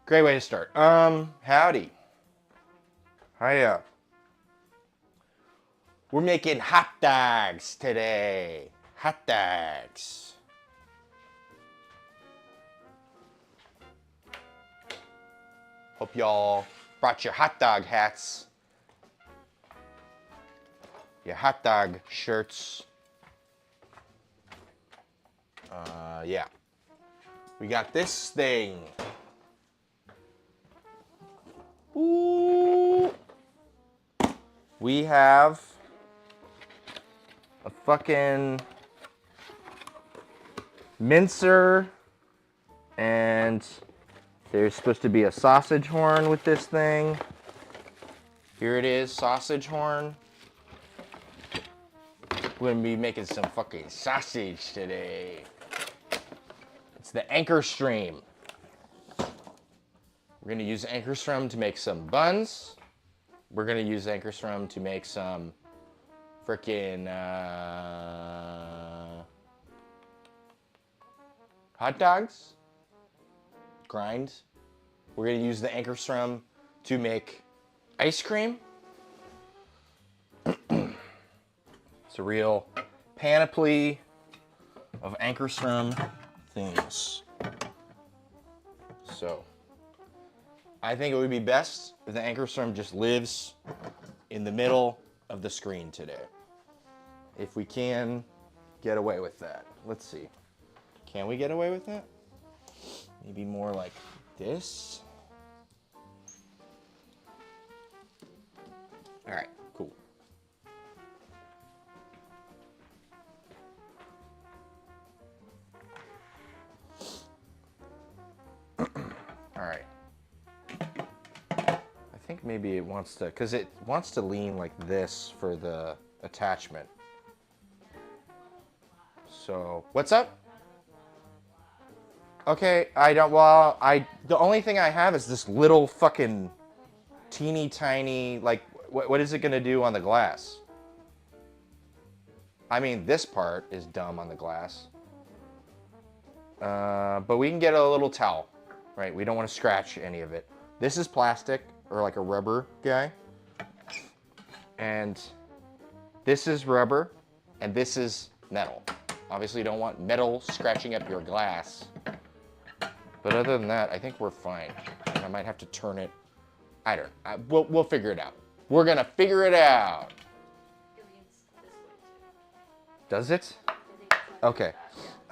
Great way to start. Howdy. Hiya. We're making hot dogs today. Hot dogs. Hope y'all brought your hot dog hats. Your hot dog shirts. Yeah. We got this thing. Ooh. We have a fucking mincer, and there's supposed to be a sausage horn with this thing. Here it is, sausage horn. We're gonna be making some fucking sausage today. It's the ankar-stream. We're gonna use ankar-stream to make some buns. We're gonna use ankar-stream to make some frickin' hot dogs. Grind. We're gonna use the ankar-stream to make ice cream. It's a real panoply of ankar-stream things. So, I think it would be best if the ankar-stream just lives in the middle of the screen today. If we can get away with that. Let's see. Can we get away with that? Maybe more like this. All right, cool. All right. I think maybe it wants to, because it wants to lean like this for the attachment. So, what's up? Okay, the only thing I have is this little fucking teeny tiny, like, what is it gonna do on the glass? I mean, this part is dumb on the glass. But we can get a little towel, right? We don't want to scratch any of it. This is plastic, or like a rubber guy. And this is rubber, and this is metal. Obviously, you don't want metal scratching up your glass. But other than that, I think we're fine. I might have to turn it. We'll figure it out. We're gonna figure it out. Does it? Okay.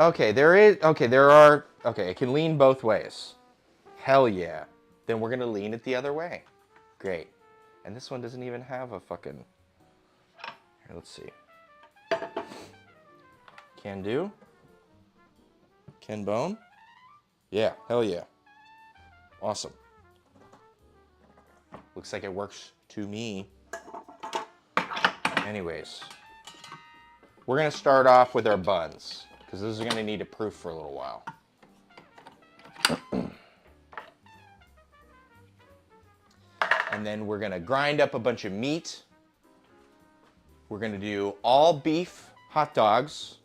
Okay, it can lean both ways. Hell yeah. Then we're gonna lean it the other way. Great. And this one doesn't even have a fucking... Here, let's see. Can do? Can bone? Yeah, hell yeah. Awesome. Looks like it works to me. Anyways. We're gonna start off with our buns, because those are gonna need to proof for a little while. And then we're gonna grind up a bunch of meat. We're gonna do all beef hot dogs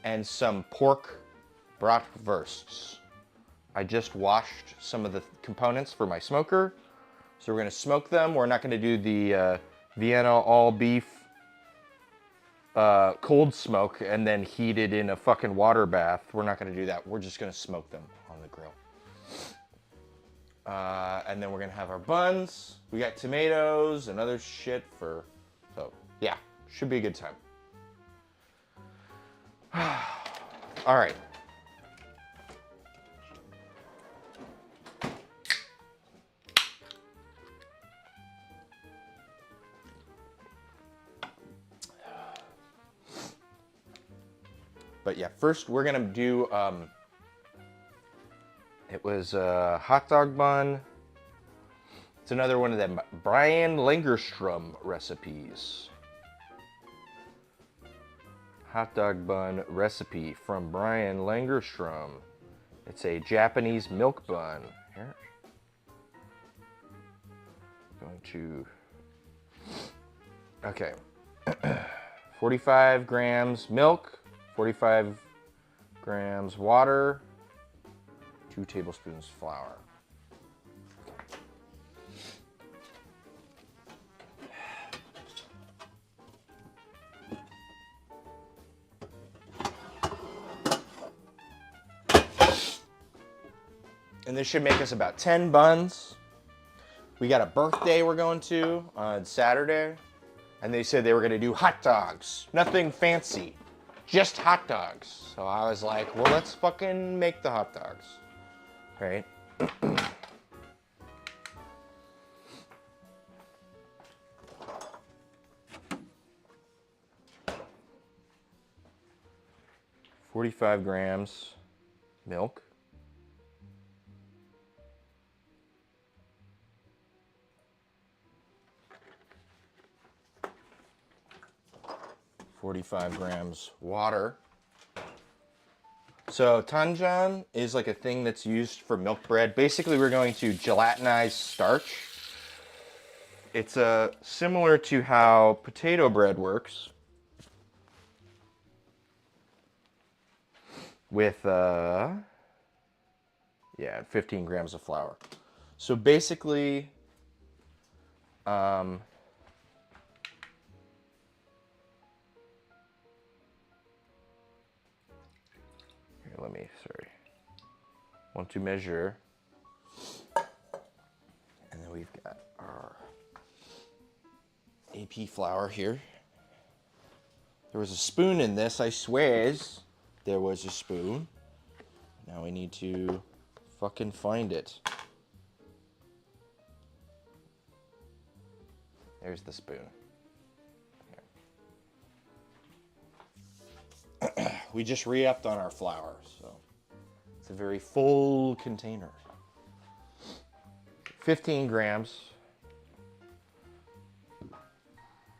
and some pork bratwursts. I just washed some of the components for my smoker, so we're gonna smoke them. We're not gonna do the Vienna all beef cold smoke and then heat it in a fucking water bath. We're not gonna do that. We're just gonna smoke them on the grill. And then we're gonna have our buns. We got tomatoes and other shit for, so yeah, should be a good time. All right. But yeah, first we're gonna do, it was a hot dog bun. It's another one of them Brian Langerstrom recipes. Hot dog bun recipe from Brian Langerstrom. It's a Japanese milk bun. Here. Going to, okay. 45 grams milk. 45 grams water, 2 tablespoons flour. And this should make us about 10 buns. We got a birthday we're going to on Saturday. And they said they were gonna do hot dogs. Nothing fancy, just hot dogs. So I was like, well, let's fucking make the hot dogs, right? 45 grams milk. $45 grams water. So tanjan is like a thing that's used for milk bread. Basically, we're going to gelatinize starch. It's similar to how potato bread works with 15 grams of flour. So basically, want to measure, and then we've got our AP flour here. There was a spoon in this, I swears there was a spoon. Now we need to fucking find it. There's the spoon. We just re-upped on our flour, so it's a very full container. 15 grams.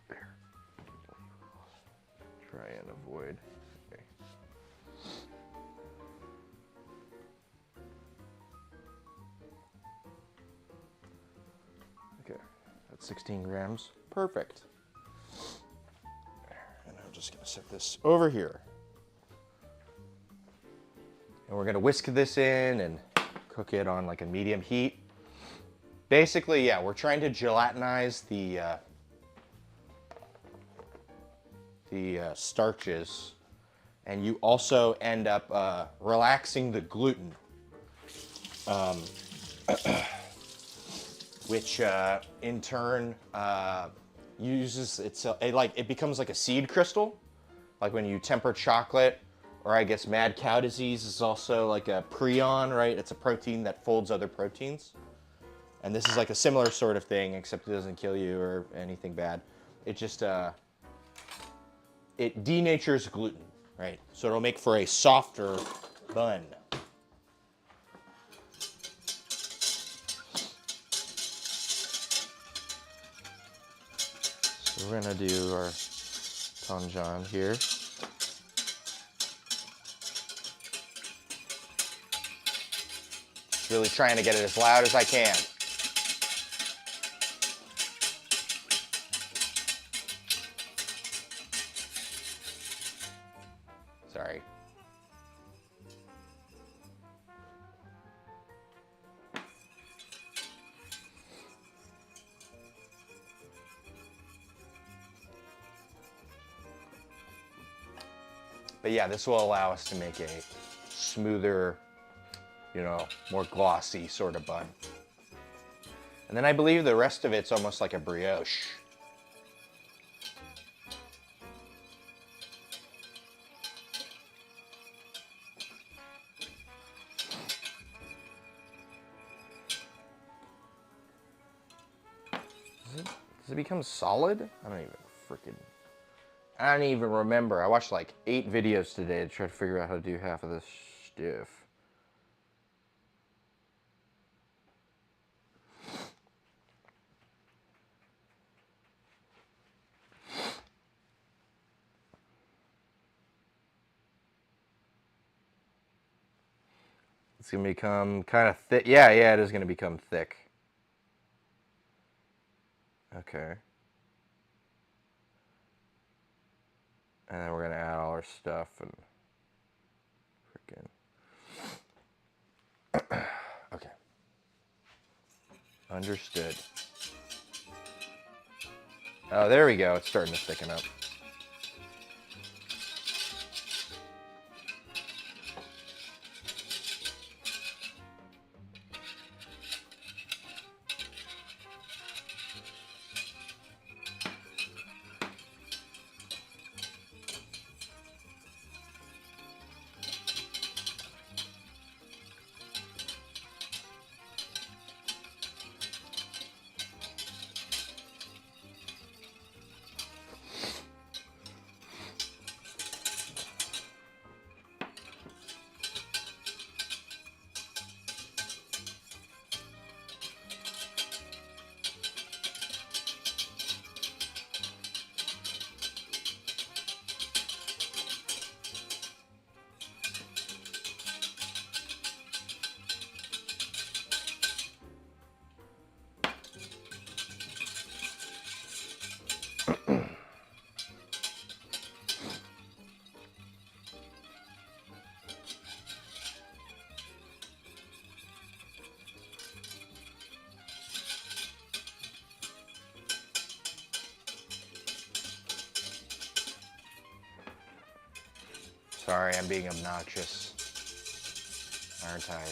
There. Try and avoid. Okay. Okay, that's 16 grams. Perfect. And I'm just gonna set this over here. And we're gonna whisk this in and cook it on like a medium heat. Basically, yeah, we're trying to gelatinize the starches, and you also end up relaxing the gluten, which in turn uses it becomes like a seed crystal, like when you temper chocolate. Or I guess mad cow disease is also like a prion, right? It's a protein that folds other proteins. And this is like a similar sort of thing, except it doesn't kill you or anything bad. It just, it denatures gluten, right? So it'll make for a softer bun. So we're gonna do our tanjan here. Really trying to get it as loud as I can. Sorry. But yeah, this will allow us to make a smoother, you know, more glossy sort of bun. And then I believe the rest of it's almost like a brioche. Does it become solid? I don't even remember. I watched like 8 videos today to try to figure out how to do half of this stuff. It's gonna become kind of thick. Yeah, it is gonna become thick. Okay. And then we're gonna add all our stuff and freaking. Okay. Understood. Oh, there we go. It's starting to thicken up. Sorry, I'm being obnoxious, aren't I?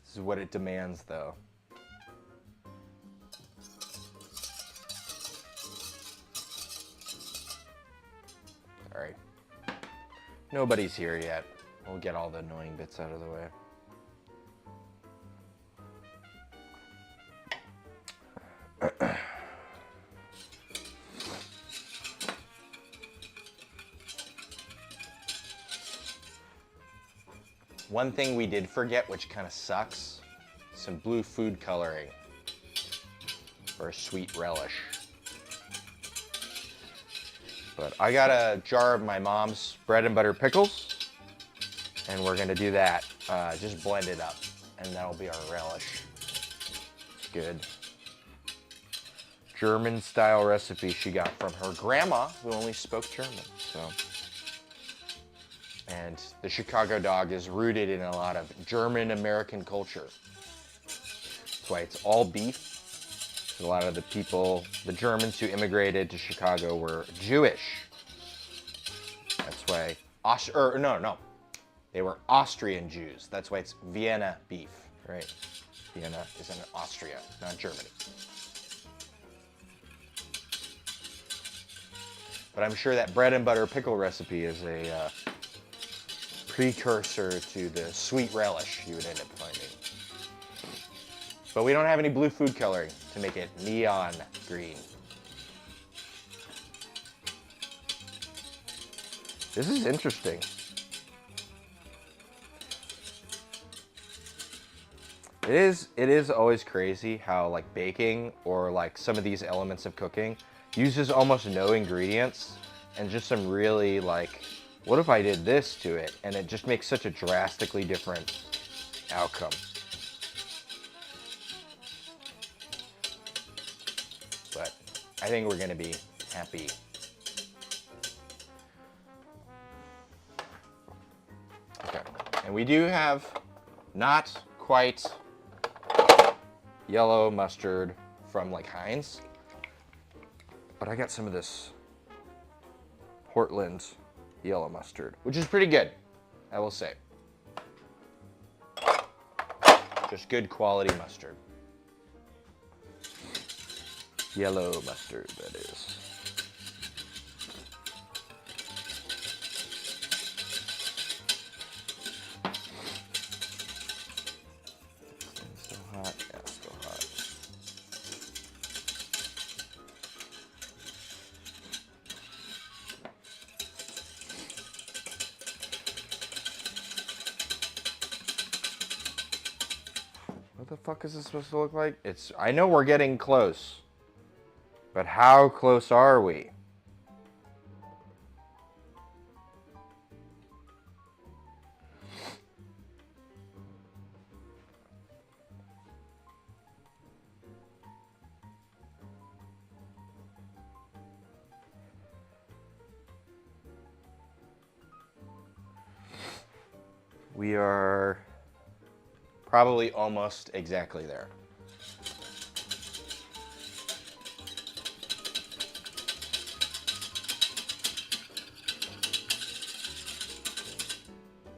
This is what it demands, though. Sorry. Nobody's here yet. We'll get all the annoying bits out of the way. One thing we did forget, which kind of sucks, some blue food coloring for a sweet relish. But I got a jar of my mom's bread and butter pickles, and we're gonna do that. Just blend it up, and that'll be our relish. It's good. German-style recipe she got from her grandma, who only spoke German. So. And the Chicago dog is rooted in a lot of German-American culture. That's why it's all beef. A lot of the people, the Germans who immigrated to Chicago were Jewish. That's why, they were Austrian Jews. That's why it's Vienna beef, right? Vienna is in Austria, not Germany. But I'm sure that bread and butter pickle recipe is a precursor to the sweet relish you would end up finding. But we don't have any blue food coloring to make it neon green. This is interesting. It is always crazy how like baking or like some of these elements of cooking uses almost no ingredients and just some really like, what if I did this to it? And it just makes such a drastically different outcome. But I think we're gonna be happy. Okay, and we do have not quite yellow mustard from like Heinz, but I got some of this Portland yellow mustard, which is pretty good, I will say. Just good quality mustard. Yellow mustard, that is. Still hot? Yeah, still hot. What the fuck is this supposed to look like? I know we're getting close, but how close are we? We are probably almost exactly there.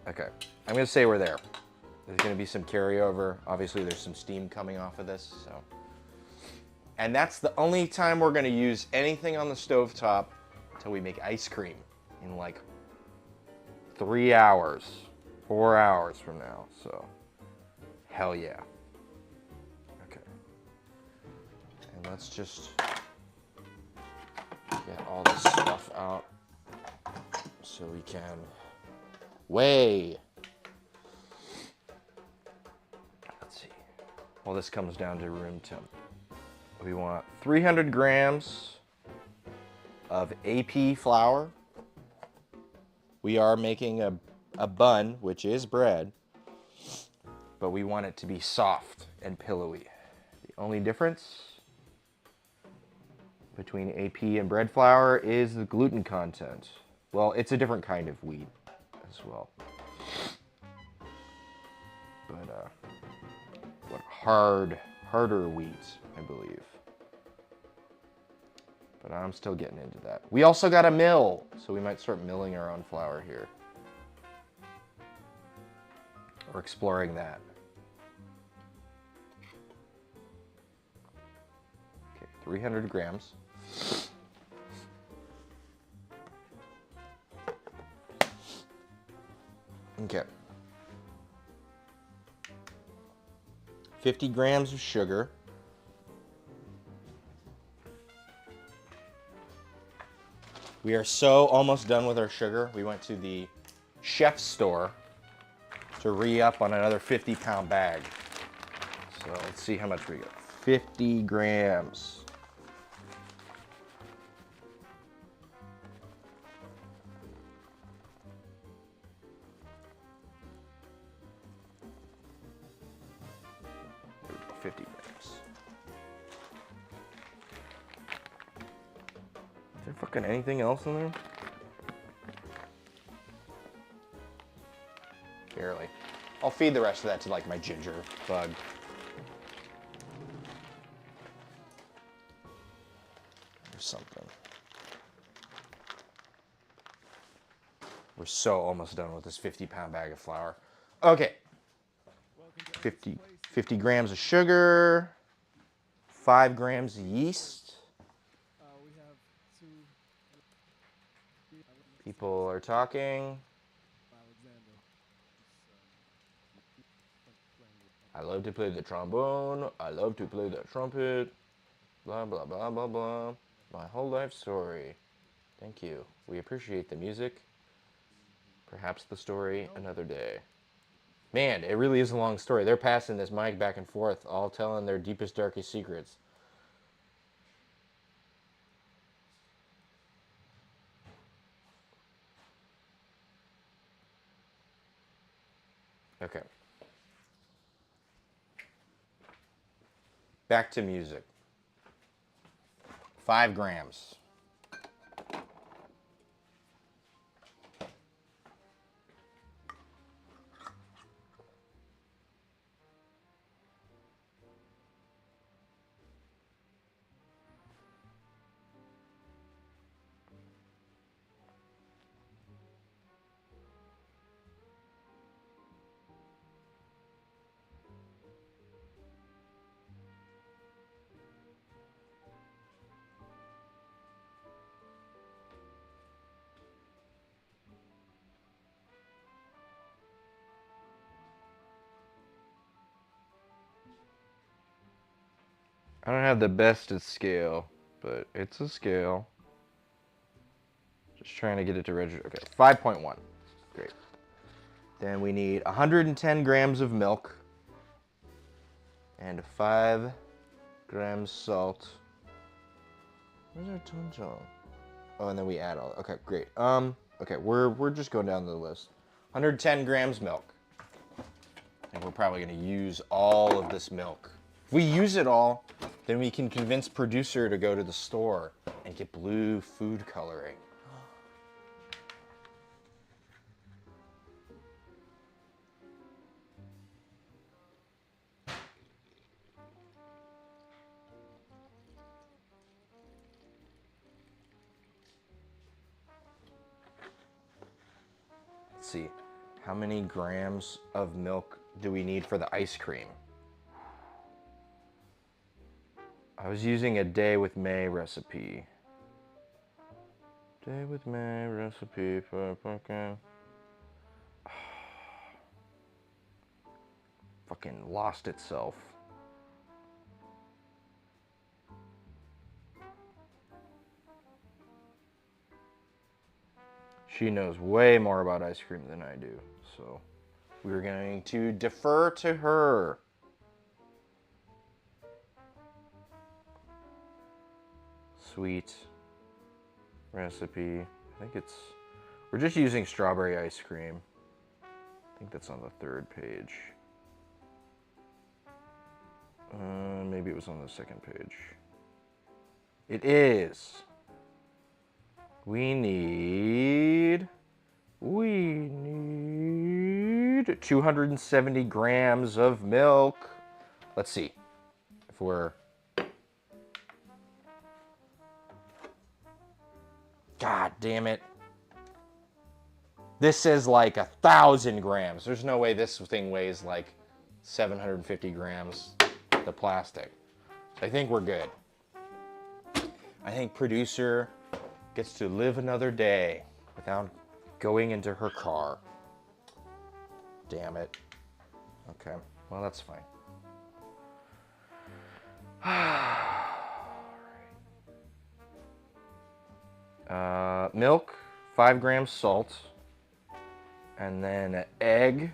Okay, I'm gonna say we're there. There's gonna be some carryover. Obviously there's some steam coming off of this, so. And that's the only time we're gonna use anything on the stovetop until we make ice cream in like 3 hours, 4 hours from now, so. Hell yeah. Okay. And let's just get all this stuff out so we can weigh. Let's see. Well, this comes down to room temp. We want 300 grams of AP flour. We are making a bun, which is bread, but we want it to be soft and pillowy. The only difference between AP and bread flour is the gluten content. Well, it's a different kind of wheat as well. But what harder wheat, I believe. But I'm still getting into that. We also got a mill, so we might start milling our own flour here. Or exploring that. Okay, 300 grams. Okay. 50 grams of sugar. We are so almost done with our sugar. We went to the chef's store to re-up on another 50-pound bag. So let's see how much we got. 50 grams. There we go, 50 grams. Is there fucking anything else in there? Barely. I'll feed the rest of that to like my ginger bug. Or something. We're so almost done with this 50-pound bag of flour. Okay. 50 grams of sugar. 5 grams of yeast. People are talking. I love to play the trombone. I love to play the trumpet. Blah, blah, blah, blah, blah. My whole life story. Thank you. We appreciate the music. Perhaps the story another day. Man, it really is a long story. They're passing this mic back and forth, all telling their deepest, darkest secrets. Okay. Back to music. 5 grams. I don't have the best at scale, but it's a scale. Just trying to get it to register. Okay, 5.1. Great. Then we need 110 grams of milk and 5 grams salt. Where's our tonjon? Oh, and then we add all. Okay, great. Okay, we're just going down the list. 110 grams milk. And we're probably going to use all of this milk. If we use it all, then we can convince producer to go to the store and get blue food coloring. Let's see. How many grams of milk do we need for the ice cream? I was using a Day with May recipe. Day with May recipe for fucking... Fucking lost itself. She knows way more about ice cream than I do, so we're going to defer to her. Sweet recipe. I think it's... We're just using strawberry ice cream. I think that's on the 3rd page. Maybe it was on the second page. It is. We need 270 grams of milk. Let's see if we're... God damn it. This says like 1,000 grams. There's no way this thing weighs like 750 grams, the plastic. So I think we're good. I think producer gets to live another day without going into her car. Damn it. Okay, well that's fine. Milk, 5 grams salt, and then an egg,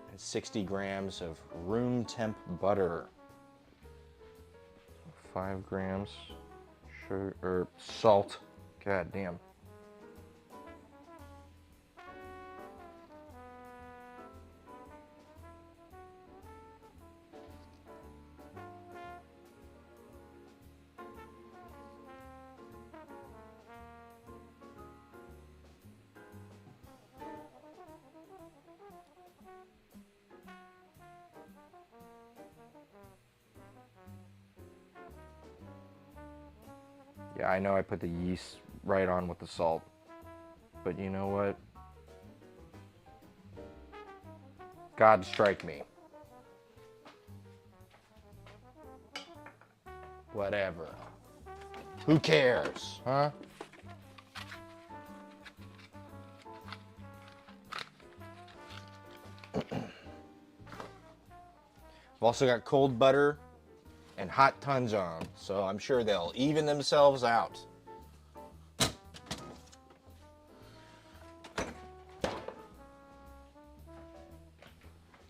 and 60 grams of room temp butter. 5 grams sugar, or salt. God damn. Yeah, I know I put the yeast right on with the salt, but you know what? God strike me. Whatever. Who cares, huh? I've also got cold butter and hot tanjong, so I'm sure they'll even themselves out.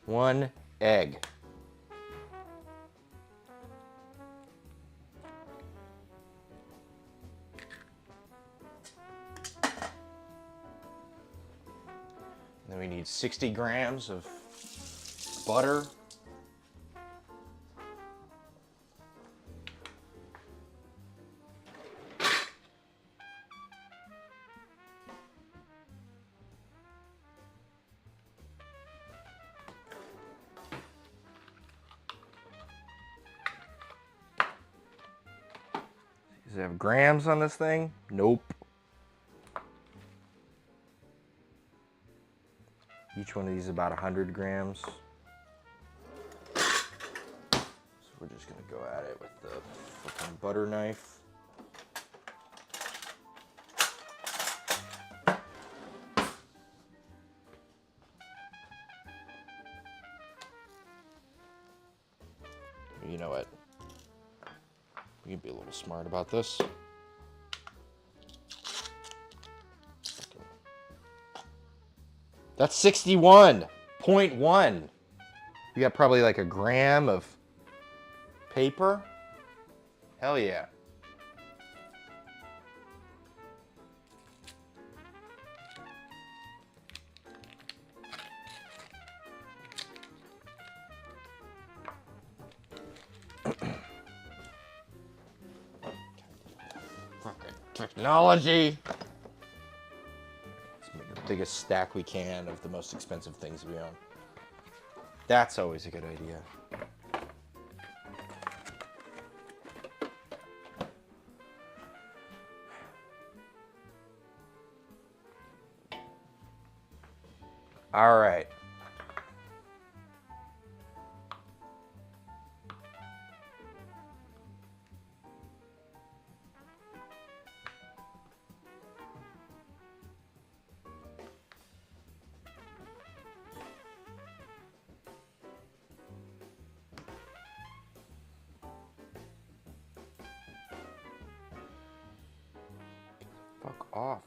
One egg. Then we need 60 grams of butter. Does it have grams on this thing? Nope. Each one of these is about 100 grams. So we're just gonna go at it with the fucking butter knife. You know what? We can be a little smart about this. That's 61.1. You got probably like a gram of paper. Hell yeah. Fucking technology. Let's make the biggest stack we can of the most expensive things we own. That's always a good idea. All right. Fuck off.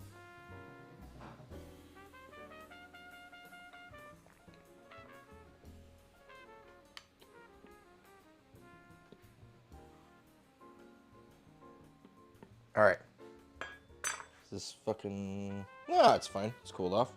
All right. Is this fucking... No, it's fine. It's cooled off.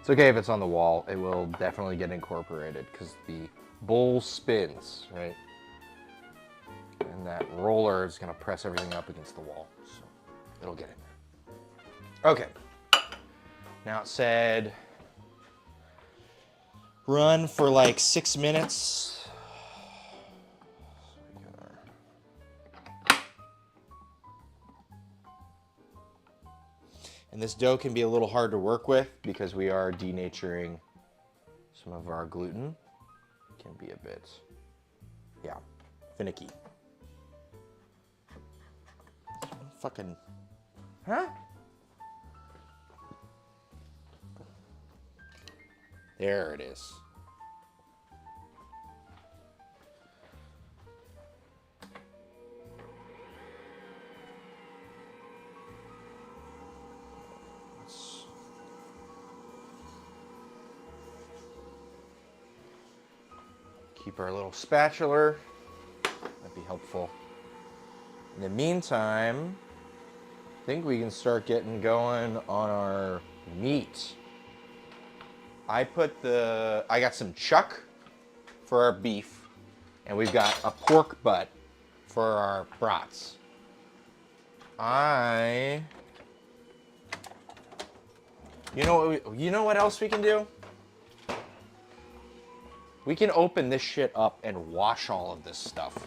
It's okay if it's on the wall. It will definitely get incorporated because the bowl spins, right? And that roller is going to press everything up against the wall. So it'll get in there. Okay. Now it said run for like 6 minutes. And this dough can be a little hard to work with because we are denaturing some of our gluten. It can be a bit, yeah, finicky. Fucking, huh? There it is. Keep our little spatula. That'd be helpful. In the meantime, I think we can start getting going on our meat. I got some chuck for our beef, and we've got a pork butt for our brats. You know what else we can do? We can open this shit up and wash all of this stuff.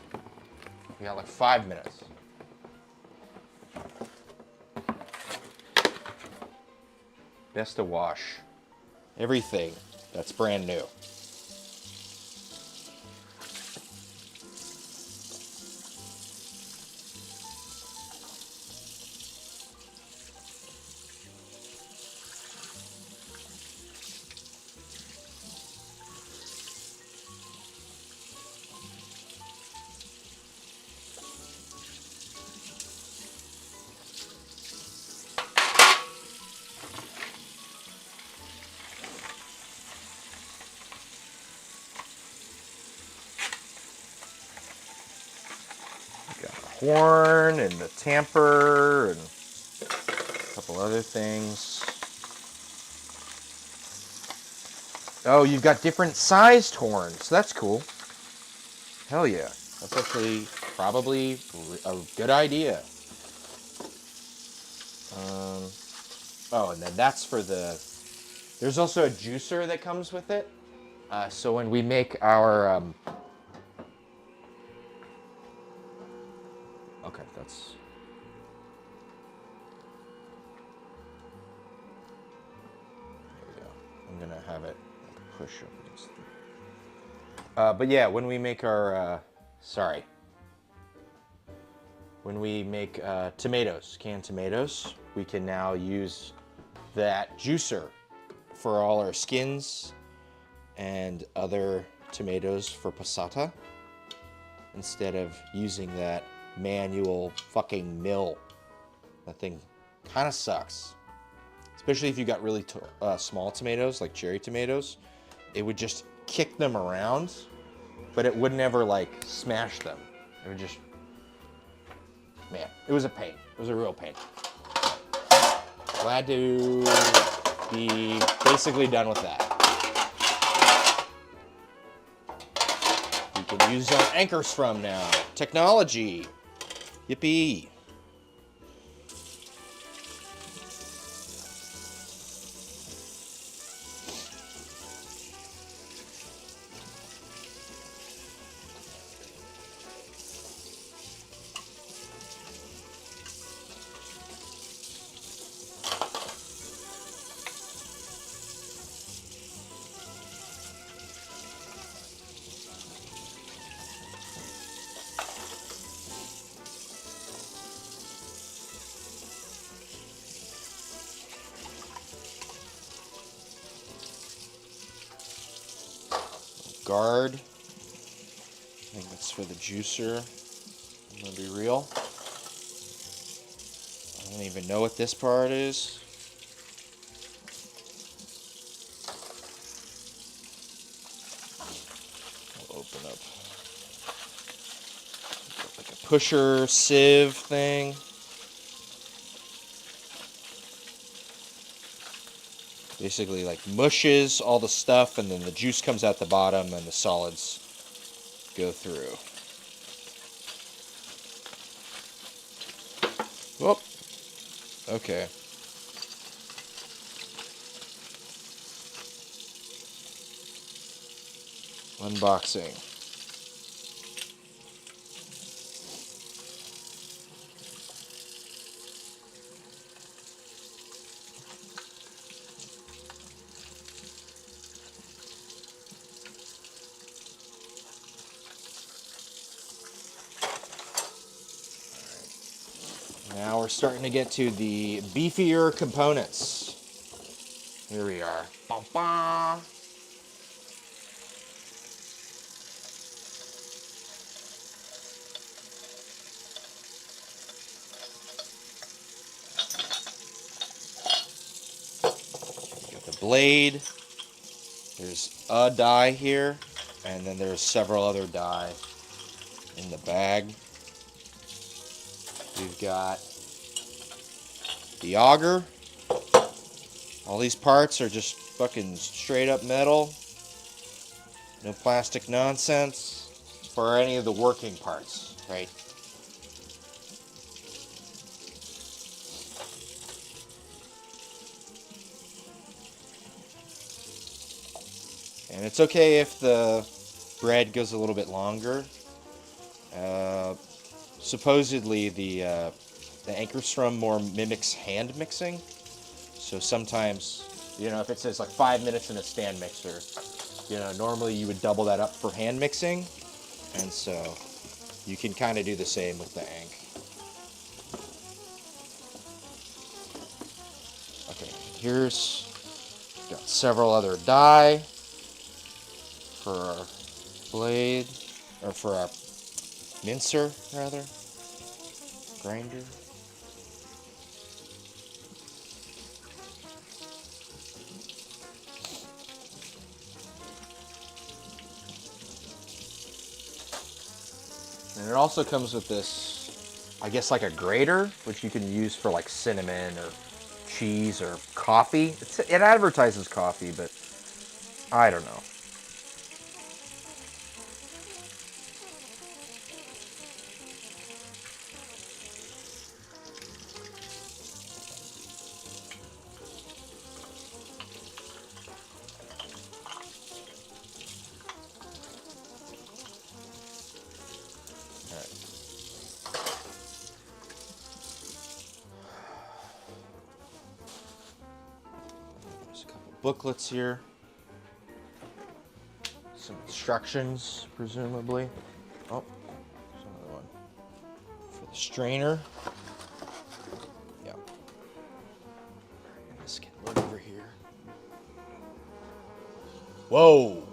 We got like 5 minutes. Best to wash everything that's brand new. Horn and the tamper and a couple other things. Oh, you've got different sized horns. That's cool. Hell yeah. That's actually probably a good idea. Oh, and then that's for there's also a juicer that comes with it. So when we make our, okay, that's, there we go. I'm gonna have it push up against but yeah, when we make our, when we make tomatoes, canned tomatoes, we can now use that juicer for all our skins and other tomatoes for passata instead of using that manual fucking mill. That thing kind of sucks, especially if you got really small tomatoes like cherry tomatoes. It would just kick them around, but it would never like smash them. It would just, man, it was a pain. It was a real pain. Glad to be basically done with that. We can use our ankar-stream now. Technology. Yippee. Guard. I think that's for the juicer. I'm gonna be real. I don't even know what this part is. I'll open up like a pusher sieve thing. Basically like mushes all the stuff, and then the juice comes out the bottom and the solids go through. Whoop. Okay. Unboxing. Now we're starting to get to the beefier components. Here we are. Ba-ba. Got the blade. There's a die here, and then there's several other die in the bag. We've got the auger. All these parts are just fucking straight up metal. No plastic nonsense for any of the working parts, right? And it's okay if the bread goes a little bit longer. Supposedly the ankar-stream more mimics hand mixing. So sometimes, if it says like 5 minutes in a stand mixer, normally you would double that up for hand mixing. And so you can kind of do the same with the ank. Okay, here's got several other die for our blade, or for our mincer, rather, grinder. And it also comes with this, I guess, like a grater, which you can use for like cinnamon or cheese or coffee. It advertises coffee, but I don't know. Booklets here. Some instructions, presumably. Oh, there's another one. For the strainer. Yeah. Let's get one over here. Whoa!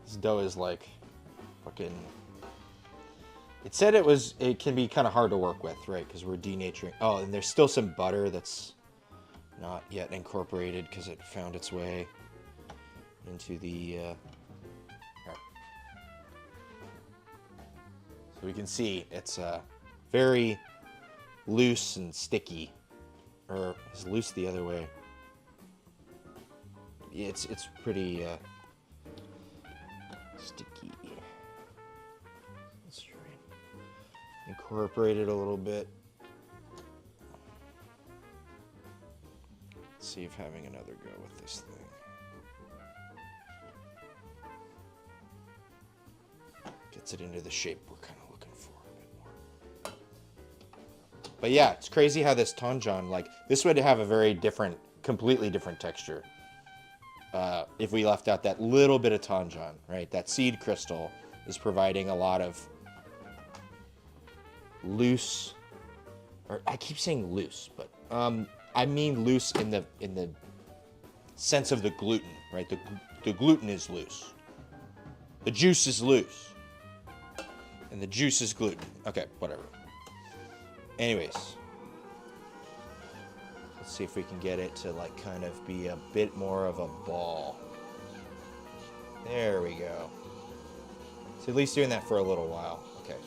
This dough is like fucking... It said it can be kind of hard to work with, right? Because we're denaturing. Oh, and there's still some butter that's not yet incorporated because it found its way into the... right. So we can see it's very loose and sticky. Or it's loose the other way. It's pretty sticky. Let's try and incorporate it a little bit. Let's see if having another go with this thing. Gets it into the shape we're kind of looking for a bit more. But yeah, it's crazy how this tanjan, like, this would have a very different, completely different texture. If we left out that little bit of tanjan, right? That seed crystal is providing a lot of loose, or I keep saying loose, but I mean loose in the sense of the gluten, right? The gluten is loose. The juice is loose. And the juice is gluten. Okay, whatever. Anyways. Let's see if we can get it to like kind of be a bit more of a ball. There we go. So at least doing that for a little while. Okay.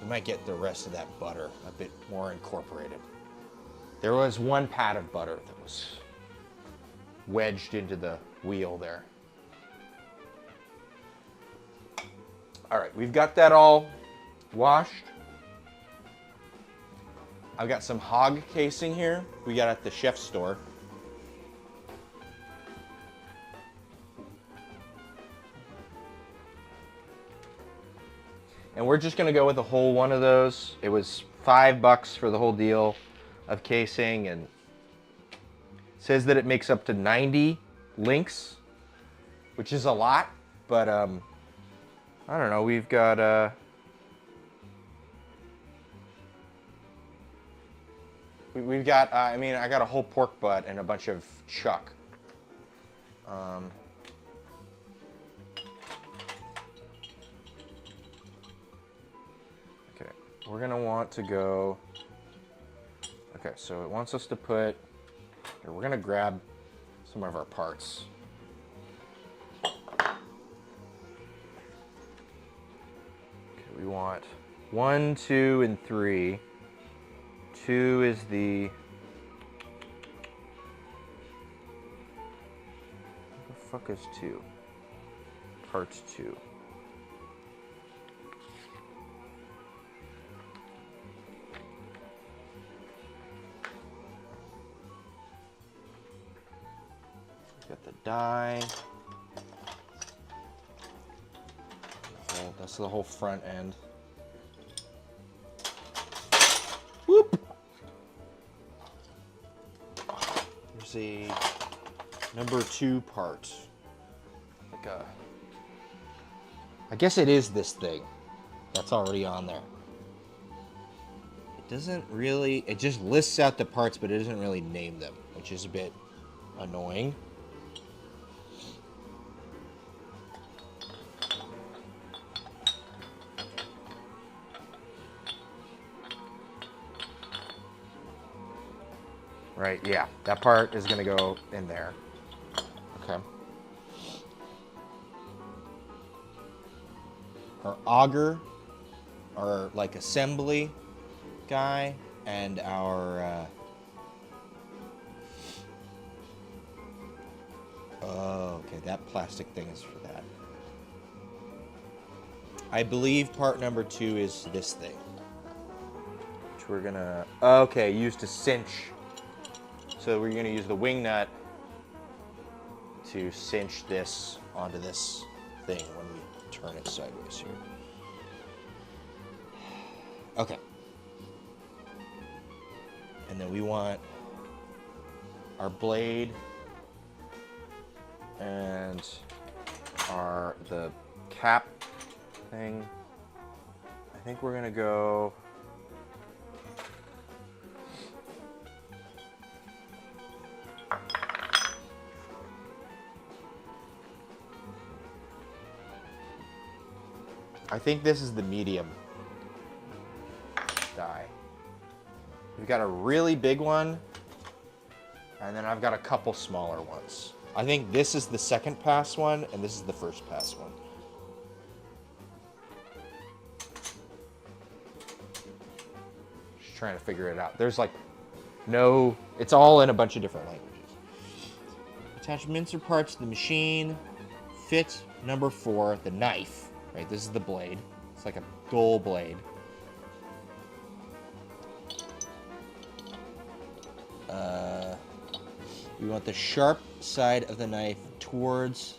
We might get the rest of that butter a bit more incorporated. There was one pat of butter that was wedged into the wheel there. All right, we've got that all washed. I've got some hog casing here we got at the chef's store. And we're just gonna go with a whole one of those. It was $5 for the whole deal of casing, and it says that it makes up to 90 links, which is a lot, but I don't know, we've got I mean, I got a whole pork butt and a bunch of chuck. Okay, we're gonna want to go, okay, so it wants us to put, here, we're gonna grab some of our parts. Okay, we want 1, 2, and 3. 2 is the, what the fuck is 2? Parts 2. Got the die. That's the whole front end. Whoop! There's a number 2 part. Like a, I guess it is this thing that's already on there. It doesn't really, it just lists out the parts, but it doesn't really name them, which is a bit annoying. Right, yeah, that part is gonna go in there. Okay. Our auger, our like assembly guy, and our oh, okay, that plastic thing is for that. I believe part number 2 is this thing, which we're gonna, okay, use to cinch. So we're going to use the wing nut to cinch this onto this thing when we turn it sideways here. Okay. And then we want our blade and the cap thing. I think we're going to go, I think this is the medium die. We've got a really big one, and then I've got a couple smaller ones. I think this is the second pass one, and this is the first pass one. Just trying to figure it out. There's like no, it's all in a bunch of different languages. Attach mincer parts to the machine. Fit number 4, the knife. Right, this is the blade. It's like a dull blade. We want the sharp side of the knife towards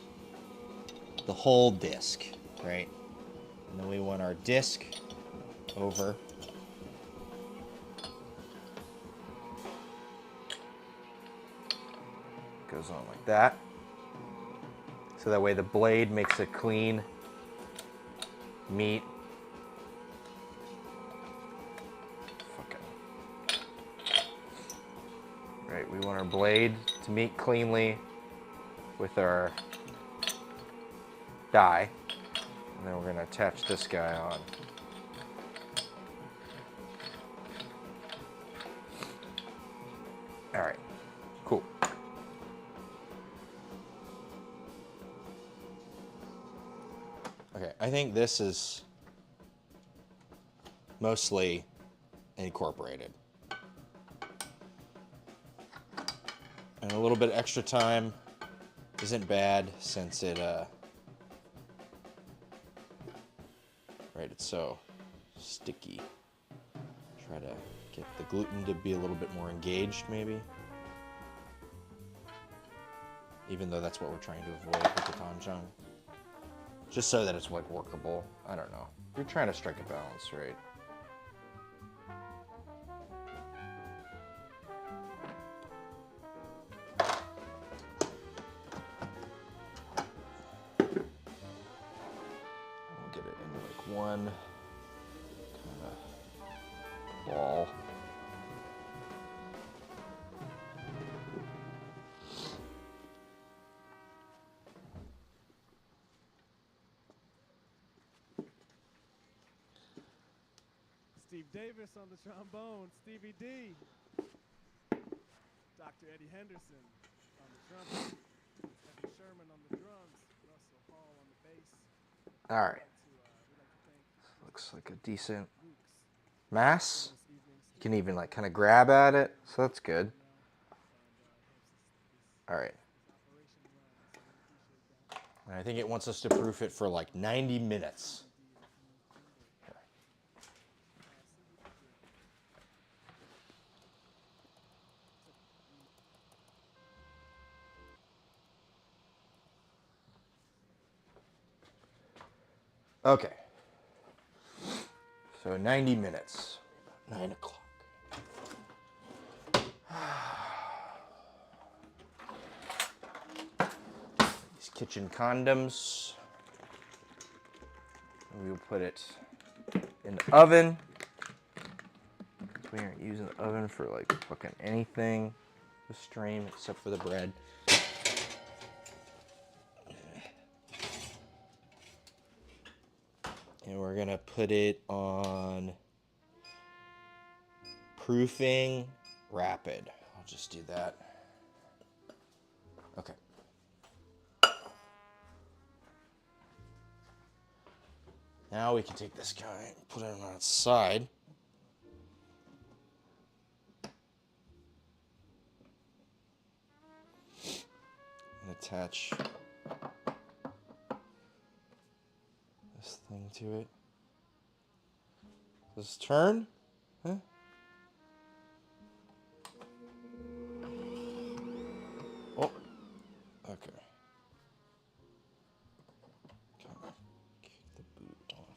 the whole disc, right? And then we want our disc over. Goes on like that. So that way the blade makes a clean meat. Fucking. Right, we want our blade to meet cleanly with our die. And then we're going to attach this guy on. All right, cool. Okay, Okay, I think this is mostly incorporated. And a little bit extra time isn't bad since it, right, it's so sticky. Try to get the gluten to be a little bit more engaged, maybe. Even though that's what we're trying to avoid with the tanjang. Just so that it's like workable. I don't know. You're trying to strike a balance, right? We'll get it in like one kind of ball. Steve Davis on the trombone, Stevie D. Dr. Eddie Henderson on the trumpet, Evan Sherman on the drums, Russell Hall on the bass. All right. We'd like to thank Looks like a decent Luke's mass. this evening. You can even like kind of grab at it, so that's good. All right. Operation runs, and we appreciate that. And I think it wants us to proof it for like 90 minutes. Okay. So 90 minutes. 9 o'clock. These kitchen condoms. We'll put it in the oven. We aren't using the oven for like fucking anything. The stream except for the bread. And we're gonna put it on proofing rapid. I'll just do that. Okay. Now we can take this guy and put it on its side. And attach this thing to it. Does this turn? Huh? Oh, okay. Come on. Get the boot off.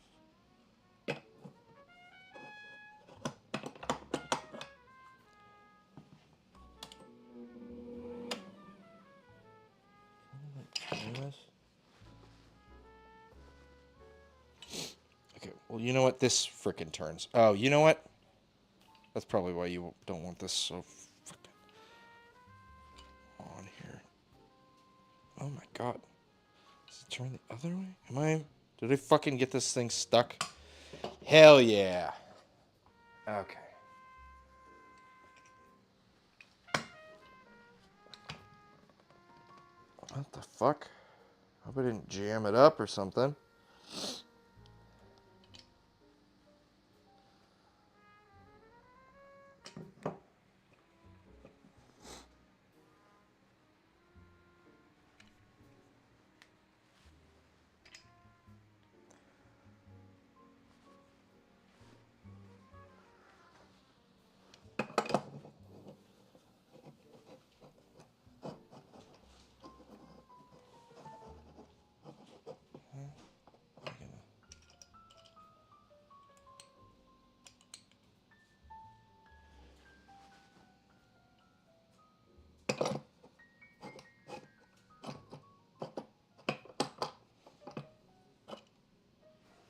Okay, well, you know what? This frickin' turns. Oh, you know what? That's probably why you don't want this so frickin' on here. Oh my god. Does it turn the other way? Did I fucking get this thing stuck? Hell yeah. Okay. What the fuck? Hope I didn't jam it up or something.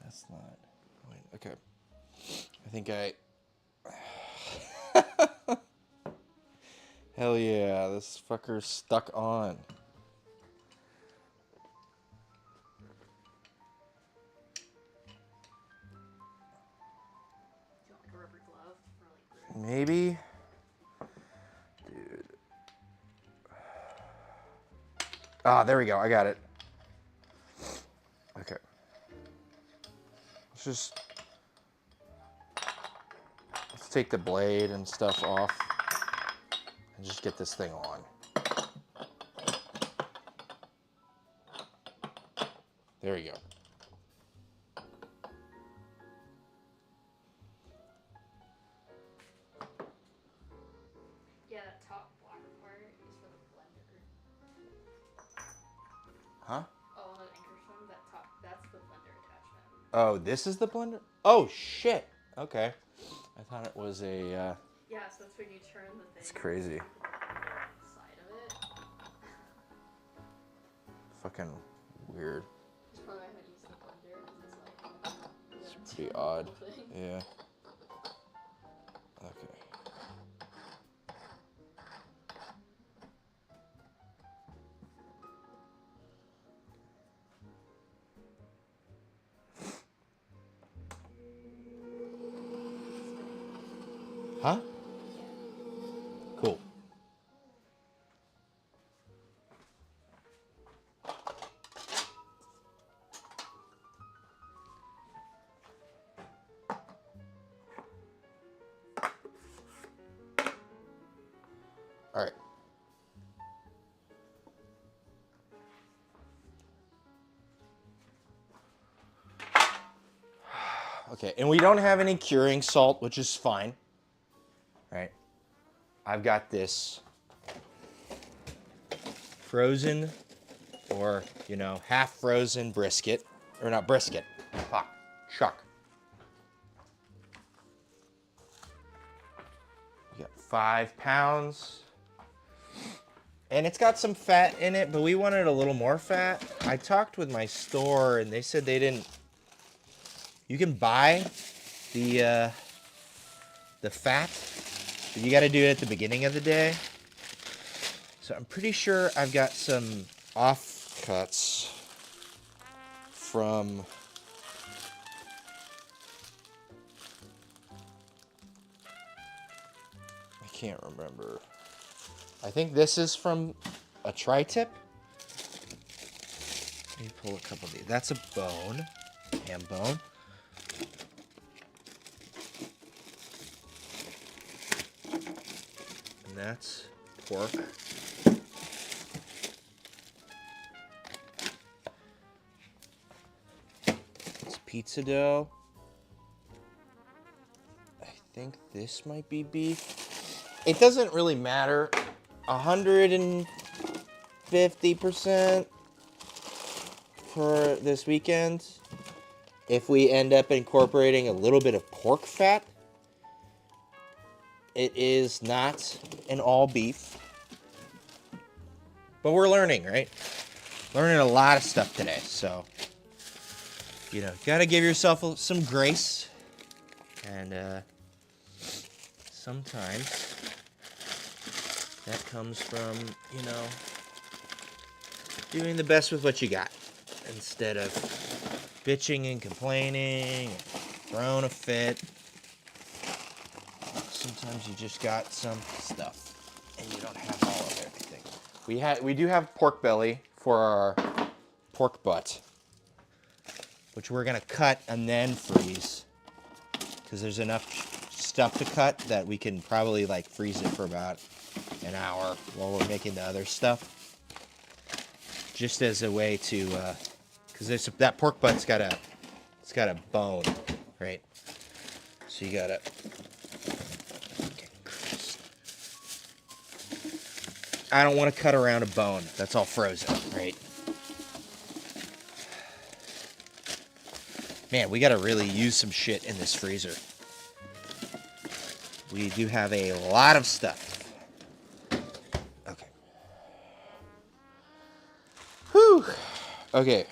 That's not. Wait, okay. I think I. Hell yeah, this fucker's stuck on. Maybe. Dude. Ah, there we go. I got it. Okay. Just let's take the blade and stuff off and just get this thing on. There we go. Yeah, that top black part is for the blender. Huh? Oh, on the ankar-stream, that top, that's the blender attachment. Oh, this is the blender? Oh, shit. Okay. I thought it was a, Yeah, so that's when you turn the thing. It's crazy. Side of it. Fucking weird. That's probably why I haven't used the blender, because it's like... It's pretty odd. Thing. Yeah. Okay. Huh? Cool. All right. Okay, and we don't have any curing salt, which is fine. Right? I've got this frozen or, you know, half frozen brisket. Or not brisket. Fuck. Chuck. We got 5 pounds. And it's got some fat in it, but we wanted a little more fat. I talked with my store and they said they didn't. You can buy the fat, but you got to do it at the beginning of the day. So I'm pretty sure I've got some offcuts from I can't remember. I think this is from a tri-tip. Let me pull a couple of these. That's a bone, ham bone. And that's pork. It's pizza dough. I think this might be beef. It doesn't really matter. 150% for this weekend. If we end up incorporating a little bit of pork fat, it is not an all beef. But we're learning, right? Learning a lot of stuff today. So, you know, gotta give yourself some grace. And sometimes that comes from, you know, doing the best with what you got instead of bitching and complaining, and throwing a fit. Sometimes you just got some stuff and you don't have all of everything. We do have pork belly for our pork butt, which we're gonna cut and then freeze because there's enough stuff to cut that we can probably like freeze it for about an hour while we're making the other stuff, just as a way to because that pork butt's got a bone, right? So you gotta I don't want to cut around a bone that's all frozen, right? Man, we gotta really use some shit in this freezer. We do have a lot of stuff. Okay. Whew. Okay.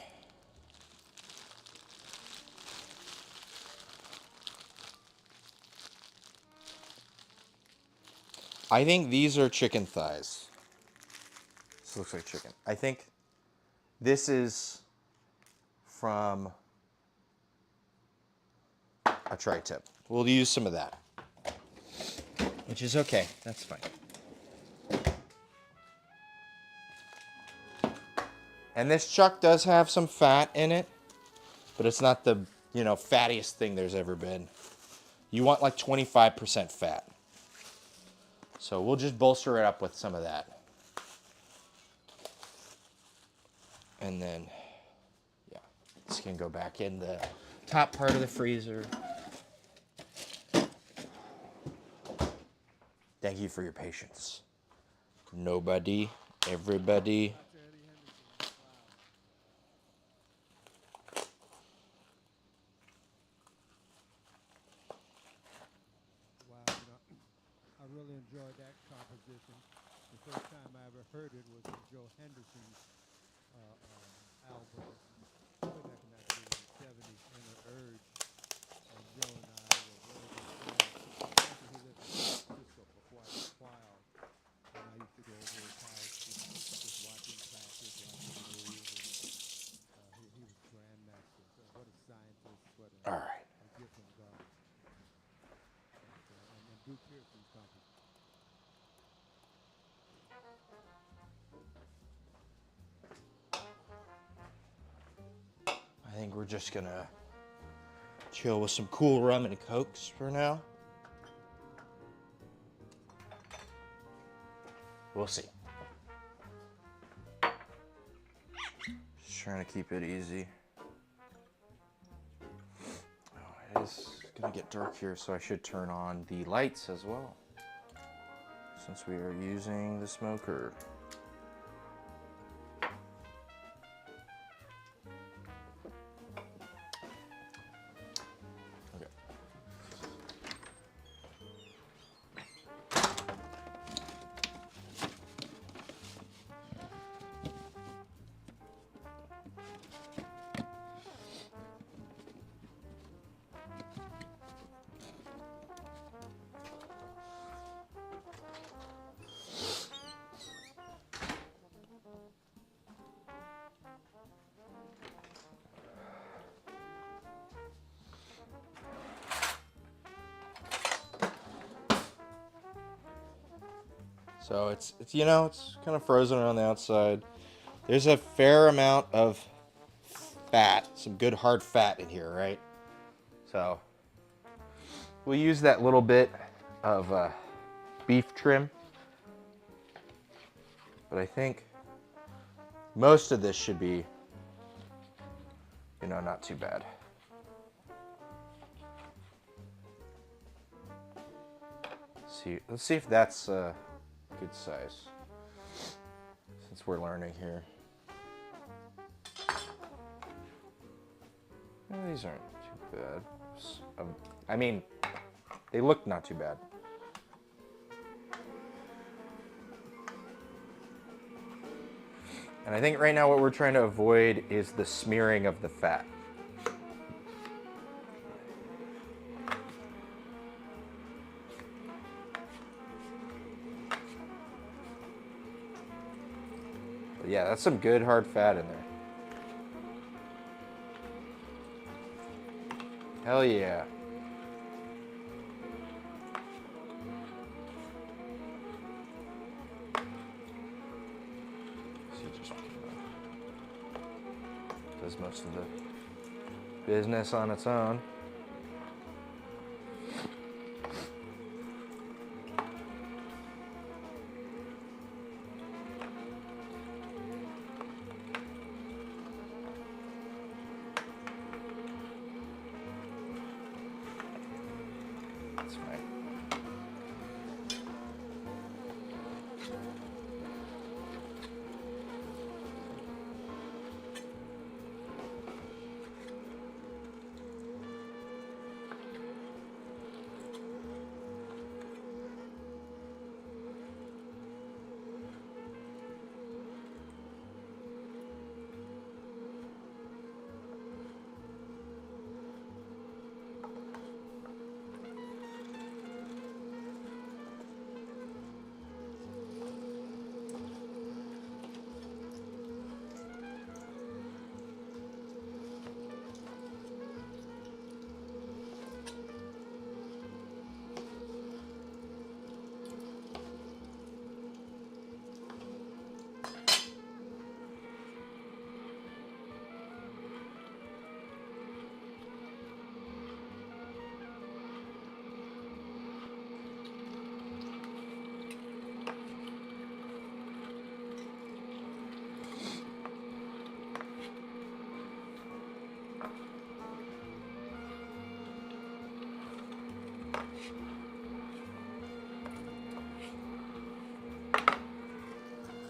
I think these are chicken thighs. This looks like chicken. I think this is from a tri-tip. We'll use some of that, which is okay. That's fine. And this chuck does have some fat in it, but it's not the you know, fattiest thing there's ever been. You want like 25% fat. So we'll just bolster it up with some of that. And then, yeah, this can go back in the top part of the freezer. Thank you for your patience. Nobody, everybody. Dr. Eddie Henderson. Wow. Wow, you know, I really enjoyed that composition. The first time I ever heard it was in Joe Henderson's album way back in 1970s, Inner Urge. And Joe and I were really good friends. After he lived in San Francisco for quite a while, and I used to go over his house, just watch him practice, watch him move, and he was grandmaster. So what a scientist, what All right. a gift from God. And Duke Pearson's composition. I think we're just gonna chill with some cool rum and cokes for now. We'll see. Just trying to keep it easy. Oh, it is gonna get dark here, so I should turn on the lights as well, since we are using the smoker. Okay. So it's you know, it's kind of frozen around the outside. There's a fair amount of fat, some good hard fat in here, right? So we'll use that little bit of beef trim. But I think most of this should be, you know, not too bad. Let's see if that's good size, since we're learning here. Well, these aren't too bad. I mean, they look not too bad. And I think right now what we're trying to avoid is the smearing of the fat. But yeah, that's some good hard fat in there. Hell yeah. He just does most of the business on its own. That's fine.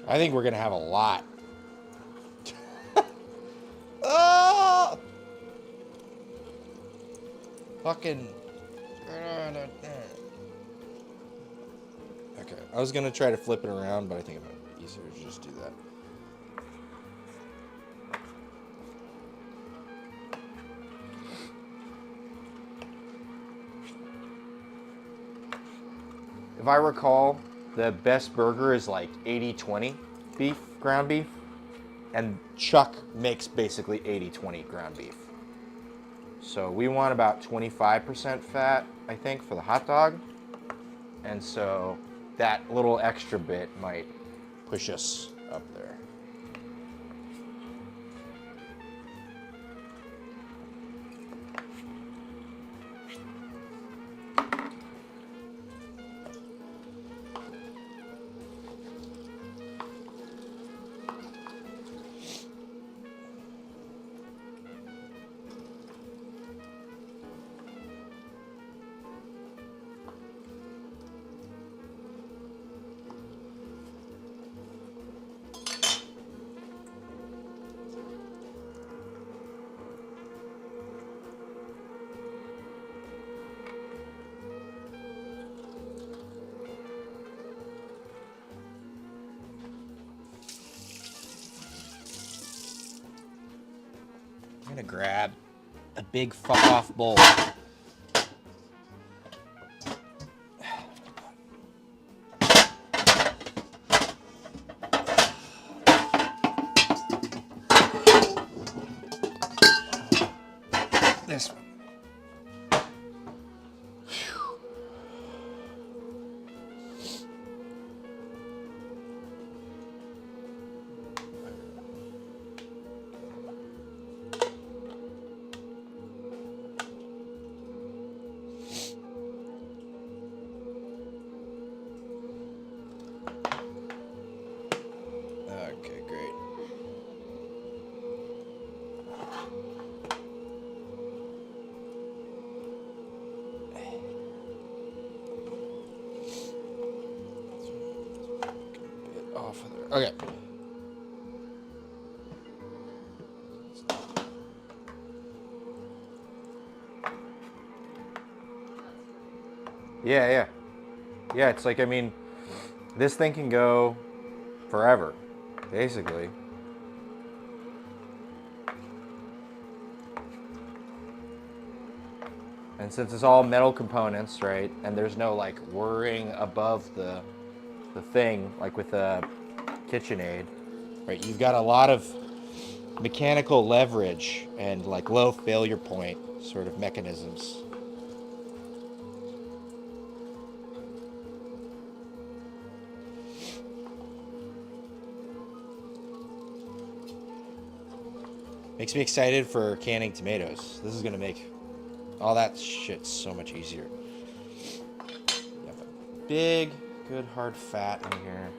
I think we're gonna have a lot. Oh! Fucking. Okay, I was gonna try to flip it around, but I think it might be easier to just do that. If I recall, the best burger is like 80-20 beef, ground beef, and Chuck makes basically 80-20 ground beef. So we want about 25% fat, I think, for the hot dog. And so that little extra bit might push us up there. I'm gonna grab a big fuck off bowl. This one. Okay, great. Bit off of there. Okay. Yeah. Yeah, it's like, I mean, this thing can go forever, basically. And since it's all metal components, right, and there's no like whirring above the thing, like with a KitchenAid, right, you've got a lot of mechanical leverage and like low failure point sort of mechanisms. Makes me excited for canning tomatoes. This is gonna make all that shit so much easier. You have a big, good hard fat in here.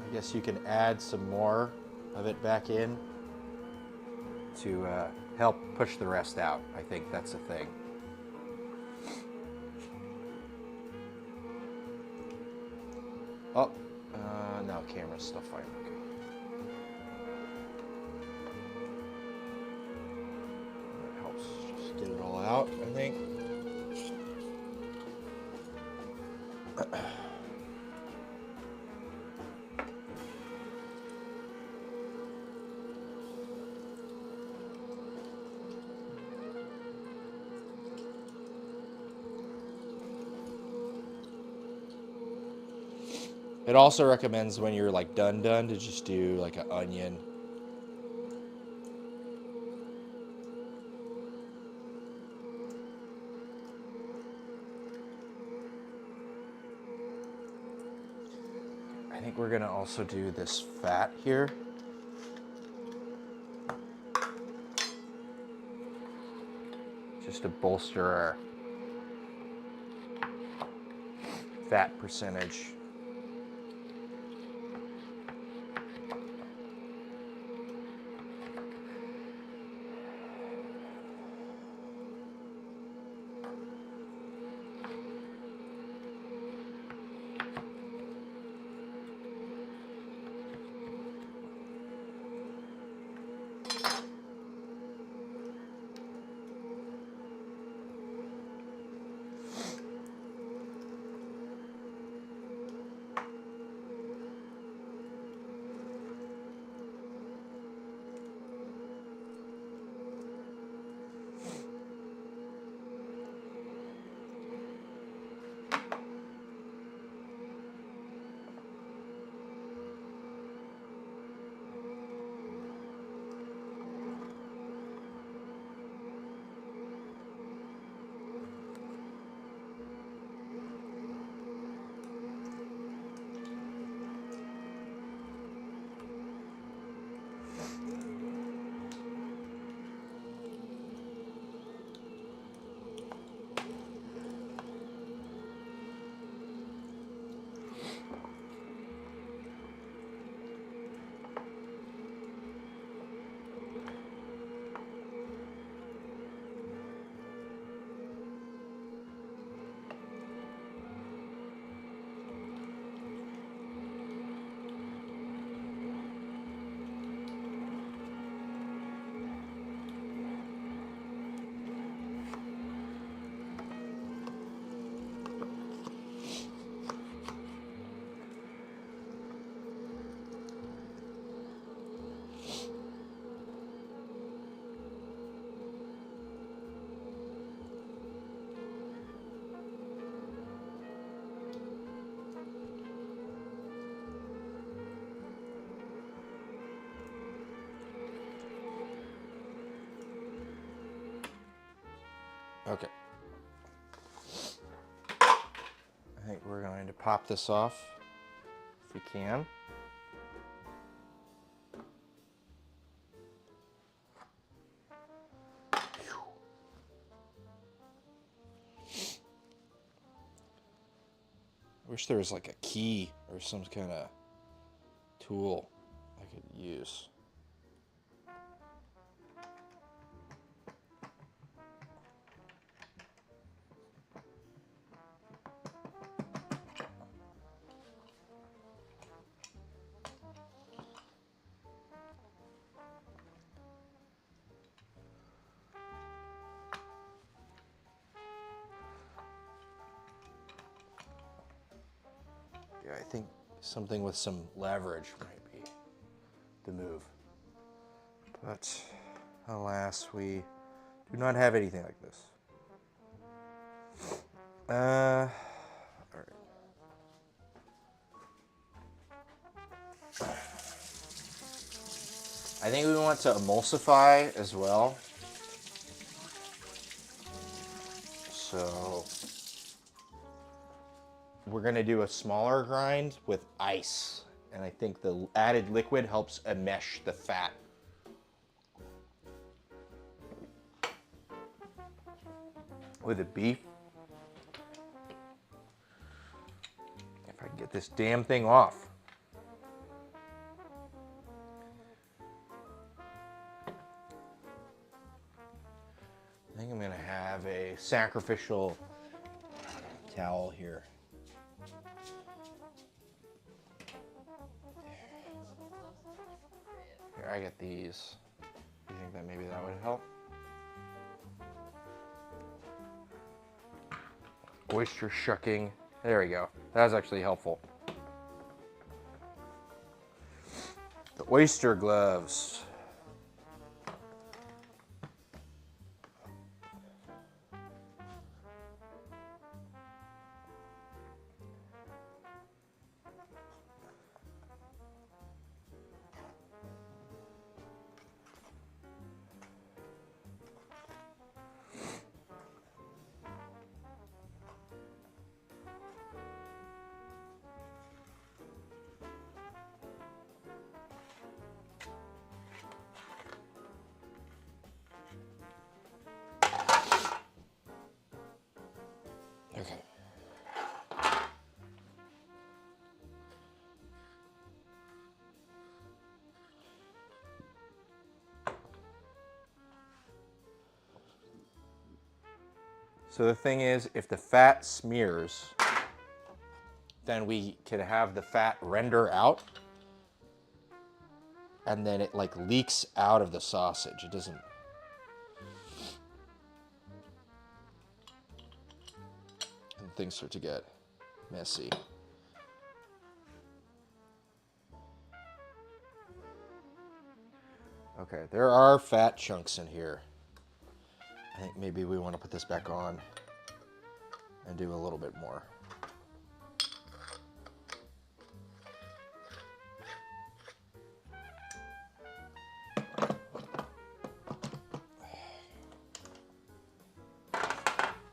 I guess you can add some more of it back in to help push the rest out. I think that's the thing. Oh, no, camera's still fine. Okay. That helps just get it all out, I think. It also recommends when you're like done to just do like an onion. I think we're gonna also do this fat here. Just to bolster our fat percentage. Okay. I think we're going to pop this off if we can. I wish there was like a key or some kind of tool I could use. Yeah, I think something with some leverage might be the move. But alas, we do not have anything like this. All right. I think we want to emulsify as well. So we're going to do a smaller grind with ice. And I think the added liquid helps enmesh the fat. With the beef. If I can get this damn thing off. I think I'm going to have a sacrificial towel here. Here, I get these. You think that maybe that would help? Oyster shucking. There we go. That was actually helpful. The oyster gloves. Okay. So the thing is, if the fat smears, then we can have the fat render out, and then it like leaks out of the sausage. It doesn't. And things start to get messy. Okay, there are fat chunks in here. I think maybe we want to put this back on and do a little bit more.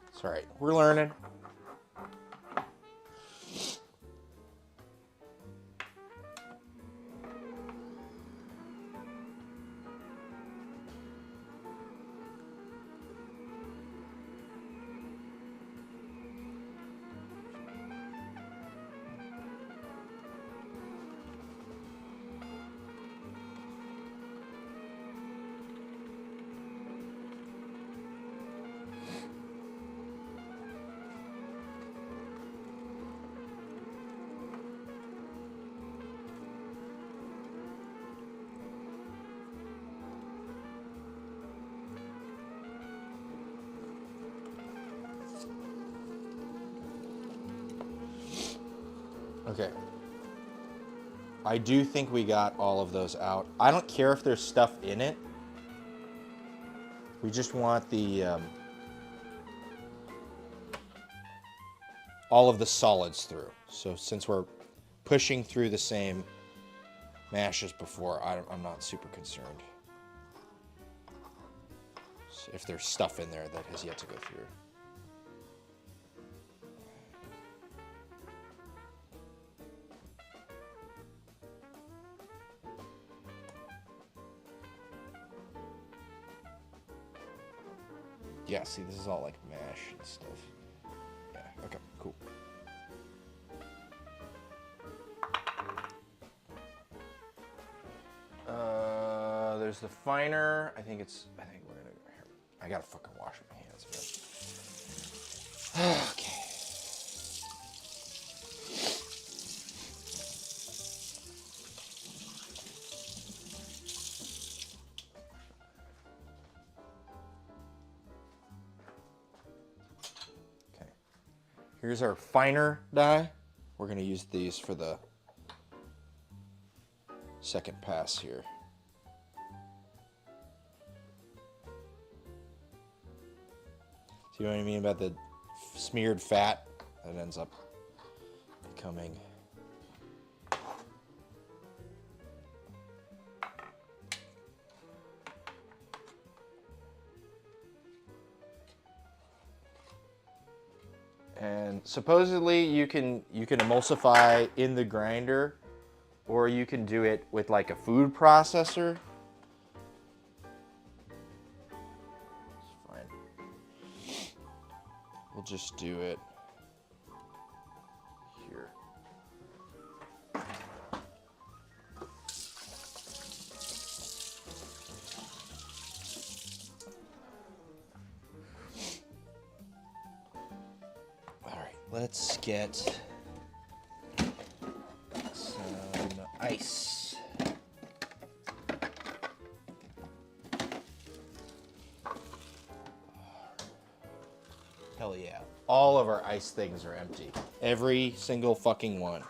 It's all right. We're learning. Okay. I do think we got all of those out. I don't care if there's stuff in it. We just want the all of the solids through. So since we're pushing through the same mash as before, I'm not super concerned. So if there's stuff in there that has yet to go through. Yeah, see, this is all like mash and stuff. Yeah, okay, cool. There's the finer. I think we're gonna. I gotta fucking wash my hands, man. Okay. Okay. Here's our finer dye. We're gonna use these for the second pass here. See what I mean about the smeared fat that ends up becoming. And supposedly you can emulsify in the grinder, or you can do it with like a food processor. We'll just do it here. All right, let's get some ice. Hell yeah. All of our ice things are empty. Every single fucking one.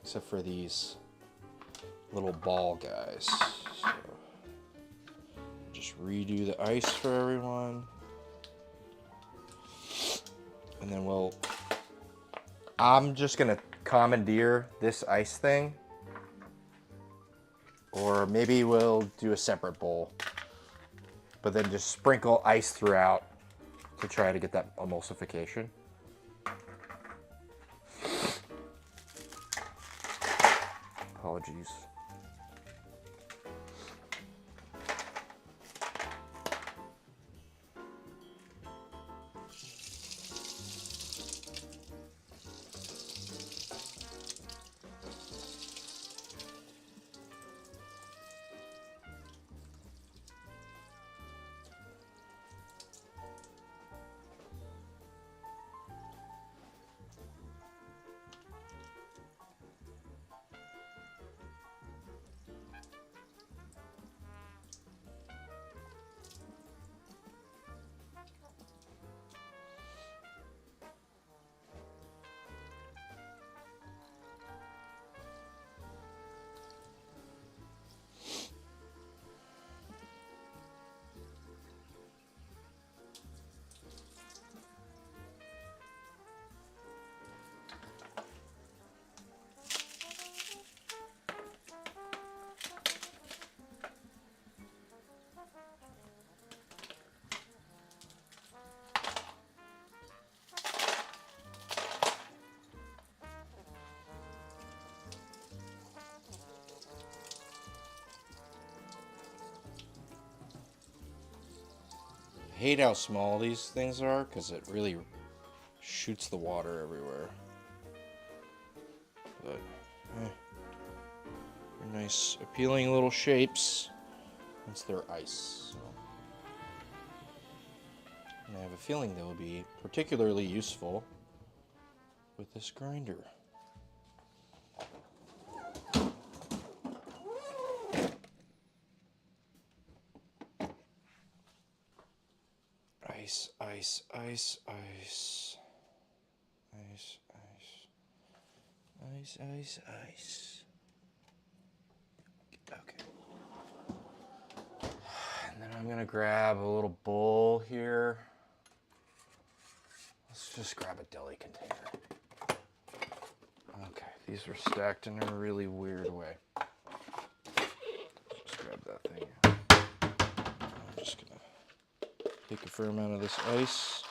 Except for these little ball guys. So, just redo the ice for everyone. And then I'm just gonna commandeer this ice thing. Or maybe we'll do a separate bowl. But then just sprinkle ice throughout to try to get that emulsification. Apologies. I hate how small these things are because it really shoots the water everywhere. But they're nice, appealing little shapes once they're ice. So. And I have a feeling they will be particularly useful with this grinder. Ice, ice, ice, ice. Ice, ice. Ice, ice, ice. Okay. And then I'm gonna grab a little bowl here. Let's just grab a deli container. Okay, these are stacked in a really weird way. Just grab that thing. I'm just gonna take a fair amount of this ice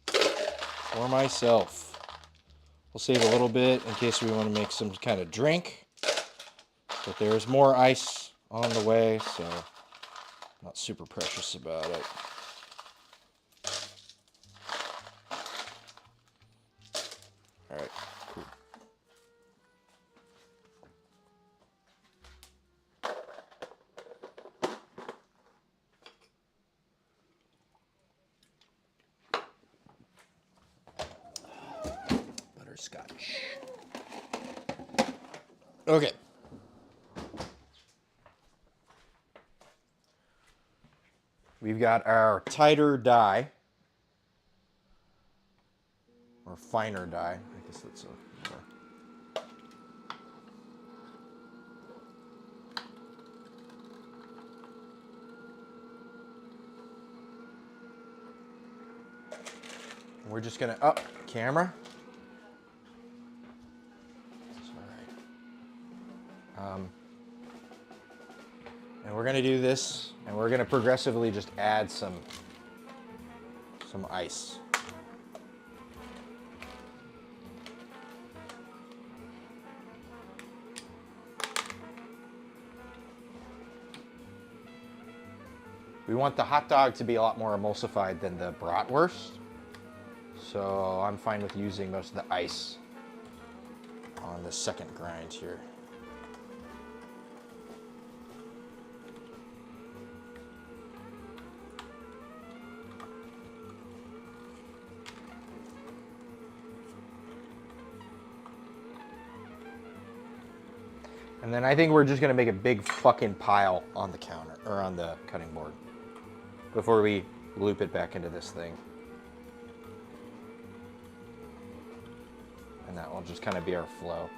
for myself. We'll save a little bit in case we want to make some kind of drink. But there's more ice on the way, so Not super precious about it. All right, cool. Butterscotch. Okay. We've got our tighter die, or finer die. I guess that's a more. We're just gonna up camera. All right. And we're gonna do this, and we're gonna progressively just add some ice. We want the hot dog to be a lot more emulsified than the bratwurst, so I'm fine with using most of the ice on the second grind here. And then I think we're just gonna make a big fucking pile on the counter, or on the cutting board, before we loop it back into this thing. And that will just kind of be our flow.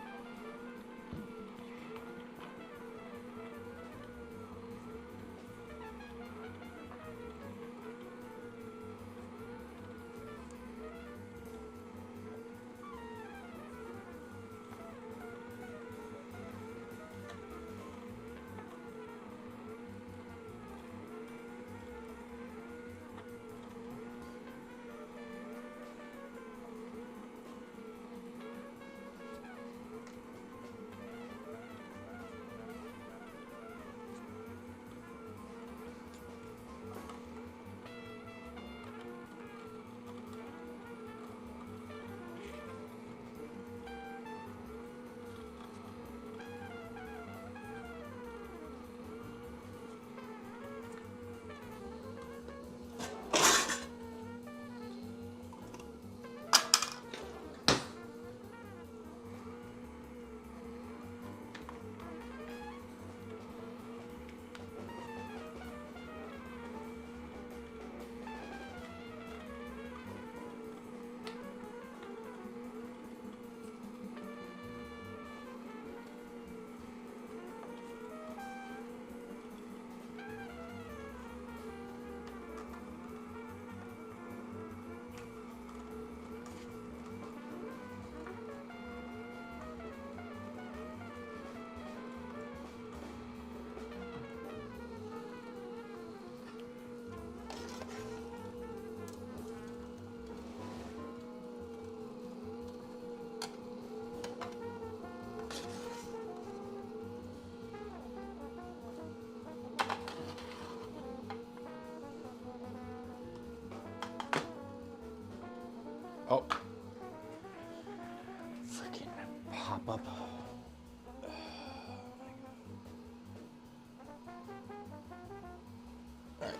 Oh. Freaking pop up. All right.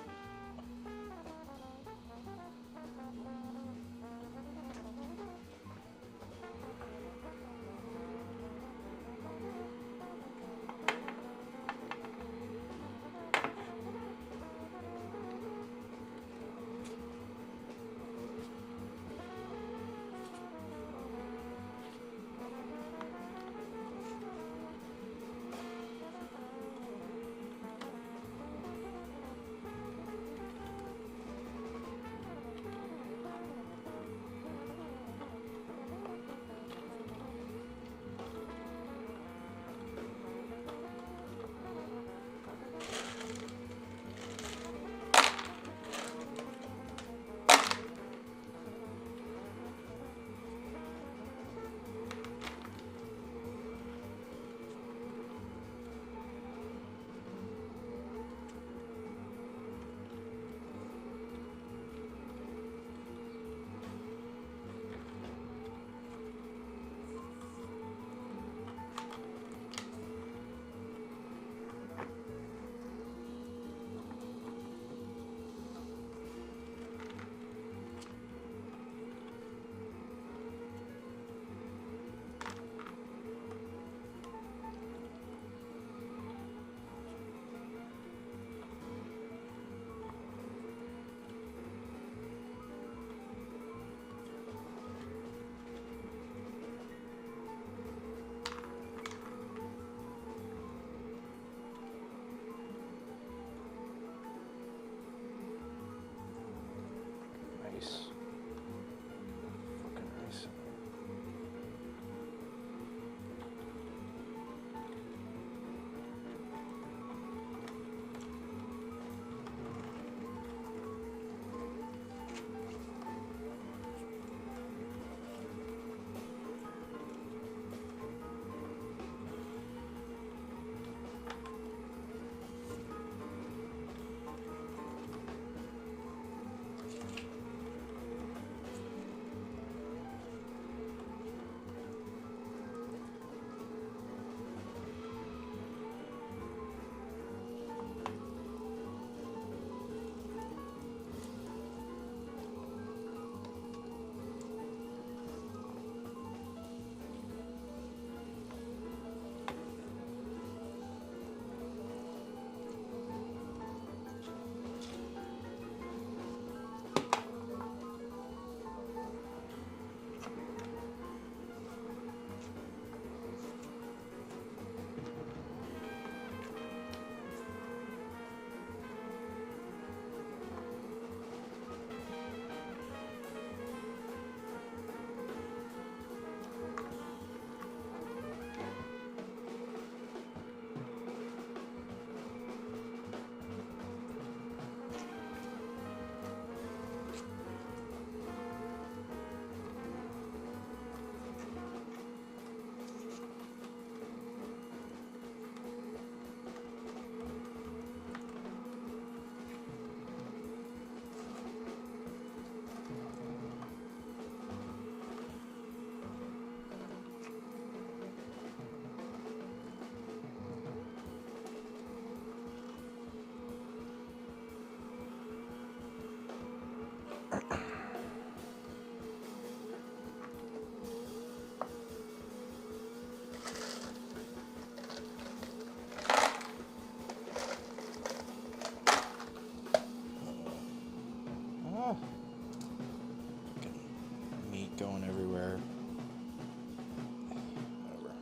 going everywhere. Whatever.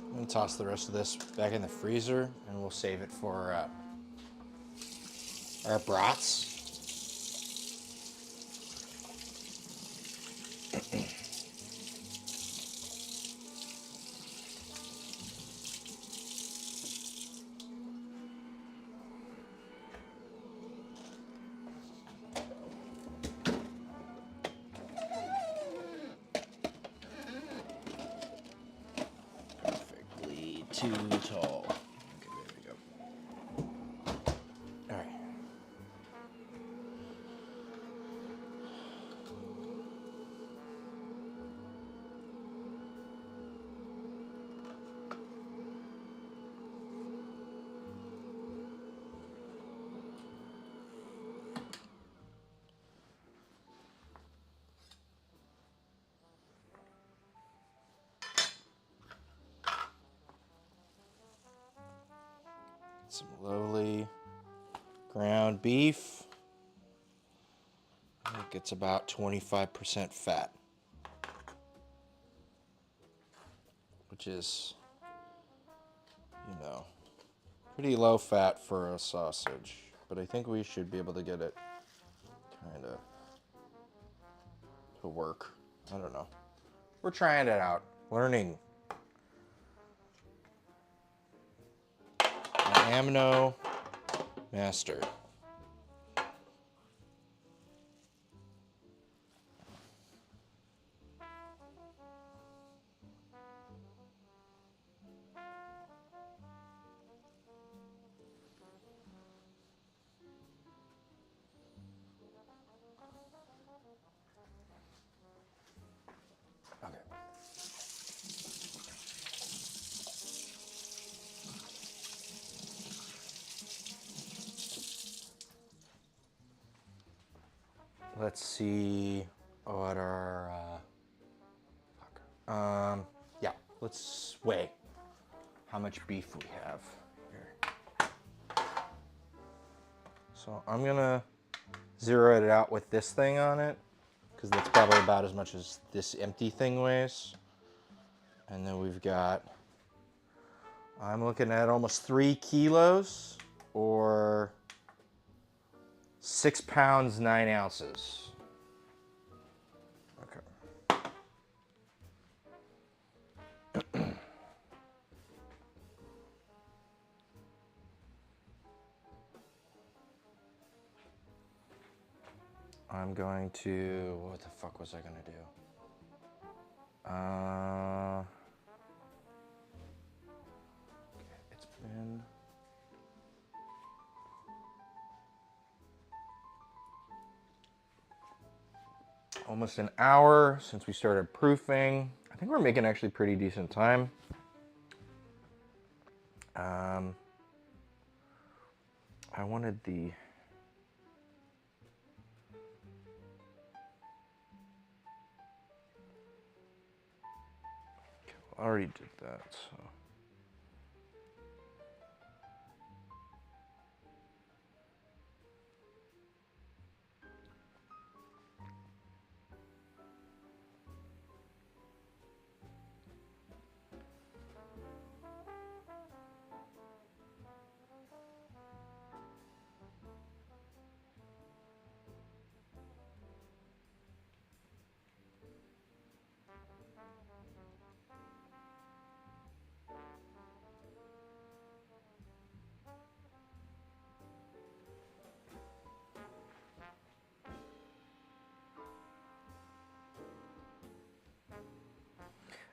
I'm gonna toss the rest of this back in the freezer, and we'll save it for our brats. Perfectly too tall. Okay, there we go. All right. Some lovely ground beef. I think it's about 25% fat, which is, pretty low fat for a sausage. But I think we should be able to get it kind of to work. I don't know. We're trying it out, learning. I am no master. Okay. Let's see what our, yeah, let's weigh. how much beef we have here. So I'm gonna zero it out with this thing on it, because that's probably about as much as this empty thing weighs. And then we've got, I'm looking at almost 3 kilos, or 6 pounds, 9 ounces. Okay. I'm going to, what the fuck was I gonna do? It's been almost an hour since we started proofing. I think we're making actually pretty decent time. I wanted the I already did that, so.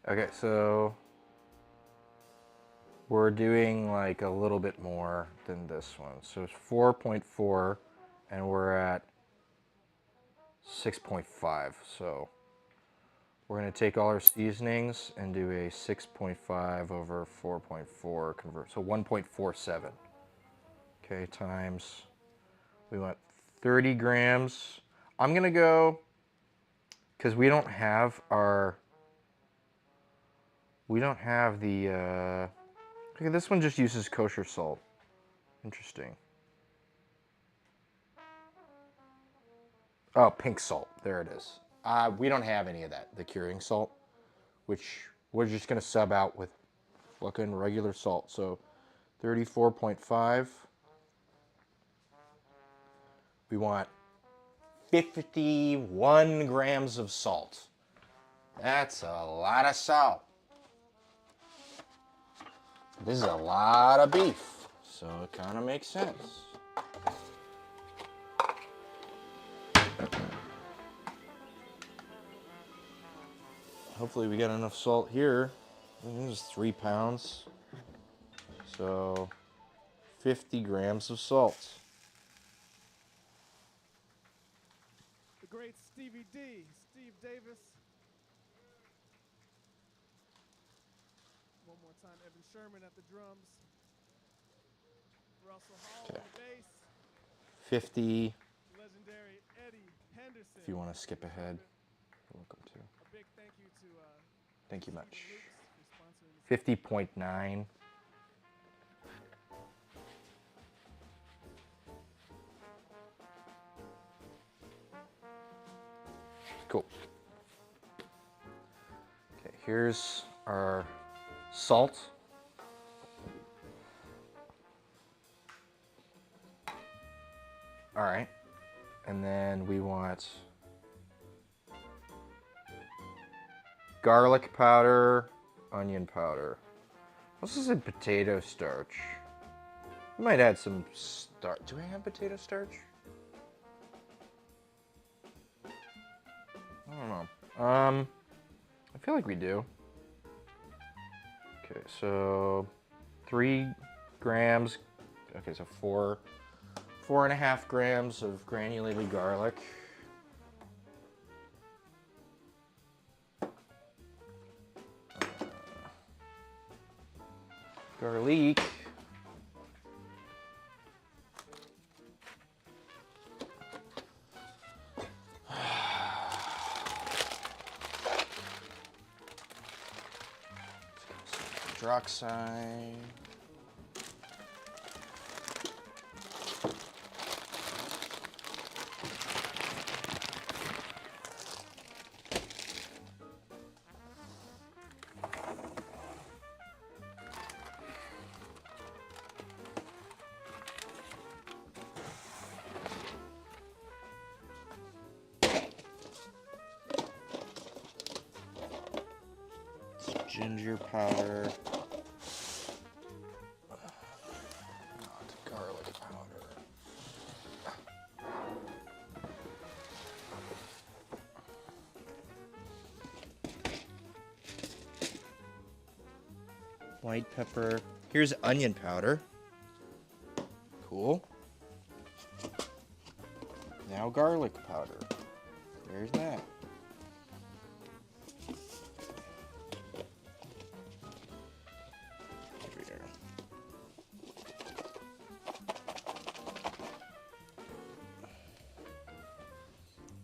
Okay, so we're doing like a little bit more than this one. So it's 4.4 and we're at 6.5. So we're gonna take all our seasonings and do a 6.5 over 4.4 convert. So 1.47. Okay, times, we want 30 grams. I'm gonna go, because we don't have the, okay, this one just uses kosher salt. Interesting. Oh, pink salt, there it is. We don't have any of that, the curing salt, which we're just gonna sub out with fucking regular salt. So 34.5. We want 51 grams of salt. That's a lot of salt. This is a lot of beef, so it kind of makes sense. Hopefully we got enough salt here. This is 3 pounds. So 50 grams of salt. The great Stevie D, Steve Davis. One more time, Evan Sherman at the drums. Russell Hall Okay. on the bass. 50, Legendary Eddie Henderson. if you want to skip ahead. You're welcome to. A big thank you to Thank you much. Stephen Lukes for sponsoring this. 50.9. Cool. Okay, here's our salt. All right, and then we want garlic powder, onion powder. This is a potato starch. We might add some starch. Do I have potato starch? I don't know. I feel like we do. Okay, so 3 grams. Okay, so 4.5 grams of granulated garlic. Garlic. hydroxide. Ginger powder. Not garlic powder. White pepper. Here's onion powder. Cool. Now garlic powder. There's that.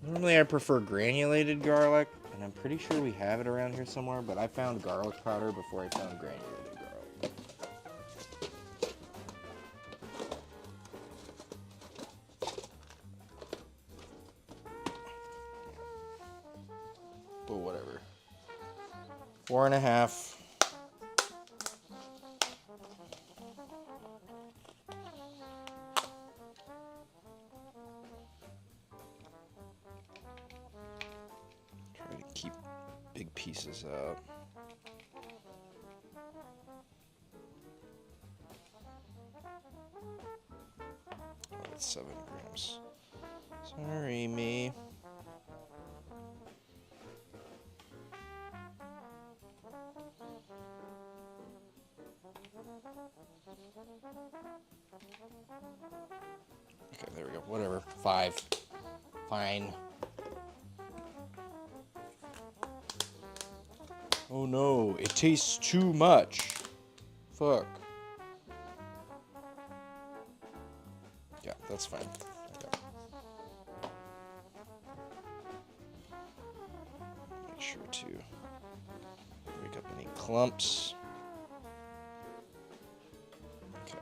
Normally I prefer granulated garlic, and I'm pretty sure we have it around here somewhere, but I found garlic powder before I found granulated garlic. But whatever. 4.5. Keep big pieces out. Oh, that's 7 grams. Sorry, me. Okay, there we go. Whatever. 5. Fine. Oh no, it tastes too much. Fuck. Yeah, that's fine. Okay. Make sure to break up any clumps. Okay.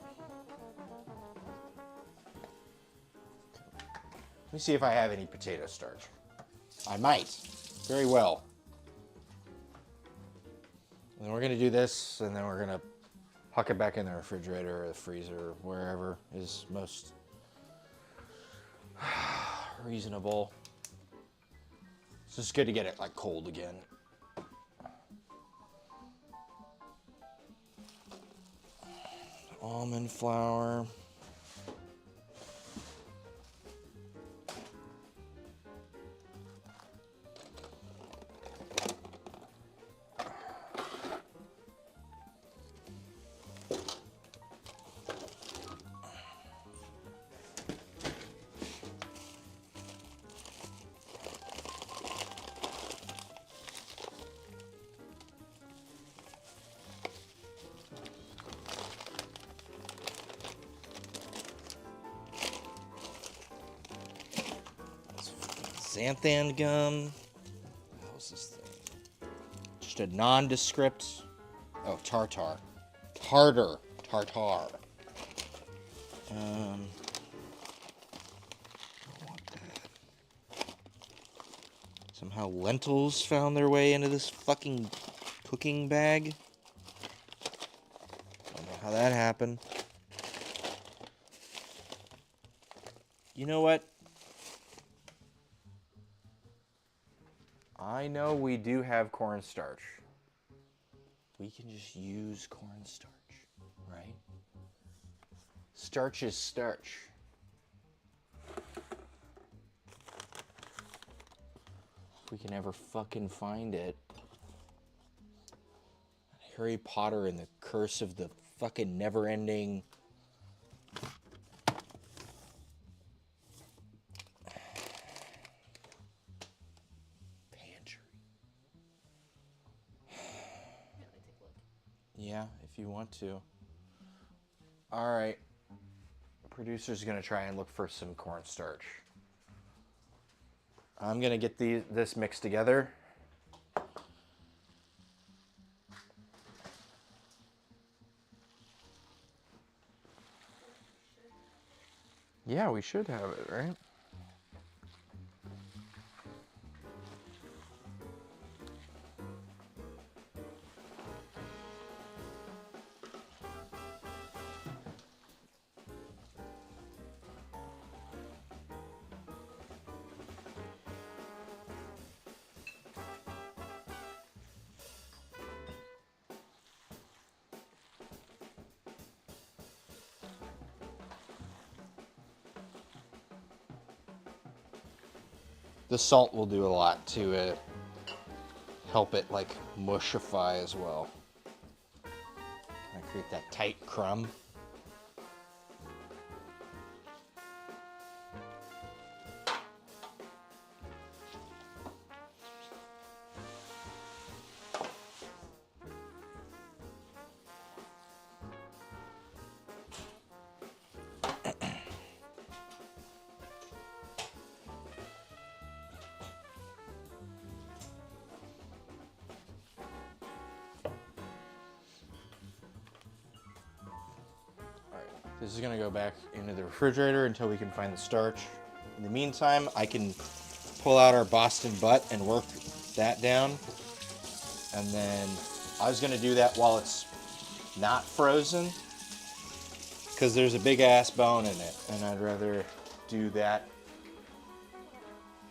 Let me see if I have any potato starch. I might. Very well. And then we're going to do this, and then we're going to huck it back in the refrigerator or the freezer, wherever is most reasonable. It's just good to get it like cold again. Almond flour. Xanthan gum. How's this thing? Just a nondescript. Oh, tartar. Tartar. I don't want that. Somehow lentils found their way into this fucking cooking bag. Don't know how that happened. You know what? I know we do have cornstarch. We can just use cornstarch, right? Starch is starch. If we can ever fucking find it. Harry Potter and the Curse of the fucking never-ending... Yeah, if you want to. All right. Producer's going to try and look for some cornstarch. I'm going to get this mixed together. Yeah, we should have it, right? The salt will do a lot to help it like mushify as well. Kind of create that tight crumb. This is gonna go back into the refrigerator until we can find the starch. In the meantime, I can pull out our Boston butt and work that down. And then I was gonna do that while it's not frozen, because there's a big ass bone in it, and I'd rather do that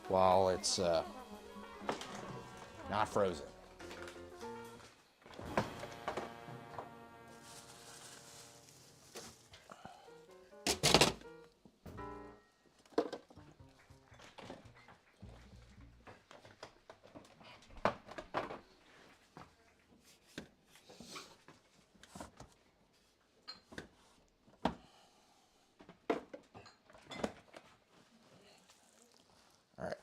while it's not frozen. All right.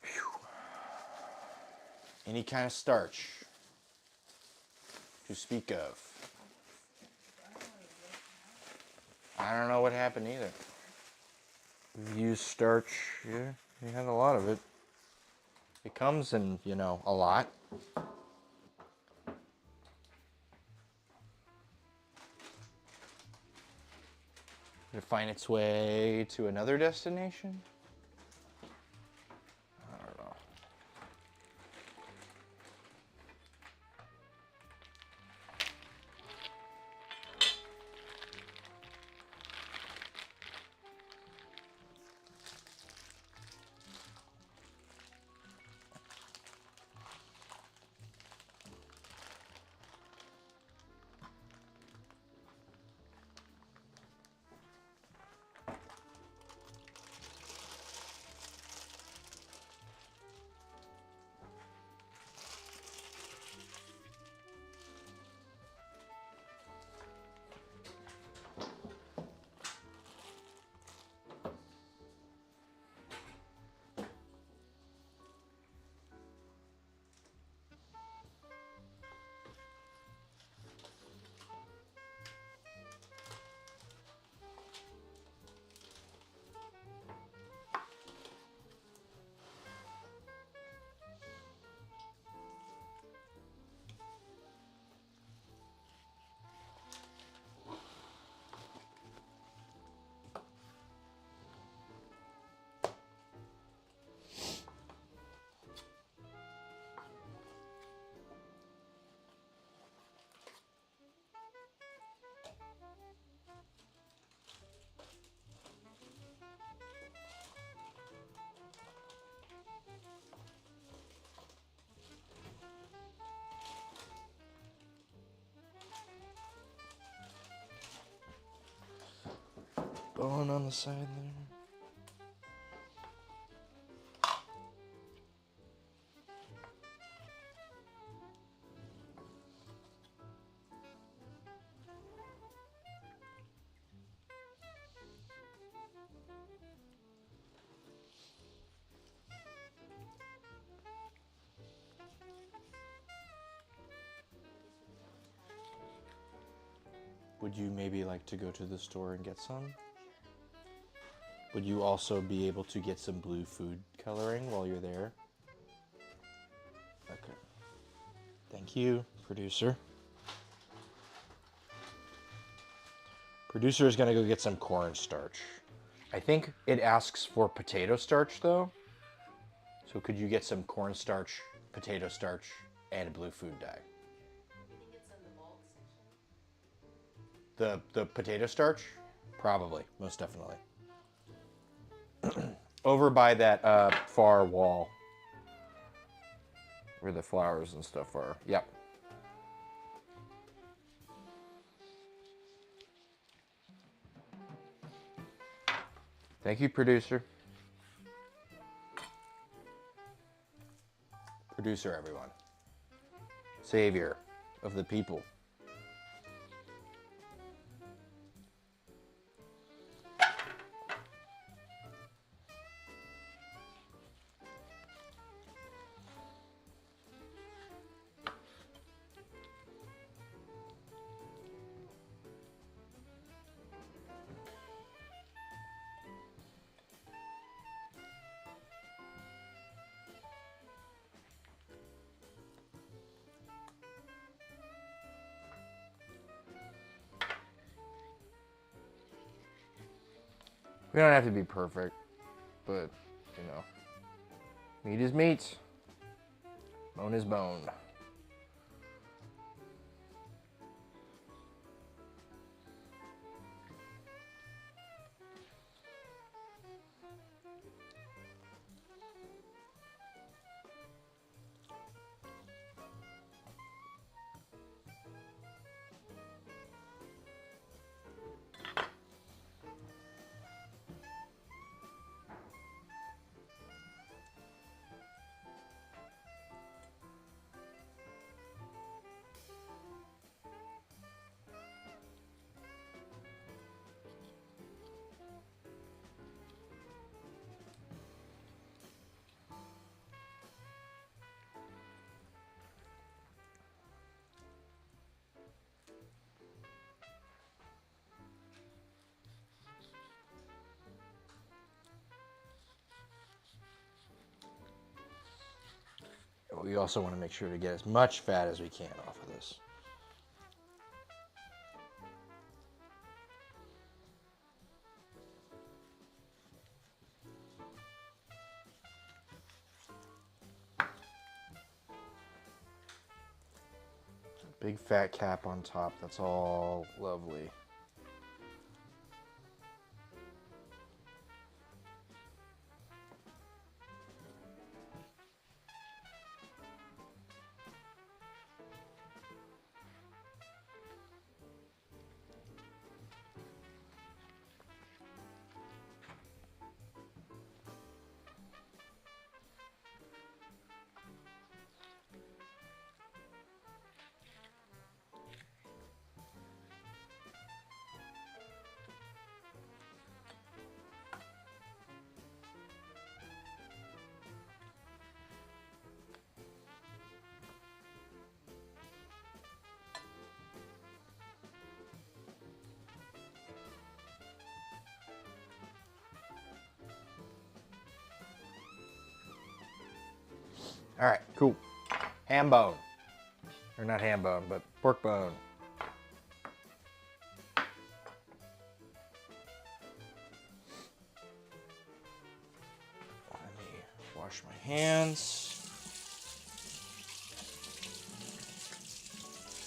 Phew. Any kind of starch to speak of. I don't know what happened either. We've used starch, yeah, we had a lot of it. It comes in, you know, a lot. Did it find its way to another destination? I don't know. Bone on the side there. Would you maybe like to go to the store and get some? Would you also be able to get some blue food coloring while you're there? Okay. Thank you, producer. Producer is gonna go get some cornstarch. I think it asks for potato starch though. So could you get some cornstarch, potato starch, and blue food dye? You think it's in the bulk section? The potato starch? Probably, most definitely. Over by that far wall where the flowers and stuff are. Yep. Thank you, producer. Producer, everyone. Savior of the people. We don't have to be perfect, but, you know, meat is meat, bone is bone. We also want to make sure to get as much fat as we can off of this. Big fat cap on top, that's all lovely. All right, cool. Ham bone. Or not ham bone, but pork bone. Let me wash my hands.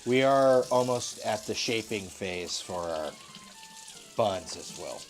We are almost at the shaping phase for our buns as well.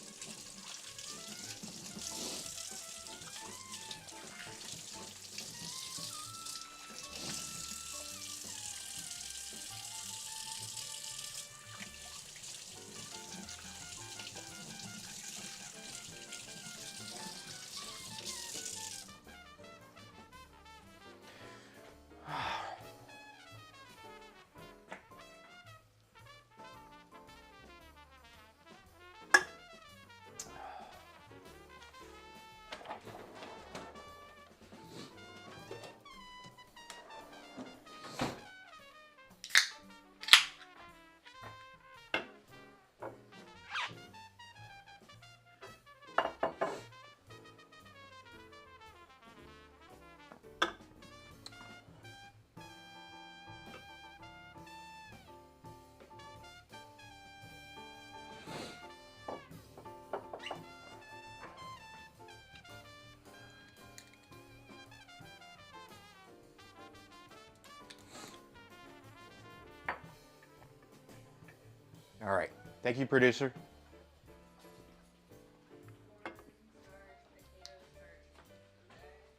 All right. Thank you, producer.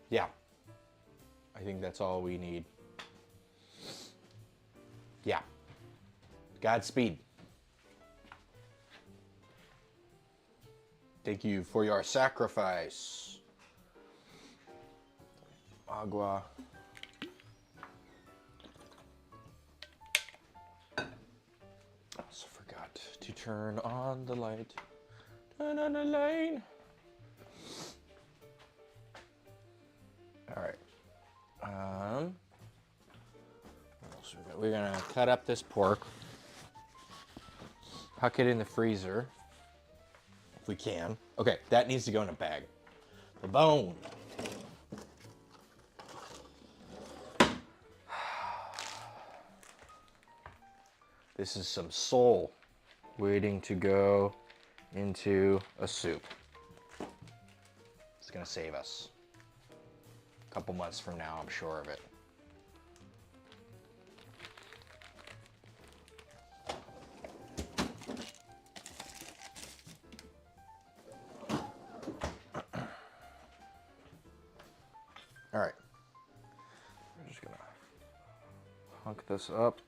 Yeah. I think that's all we need. Yeah. Godspeed. Thank you for your sacrifice. Agua. Also forgot to turn on the light. Turn on the light. All right. What else we got? We're gonna cut up this pork, huck it in the freezer if we can. Okay, that needs to go in a bag. The bone. This is some soul waiting to go into a soup. It's gonna save us. A couple months from now, I'm sure of it. All right. We're just gonna hunk this up.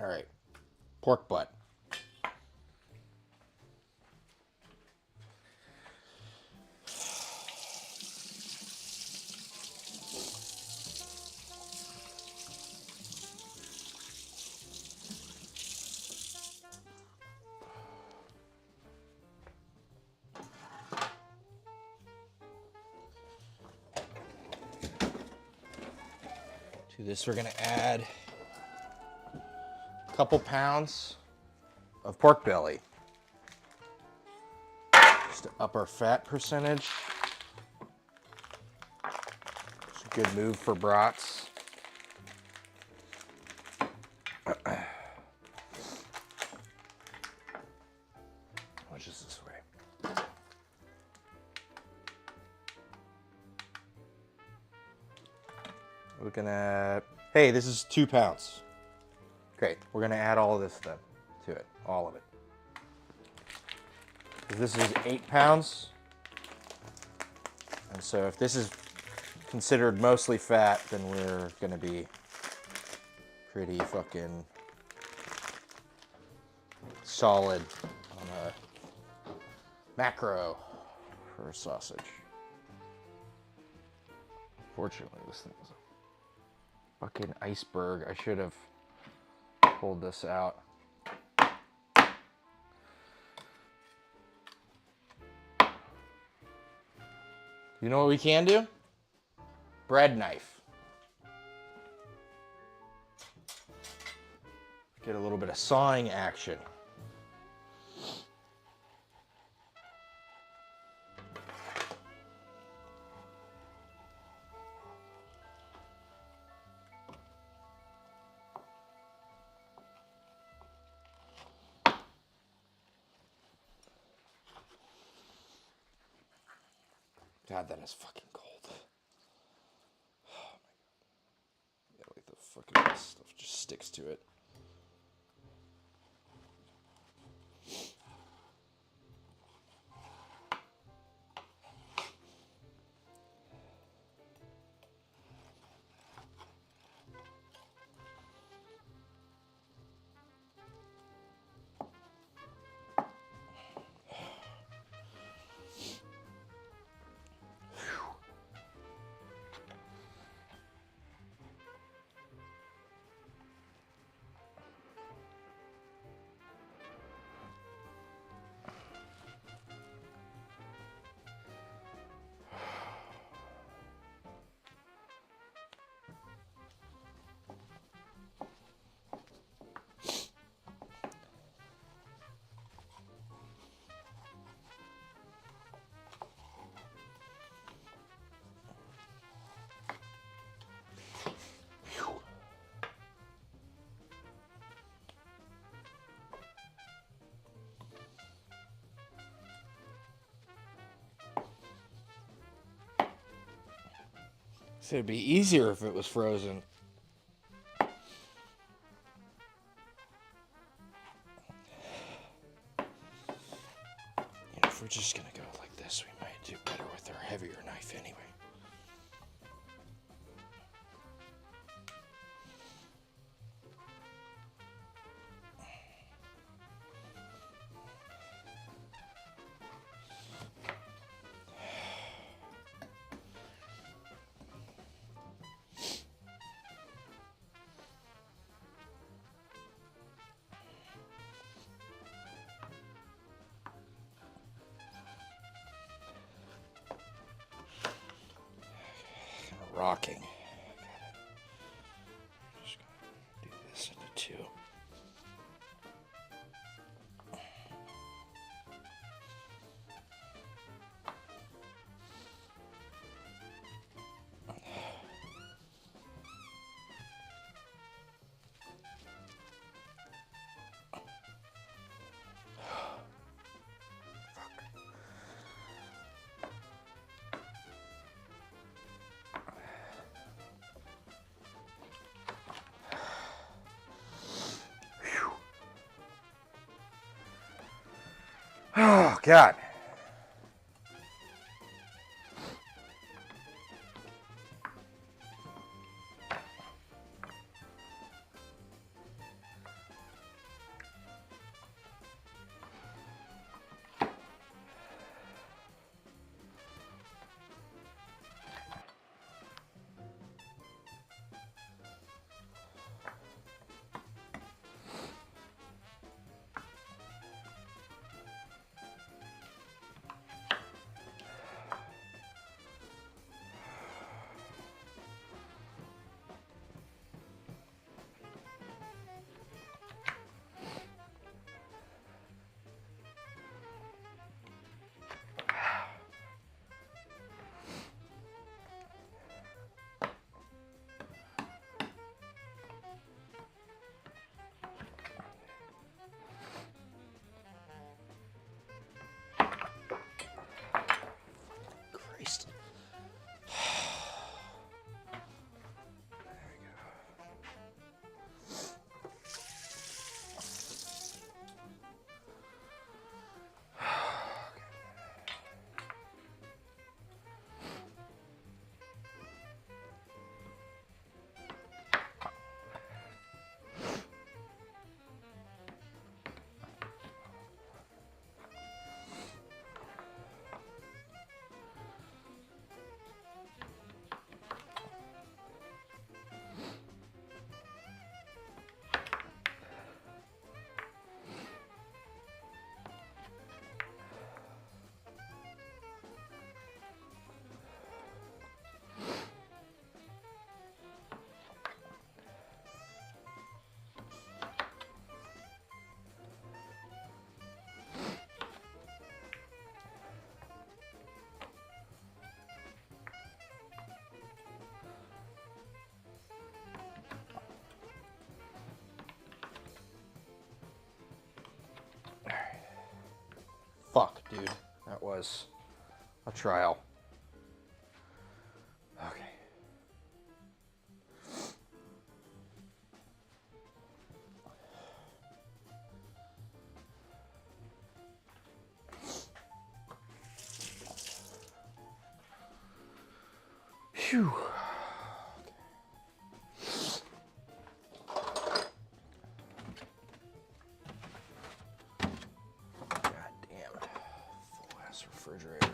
All right, pork butt. To this, we're gonna add a couple pounds of pork belly, just to up our fat percentage. It's a good move for brats. Which is this way. Looking at, hey, this is 2 pounds. Great, we're gonna add all of this then to it, all of it. This is 8 pounds. And so if this is considered mostly fat, then we're gonna be pretty fucking solid on a macro for a sausage. Fortunately, this thing is a fucking iceberg. I should have pulled this out. You know what we can do? Bread knife. Get a little bit of sawing action. God, that is fucking cold. Oh my god. Yeah, like the fucking stuff just sticks to it. So it'd be easier if it was frozen. You know, if we're just gonna go like this, we might do better with our heavier knife anyway. Rocking. Just gonna do this into 2. Oh, God. was a trial. Okay. Phew. God damn it. Full ass refrigerator.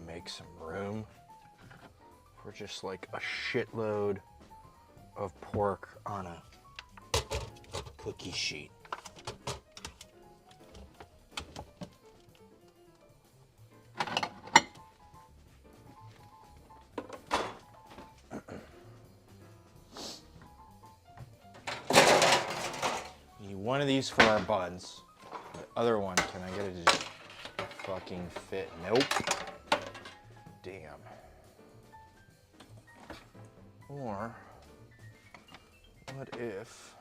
Make some room for just like a shitload of pork on a cookie sheet. Need one of these for our buns. The other one, can I get it to just fucking fit? Nope. Damn. Or, what if...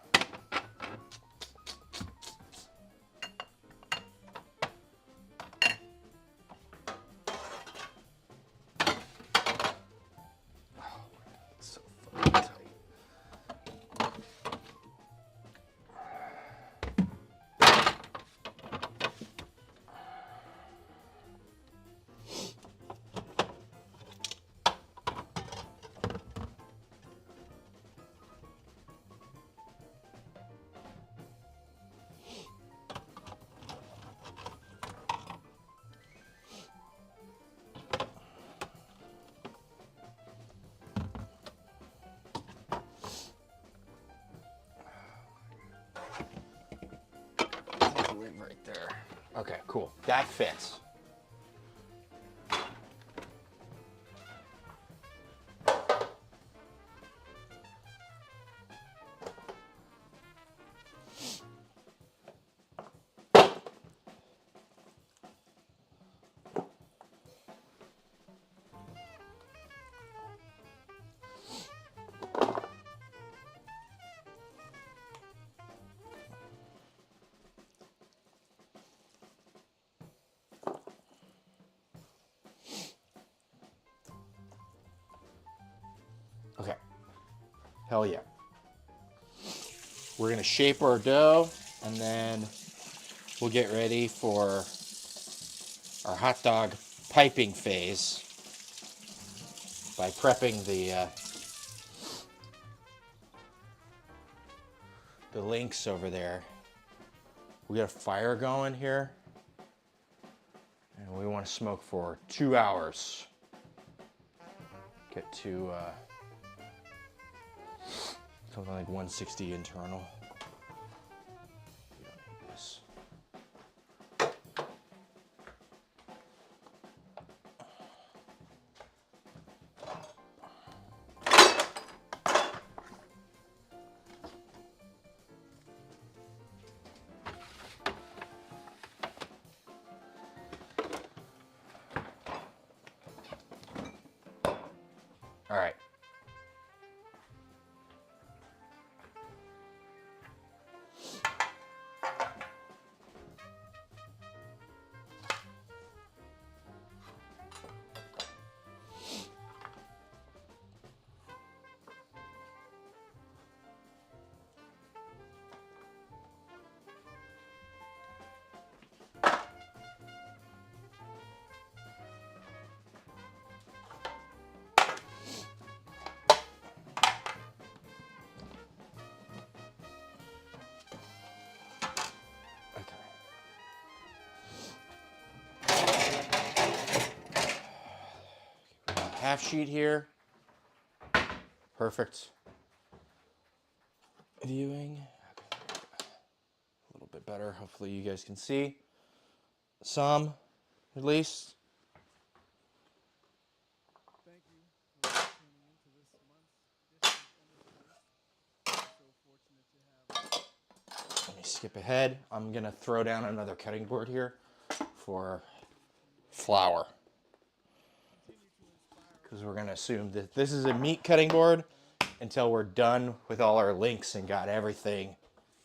Oh, it's so fucking tight. Right there. Okay, cool. That fits. Okay. Hell yeah. We're going to shape our dough, and then we'll get ready for our hot dog piping phase by prepping the links over there. We got a fire going here, and we want to smoke for 2 hours. Get to something like 160 internal. We don't need this. All right. Half sheet here. Perfect. Viewing. A little bit better. Hopefully you guys can see. Some, at least. Thank you for tuning into this month's edition of skip ahead. I'm gonna throw down another cutting board here for flour. Because we're gonna assume that this is a meat cutting board until we're done with all our links and got everything,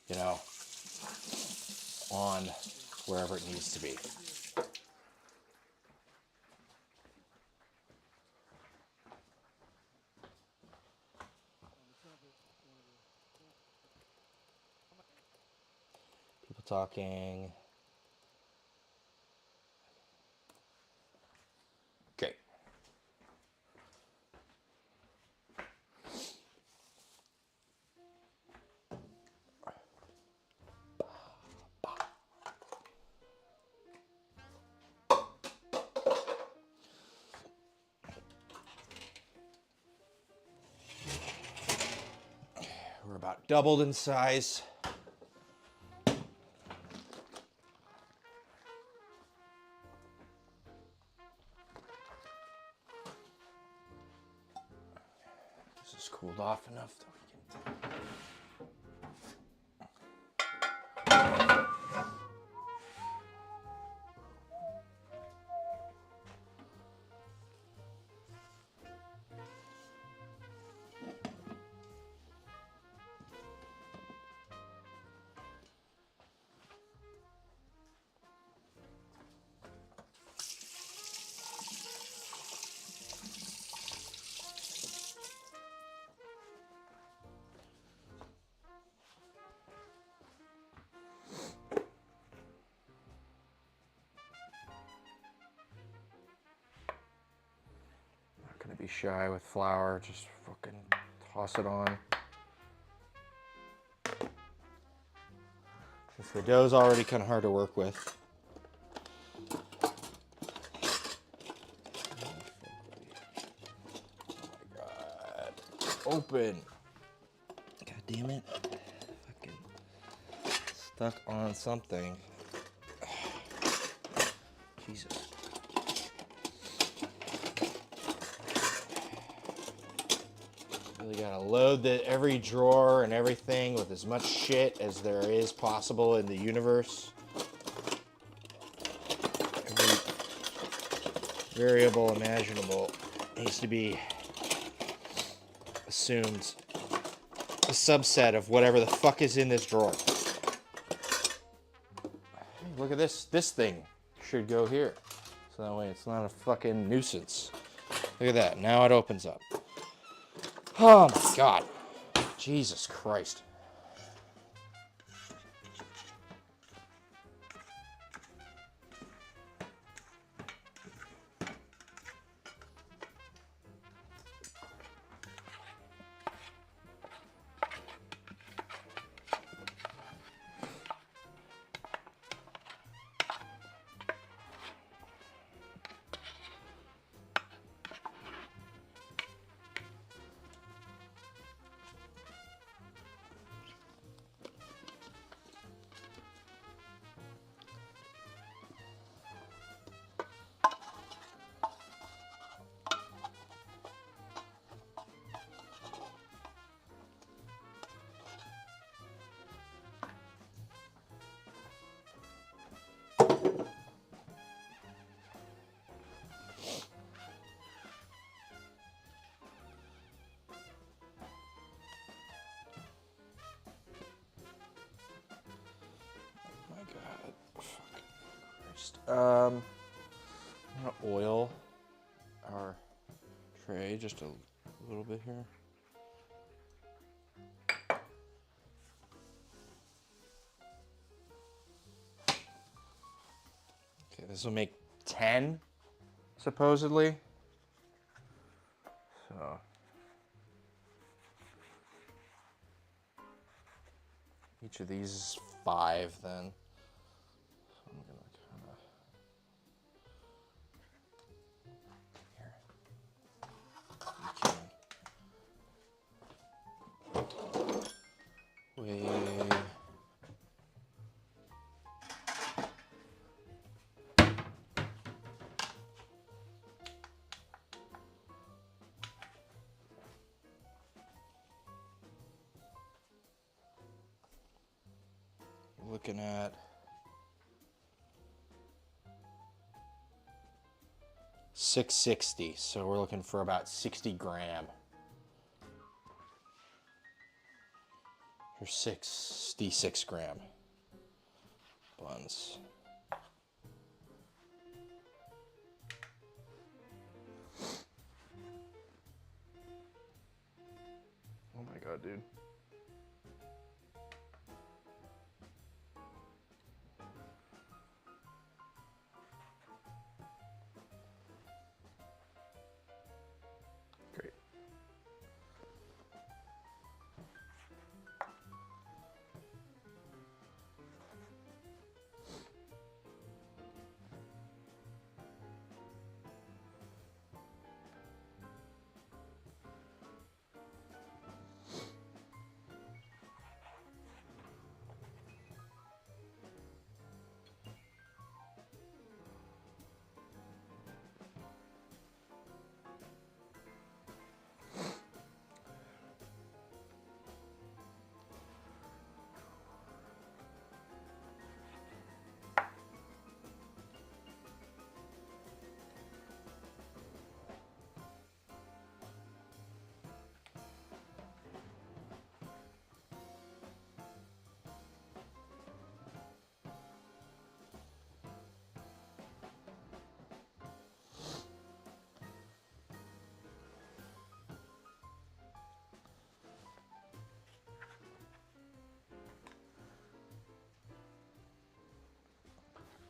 you know, on wherever it needs to be. People talking. Okay. We're about doubled in size. This is cooled off enough that we can. Not gonna be shy with flour, just fucking toss it on. Since the dough's already kind of hard to work with. Oh my god. Open. God damn it. Fucking stuck on something. Jesus. Really gotta load every drawer and everything with as much shit as there is possible in the universe. Every variable imaginable needs to be assumed a subset of whatever the fuck is in this drawer. Hey, look at this. This thing should go here. So that way it's not a fucking nuisance. Look at that. Now it opens up. Oh my god. Jesus Christ. I'm gonna oil our tray just a little bit here. Okay, this will make 10, supposedly. So each of these is 5 then. So I'm gonna weigh. looking at 660, so we're looking for about 60 gram. Or 66 gram buns. Oh my god, dude. Great.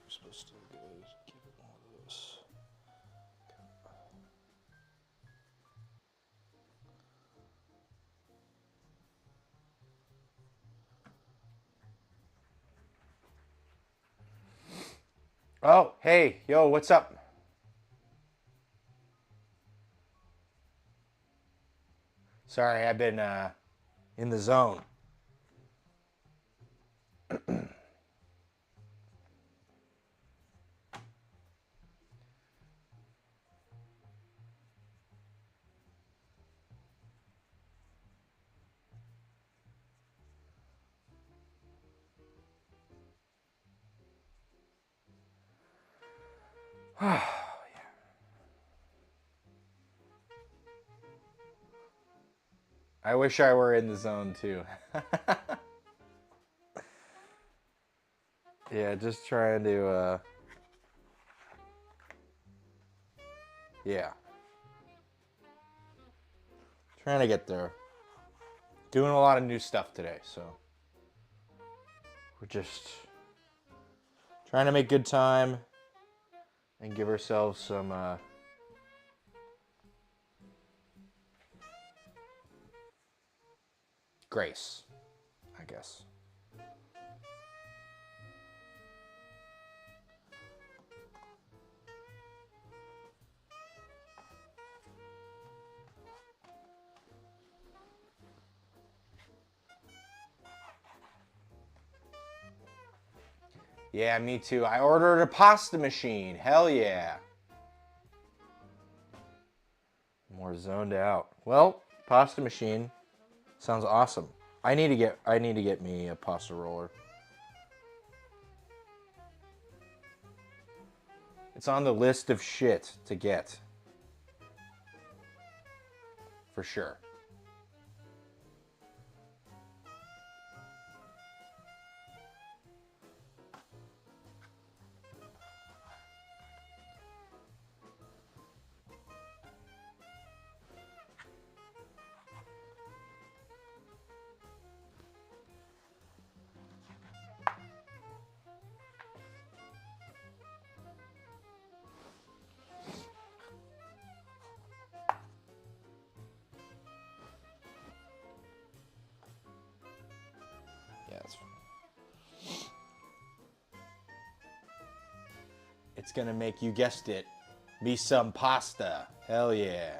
We're supposed to give it one of those. Oh, hey, yo, what's up? Sorry, I've been in the zone. I wish I were in the zone too. Yeah, just trying to, yeah. Trying to get there. Doing a lot of new stuff today, so we're just trying to make good time and give ourselves some grace, I guess. Yeah, me too. I ordered a pasta machine. Hell yeah. More zoned out. Well, pasta machine sounds awesome. I need to get me a pasta roller. It's on the list of shit to get. For sure. It's gonna make, you guessed it, me some pasta. Hell yeah.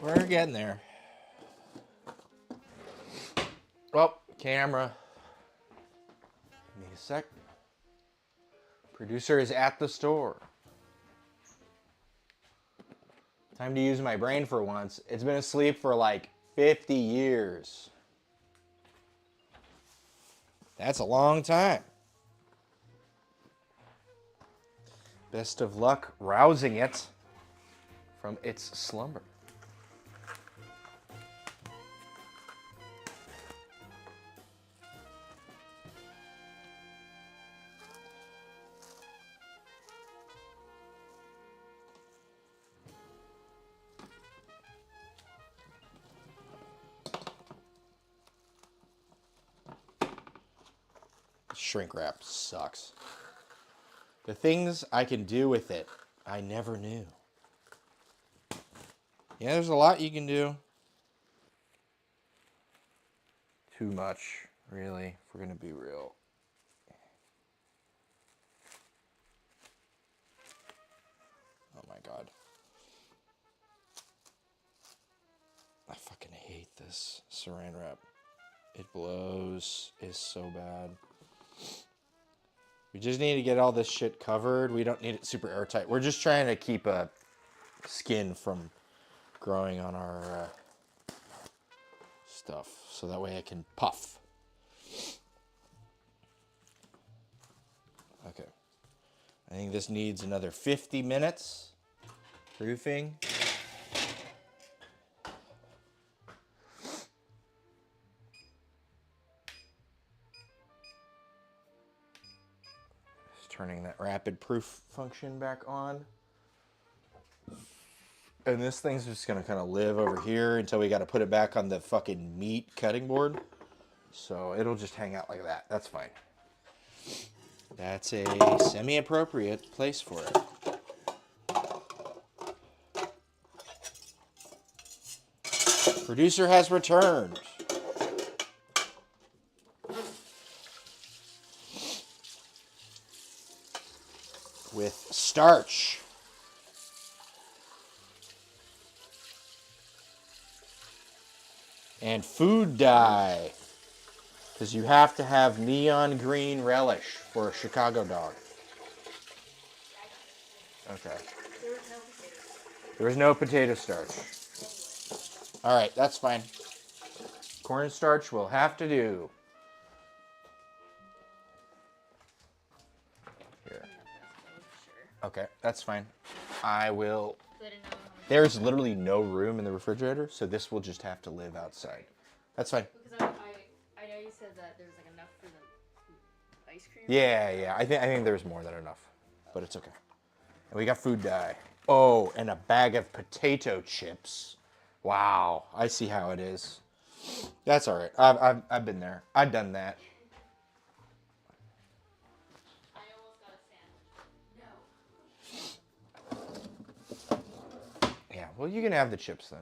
We're getting there. Well, camera. Give me a sec. Producer is at the store. Time to use my brain for once. It's been asleep for like 50 years. That's a long time. Best of luck rousing it from its slumber. Shrink wrap sucks. The things I can do with it, I never knew. Yeah, there's a lot you can do. Too much, really, if we're gonna be real. Oh my god. I fucking hate this saran wrap. It blows. It's so bad. We just need to get all this shit covered. We don't need it super airtight. We're just trying to keep a skin from growing on our stuff, so that way I can puff. Okay. I think this needs another 50 minutes. Proofing. Turning that rapid proof function back on. And this thing's just gonna kind of live over here until we gotta put it back on the fucking meat cutting board. So it'll just hang out like that. That's fine. That's a semi-appropriate place for it. Producer has returned. With starch. And food dye. Because you have to have neon green relish for a Chicago dog. Okay. There was no potato starch. Alright, that's fine. Cornstarch will have to do. Okay, that's fine. I will. There's literally no room in the refrigerator, so this will just have to live outside. That's fine. Because I know you said that there was like enough for the ice cream. Yeah. I think there's more than enough, but it's okay. And we got food dye. Oh, and a bag of potato chips. Wow, I see how it is. That's all right. I've been there. I've done that. Yeah, well, you can have the chips then.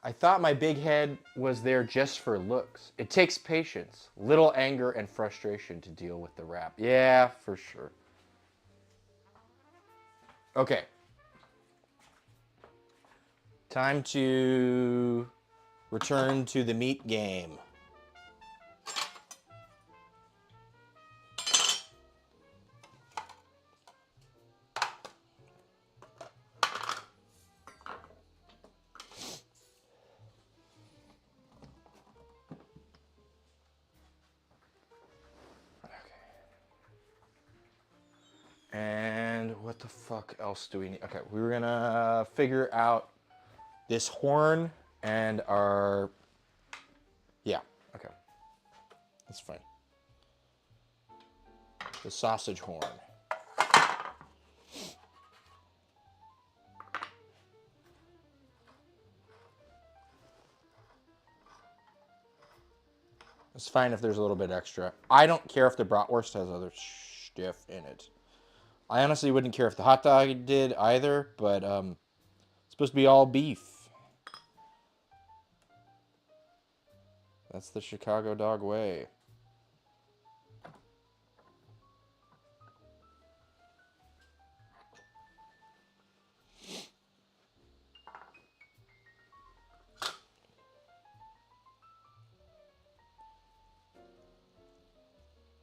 I thought my big head was there just for looks. It takes patience, little anger, and frustration to deal with the rap. Yeah, for sure. Okay. Time to return to the meat game. And what the fuck else do we need? Okay, we were gonna figure out this horn and our... Yeah, okay. That's fine. The sausage horn. It's fine if there's a little bit extra. I don't care if the bratwurst has other stuff in it. I honestly wouldn't care if the hot dog did either, but it's supposed to be all beef. That's the Chicago dog way.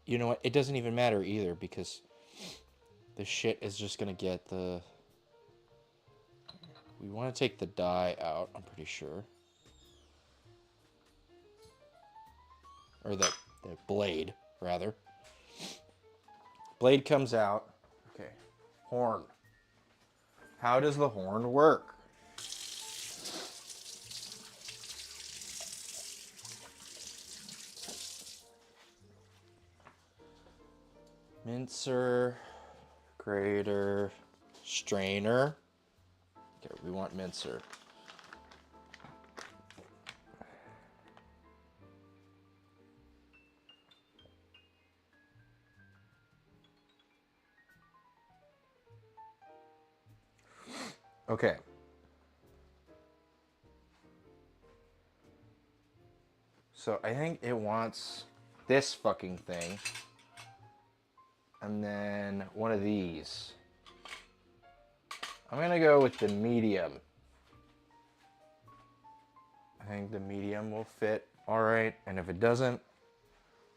you know what? It doesn't even matter either because the shit is just gonna get the... We want to take the die out, I'm pretty sure. Or the blade, rather. Blade comes out. Okay. Horn. How does the horn work? Mincer, grater, strainer. Okay, we want mincer. Okay. So I think it wants this fucking thing. And then one of these. I'm gonna go with the medium. I think the medium will fit all right. And if it doesn't,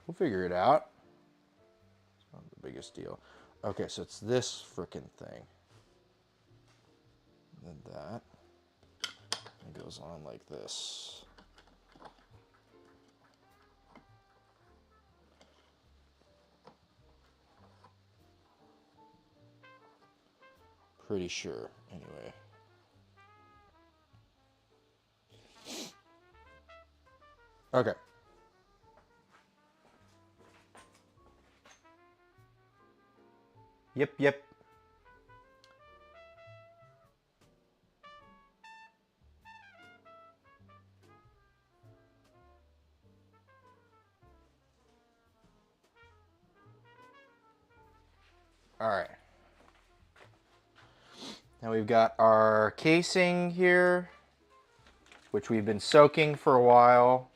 we'll figure it out. It's not the biggest deal. Okay, so it's this frickin' thing. And then that. It goes on like this. Pretty sure, anyway. Okay. Yep. All right. Now we've got our casing here, which we've been soaking for a while.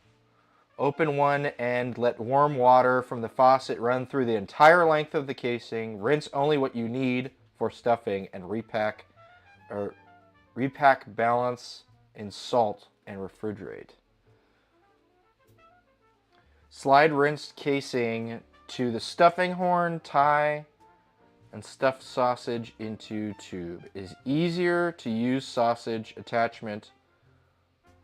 Open one and let warm water from the faucet run through the entire length of the casing. Rinse only what you need for stuffing and repack balance in salt and refrigerate. Slide rinsed casing to the stuffing horn, tie and stuff sausage into tube. It is easier to use sausage attachment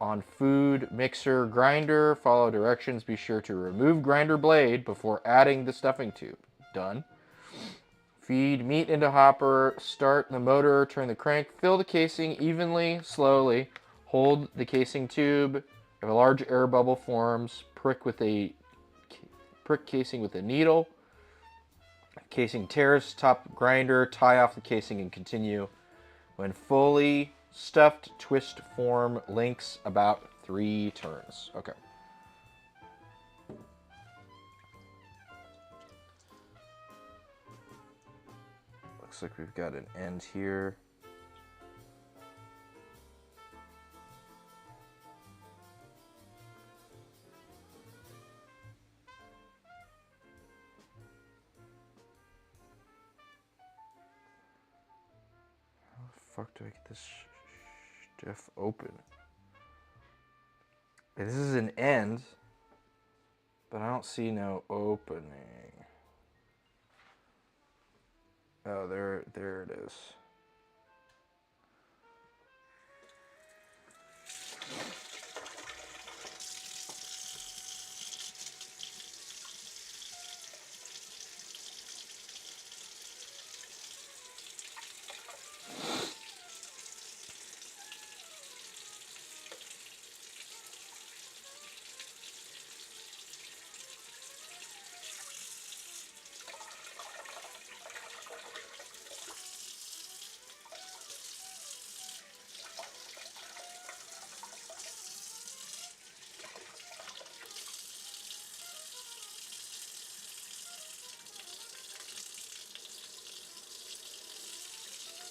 on food mixer grinder. Follow directions. Be sure to remove grinder blade before adding the stuffing tube. Done. Feed meat into hopper. Start the motor. Turn the crank. Fill the casing evenly, slowly. Hold the casing tube. If a large air bubble forms, prick casing with a needle. Casing tears, top grinder, tie off the casing and continue. When fully stuffed, twist form links about 3 turns. Okay. Looks like we've got an end here. Fuck, do I get this stuff open? This is an end, but I don't see no opening. Oh, there it is.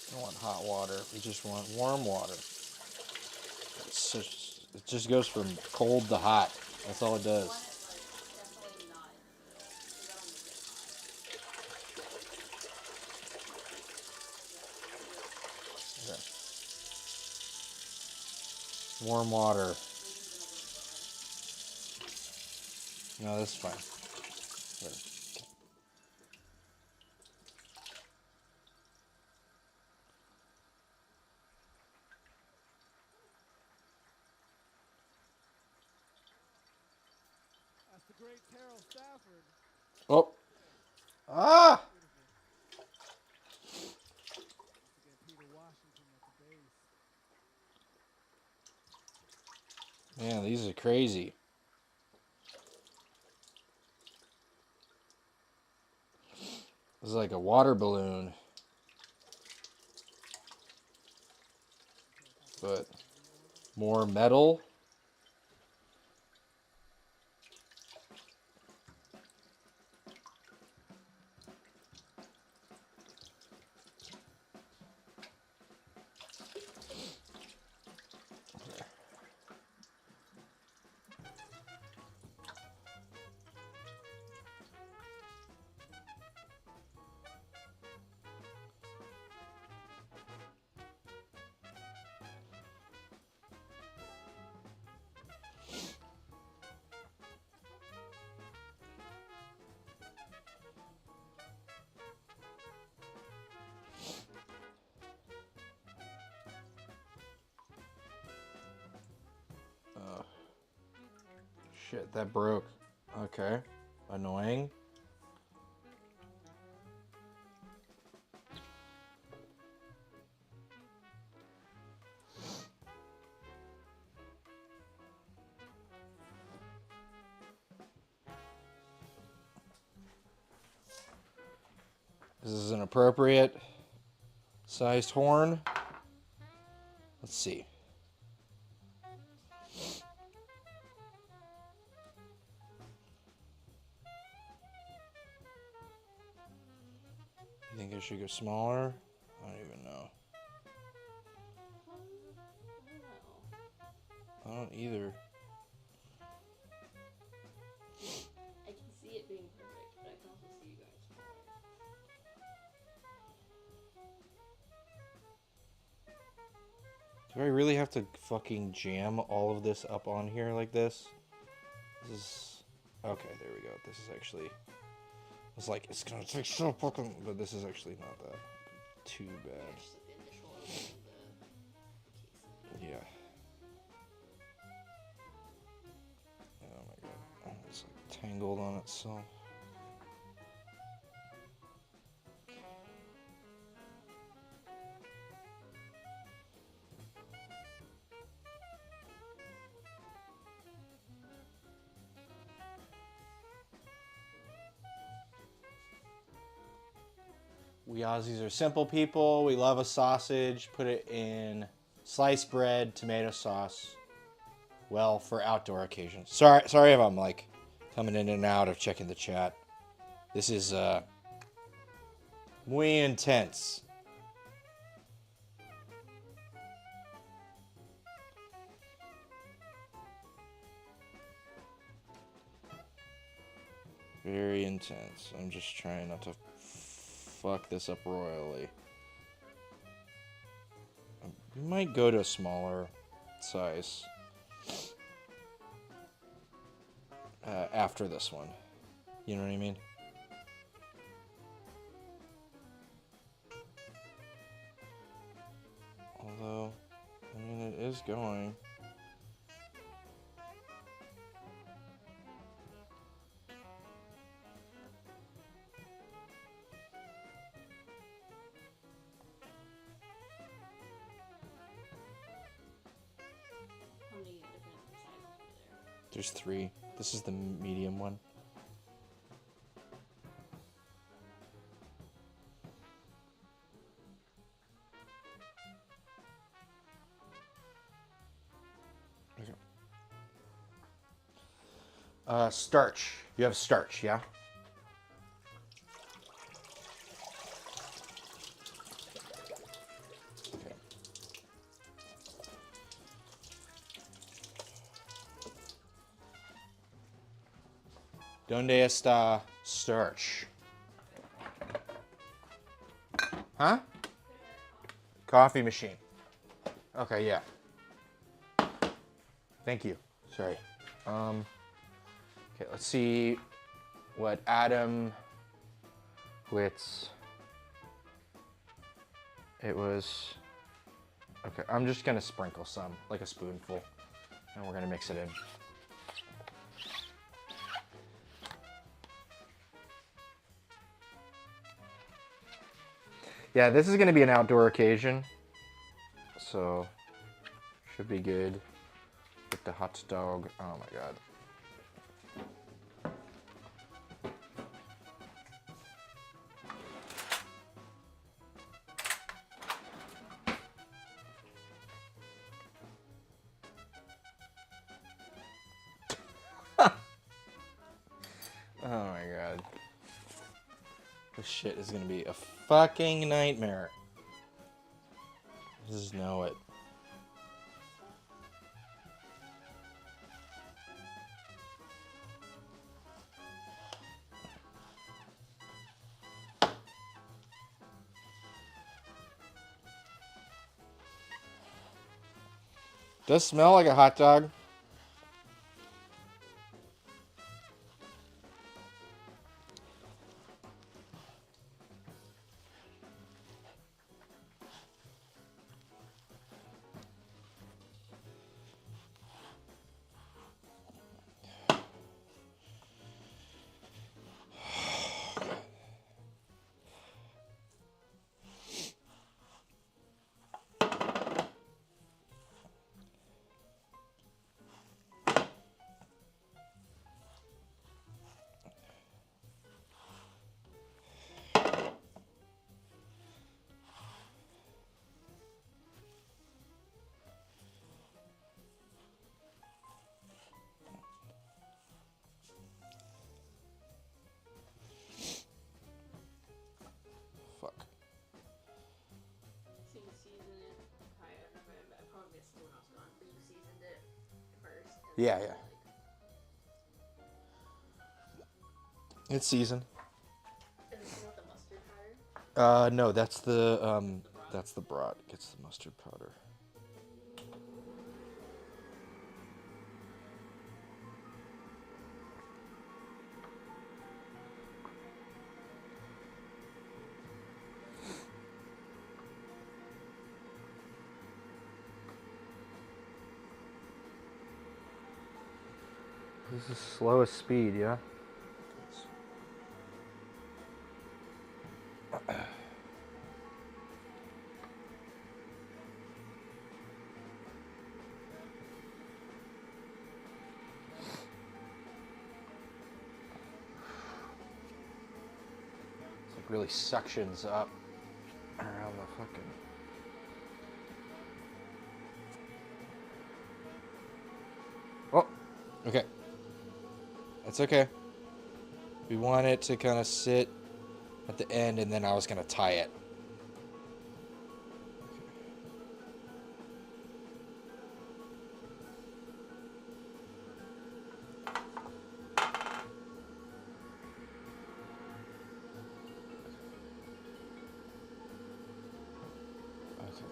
We don't want hot water. We just want warm water. It just goes from cold to hot. That's all it does. Okay. Warm water. No, that's fine. There. the great Terrell Stafford. Oh. Ah! Beautiful. Once again, Peter Washington at the base. Man, these are crazy. This is like a water balloon. But more metal. Shit, that broke. Okay. Annoying. This is an appropriate sized horn. Let's see. You think I should go smaller? I don't even know. I don't either. I can see it being perfect, but I can also see you going smaller. Do I really have to fucking jam all of this up on here like this? This is... Okay, there we go. This is actually... It's like, it's gonna take so fucking... But this is actually not that too bad. Just like the initial element of the casing. Yeah. Oh my god. Oh, it's like tangled on itself. We Aussies are simple people. We love a sausage. Put it in sliced bread, tomato sauce. Well, for outdoor occasions. Sorry if I'm like coming in and out of checking the chat. This is muy intense. Very intense. I'm just trying not to fuck this up royally. We might go to a smaller size after this one. You know what I mean? Although, I mean, it is going. How many different sizes are there? There's 3. This is the medium one. Starch. You have starch, yeah? Okay. ¿Dónde está starch? Huh? Coffee machine. Okay, yeah. Thank you. Sorry. Okay, let's see what Adam Witz. It was. Okay, I'm just gonna sprinkle some, like a spoonful, and we're gonna mix it in. Yeah, this is going to be an outdoor occasion. So, should be good with the hot dog. Oh my god. Oh my god. This shit is gonna be a fucking nightmare. Just know it. Does smell like a hot dog. Fuck. So you season it. I probably missed it when I was gone, but you seasoned it first. And Yeah, then, yeah. It's seasoned. Is this not the mustard powder? No, that's the brat. Gets the mustard powder. This is slowest speed, yeah? It's like really suctions up around the fucking... Oh, okay. That's okay. We want it to kind of sit at the end, and then I was going to tie it. Okay.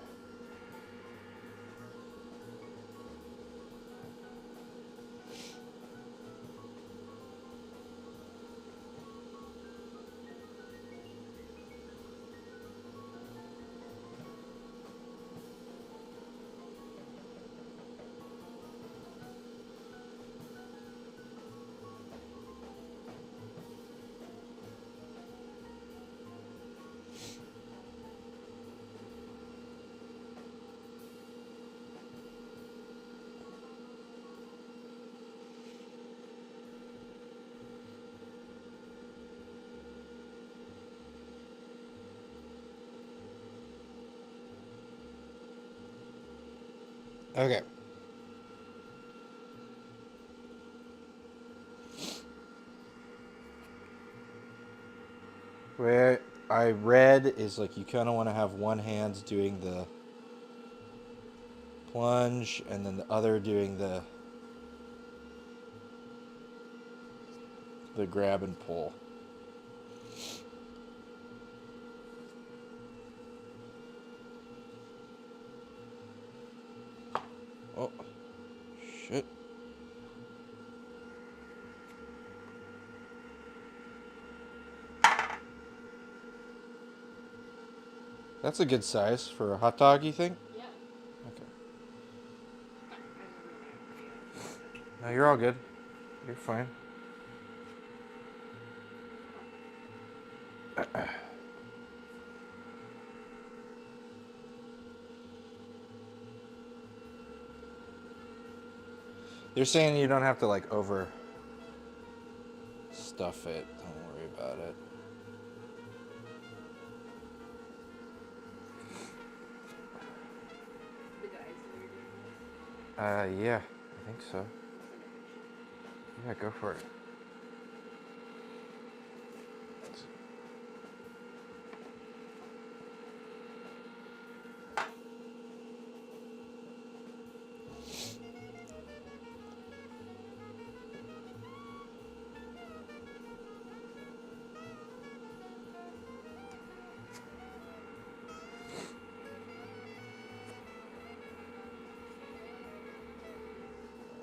Okay. Where I read is like you kind of want to have one hand doing the plunge and then the other doing the grab and pull. Oh, shit. That's a good size for a hot dog, you think? Yeah. Okay. No, you're all good. You're fine. They're saying you don't have to like over stuff it. Don't worry about it. The guys that are doing this. Yeah, I think so. Yeah, go for it.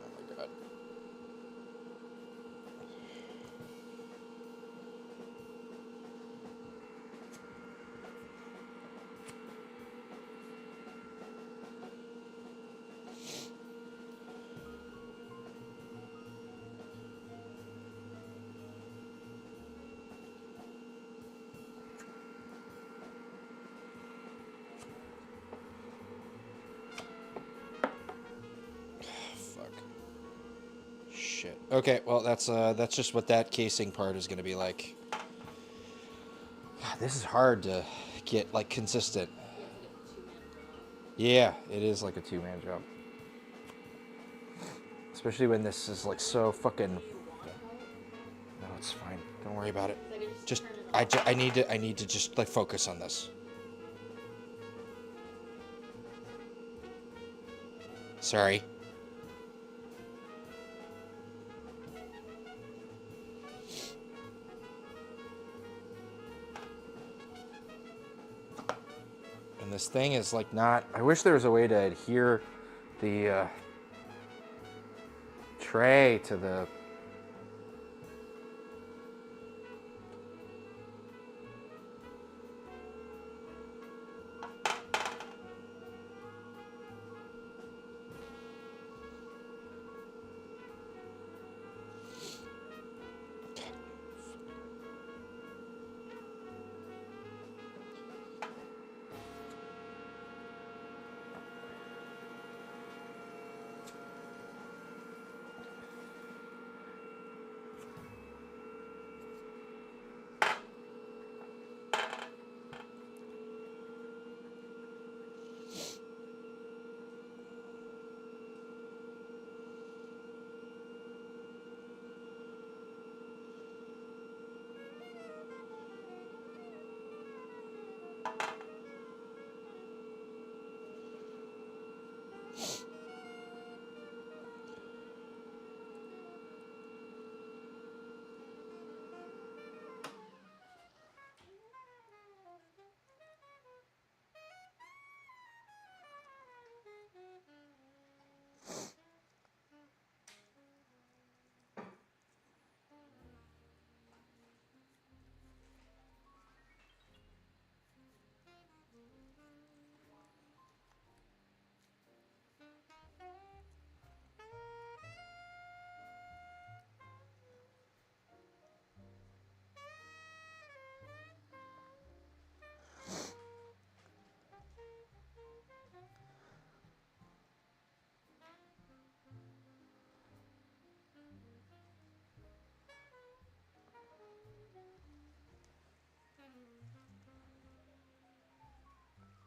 Oh my god. Fuck. Shit. Okay, well that's just what that casing part is gonna be like. God, this is hard to get like consistent. Yeah, it's like a 2-man job. Yeah, it is like a two-man job. Especially when this is like so fucking. Do you want help? No, it's fine. Don't worry about it. So I can Just turn it off. I need to just like focus on this. Sorry. And this thing is like not. I wish there was a way to adhere the tray to the.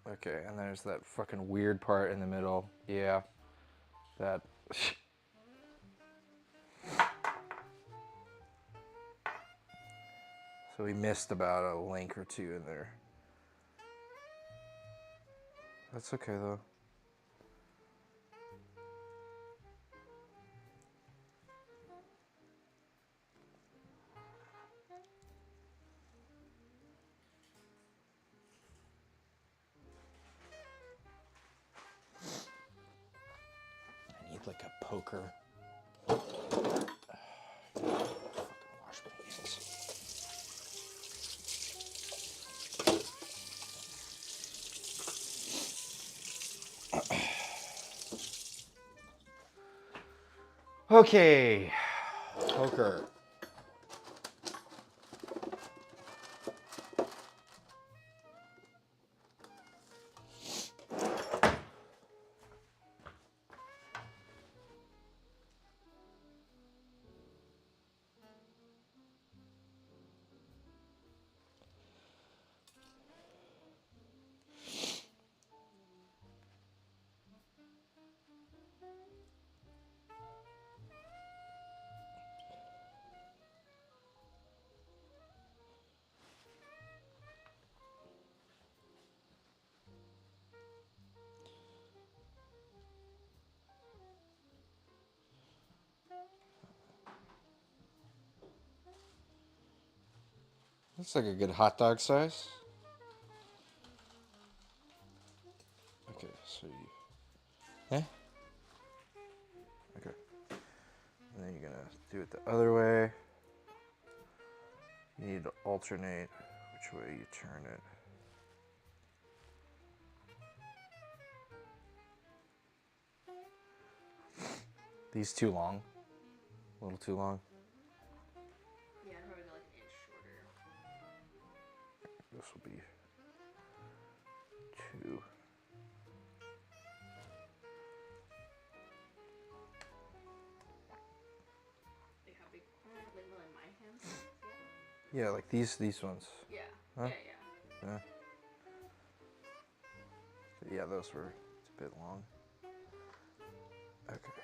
Okay, and there's that fucking weird part in the middle. Yeah, that. So we missed about a link or two in there. That's okay though. I need like a poker. Fucking wash my hands. Okay, poker. Looks like a good hot dog size. Okay, so you... Eh? Okay. And then you're gonna do it the other way. You need to alternate which way you turn it. These too long? A little too long? Yeah, I'd probably go like an inch shorter. This will be 2. Like how big? Like more like my hands. Yeah, like these ones. Yeah. Huh? Yeah. Yeah. Yeah, those were a bit long. Okay.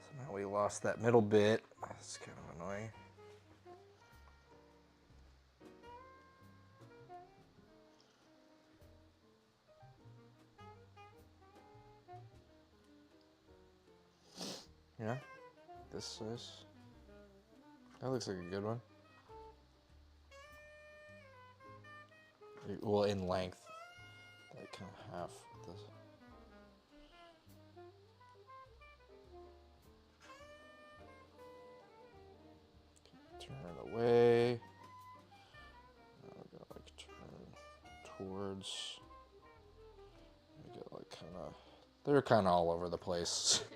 So now we lost that middle bit. That's kind of annoying. Yeah, this size. That looks like a good one. Well, in length, like kind of half this. Turn it away. Now we're gonna like turn towards. We get like kind of. They're kind of all over the place. Okay.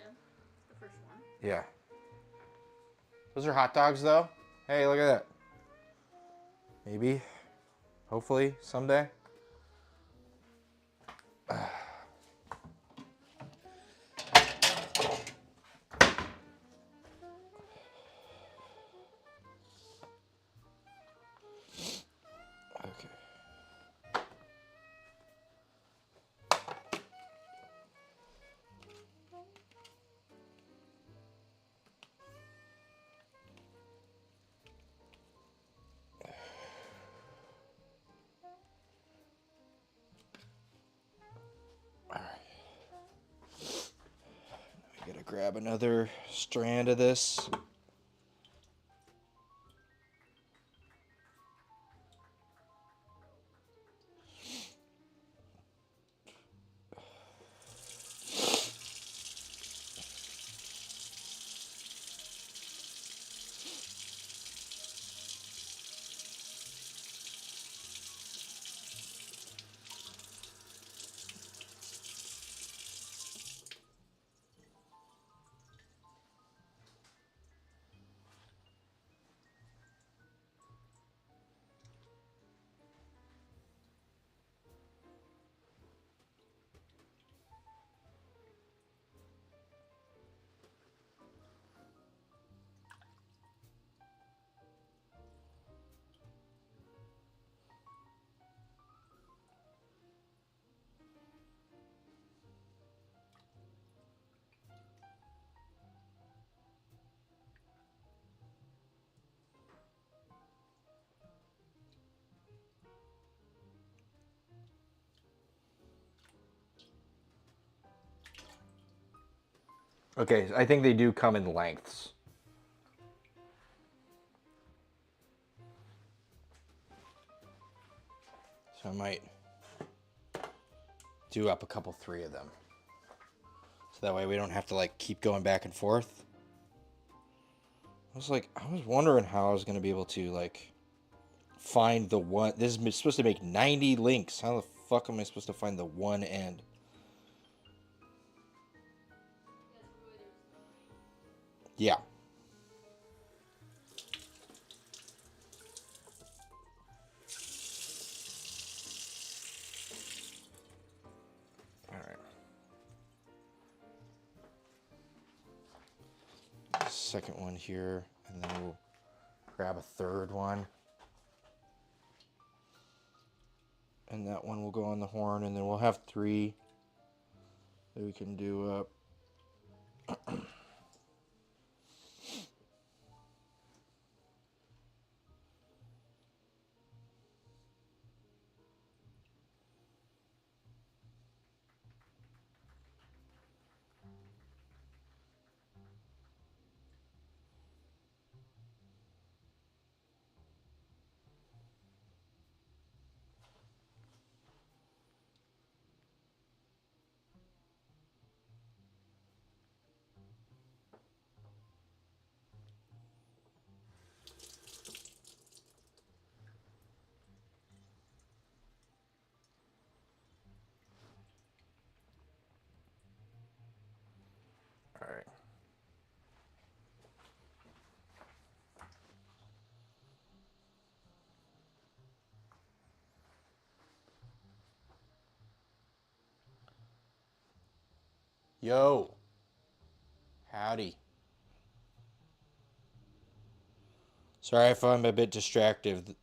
The first one. Yeah. Those are hot dogs, though. Hey, look at that. Maybe. Hopefully, someday. Okay. All right. I gotta grab another strand of this. Okay, I think they do come in lengths. So I might do up a couple, 3 of them. So that way we don't have to like keep going back and forth. I was wondering how I was going to be able to like find the one. This is supposed to make 90 links. How the fuck am I supposed to find the one end? Yeah. All right. Second one here, and then we'll grab a third one. And that one will go on the horn, and then we'll have 3 that we can do up. All right. Yo. Howdy. Sorry if I'm a bit distracted.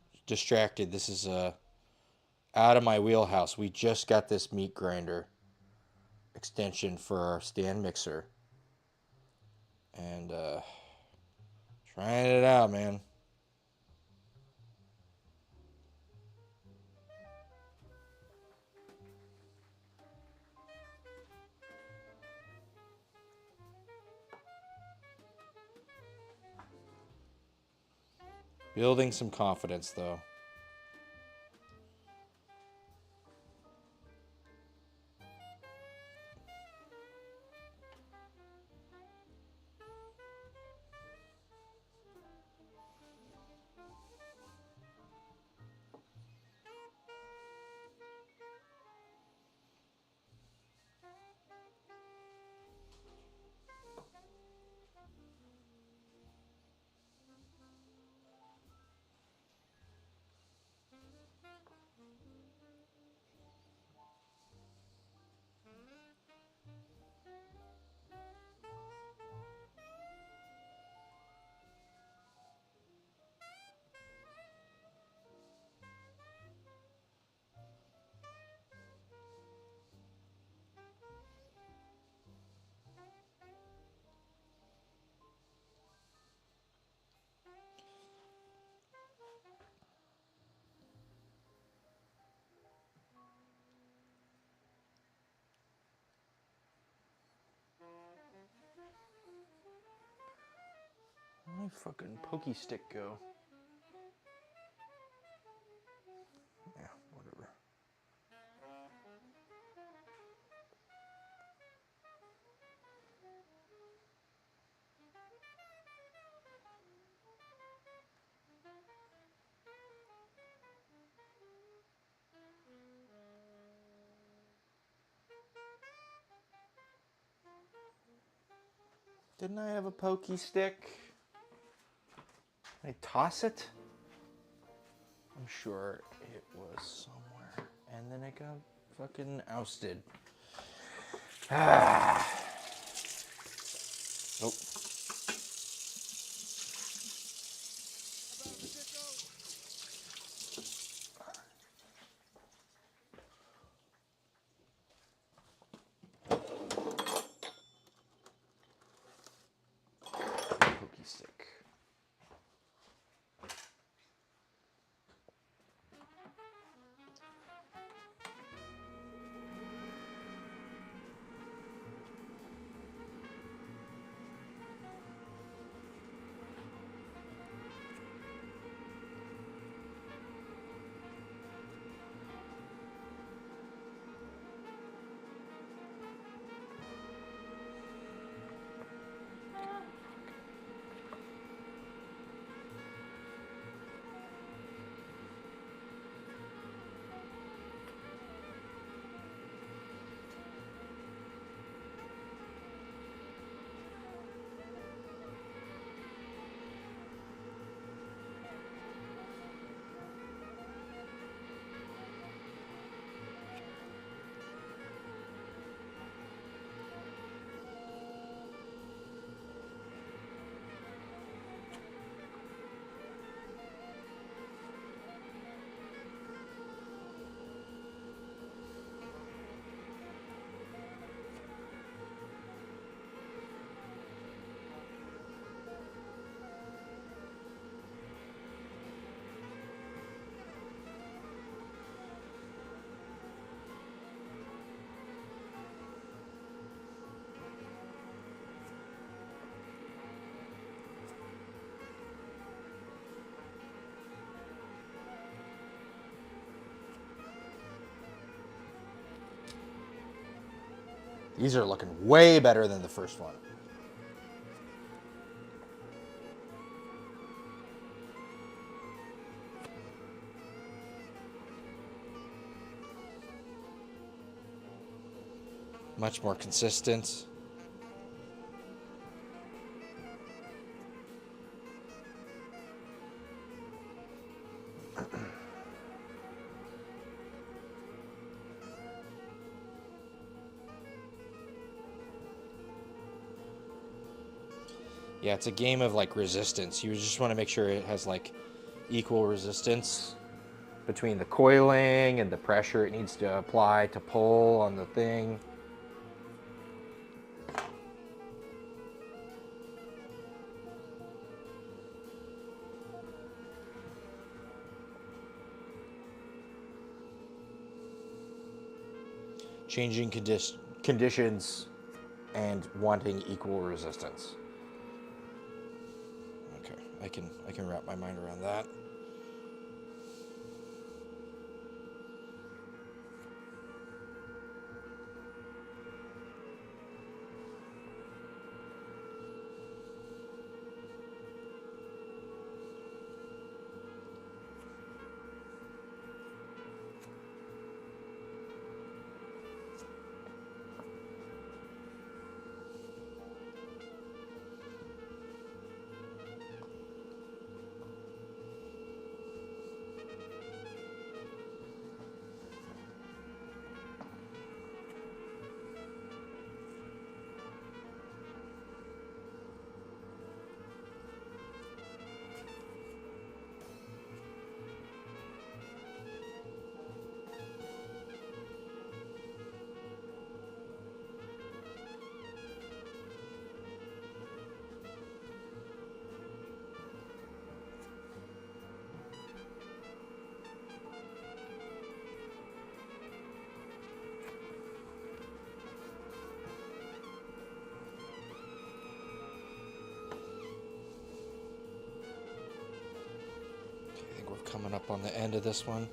This is out of my wheelhouse. We just got this meat grinder extension for our stand mixer. And trying it out, man. Building some confidence, though. Where'd my fucking pokey stick go? Yeah, whatever. Didn't I have a pokey stick? Did I toss it? I'm sure it was somewhere. And then it got fucking ousted. Ah. Oh. Pokey stick. These are looking way better than the first one. Much more consistent. Yeah, it's a game of like resistance. You just want to make sure it has like equal resistance between the coiling and the pressure it needs to apply to pull on the thing. Changing conditions and wanting equal resistance. Okay, I can wrap my mind around that. I think we're coming up on the end of this one.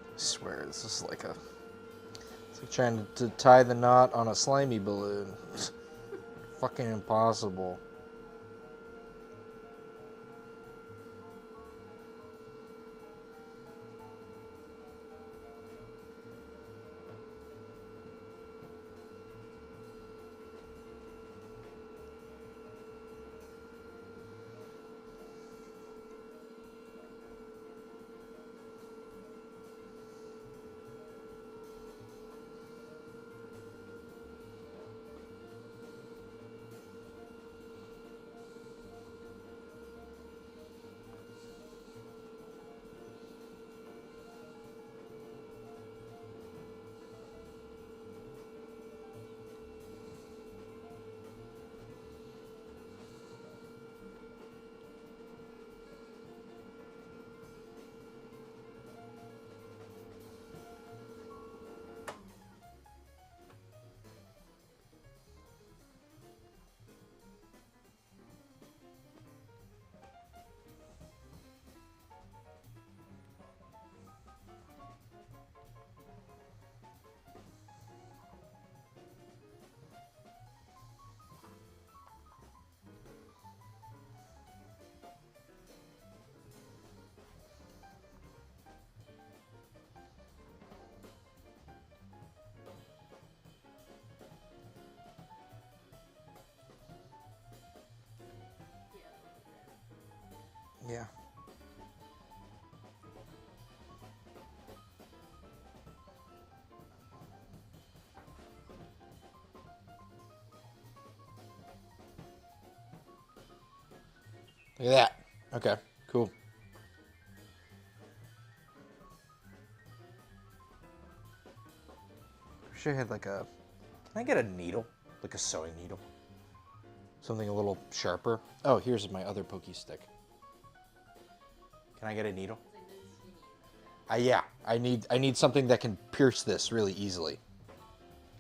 I swear, this is like it's like trying to tie the knot on a slimy balloon. Fucking impossible. Yeah. Look at that. Okay, cool. Wish I had like a... Can I get a needle? Like a sewing needle? Something a little sharper. Oh, here's my other pokey stick. Can I get a needle? Yeah, I need something that can pierce this really easily.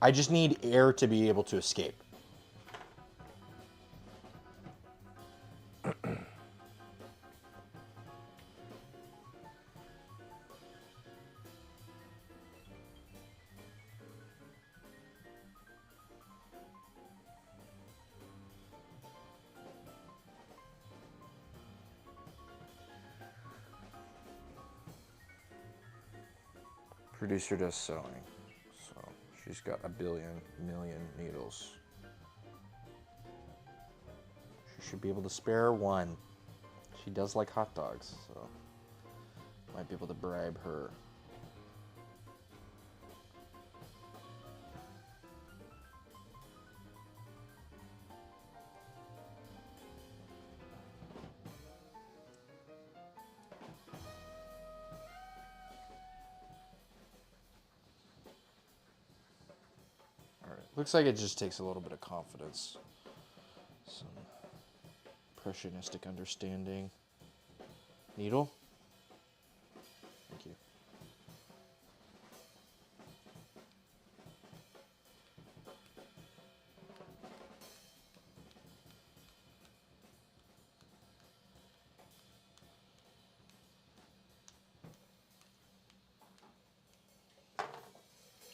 I just need air to be able to escape. Producer does sewing, so she's got a million needles. She should be able to spare one. She does like hot dogs, so might be able to bribe her. Alright, looks like it just takes a little bit of confidence. Some impressionistic understanding. Needle? Thank you.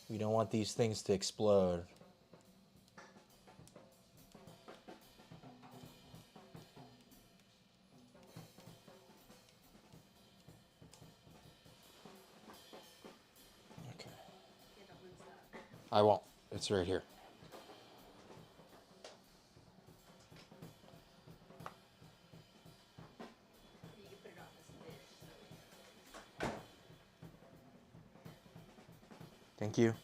We don't want these things to explode. Okay. Yeah, don't lose that. I won't. It's right here. You can put it on this dish. So Thank you.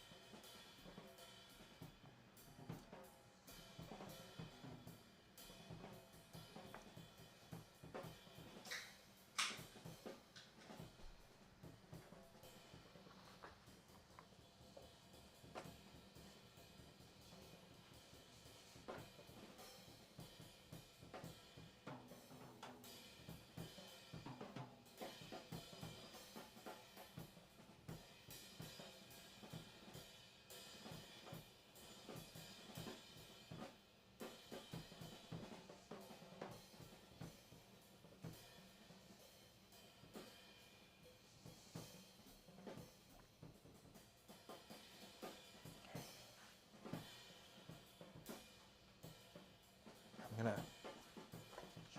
I'm gonna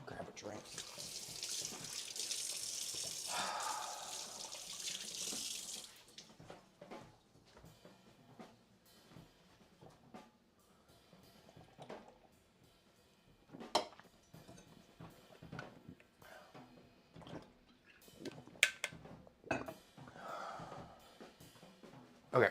grab a drink. Okay.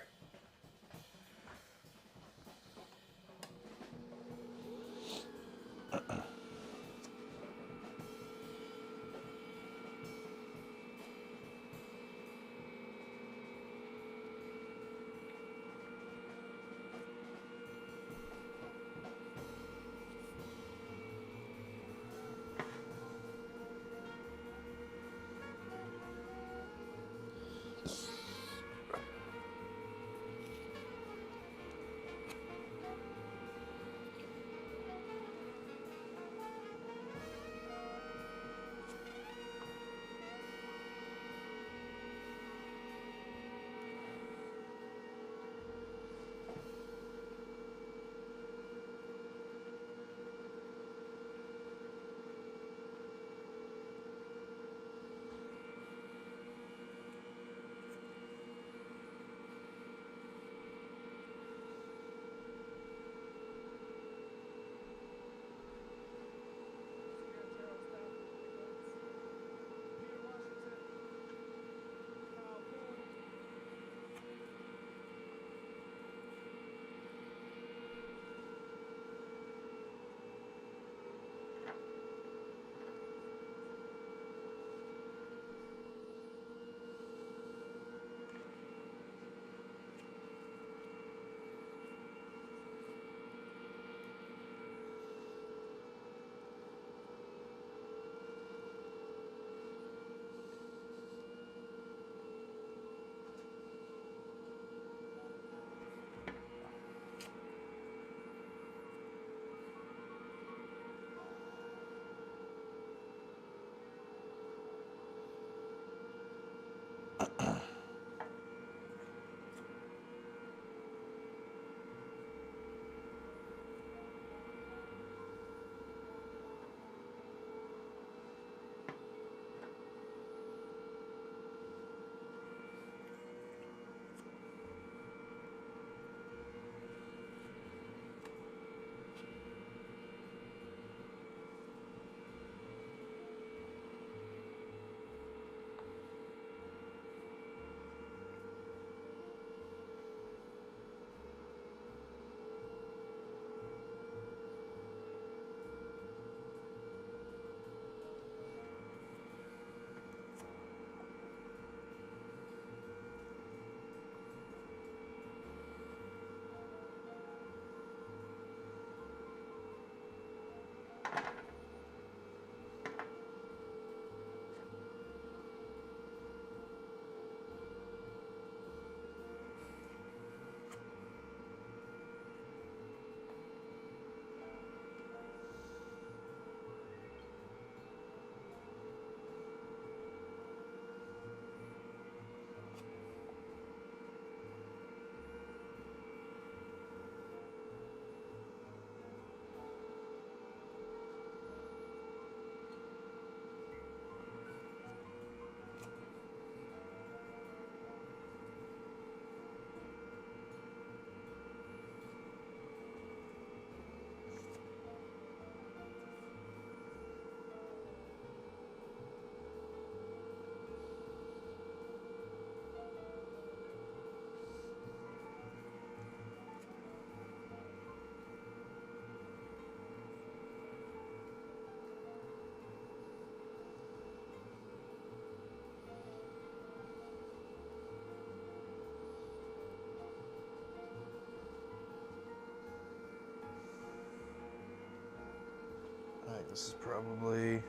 This is probably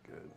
good.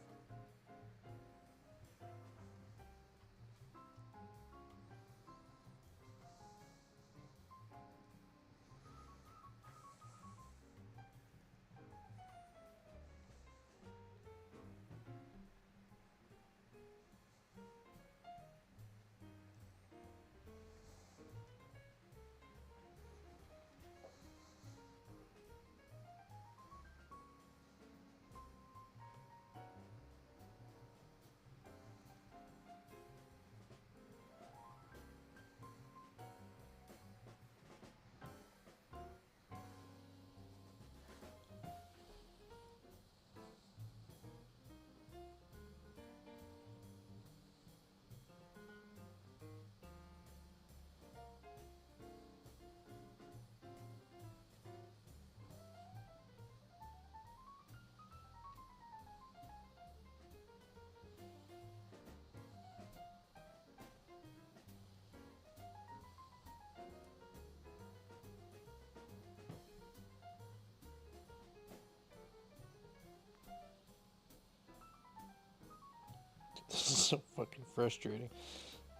This is so fucking frustrating.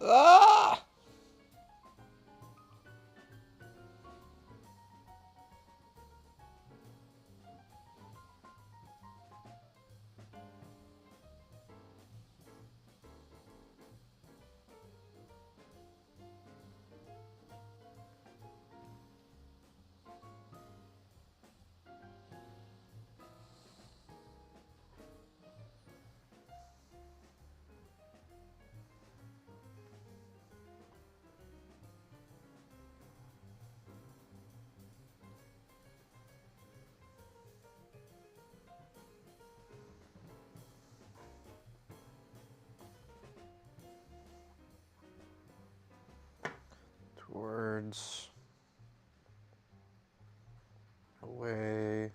Ah! Towards, away,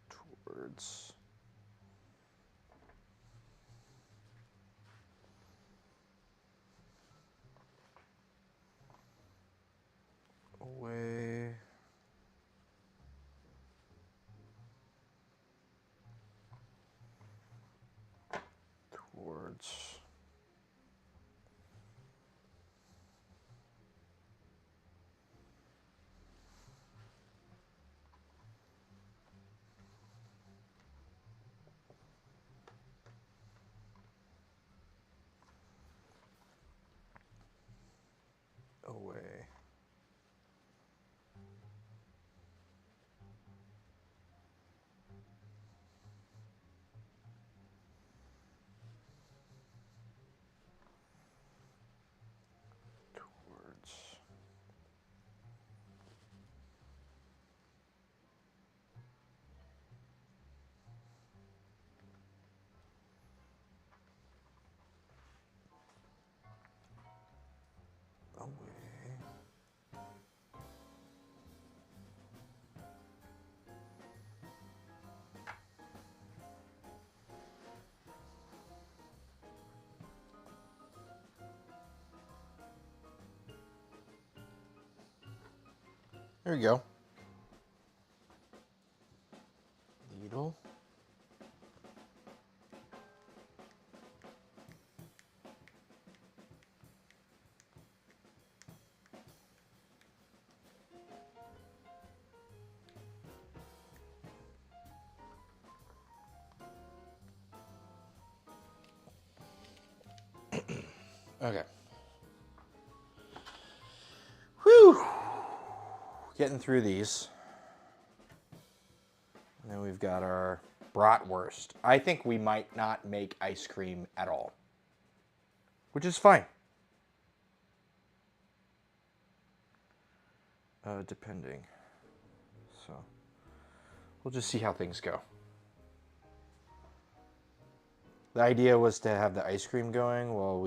towards, away, towards, away. Towards, away. There we go. Needle. Okay. Whew. Getting through these. And then we've got our bratwurst. I think we might not make ice cream at all, which is fine. Depending. So we'll just see how things go. The idea was to have the ice cream going while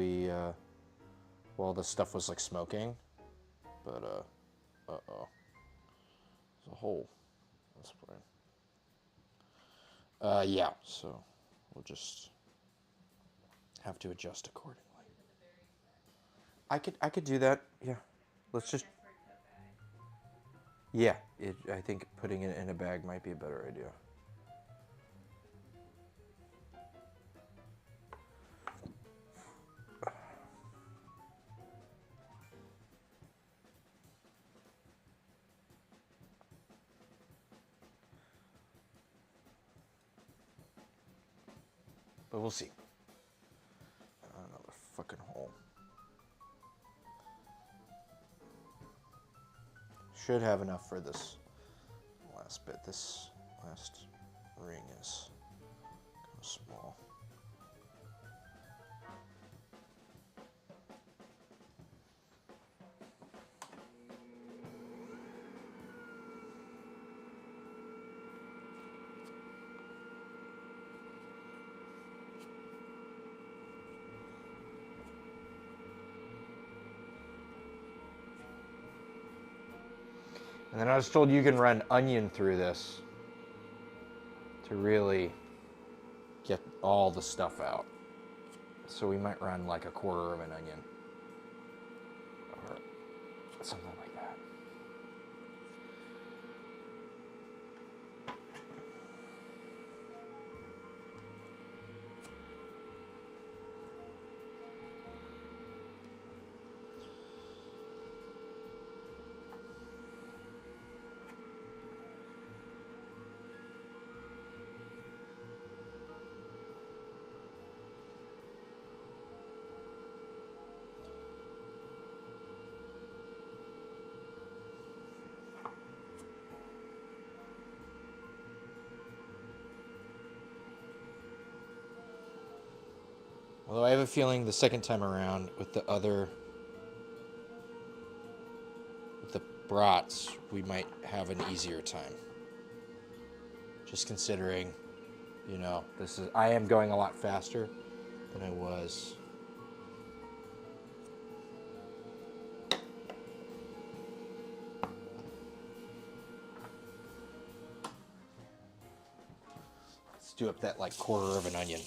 while the stuff was like smoking, but uh-oh, there's a hole. That's fine. Yeah, so we'll just have to adjust accordingly. I could do that. Yeah. Let's just. Yeah. I think putting it in a bag might be a better idea. But we'll see. Another fucking hole. Should have enough for this last bit. This last ring is kind of small. And then I was told you can run onion through this to really get all the stuff out. So we might run like a quarter of an onion or something like that. Although I have a feeling the second time around with the brats, we might have an easier time. Just considering, you know, I am going a lot faster than I was. Let's do up that like quarter of an onion.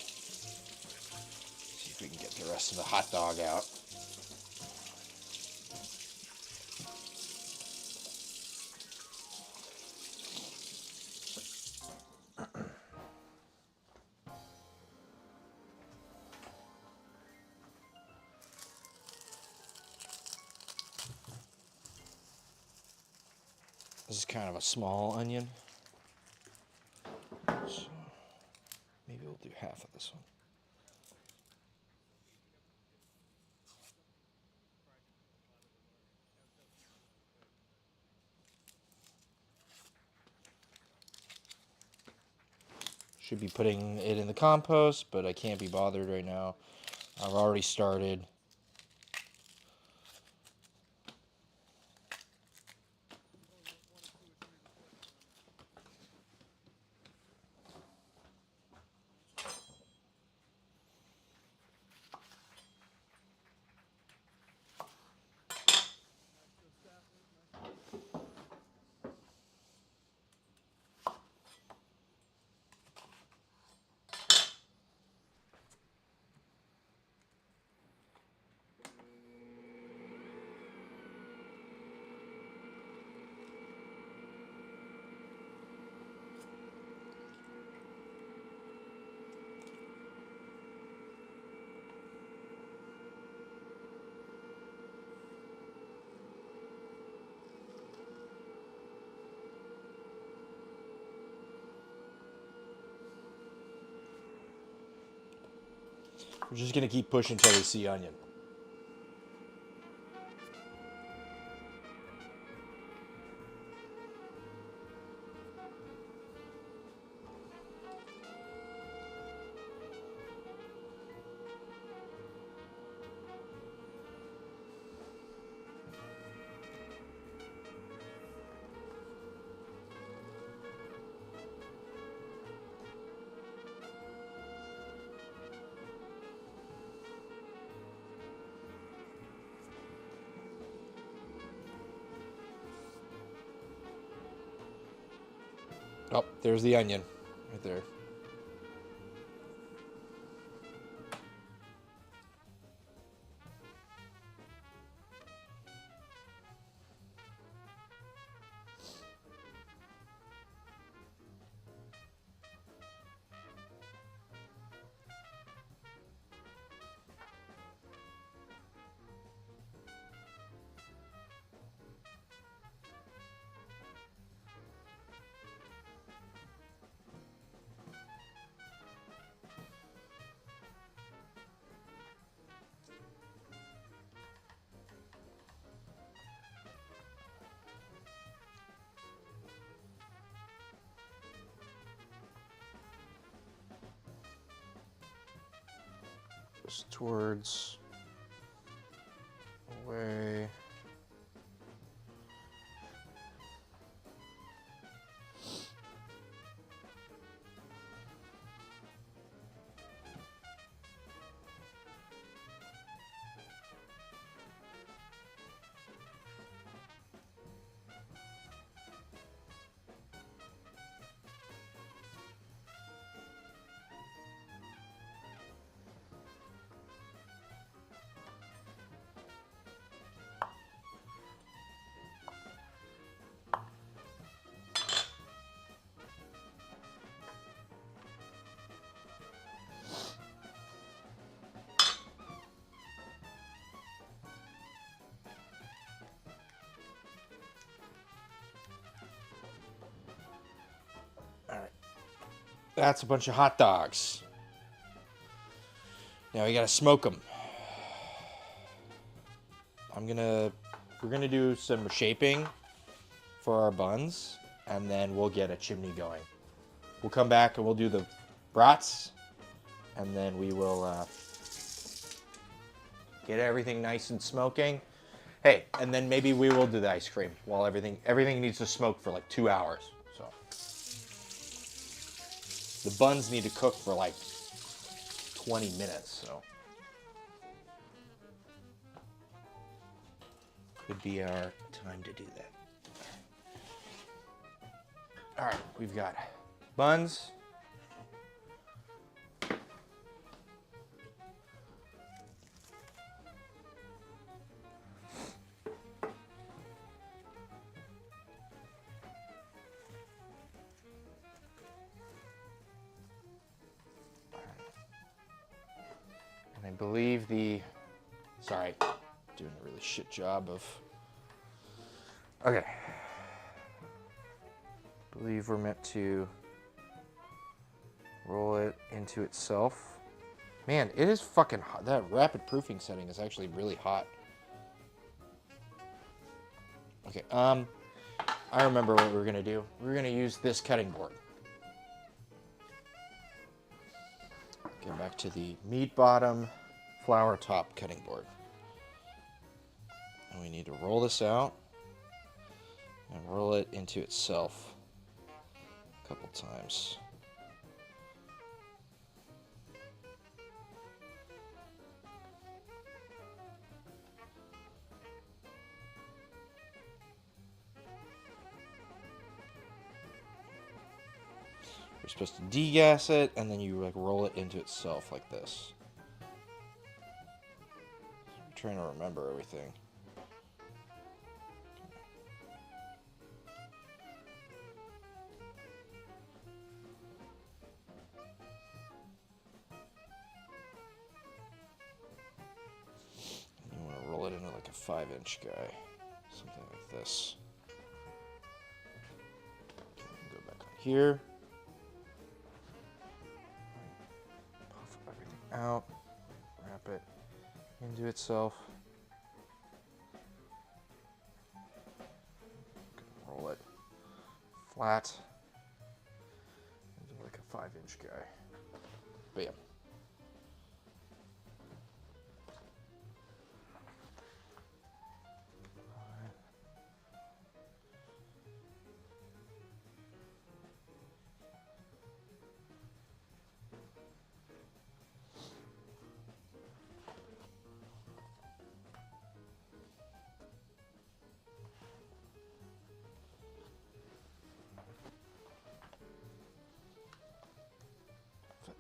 See if we can get the rest of the hot dog out. This is kind of a small onion. So maybe we'll do half of this one. Should be putting it in the compost, but I can't be bothered right now. I've already started. We're just gonna keep pushing until we see onion. Oh, there's the onion right there. goes towards away. That's a bunch of hot dogs. Now we gotta smoke them. We're gonna do some shaping for our buns, and then we'll get a chimney going. We'll come back and we'll do the brats, and then we will get everything nice and smoking. Hey, and then maybe we will do the ice cream while everything needs to smoke for like 2 hours. So the buns need to cook for like 20 minutes, so could be our time to do that. All right, we've got buns. And I believe sorry, doing a really shit job of, okay. I believe we're meant to roll it into itself. Man, it is fucking hot. That rapid proofing setting is actually really hot. Okay, I remember what we're gonna do. We're gonna use this cutting board. Get back to the meat bottom, flour top cutting board. And we need to roll this out and roll it into itself a couple times. You're supposed to degas it, and then you like roll it into itself like this. I'm trying to remember everything. You want to roll it into like a 5-inch guy, something like this. Okay, go back on here. Puff everything out, wrap it into itself. Roll it flat into like a 5-inch guy. Bam.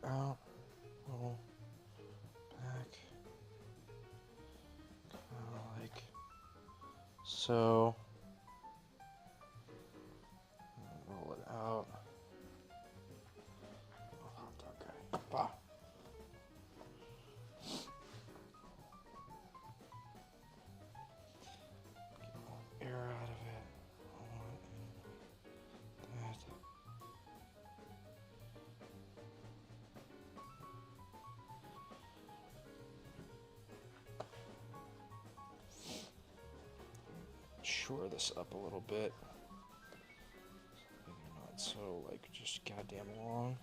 Out, roll back, kind of like so. Roll it out. Oh, hot dog guy. Bah. Get more air out of it. That. Shore this up a little bit. So they're not so like just goddamn long.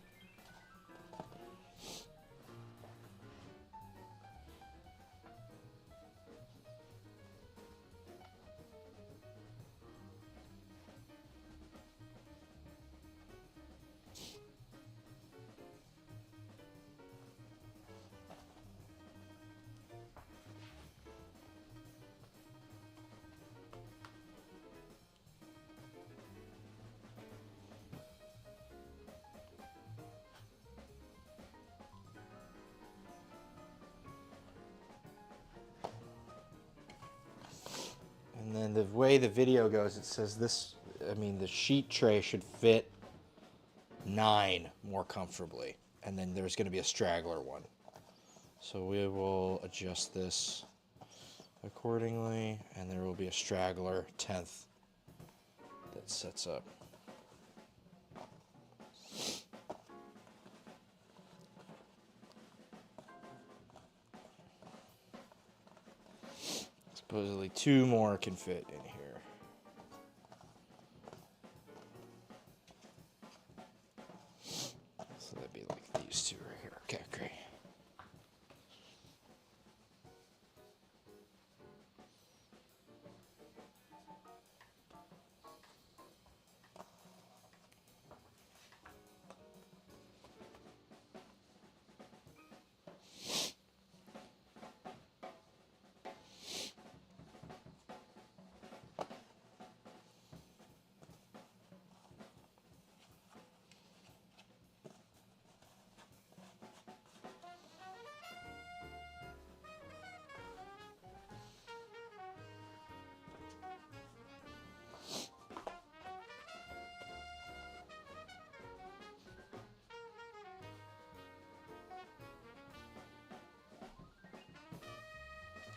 And then the way the video goes, it says this, I mean, the sheet tray should fit 9 more comfortably. And then there's going to be a straggler one. So we will adjust this accordingly, and there will be a straggler 10th that sets up. Supposedly 2 more can fit in here. So that'd be like these 2 right here. Okay, great.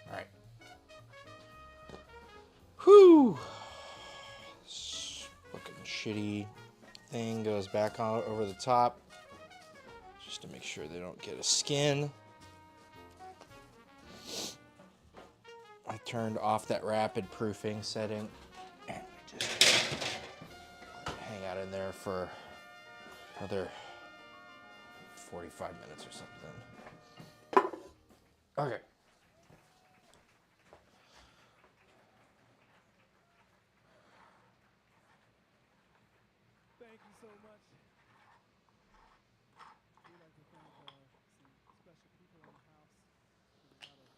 All right. Whew. This looking shitty thing goes back on over the top just to make sure they don't get a skin. I turned off that rapid proofing setting and we just hang out in there for another 45 minutes or something. Okay. Thank you so much. We'd like to thank some special people in the house. There's a lot of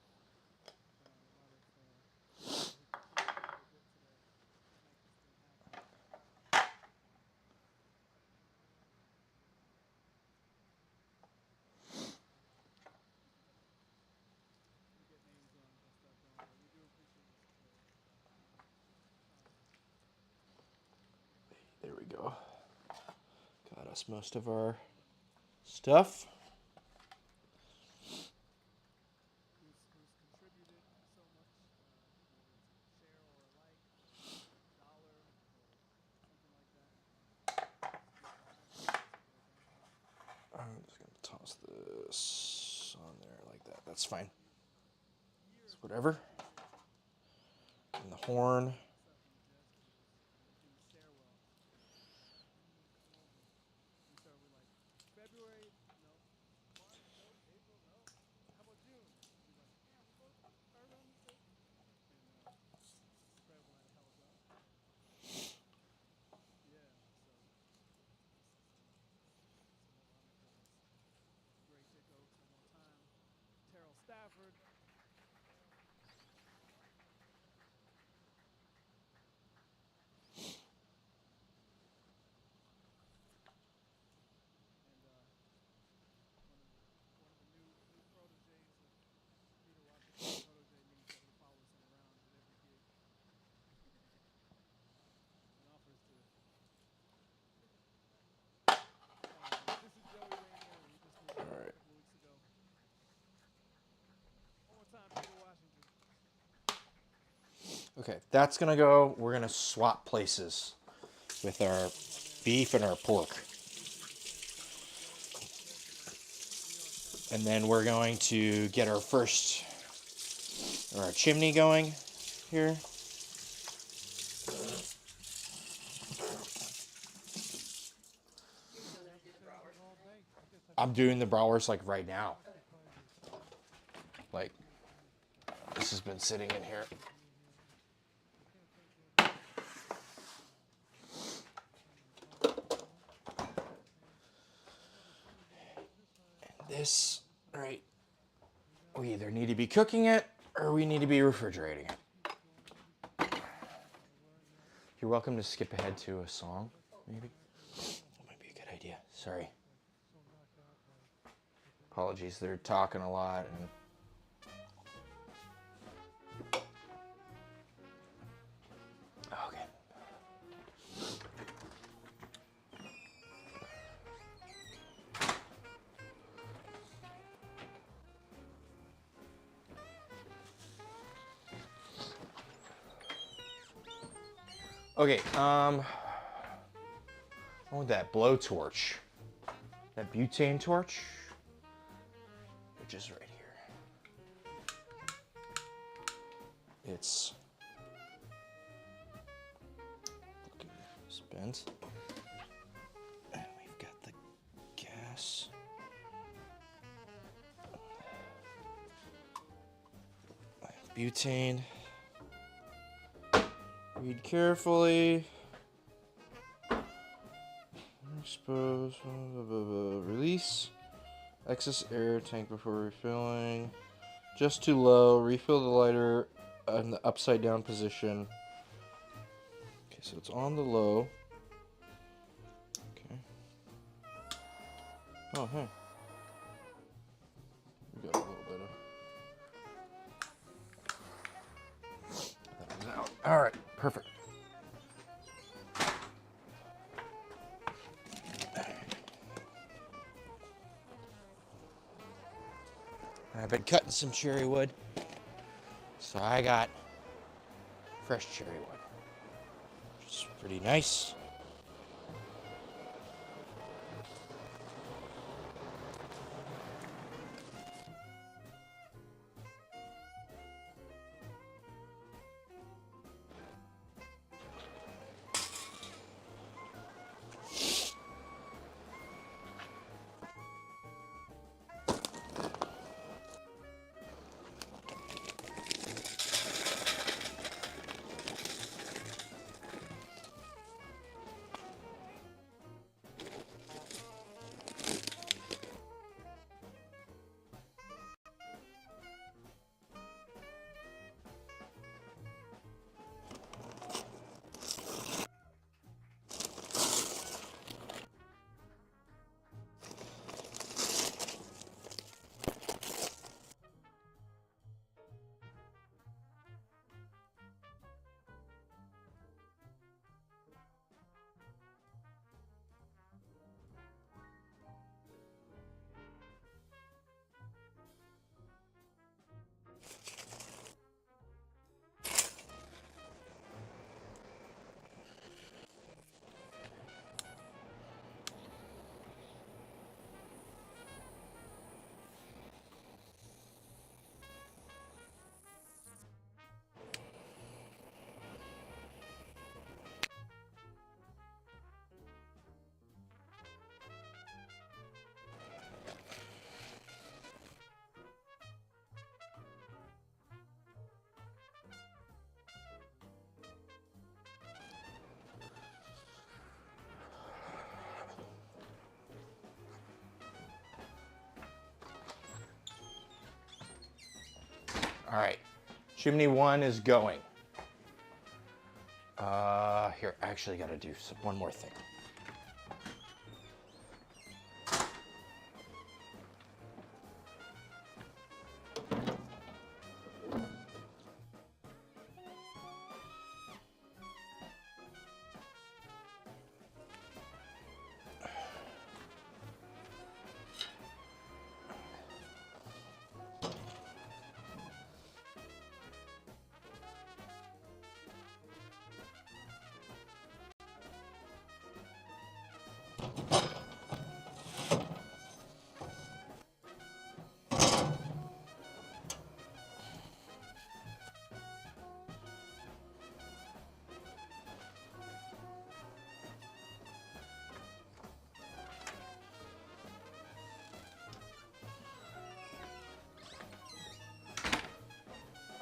There we go. Got us most of our stuff. who's contributed so much, whether it's a share or a like, $1 or something like that. I'm just gonna toss this on there like that. That's fine. It's whatever. And the horn. February, no. March, no. April, no. How about June? We'd be like, yeah, we both are around the same. And incredible that it held up. Yeah, so great Dick Oaks one more time. Terrell Stafford. And one of the new proteges of Peter Washington. Protege means that he follows him around at every gig and offers to. This is Joey Rainier. We just moved All a right. couple weeks ago. One more time, Peter Washington. Okay, that's gonna go. We're gonna swap places with our beef and our pork. And then we're going to get our chimney going here. I'm doing the brawlers like right now. Like, this has been sitting in here. And this, right, we either need to be cooking it or we need to be refrigerating it. You're welcome to skip ahead to a song, maybe. That might be a good idea. Sorry. Apologies, they're talking a lot and Okay, oh, that blowtorch. That butane torch, which is right here. It's spent. And we've got the gas. Butane. Read carefully. Expose. Release excess air tank before refilling. Just too low. Refill the lighter in the upside down position. Okay, so it's on the low. Okay. Oh, hey. We got a little bit of. That was out. All right, perfect. I've been cutting some cherry wood, so I got fresh cherry wood, which is pretty nice. All right, chimney 1 is going. Here, I actually got to do one more thing.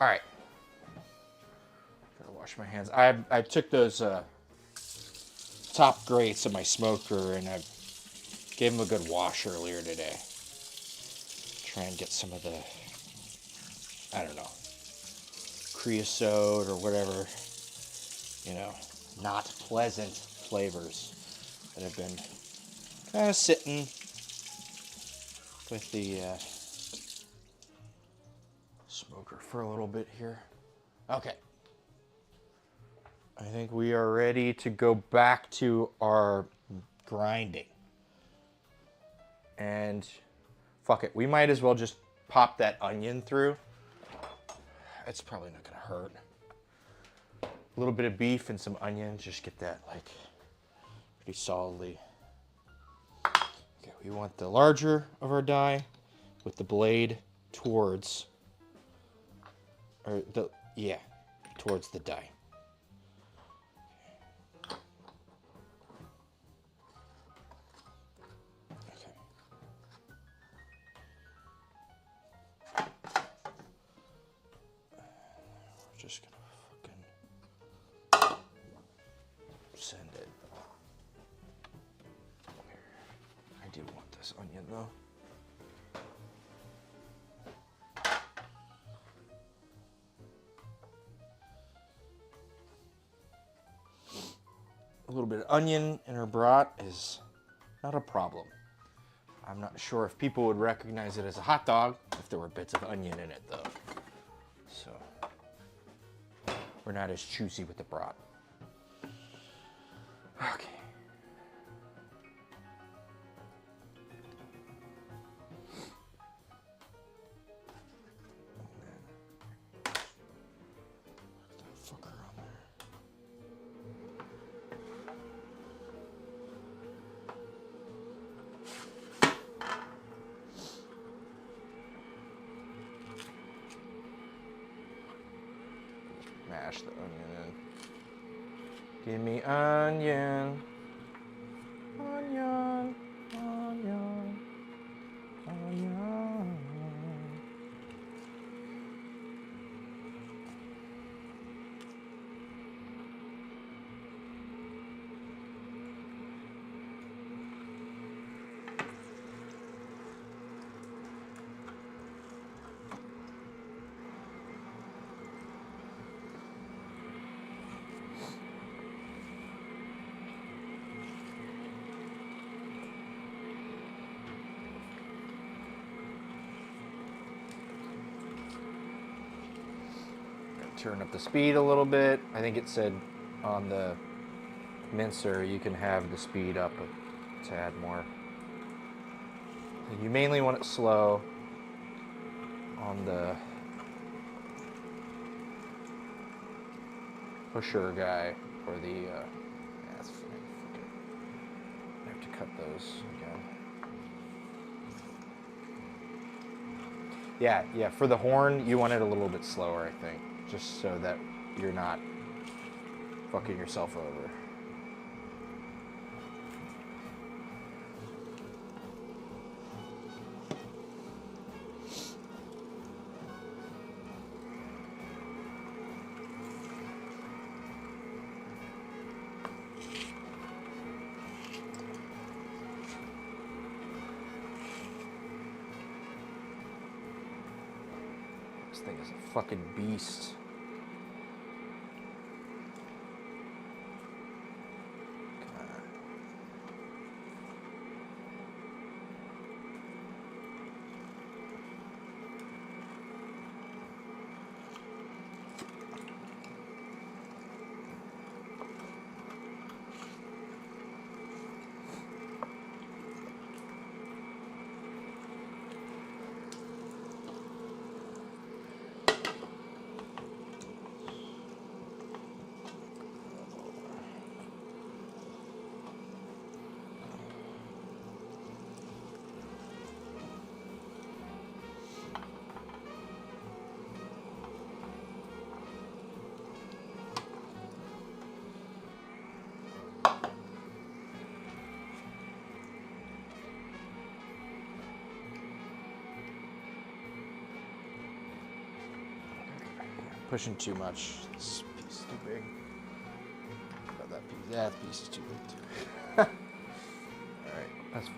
All right. Gotta wash my hands. I took those top grates of my smoker and I gave them a good wash earlier today. Try and get some of the, I don't know, creosote or whatever, you know, not pleasant flavors that have been kind of sitting with the smoker for a little bit here. Okay. I think we are ready to go back to our grinding. And fuck it, we might as well just pop that onion through. It's probably not gonna hurt. A little bit of beef and some onions, just get that like pretty solidly. Okay, we want the larger of our die with the blade towards, towards the die. Okay. We're just gonna fucking send it. I do want this onion though. A little bit of onion in our brat is not a problem. I'm not sure if people would recognize it as a hot dog if there were bits of onion in it though. So we're not as choosy with the brat. Okay. Fucker on there. Mash the onion in. Give me onion. Onion. Onion. Onion. Turn up the speed a little bit. I think it said on the mincer you can have the speed up a tad more. You mainly want it slow on the pusher guy or the that's fine. I have to cut those again. Yeah, for the horn you want it a little bit slower, I think. Just so that you're not fucking yourself over. This thing is a fucking beast. Pushing too much. This piece is too big. What about that piece? Yeah, that piece is too big too. Alright, that's fine.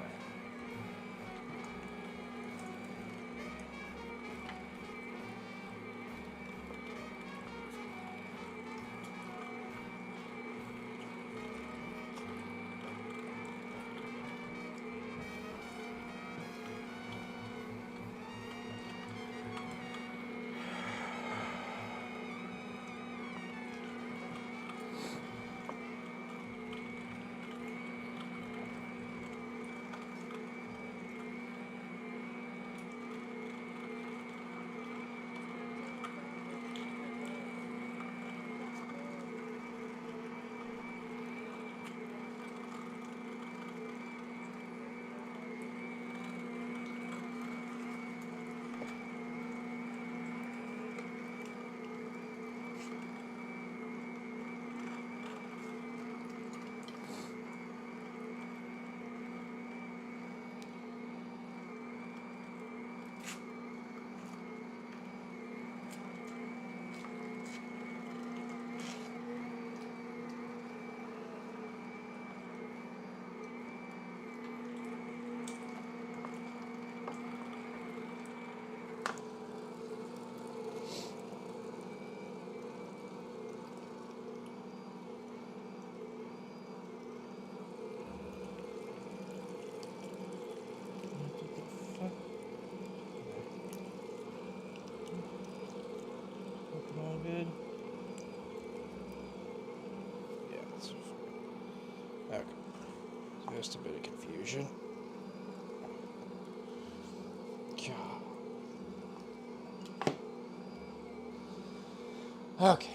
caused a bit of confusion. God. Okay.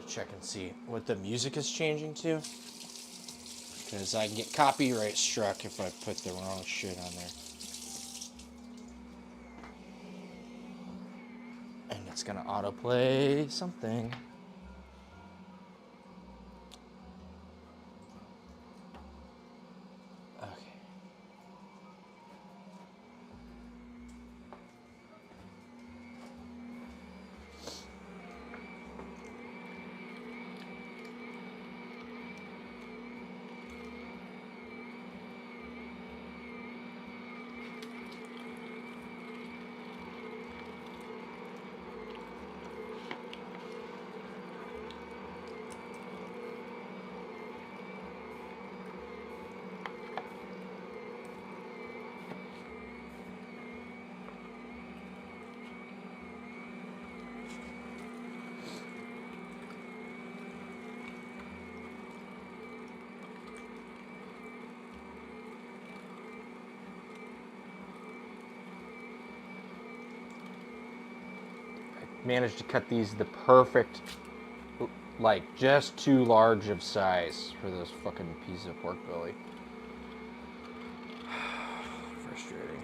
Check and see what the music is changing to, because I can get copyright struck if I put the wrong shit on there. And it's gonna autoplay something. Okay. Managed to cut these the perfect, like just too large of size for this fucking piece of pork belly. Frustrating.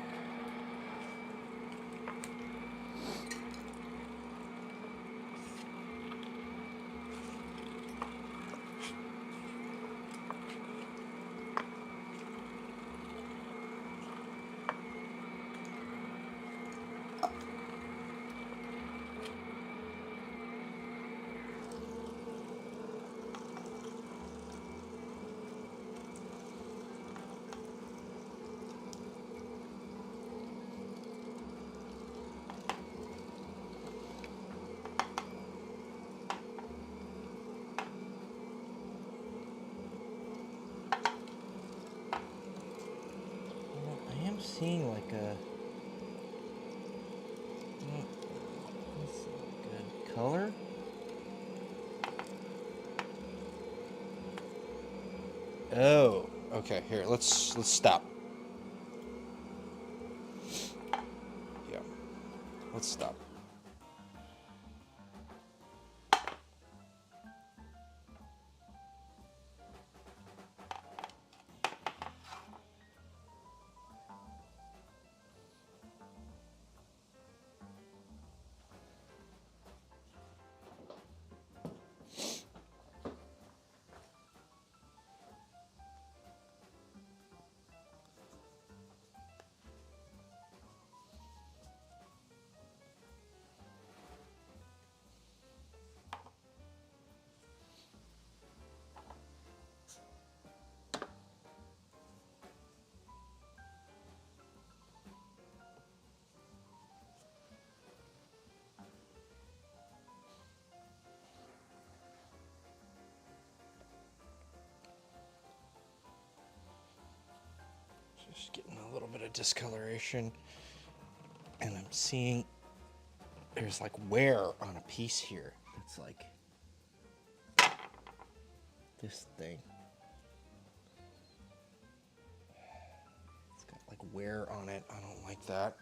Seeing like a good color. Oh, okay. Here, let's stop. Yeah, let's stop. Just getting a little bit of discoloration, and I'm seeing there's like wear on a piece here. It's like this thing. It's got like wear on it. I don't like that.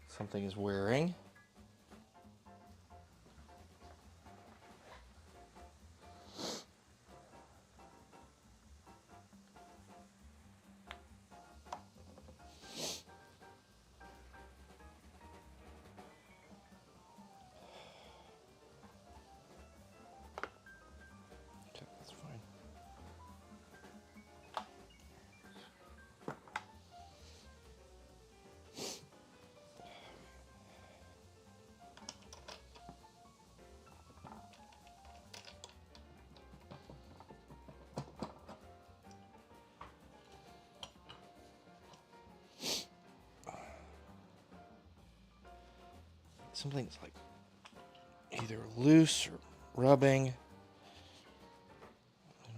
Something is wearing. Something's like either loose or rubbing in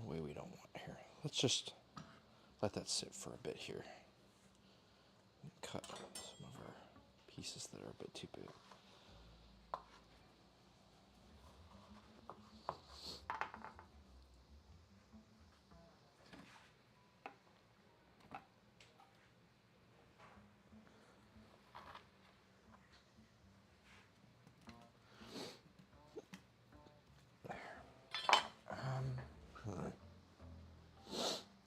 a way we don't want here. Let's just let that sit for a bit here. Cut some of our pieces that are a bit too big.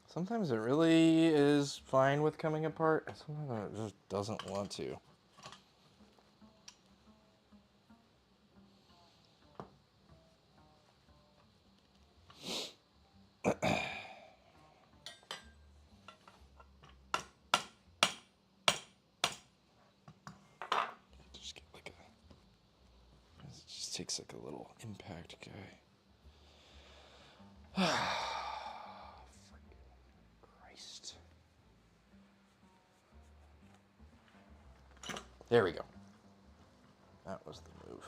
Sometimes it really is fine with coming apart, and sometimes it just doesn't want to. Just get like a, it just takes like a little impact guy. Christ. There we go. That was the move.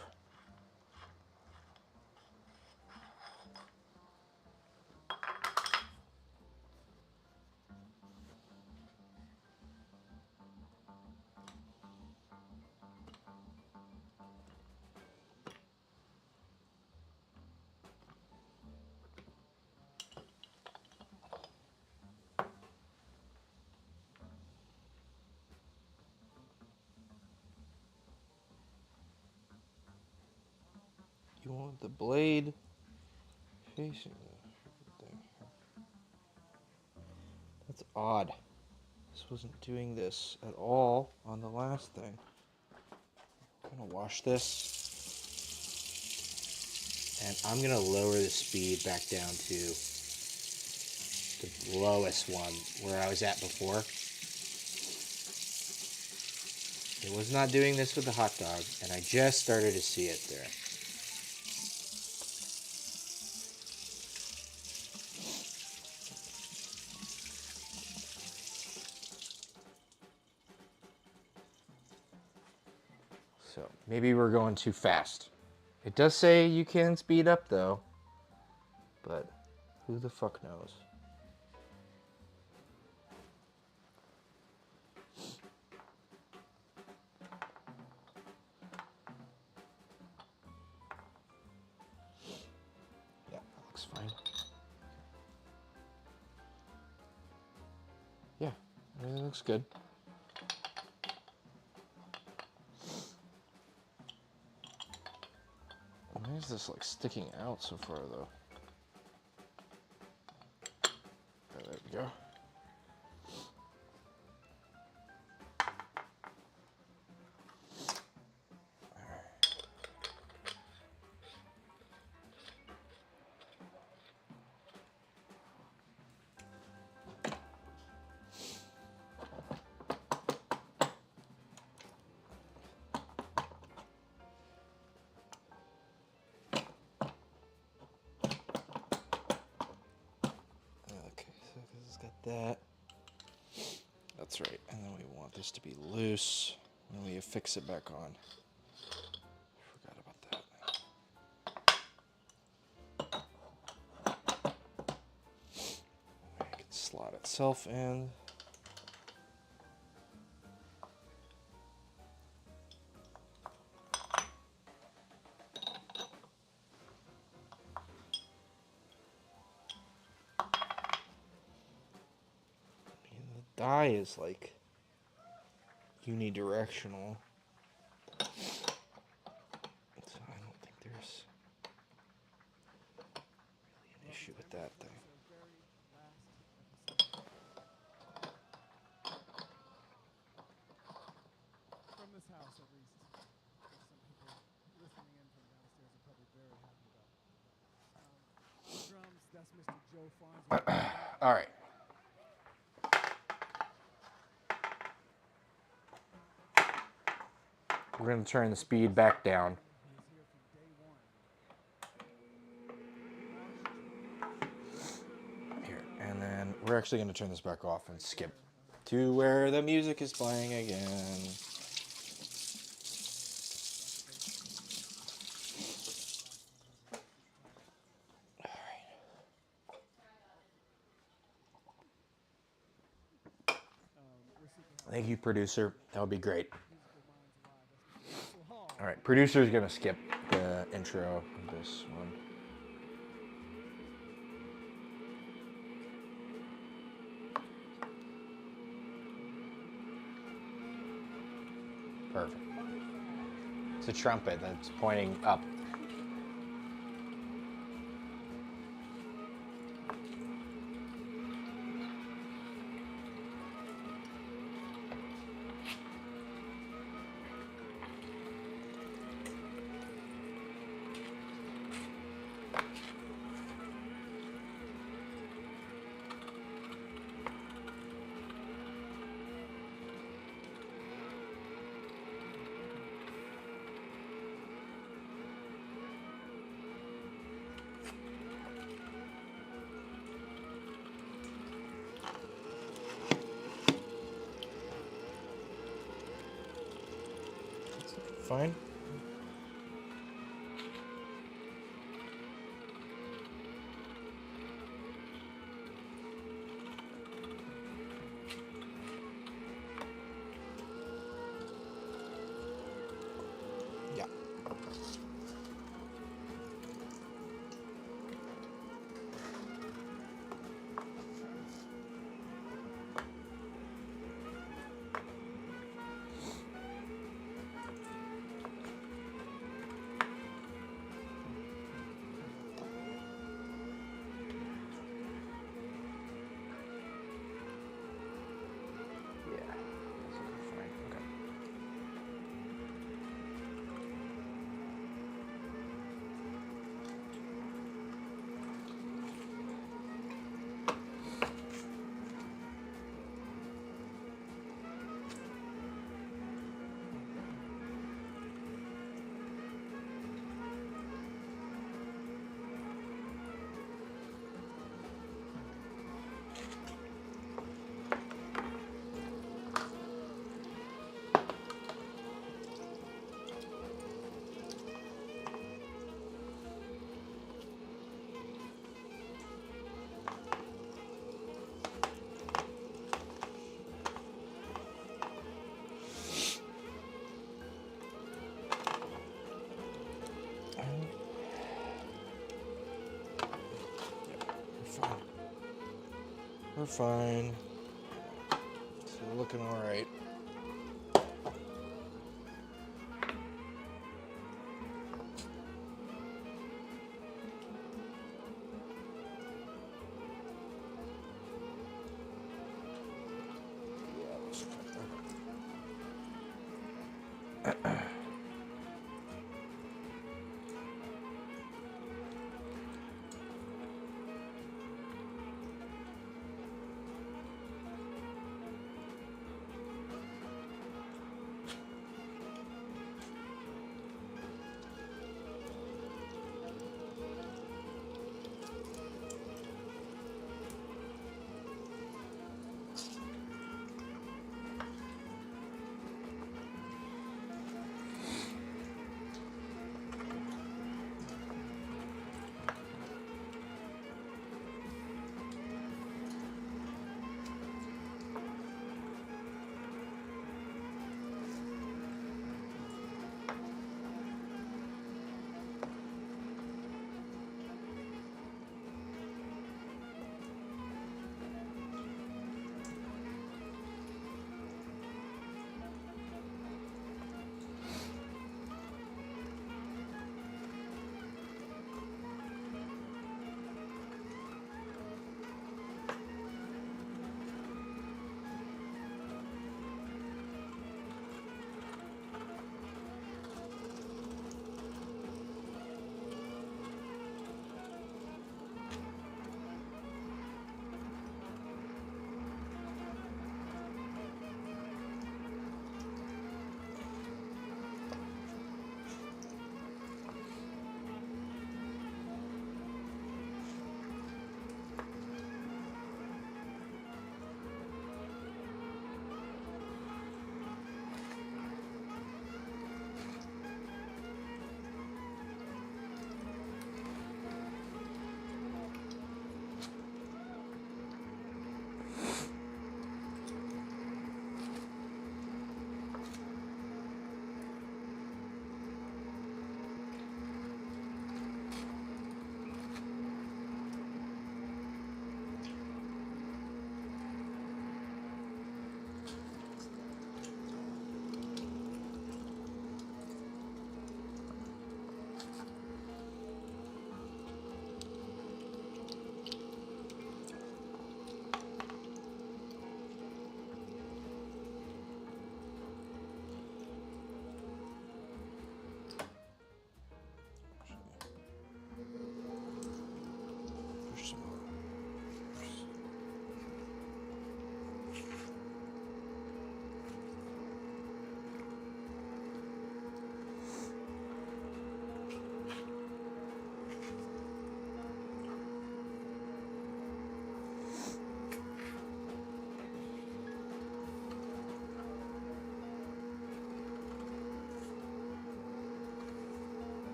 You want the blade facing the thing. That's odd. This wasn't doing this at all on the last thing. I'm gonna wash this. And I'm gonna lower the speed back down to the lowest one where I was at before. It was not doing this with the hot dog, and I just started to see it there. So maybe we're going too fast. It does say you can speed up though, but who the fuck knows? Yeah, that looks fine. Yeah, everything looks good. Why is this like sticking out so far though? Oh, there we go. Okay, so this has got that. That's right, and then we want this to be loose when we affix it back on. Forgot about that. It can slot itself in. The die is like unidirectional, so I don't think there's really an issue with that thing. From this house, at least. Some people listening in from downstairs are probably very happy about it. Drums, that's Mr. Joe Farnsworth. All right. We're going to turn the speed back down. He is here from day one. Here, and then we're actually going to turn this back off and skip to where the music is playing again. Thank you, producer. That would be great. Musical minds alive. That's so hard. All right, producer's gonna skip the intro of this one. Perfect. It's a trumpet that's pointing up. Fine. Yeah. Yeah, that's fine. Okay. We're fine. So we're looking all right.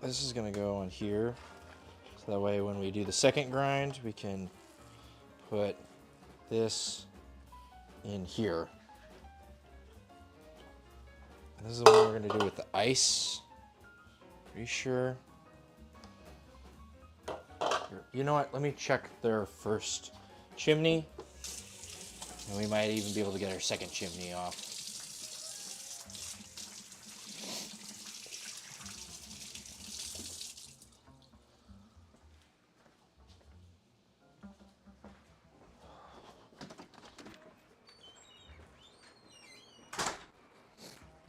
this is gonna go on here. So that way when we do the second grind, we can put this in here. And this is the one we're gonna do with the ice. Pretty sure. You know what? Let me check their first chimney. And we might even be able to get our second chimney off.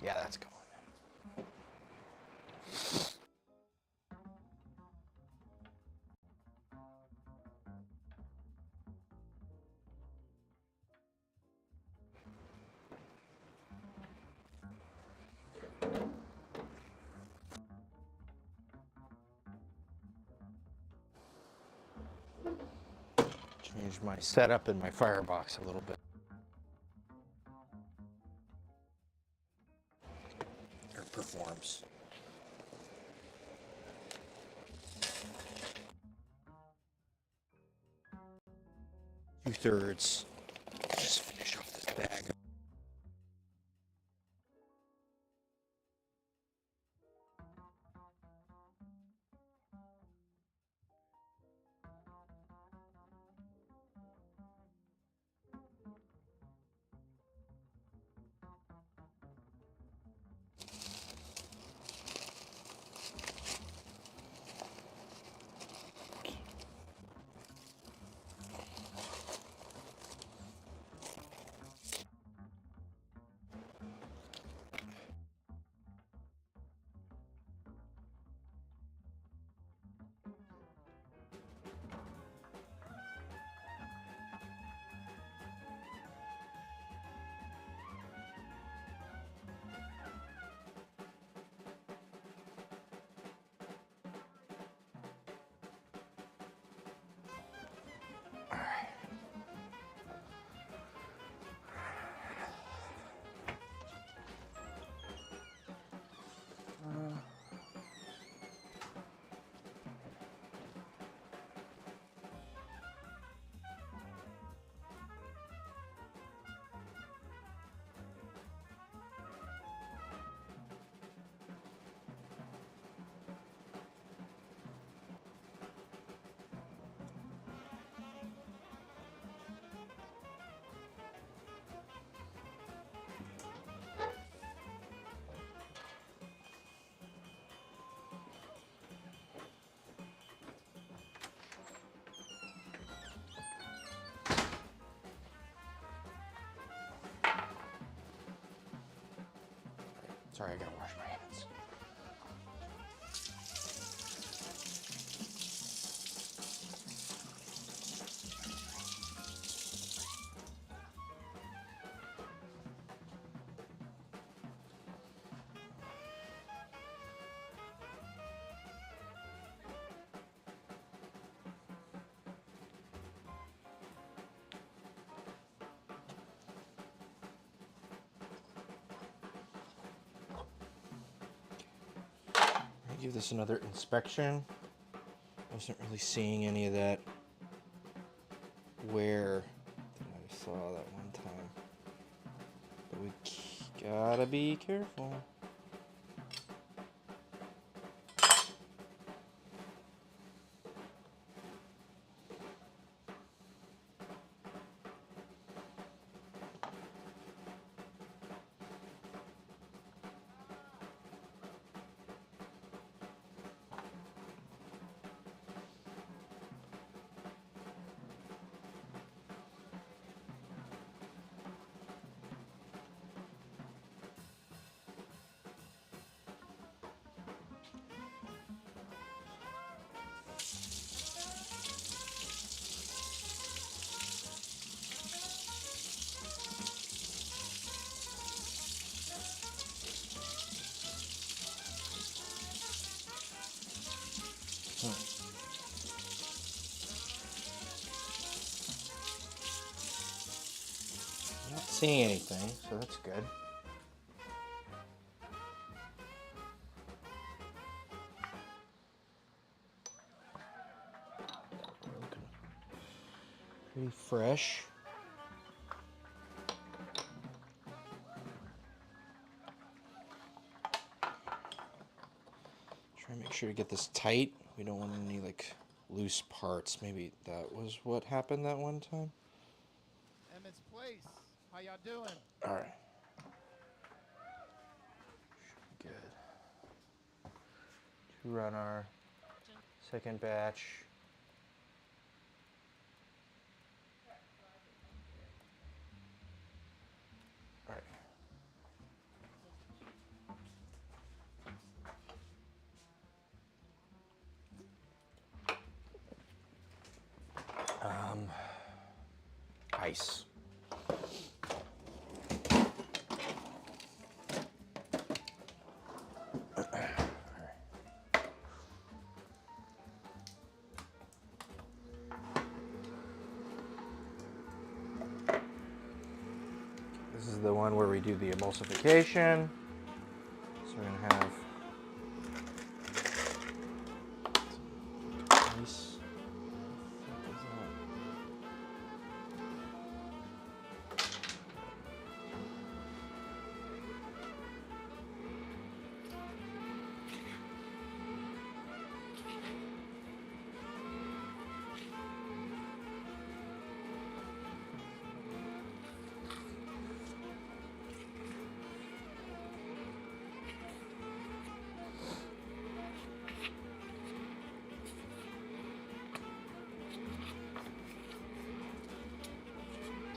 Yeah, that's going. Change my setup in my firebox a little bit. Or performs. 2/3. Just finish off this bag. Sorry, I gotta wash my hands. Give this another inspection. Wasn't really seeing any of that wear that I saw that one time. But we gotta be careful. Not seeing anything, so that's good. fresh. Try and make sure to get this tight. We don't want any like loose parts. Maybe that was what happened that one time. Emmett's Place. How y'all doing? All right. Good. To run our second batch. All right. Ice. This is the one where we do the emulsification. So we're gonna have ice.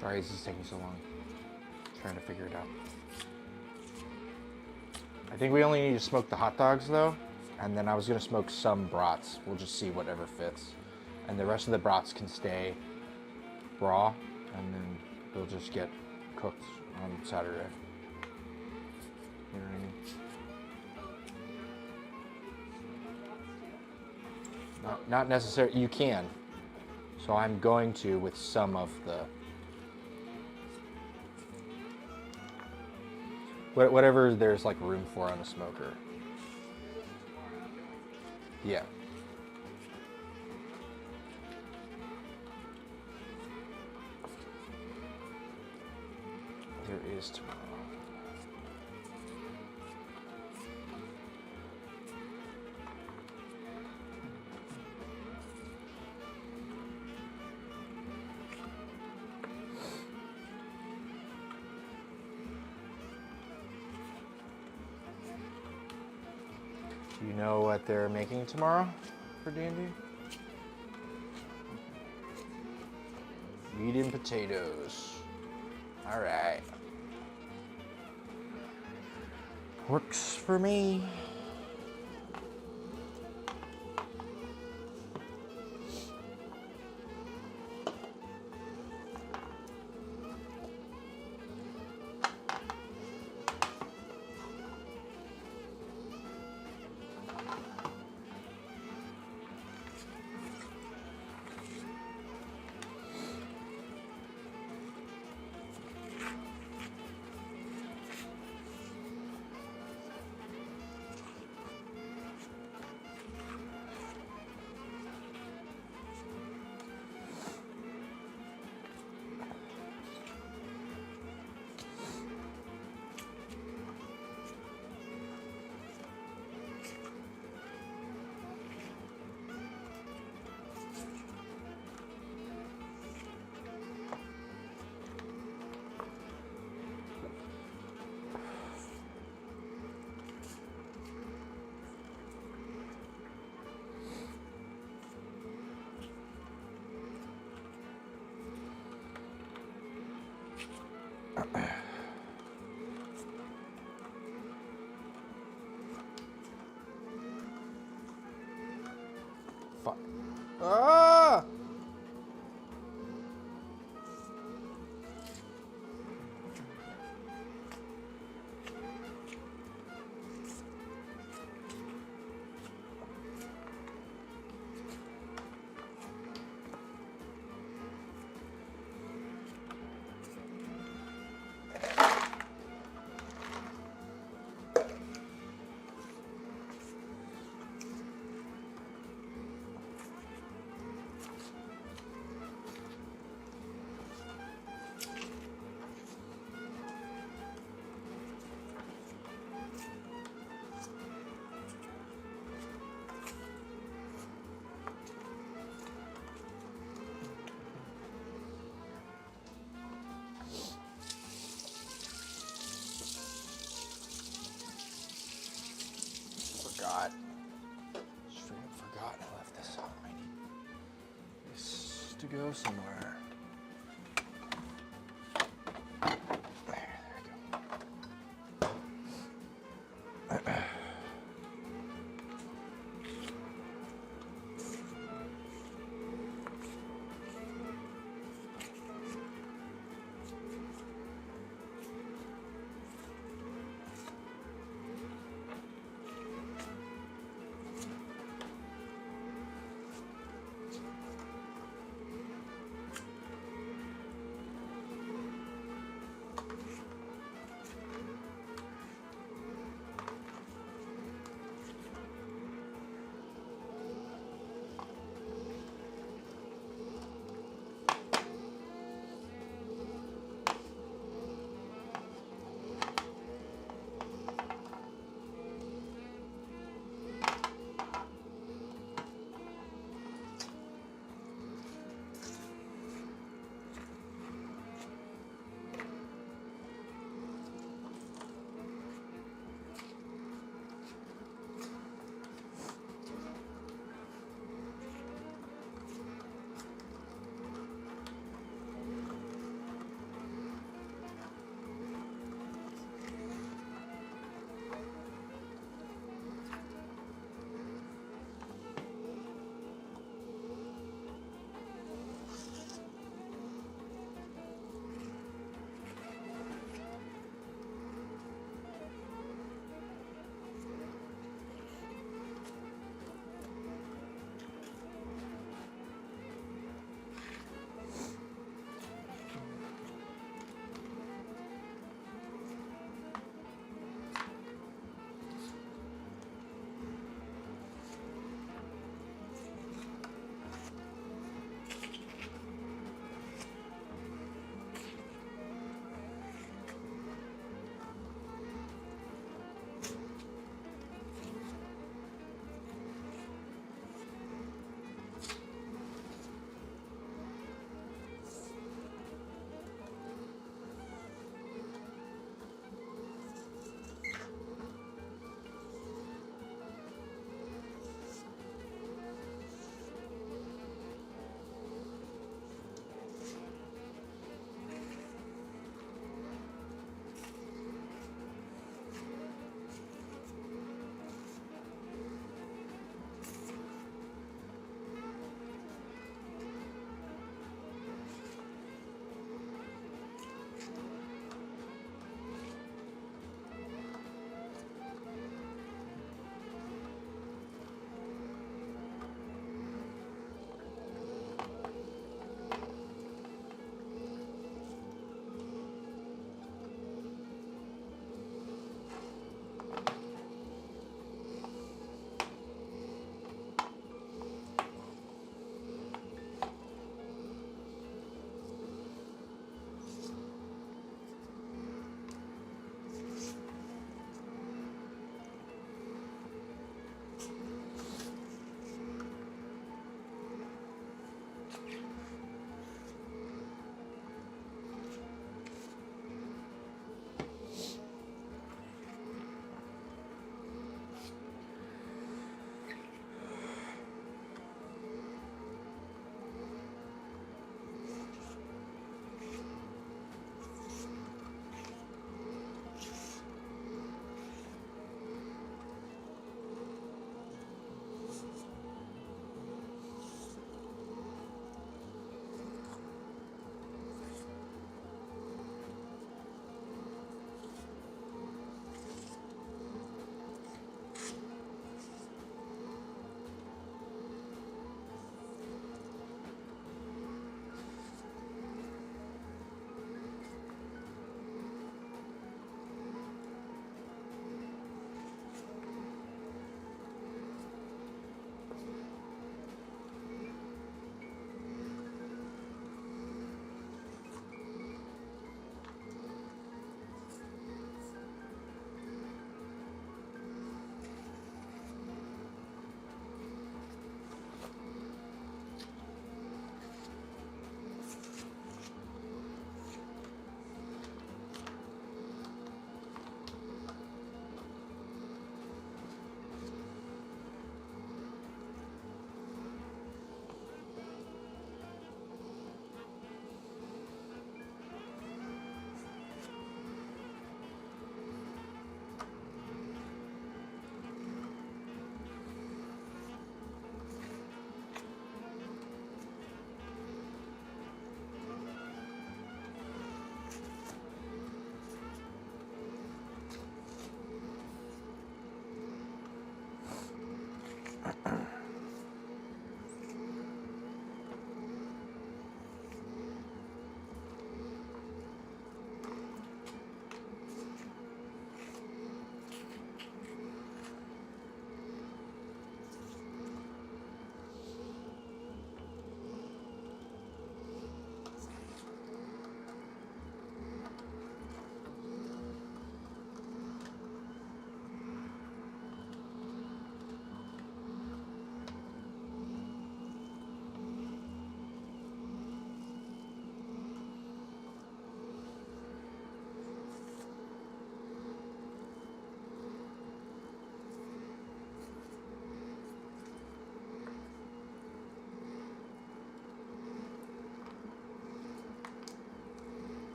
Sorry, this is taking so long. Trying to figure it out. I think we only need to smoke the hot dogs though, and then I was gonna smoke some brats. We'll just see whatever fits. And the rest of the brats can stay raw, and then they'll just get cooked on Saturday. You know what I mean? Not necessarily, you can. So I'm going to with some of the whatever there's like room for on a smoker. Yeah. There is tomorrow. Do you know what they're making tomorrow for D&D? Meat and potatoes. All right. Works for me. Fuck. Ah! go somewhere. There we go.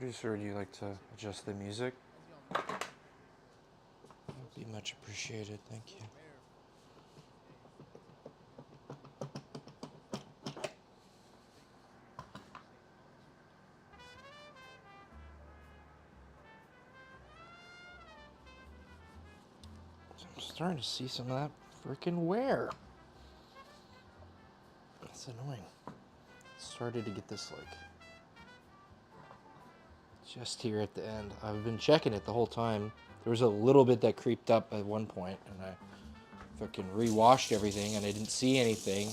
Producer, would you like to adjust the music? That would be much appreciated, thank you. I'm starting to see some of that freaking wear. That's annoying. Started to get this like just here at the end. I've been checking it the whole time. There was a little bit that creeped up at one point, and I fucking re-washed everything, and I didn't see anything.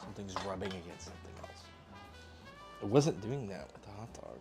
Something's rubbing against something else. It wasn't doing that with the hot dog.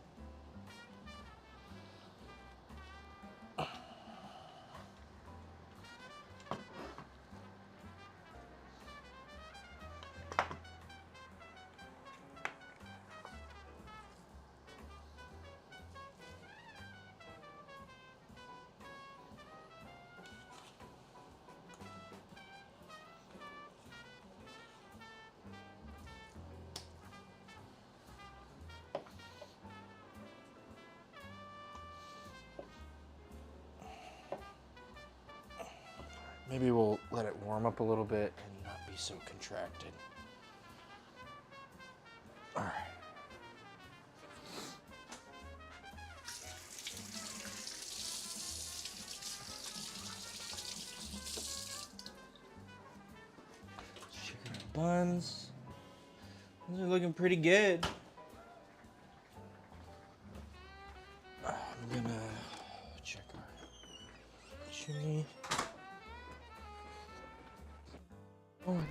Maybe we'll let it warm up a little bit and not be so contracted. All right. Chicken and buns. Those are looking pretty good. I'm gonna check our chimney. On.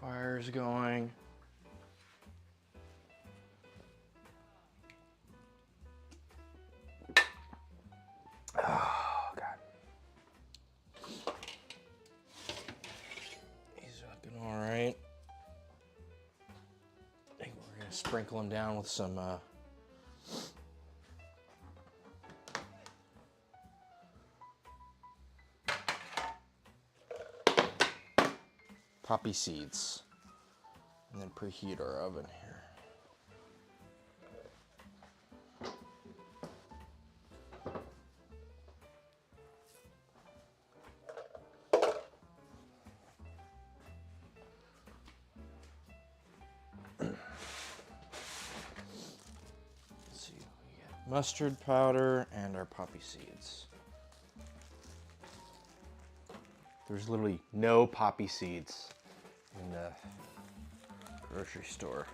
Fire's going. Oh, God. He's looking all right. I think we're going to sprinkle him down with some poppy seeds. And then preheat our oven here. Let's see, we got mustard powder and our poppy seeds. There's literally no poppy seeds in the grocery store.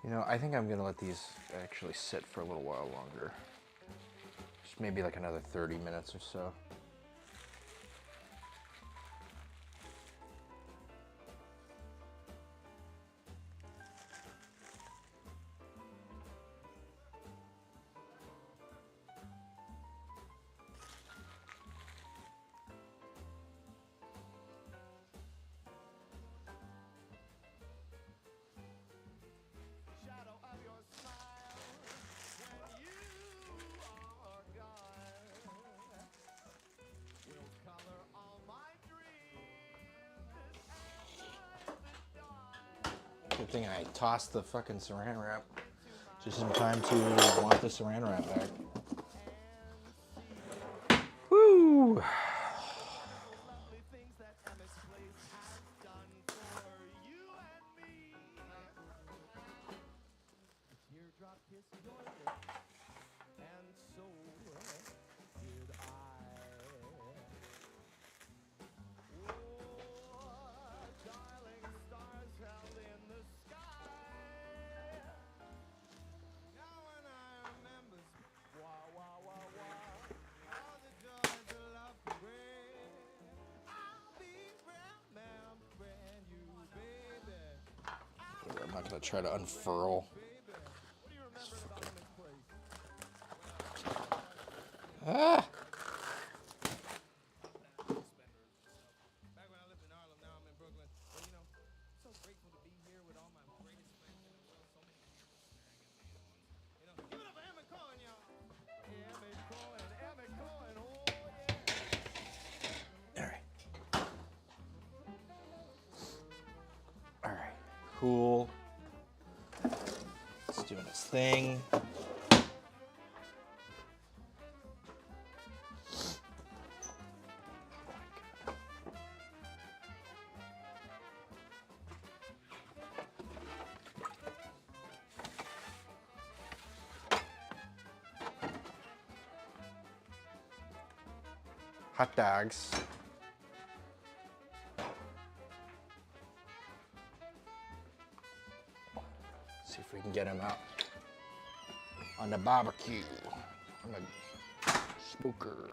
You know, I think I'm gonna let these actually sit for a little while longer. Just maybe like another 30 minutes or so. Good thing I tossed the fucking saran wrap just in time to want the saran wrap back. Woo! I'm not gonna try to unfurl. Ah! Alright, cool. It's doing its thing. Hot dogs. See if we can get them out on the barbecue, on the smoker.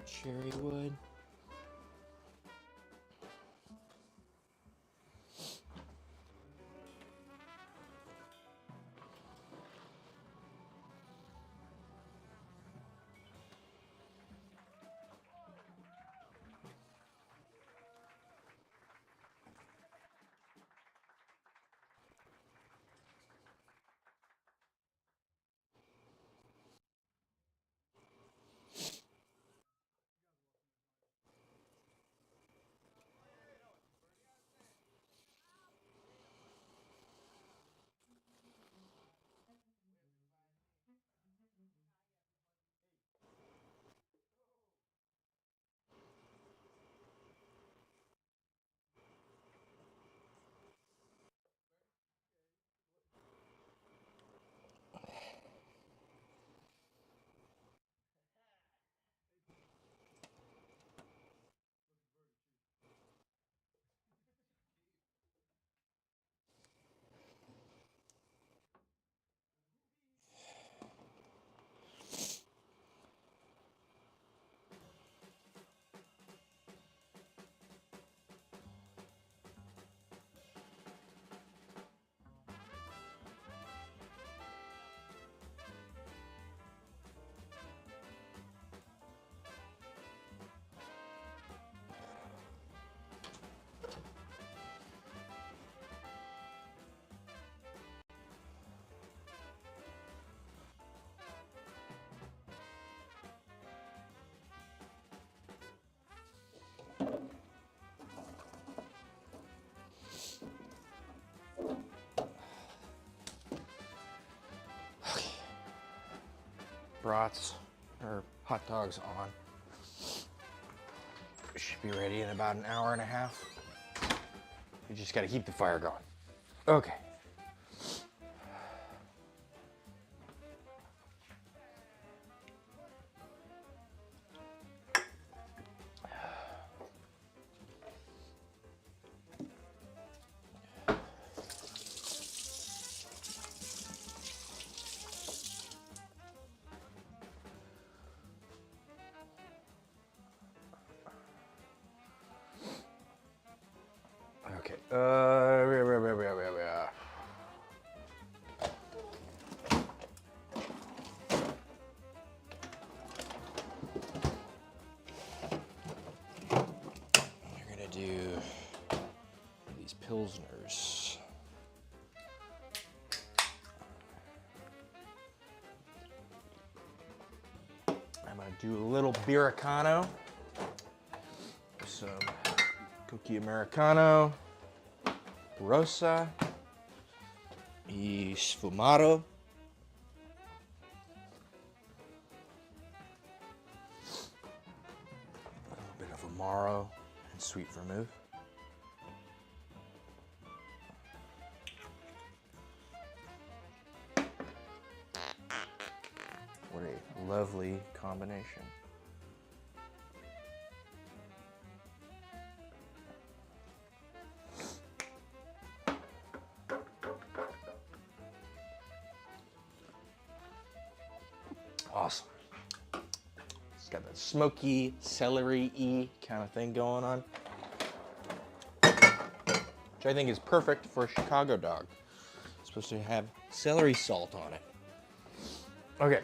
Cherry wood. brats or hot dogs on. Should be ready in about an hour and a half. You just gotta keep the fire going. Okay. Okay. We're gonna do these Pilsners. I'm gonna do a little Birricano, some cookie Americano, Rosa, y Sfumato. A little bit of Amaro and sweet vermouth. What a lovely combination. Awesome. It's got that smoky, celery-y kind of thing going on, which I think is perfect for a Chicago dog. It's supposed to have celery salt on it. Okay.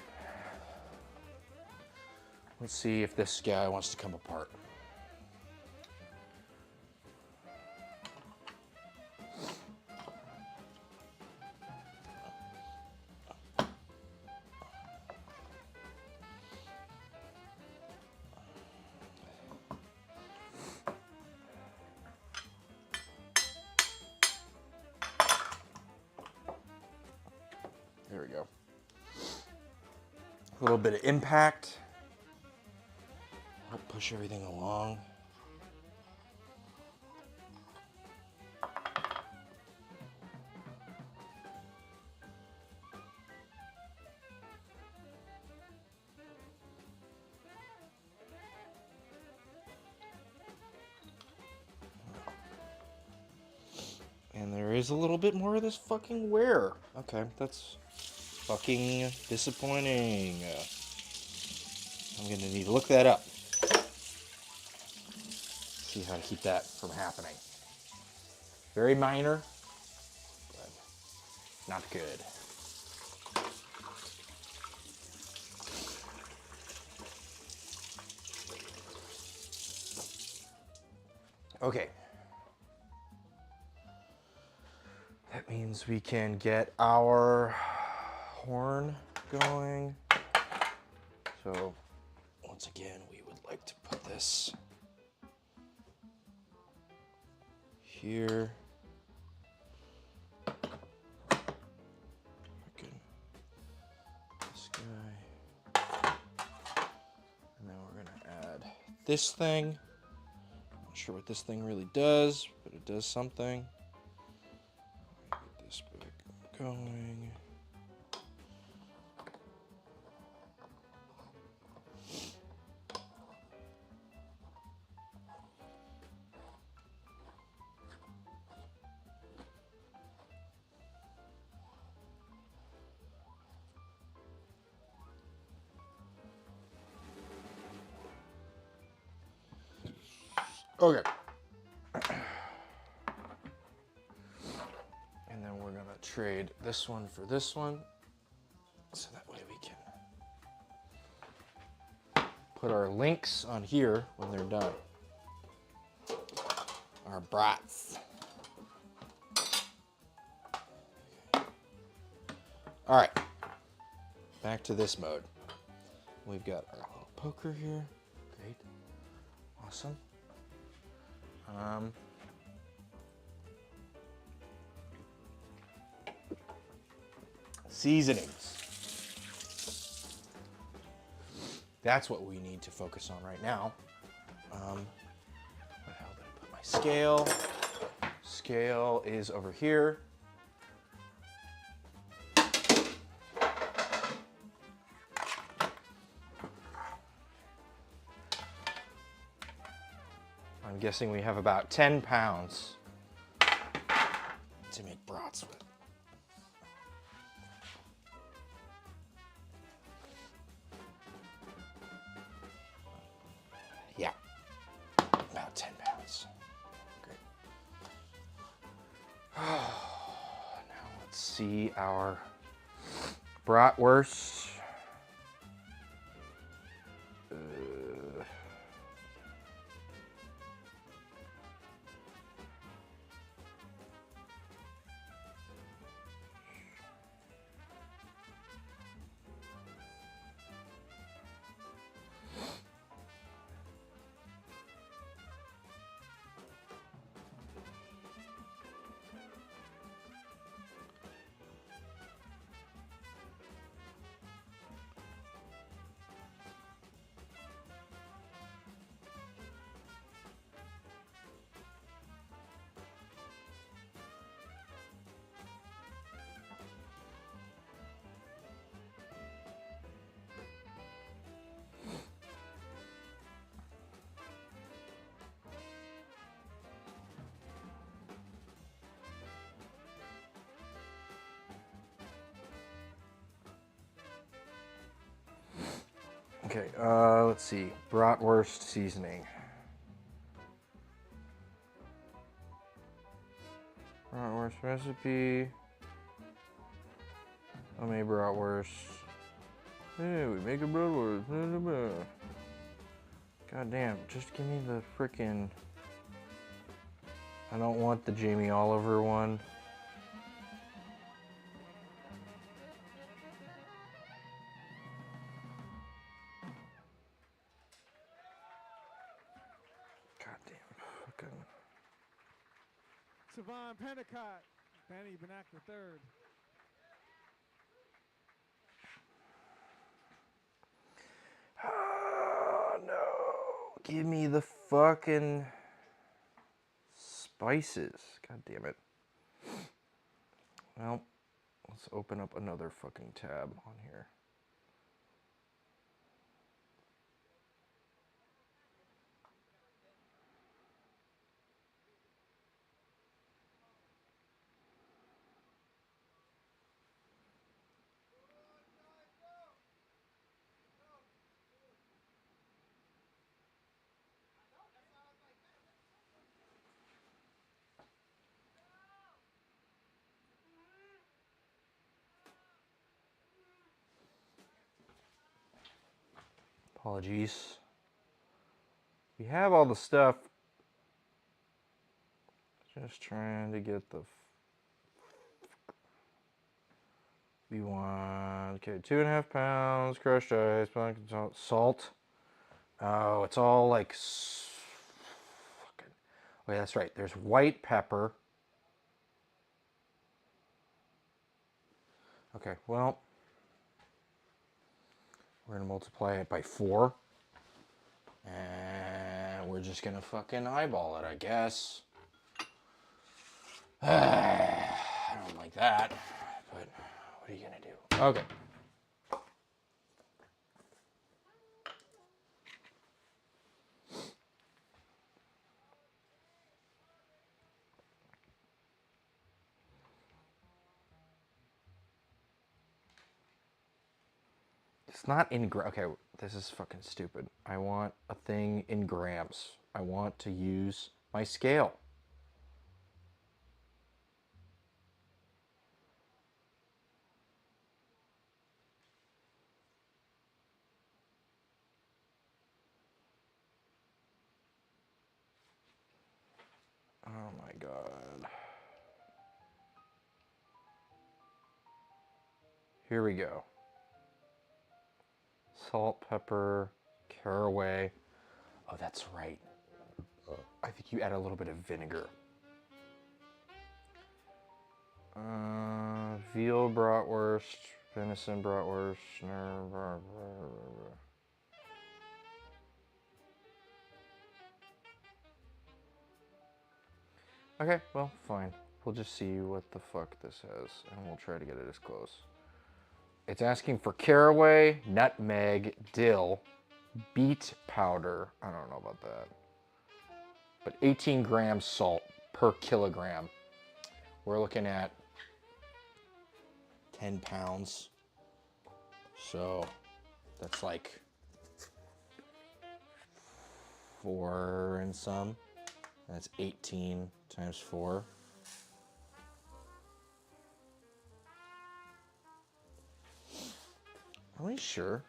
Let's see if this guy wants to come apart. There we go. A little bit of impact. Help push everything along. And there is a little bit more of this fucking wear. Okay, that's fucking disappointing. I'm gonna need to look that up. See how to keep that from happening. Very minor, but not good. Okay. That means we can get our horn going. So, once again, we would like to put this here. Fucking this guy. And then we're gonna add this thing. Not sure what this thing really does, but it does something. Get this bit going. Okay. And then we're gonna trade this one for this one. So that way we can put our links on here when they're done. Our brats. All right, back to this mode. We've got our little poker here. Great, awesome. Seasonings. That's what we need to focus on right now. Where the hell did I put my scale? Scale is over here. I'm guessing we have about 10 pounds to make brats with. Yeah, about 10 pounds. Great. Now let's see our bratwurst. Okay, let's see. Bratwurst seasoning. Bratwurst recipe. I made bratwurst. Hey, we make a bratwurst. God damn, just give me the frickin'... I don't want the Jamie Oliver one. Savon Pennicott, Benny Benack III. Oh no. Give me the fucking spices. God damn it. Well, let's open up another fucking tab on here. Apologies. We have all the stuff. Just trying to get the... We want... Okay, 2.5 pounds, crushed ice, salt. Oh, it's all like... Fucking... Oh, yeah, that's right. There's white pepper. Okay, well... We're gonna multiply it by 4. And we're just gonna fucking eyeball it, I guess. I don't like that, but what are you gonna do? Okay. It's not in okay, this is fucking stupid. I want a thing in grams. I want to use my scale. Oh my god. Here we go. Salt, pepper, caraway. Oh, that's right. I think you add a little bit of vinegar. Veal bratwurst, venison bratwurst. Okay, well, fine. We'll just see what the fuck this has, and we'll try to get it as close. It's asking for caraway, nutmeg, dill, beet powder. I don't know about that. But 18 grams salt per kilogram. We're looking at 10 pounds. So that's like 4 and some. That's 18 times 4. Are we sure?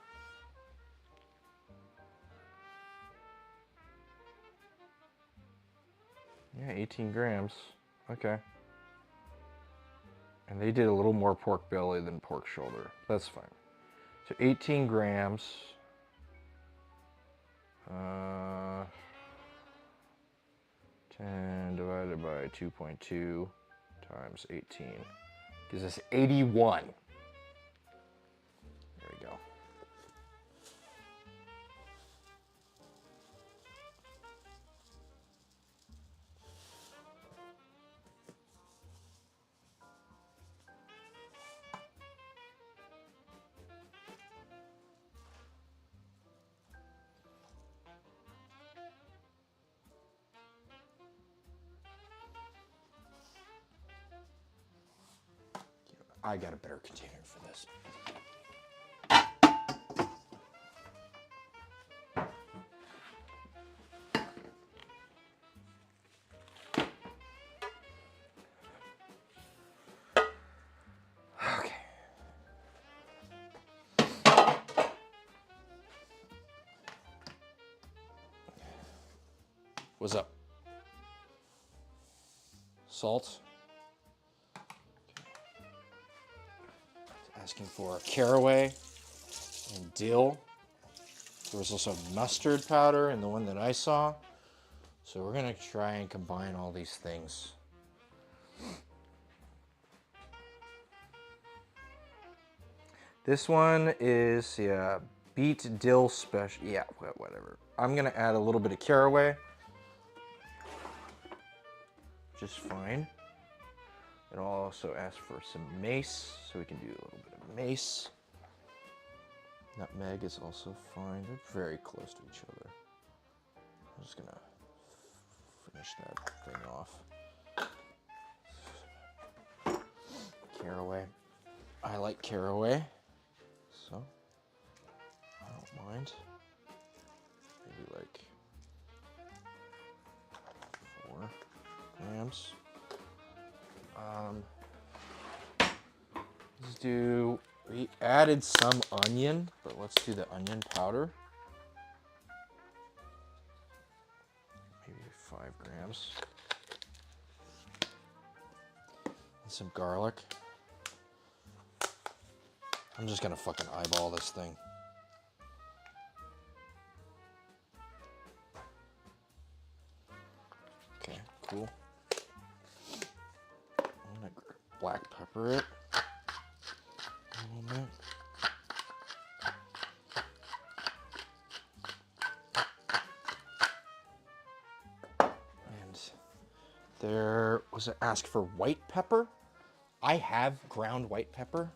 Yeah, 18 grams. Okay. And they did a little more pork belly than pork shoulder. That's fine. So 18 grams. 10 divided by 2.2 times 18 gives us 81. There we go. I got a better container for this. Okay. What's up? Salt. It's asking for caraway and dill. There was also mustard powder in the one that I saw. So we're gonna try and combine all these things. This one is, yeah, beet dill special. Yeah, whatever. I'm gonna add a little bit of caraway. Just fine. It'll also ask for some mace, so we can do a little bit of mace. Nutmeg is also fine. They're very close to each other. I'm just gonna finish that thing off. Caraway. I like caraway, so I don't mind. Maybe like 4 grams. Let's do, we added some onion, but let's do the onion powder. Maybe 5 grams. And some garlic. I'm just gonna fucking eyeball this thing. Okay, cool. I'm gonna black pepper it a little bit. And there was an ask for white pepper. I have ground white pepper,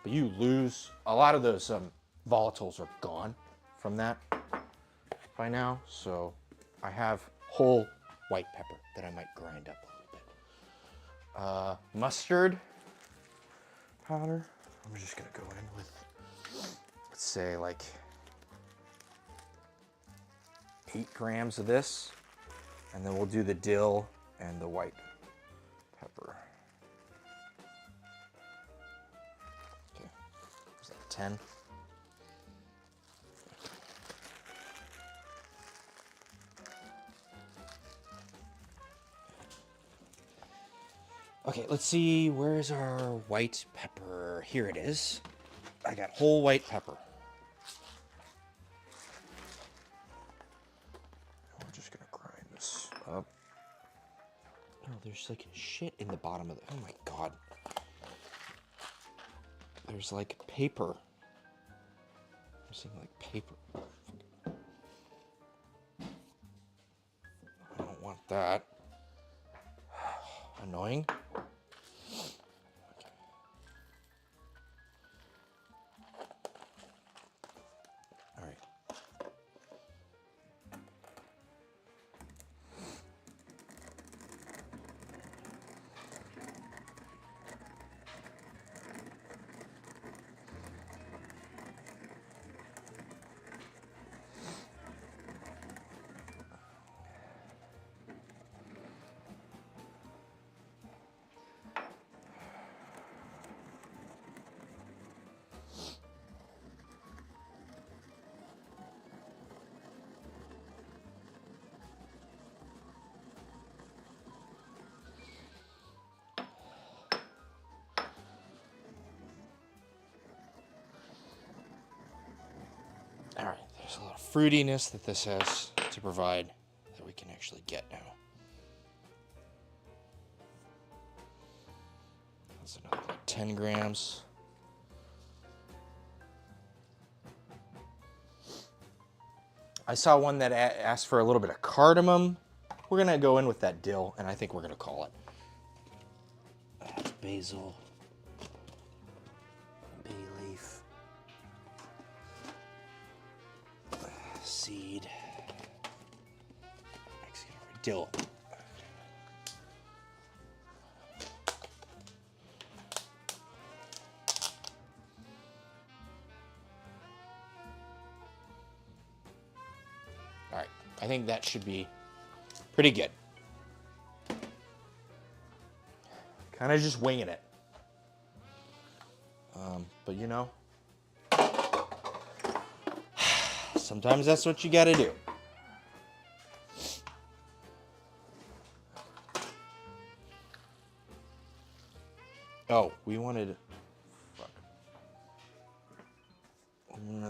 but you lose a lot of those volatiles are gone from that by now. So I have whole white pepper that I might grind up a little bit. Mustard powder. I'm just gonna go in with, let's say, like 8 grams of this, and then we'll do the dill and the white pepper. Okay, is that 10? Okay, let's see, where's our white pepper? Here it is. I got whole white pepper. We're just gonna grind this up. Oh, there's like shit in the bottom of the, oh my God. There's like paper. I'm seeing like paper. I don't want that. annoying. All right. All right, there's a lot of fruitiness that this has to provide that we can actually get now. That's another like 10 grams. I saw one that asked for a little bit of cardamom. We're gonna go in with that dill, and I think we're gonna call it. That's basil, bay leaf, seed, dill. All right, I think that should be pretty good. Kind of just winging it. But you know, sometimes that's what you gotta do. Oh, we wanted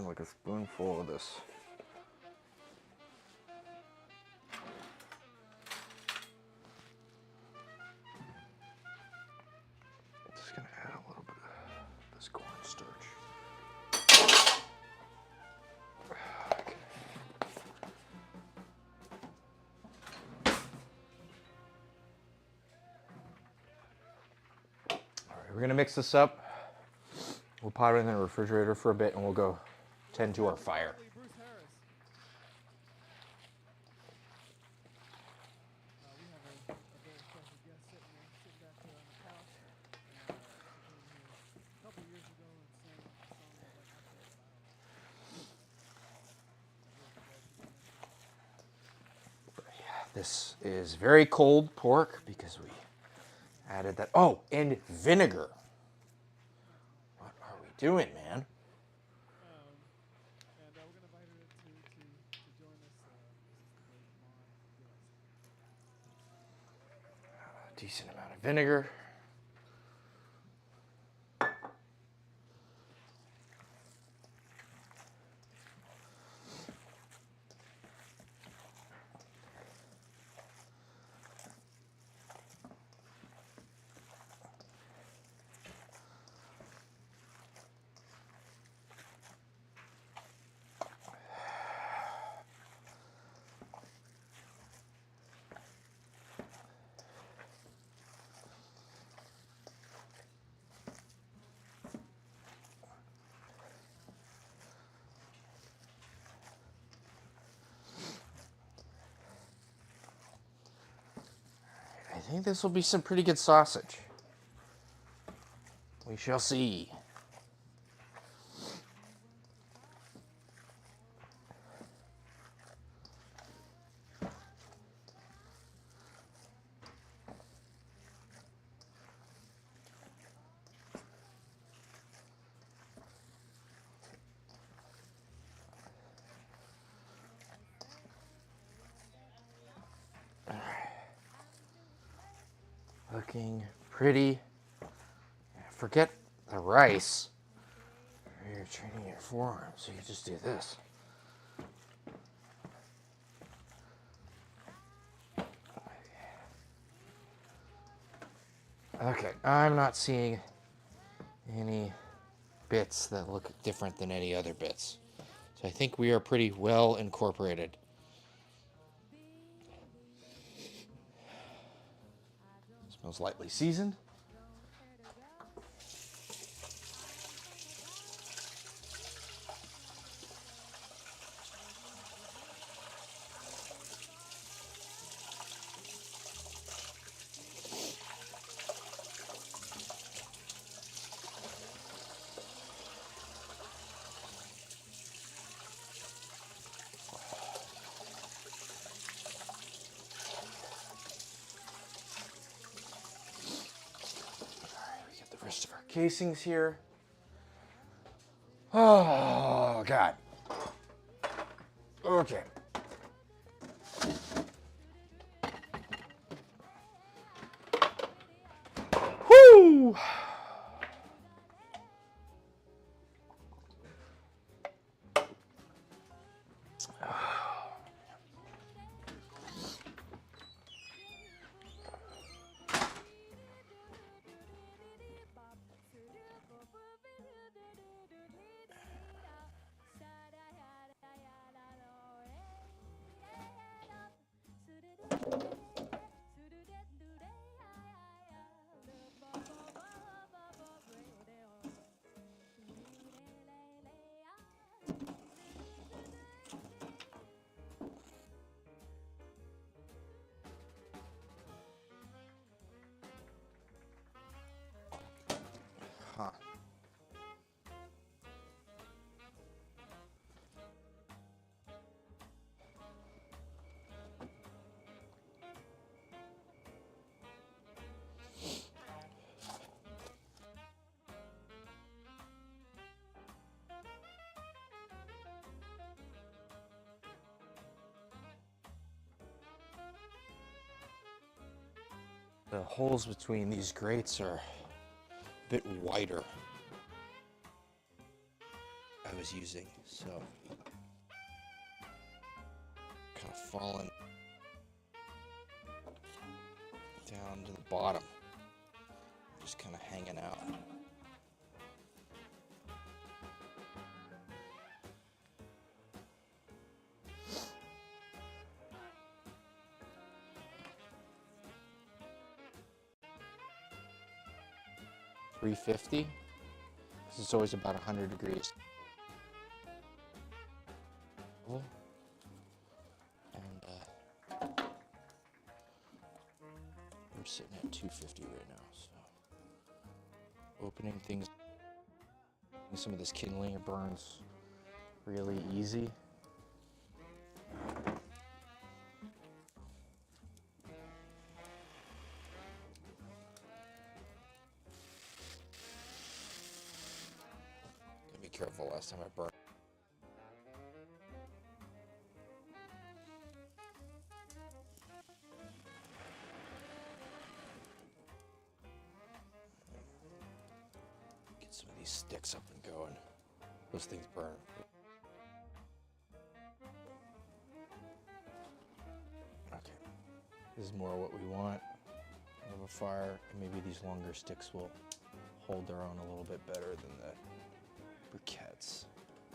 like a spoonful of this. Just gonna add a little bit of this cornstarch. Okay. All right, we're gonna mix this up. We'll pop it in the refrigerator for a bit, and we'll go tend to our fire. Bruce Harris. We have a very special guest sitting back there on the couch. She came here a couple years ago and sang a song that I This is very cold pork because we added that. Oh, and vinegar. What are we doing, man? And we're going to invite her to join us. This is the great Mon Gillis. A decent amount of vinegar. I think this will be some pretty good sausage. We shall see. Looking pretty. Forget the rice. You're training your forearm, so you just do this. Okay, I'm not seeing any bits that look different than any other bits. So I think we are pretty well incorporated. Smells lightly seasoned. The rest of our casings here. Oh, God. Okay. Whoo! Huh. The holes between these grates are a bit wider. I was using, so kind of falling down to the bottom, just kind of hanging out. $350. This is always about 100 degrees. And we're sitting at 250 right now, so opening things, some of this kindling, it burns really easy. Be careful, last time I burned. Get some of these sticks up and going. Those things burn. Okay, this is more what we want. Of a fire, and maybe these longer sticks will hold their own a little bit better than the briquettes.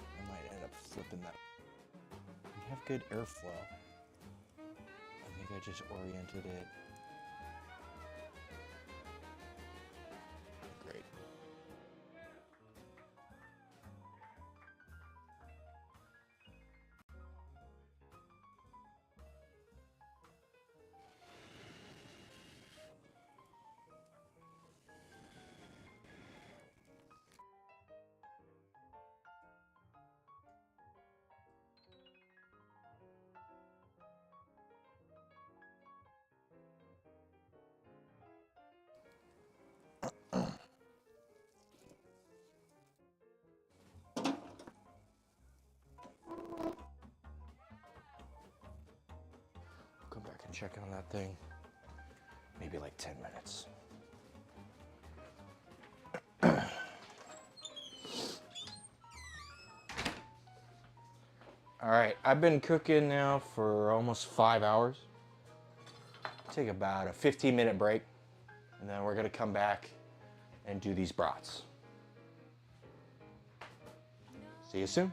I might end up flipping that. We have good airflow. I think I just oriented it. Great. Come back and check on that thing. Maybe like 10 minutes. All right, I've been cooking now for almost 5 hours. Take about a 15-minute break, and then we're gonna come back and do these brats. See you soon.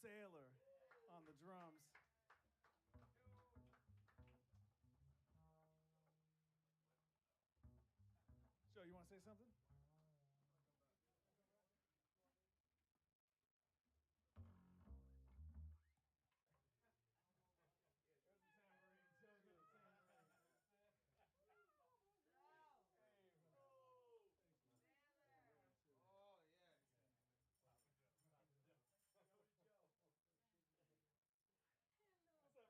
Sailor on the drums. Joe, you want to say something? Oh, yeah. What's up, Kyle? You want to say something while we switch up? No? Go.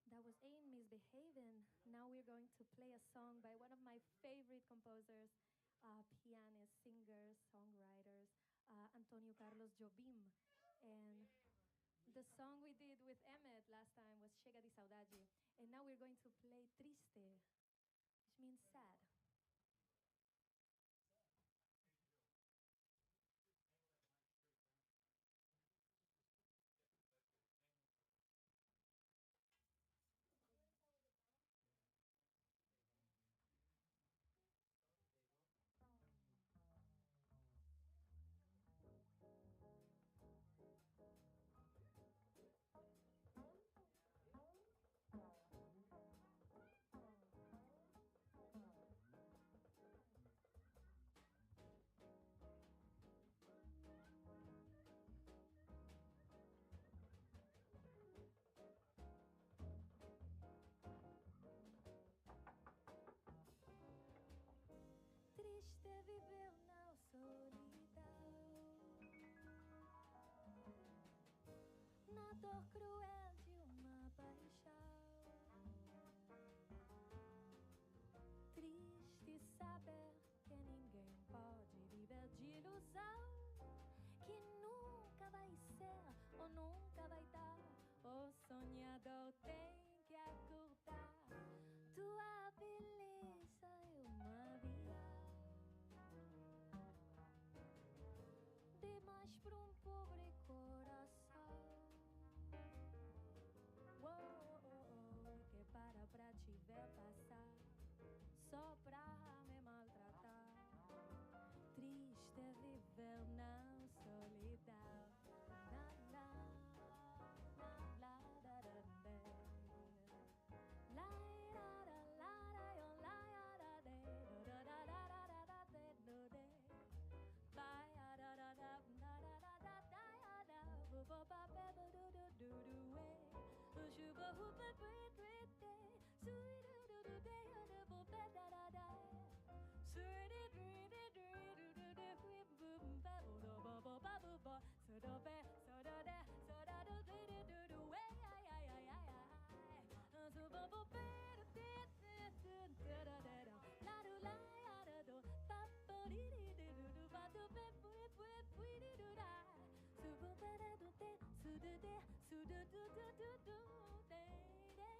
That was Ain Misbehaving. Now we're going to play a song by one of my favorite composers, pianists, singers, songwriters, Antonio Carlos Jobim. And the song we did with Emmett last time was Chega de Saudade. And now we're going to play Triste, which means sad. Triste viveu na solidão, na dor cruel de uma paixão. Triste saber que ninguém pode viver de ilusão, que nunca vai ser ou nunca vai dar. O sonhador tem que acordar. Tua beleza é uma demais para um pobre coração. Que para te ver passar só pra me maltratar. Triste é viver na solidão. La, la, la, la, da, da, da. La, da, da, la, da, yo, la, ya, da, de, do, da, da, da, da, da, da, de, do, de. Ba, ya, da, da, da, da, da, da, da, da, ya, da. Bo, bo, ba, be, bo, do, do, do, do, we. Shu, bo, hu, be, be, be, de. Su, do, do, do, de, ya, de, bo, be, da, da, da. Su, di, do, di, do, do, do, do, we, bo, be, bo, do, bo, bo, ba, bo, bo. So, do, be, so, do, de, so, da, do, do, do, do, do, we, ay, ay, ay, ay, ay. So, bo, bo, be, do, de, de, de, de, da, da, da. La, do, la, ya, da, do. Ba, bo, di, di, di, do, do, ba, do, be, bo, bo, bo, di, do, da. So, bo, be, da, do, de, so, do, de, so, do, do, do, do, do, de, de,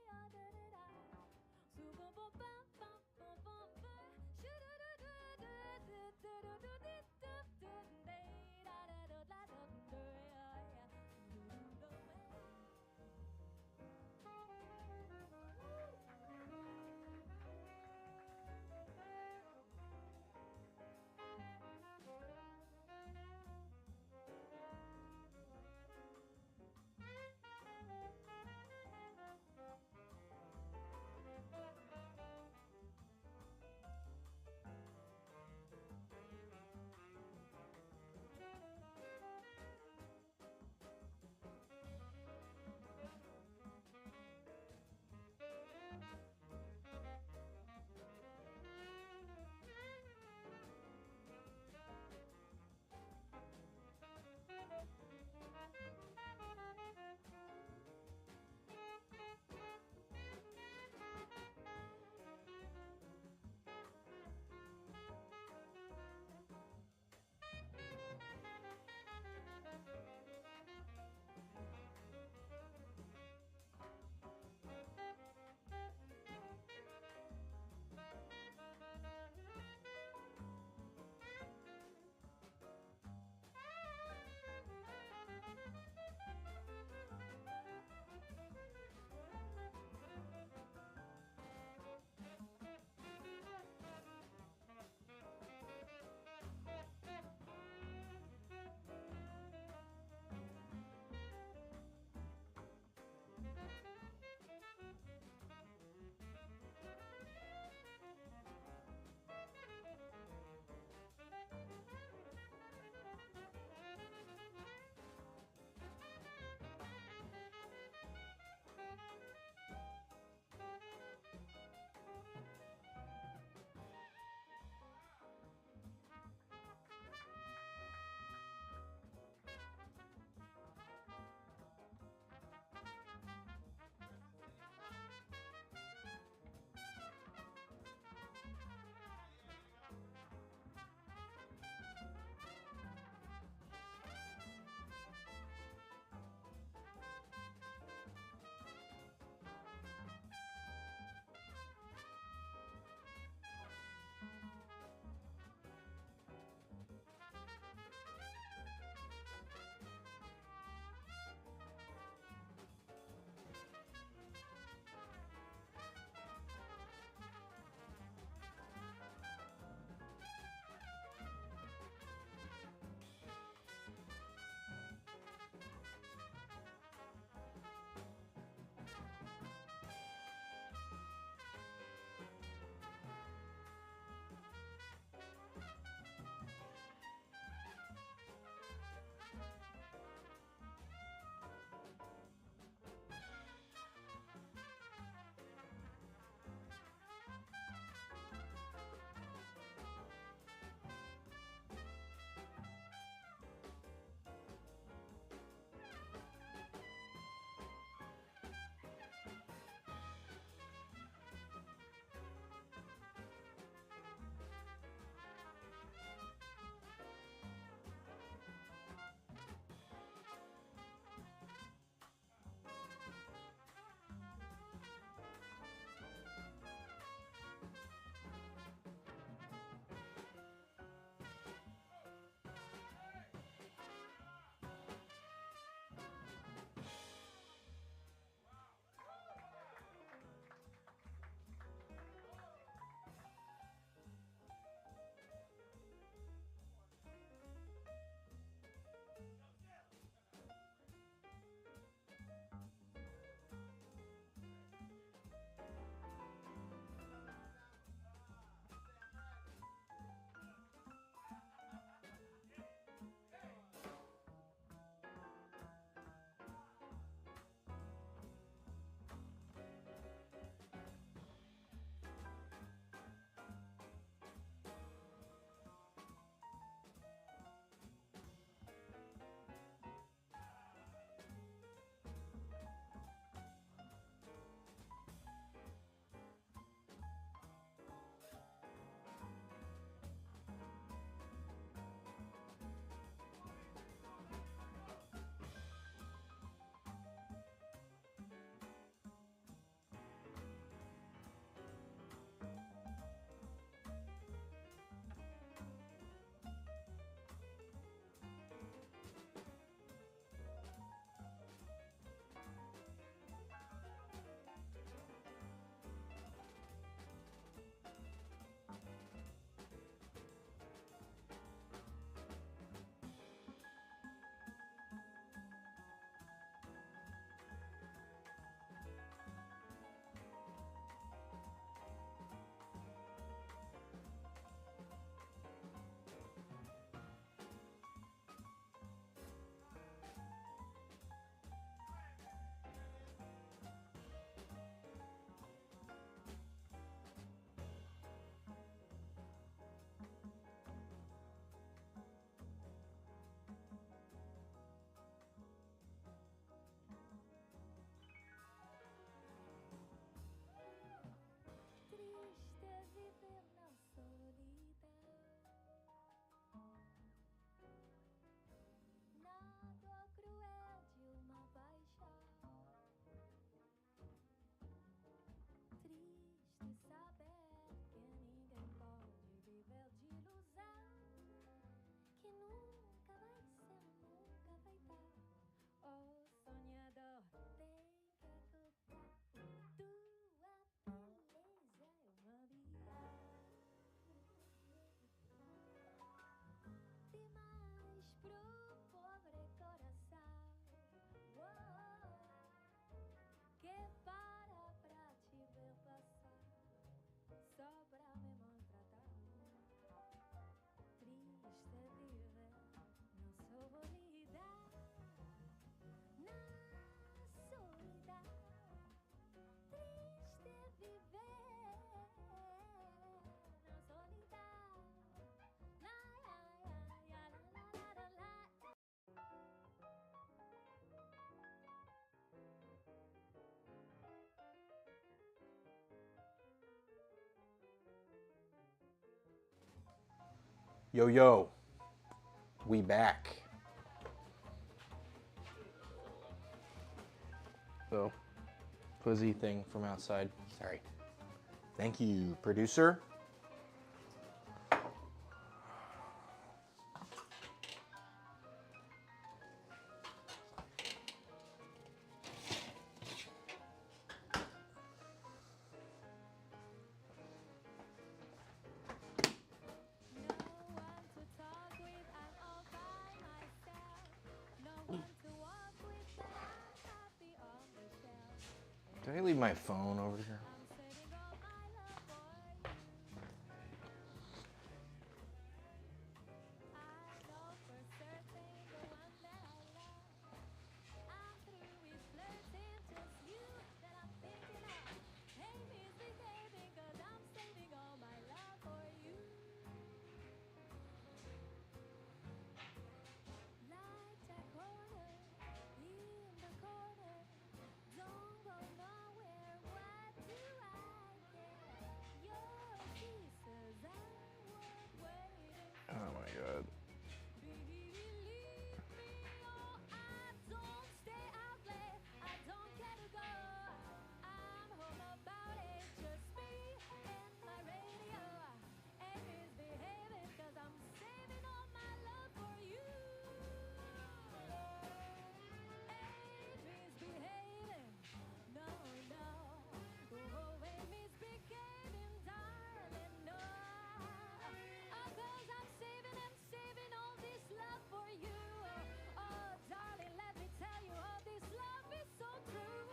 Yo, yo. We back. So, fuzzy thing from outside. Sorry. Thank you, producer. No one to talk with, I'm all by myself. No one to walk with, but I'm happy on the shelf. Did I leave my phone over here? I'm saving all my love for you. I know for certain the one that I love. I'm through with flirting, just you that I'm thinking of. Hey, misbehaving, cause I'm saving all my love for you. Like that corner in the corner, don't go nowhere. What do I care? Your kisses are worth waiting. Oh my god. Believe me, oh, I don't stay out late. I don't care to go. I'm home about it, just me and my radio. Ain't misbehaving, cause I'm saving all my love for you. Ain't misbehaving, no, no. Oh, ain't misbehaving, darling, no. Oh, cause I'm saving all this love for you. Oh, darling, let me tell you, all this love is so true.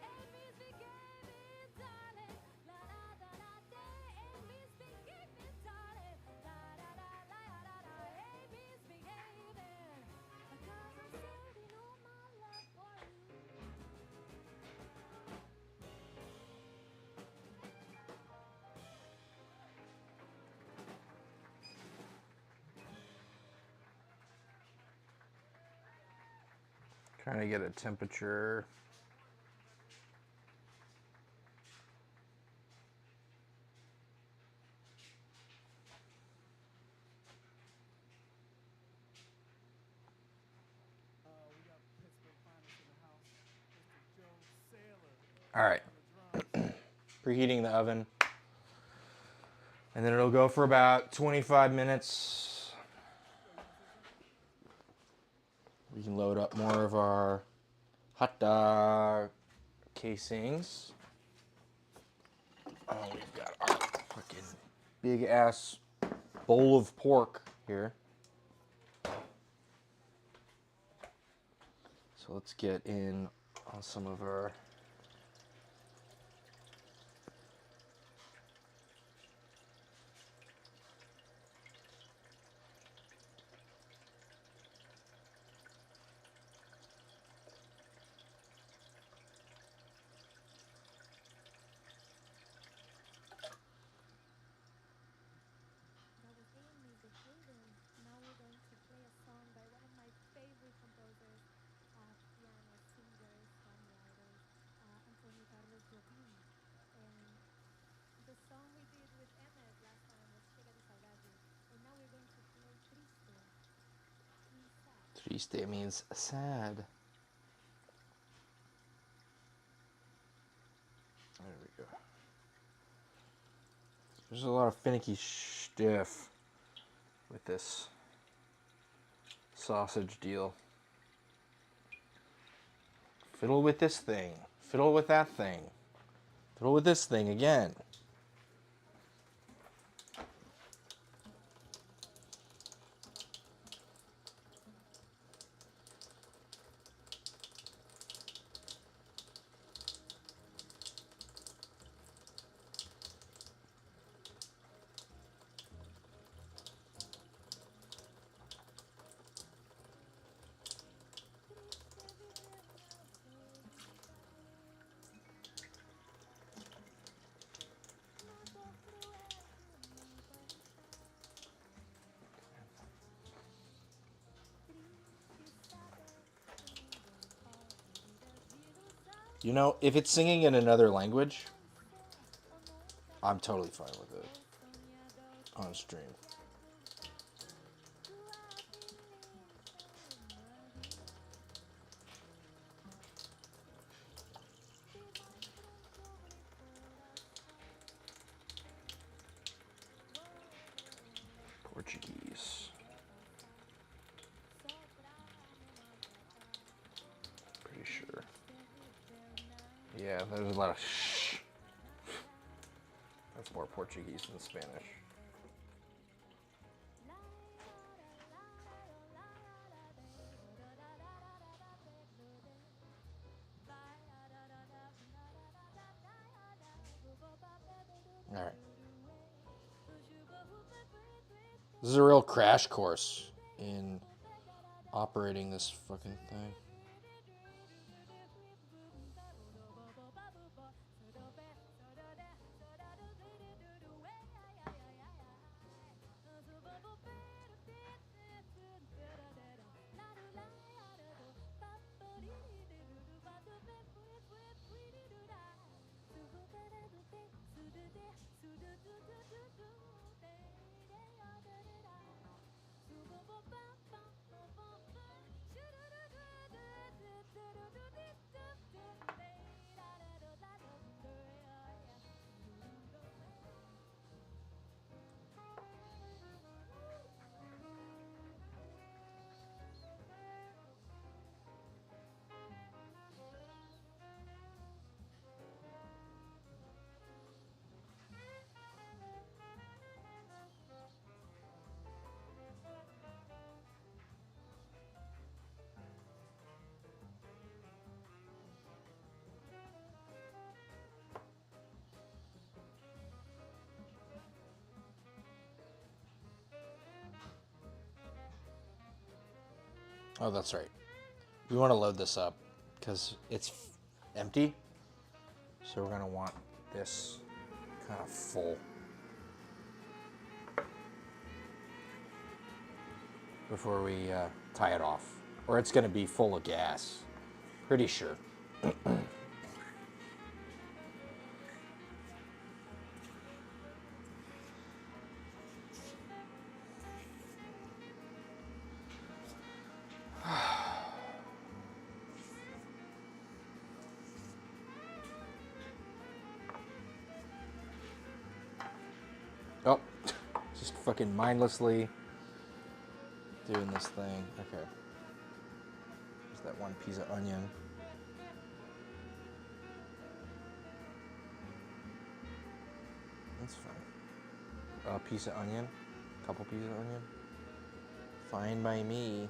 Ain't misbehaving, darling. La la da da day. Ain't misbehaving, darling. La da da la da da. Ain't misbehaving. Cause I'm saving all my love for you. Trying to get a temperature. We got Pittsburgh finest in the house, Mr. Joe Saylor All right. on the drums. Preheating the oven. And then it'll go for about 25 minutes. We can load up more of our hot dog casings. Oh, we've got our fucking big ass bowl of pork here. So let's get in on some of our That was Ain't Misbehaving. Now we're going to play a song by one of my favorite composers, piano singers, songwriters, Antonio Carlos Jobim. And the song we did with Emmett last time was Chega de Saudade. And now we're going to play Triste, means sad. triste means sad. There we go. There's a lot of finicky stuff with this sausage deal. Fiddle with this thing. Fiddle with that thing. Fiddle with this thing again. You know, if it's singing in another language, I'm totally fine with it on stream. Yeah, there's a lot of shh. That's more Portuguese than Spanish. All right. This is a real crash course in operating this fucking thing. Oh, that's right. We want to load this up because it's empty. So we're going to want this kind of full before we tie it off. Or it's going to be full of gas. Pretty sure. Oh, just fucking mindlessly doing this thing. Okay. There's that one piece of onion. That's fine. A piece of onion. Couple pieces of onion. Fine by me.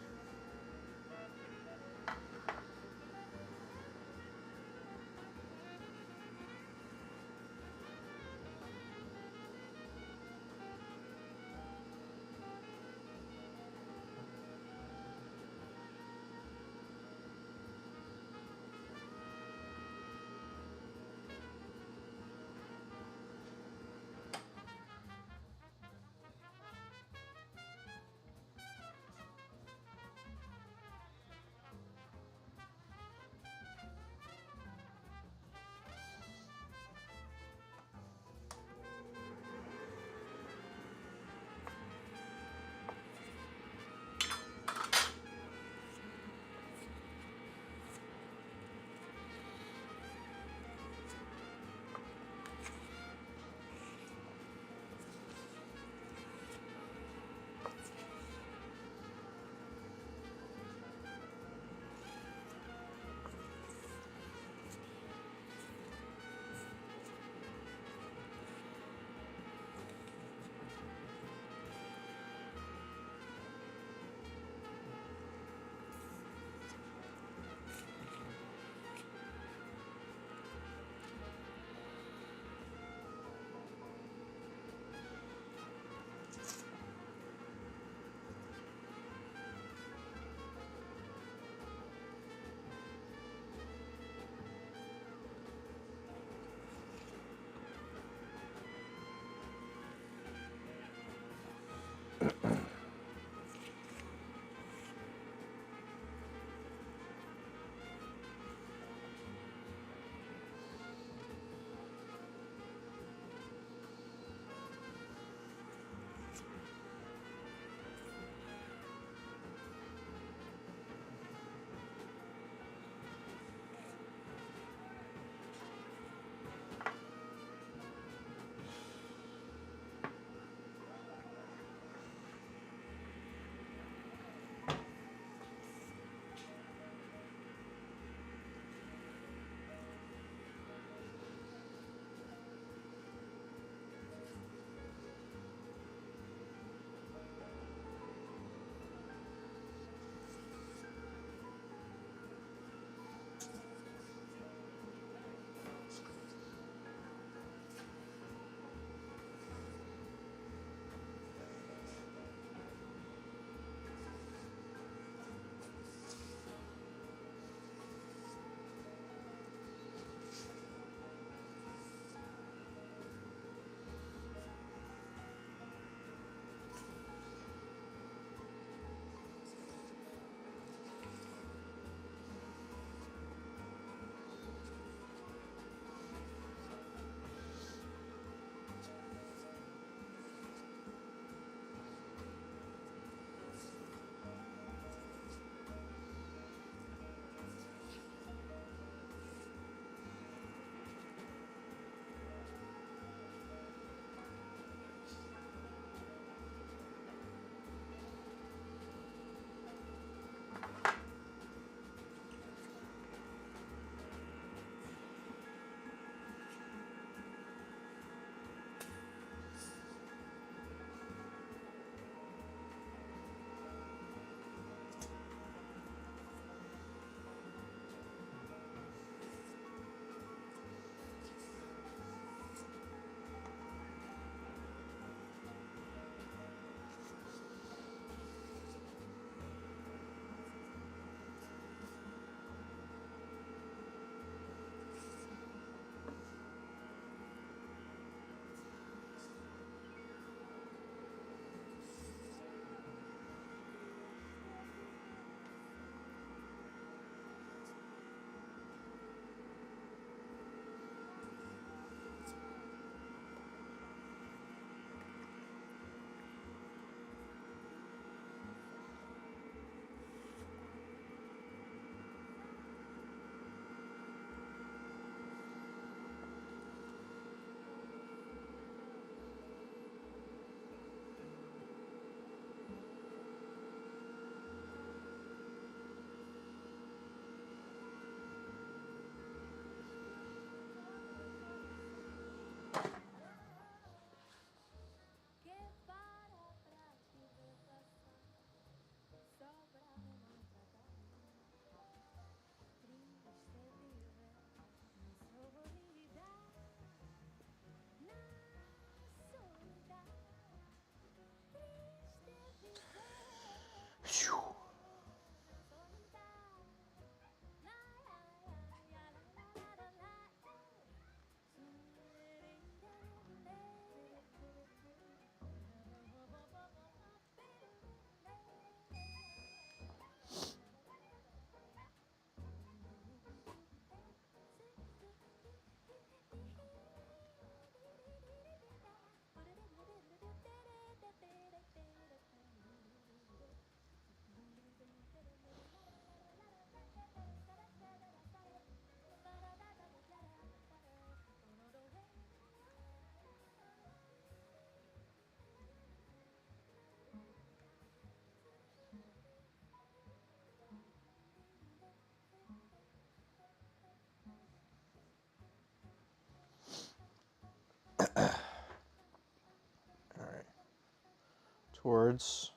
towards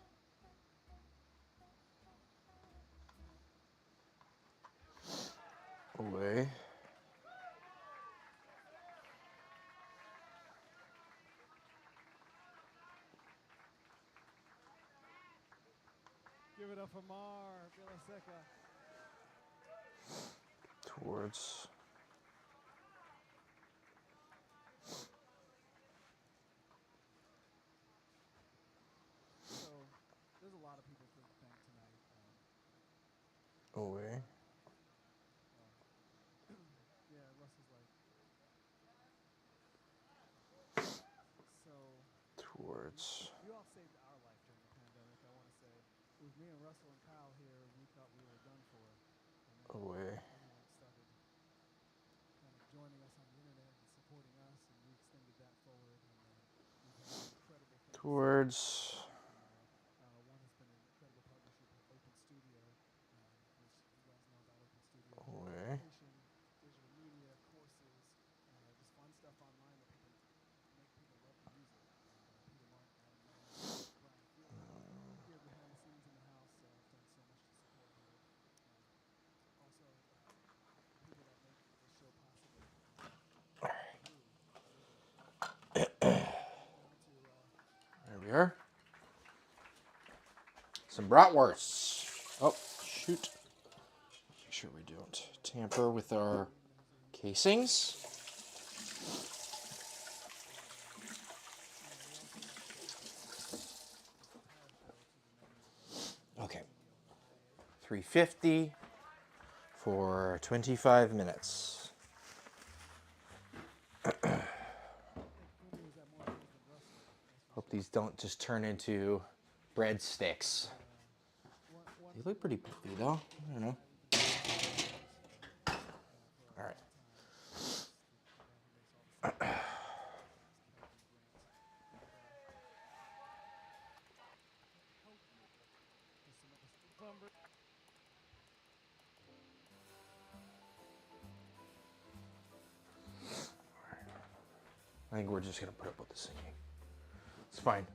away. Give it up for Mar Villaseca. Towards So there's a lot of people to thank tonight. away. Yeah, Russell's like. So Towards you all saved our life during the pandemic. I want to say it was me and Russell and Kyle here. We thought we were done for, and then away. everyone started kind of joining us on the internet and supporting us, and we extended that forward. And we've had some incredible things Towards from there. One has been an incredible partnership with Open Studio, which you guys know about Open Studio. away. Education, digital media, courses, just fun stuff online that people make people love the music. And Peter Martin, Adam Mann, Brian Fielder, here behind the scenes in the house, have done so much to support here. Also, the people that make this show possible. There we are. Some bratwursts. Oh, shoot. Make sure we don't tamper with our casings. Okay. 350 for 25 minutes. Hope these don't just turn into breadsticks. They look pretty pretty though. I don't know. All right. I think we're just gonna put up with the singing. It's fine.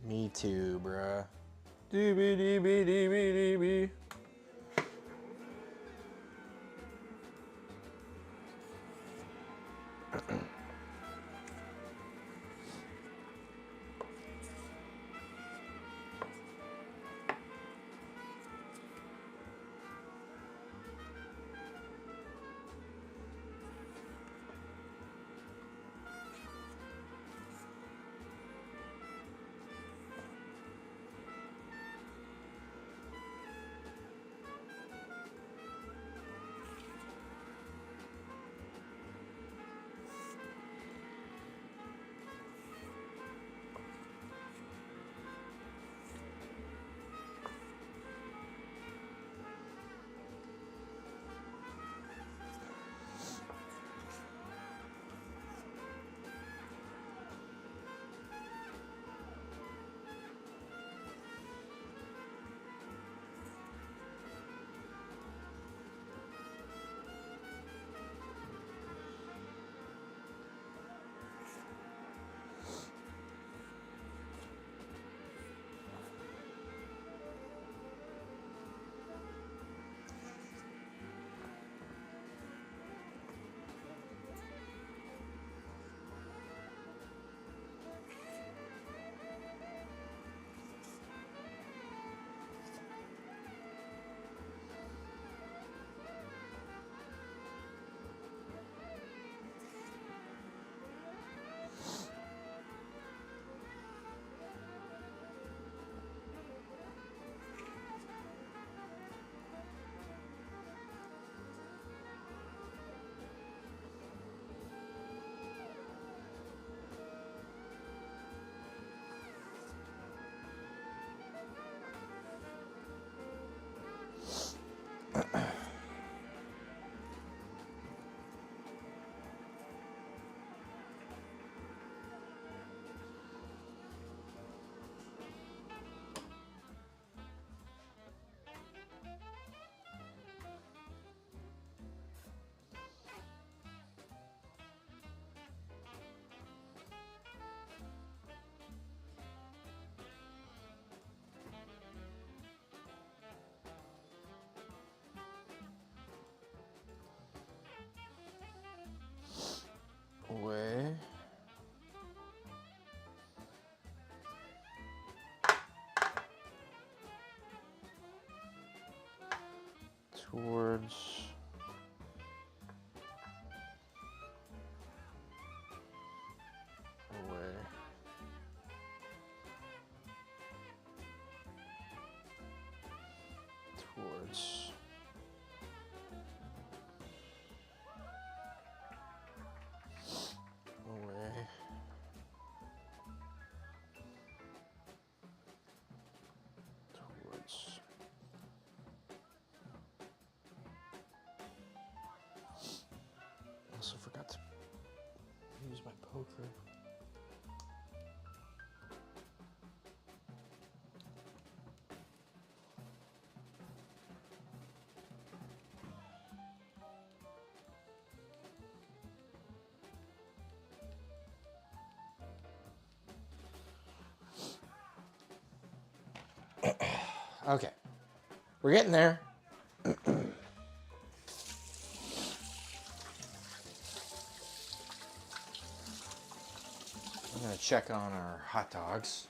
Me too, bruh. Doobie doobie doobie doobie. Okay. We're getting there. I'm gonna check on our hot dogs.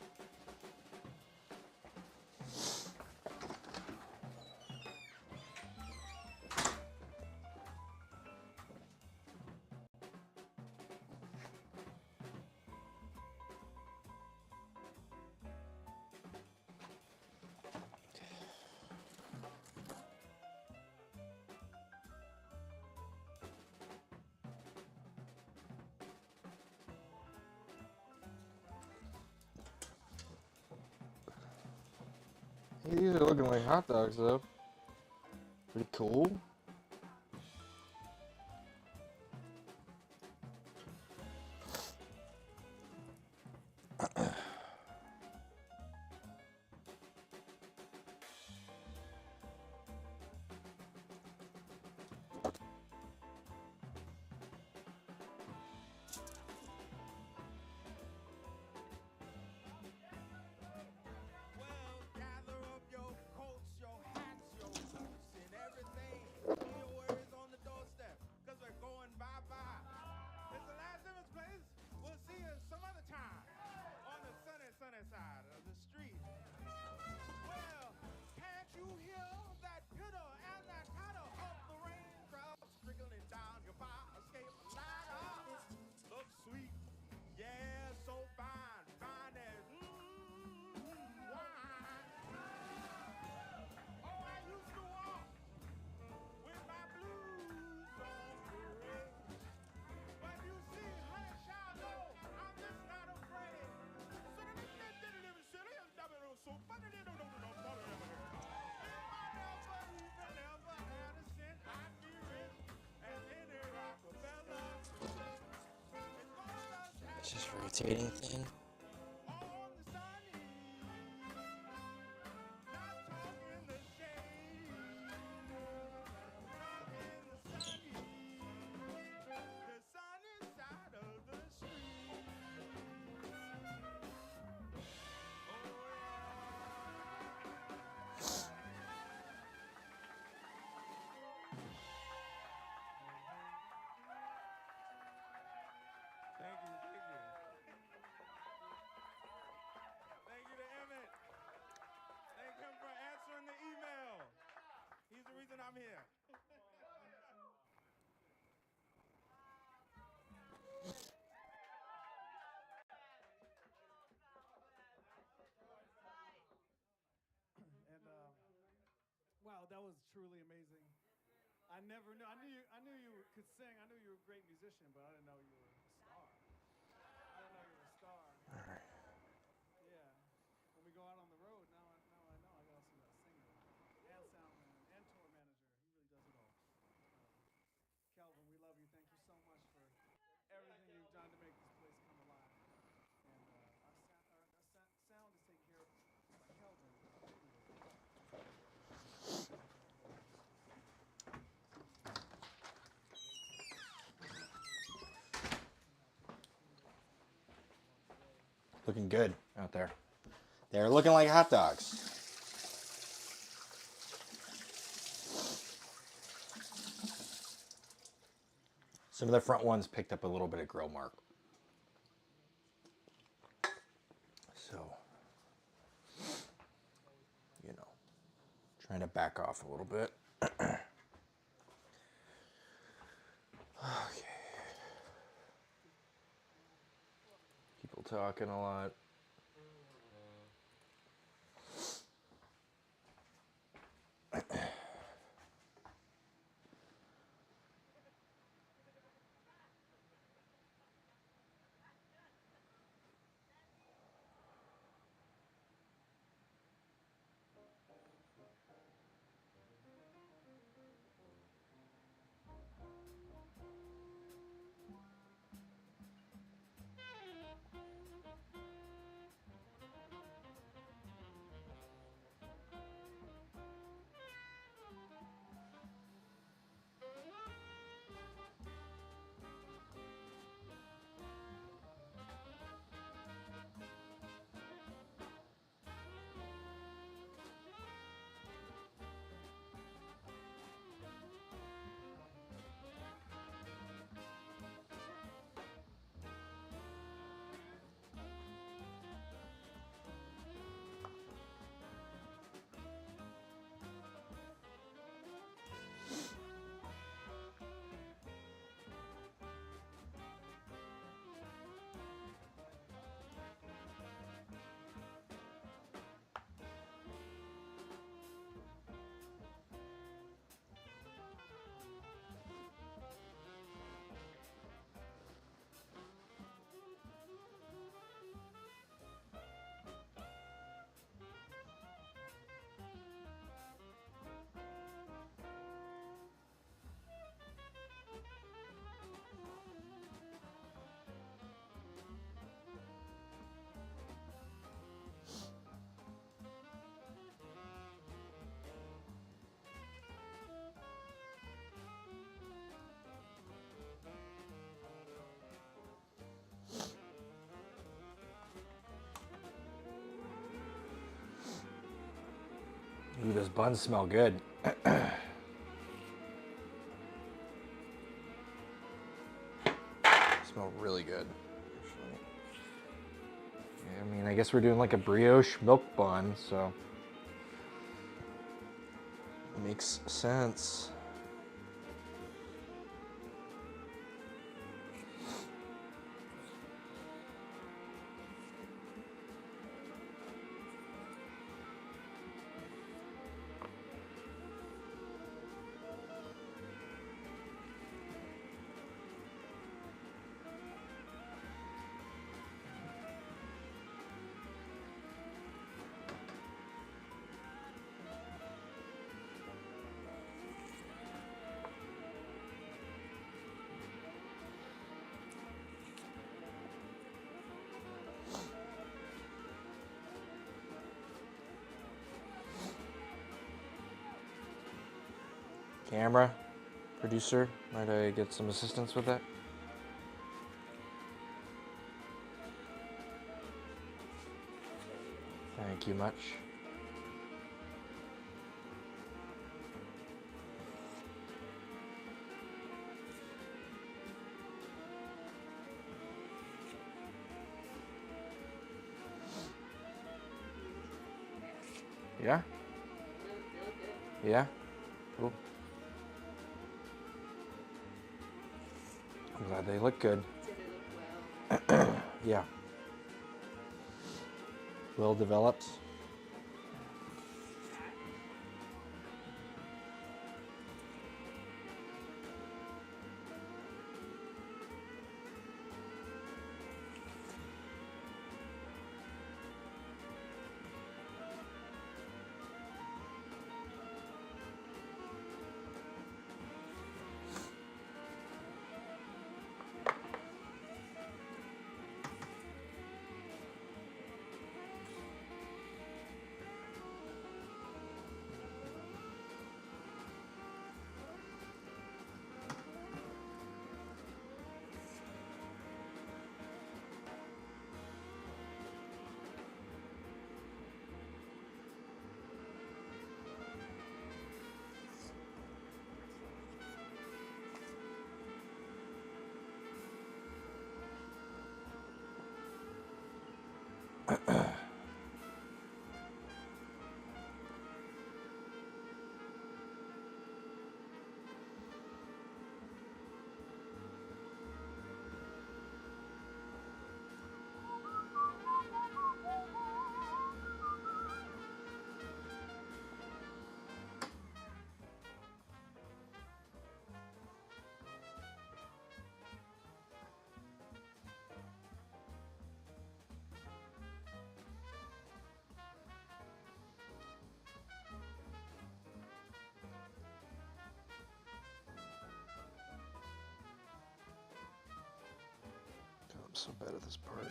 Hey, these are looking like hot dogs, though. Pretty cool. Well, gather up your coats, your hats, your boots, and everything. Your worries on the doorstep, cause we're going bye-bye. It's the last Simmons place. We'll see you some other time on the sunny, sunny side of the street. Well, can't you hear that pitter and that patter of the raindrops trickling down your fire-escape ladder? Looks sweet, yeah, so fine, fine as wine. Oh, I used to walk with my blues on parade. But you see, honey, child, no, I'm just not afraid. So funny, if I never had a cent, I'd be rich as any Rockefeller. It's one of those It's just rotating thing. on the sunny, not talking the shade, talking the sunny side of the street. Thank you, thank you. Thank you to Emmett. Thank him for answering the email. He's the reason I'm here. And wow, that was truly amazing. I never knew. I knew you could sing. I knew you were a great musician, but I didn't know you were a star. I didn't know you were a star. All right. Yeah. When we go out on the road, now I know I got to see that singer and soundman and tour manager. He really does it all. Calvin, we love you. Thank you so much for everything you've done to make this place come alive. And our sound is taken care of by Calvin. Looking good out there. They're looking like hot dogs. Some of the front ones picked up a little bit of grill mark. So, you know, trying to back off a little bit. Okay. People talking a lot. Ooh, those buns smell good. Smell really good, actually. Yeah, I mean, I guess we're doing like a brioche milk bun, so it makes sense. Camera, producer, might I get some assistance with that? Thank you much. Yeah? They look good. Yeah? Cool. I'm glad they look good. So they look well. Yeah. Well developed. I'm so bad at this part.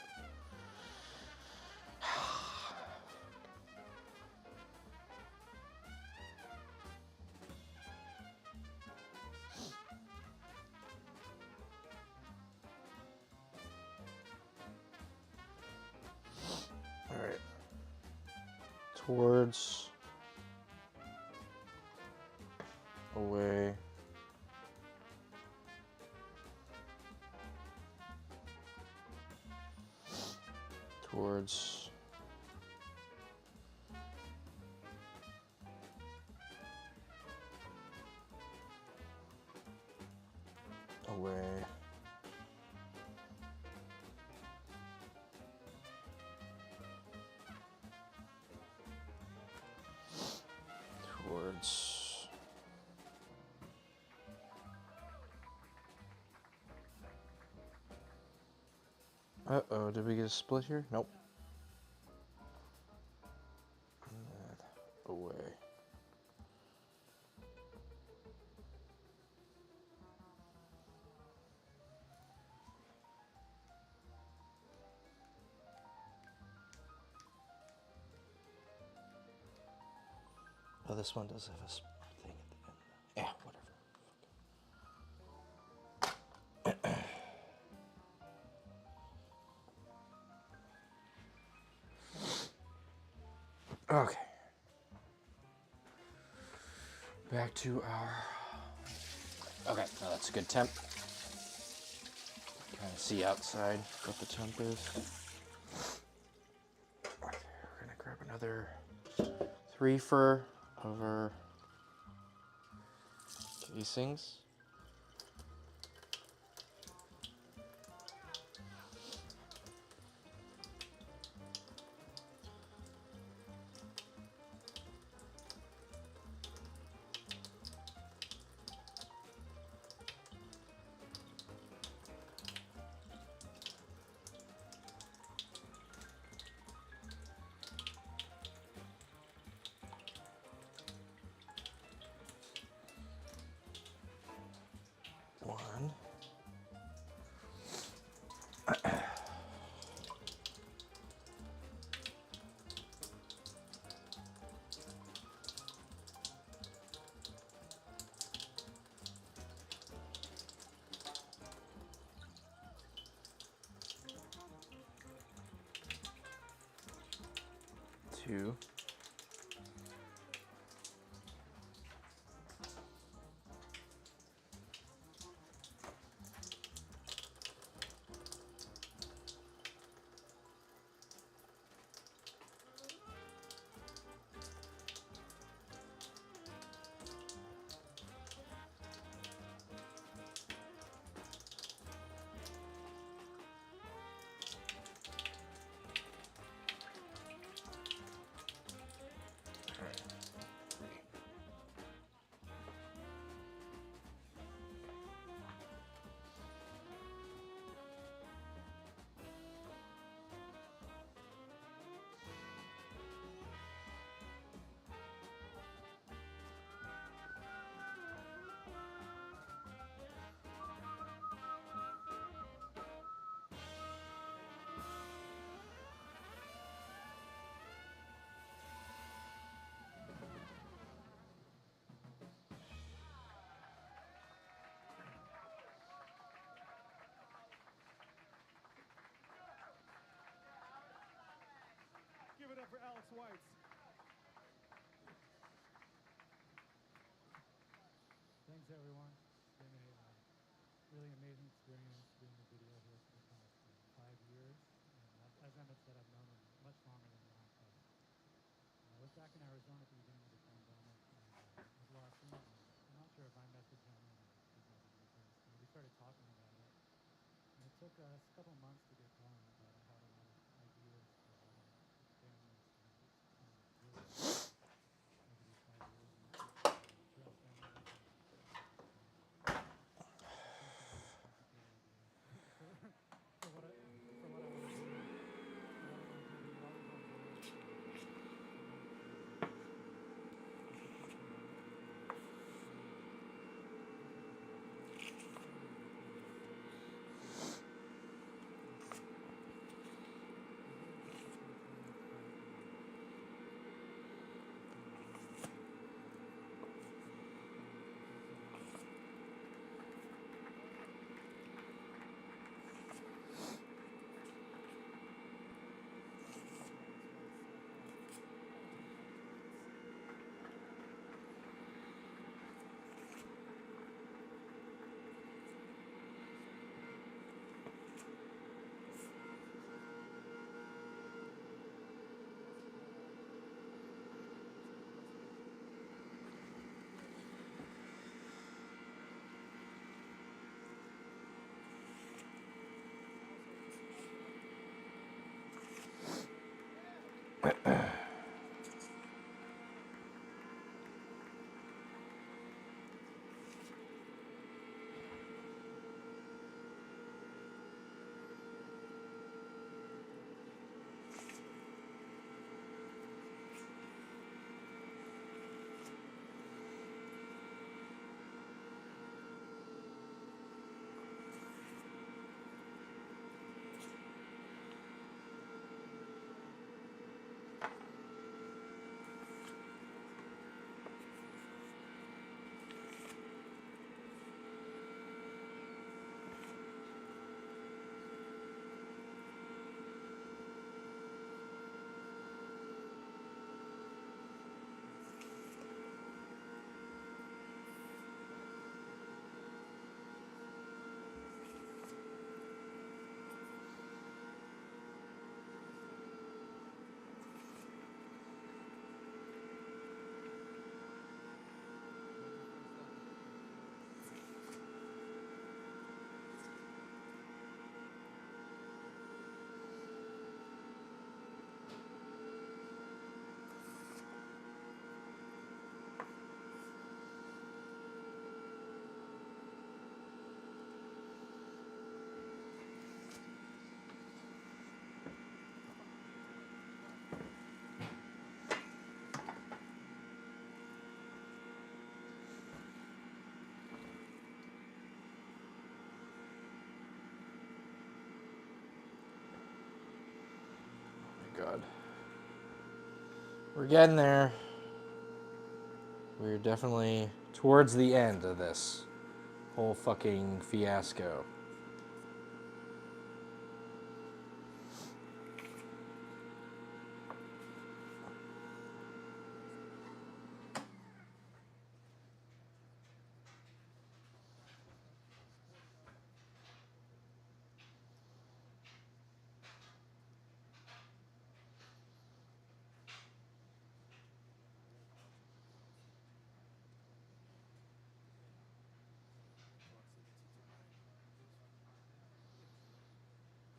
All right. Towards, away, towards, away, towards, uh-oh, did we get a split here? Nope. Away. Oh, this one does have a thing at the end. Yeah, whatever. Okay. Back to our. Okay, now that's a good temp. Kind of see outside what the temp is. Okay, we're gonna grab another 3 for over casings. One. 2. Give it up for Alex White. Thanks, everyone. It's been a really amazing experience doing the video here for the past 5 years. And as Emmett said, I've known him much longer than that. But I was back in Arizona at the beginning of the pandemic, and it was last week. I'm not sure if I messaged him or he messaged me first. And we started talking about it. And it took us a couple months to get going, but I had a lot of ideas for how to expand this and really over these 5 years and address them. For what I want to do, you're always on board. God. We're getting there. We're definitely towards the end of this whole fucking fiasco.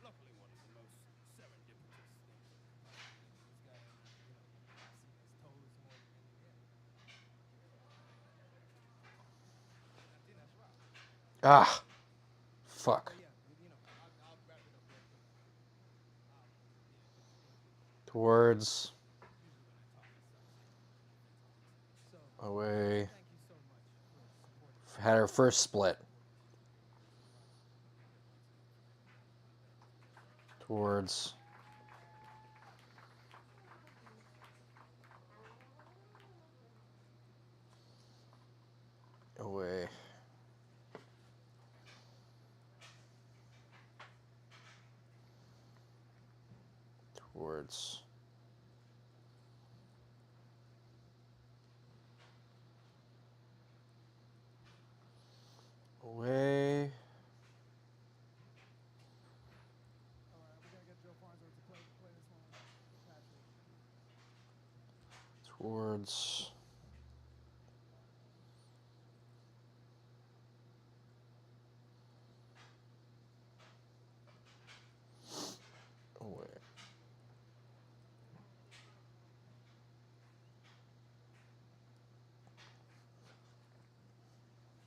Luckily, one of the most serendipitous things that could possibly do with this guy, I mean, you know, I've seen his toes more than anything else. I think that's right. Ah, fuck. But yeah, you know, I'll wrap it up real quick. Towards, Usually when I talk, I start saying all the defensive things. So, away. thank you so much for supporting me. Had our first split. Towards, away. Towards, away. All right, we're gonna get Joe Farnsworth to play this one for Patrick. Towards, away.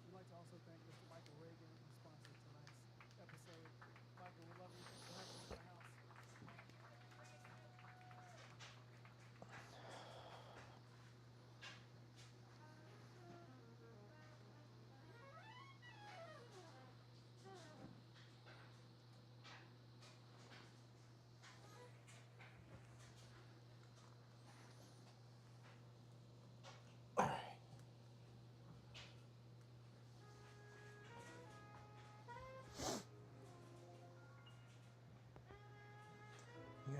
We'd like to also thank Mr. Michael Reagan, who sponsored tonight's episode. Michael, we love you. Thanks for having us in the house.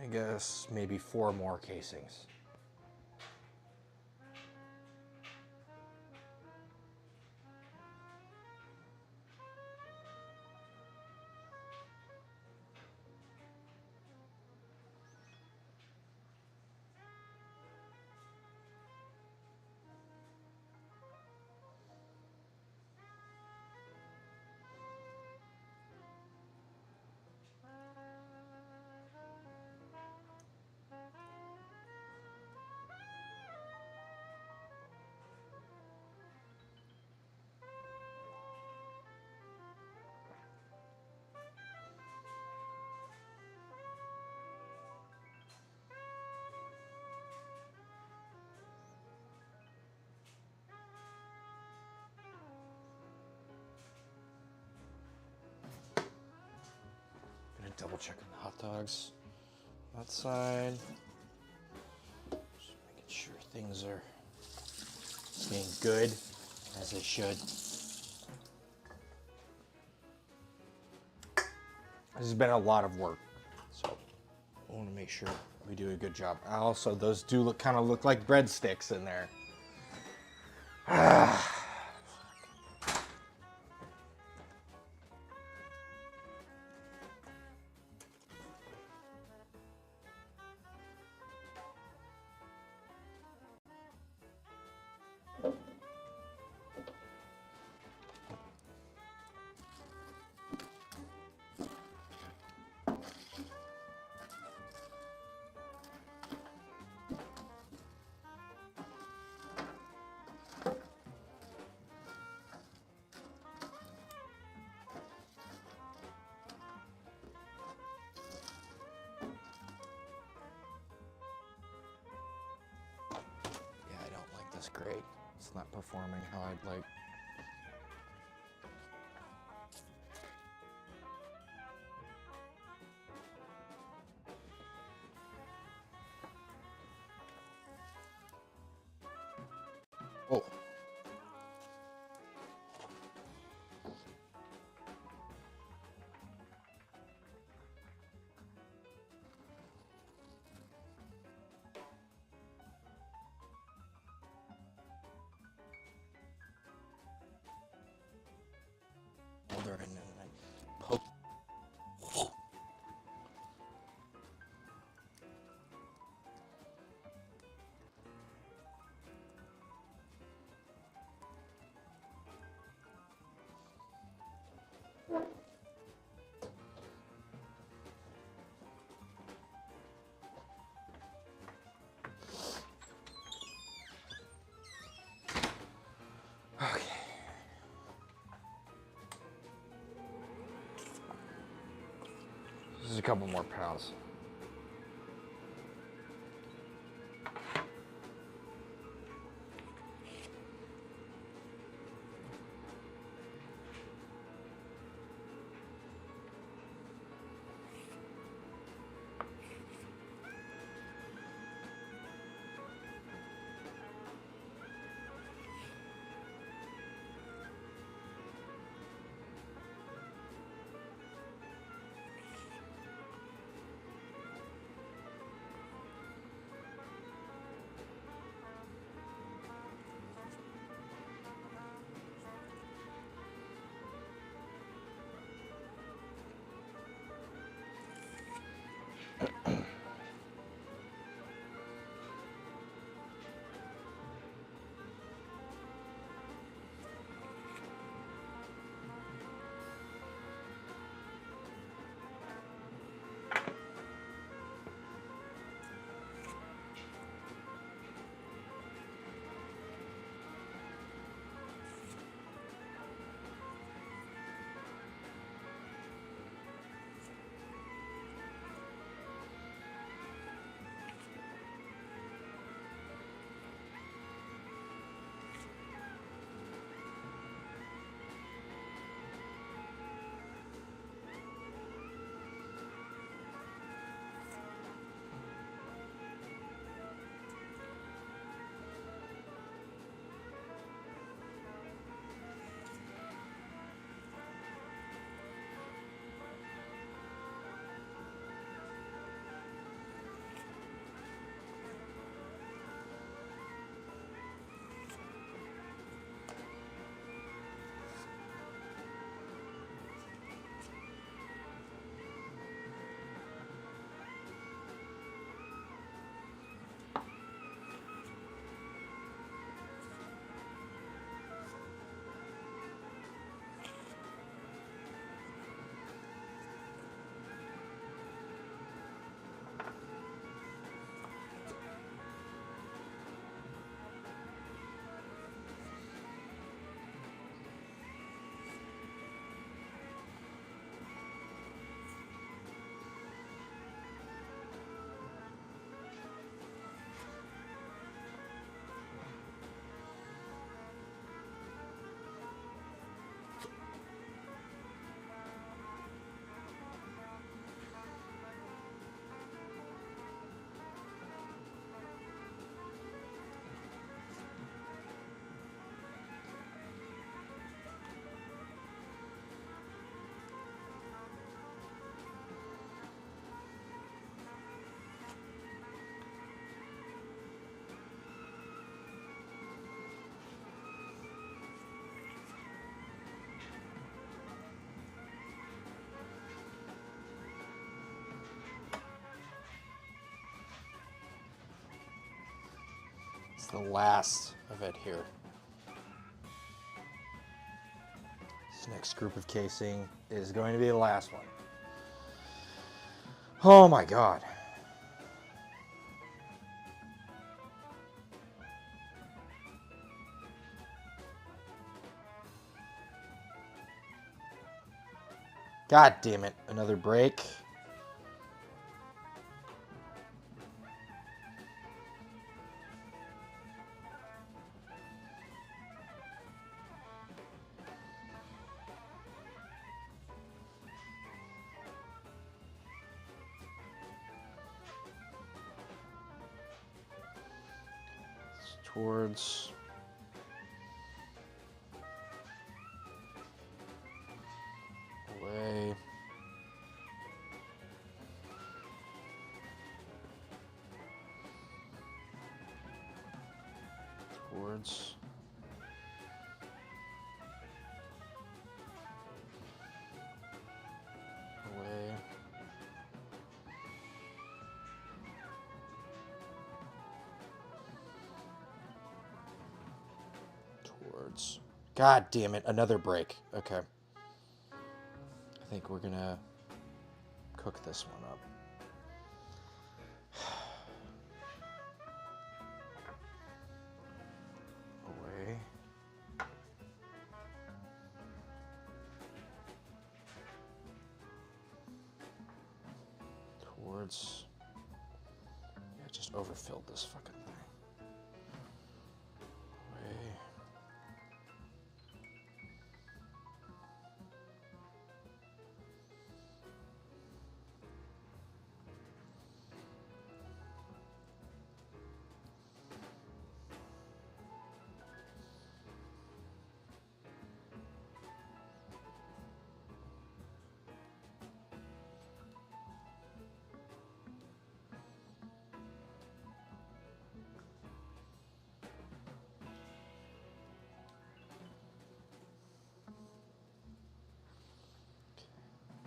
I guess maybe 4 more casings. Gonna double check on the hot dogs outside. Just making sure things are being good as they should. This has been a lot of work, so I want to make sure we do a good job. Also, those do kind of look like breadsticks in there. Yeah, I don't like this grate. It's not performing how I'd like. couple more pounds. It's the last of it here. This next group of casing is going to be the last one. Oh my God. God damn it, another break. Towards away. Towards away. Towards. God damn it, another break. Okay. I think we're gonna cook this one up. Away. cards. Yeah, I just overfilled this fucking thing. Way.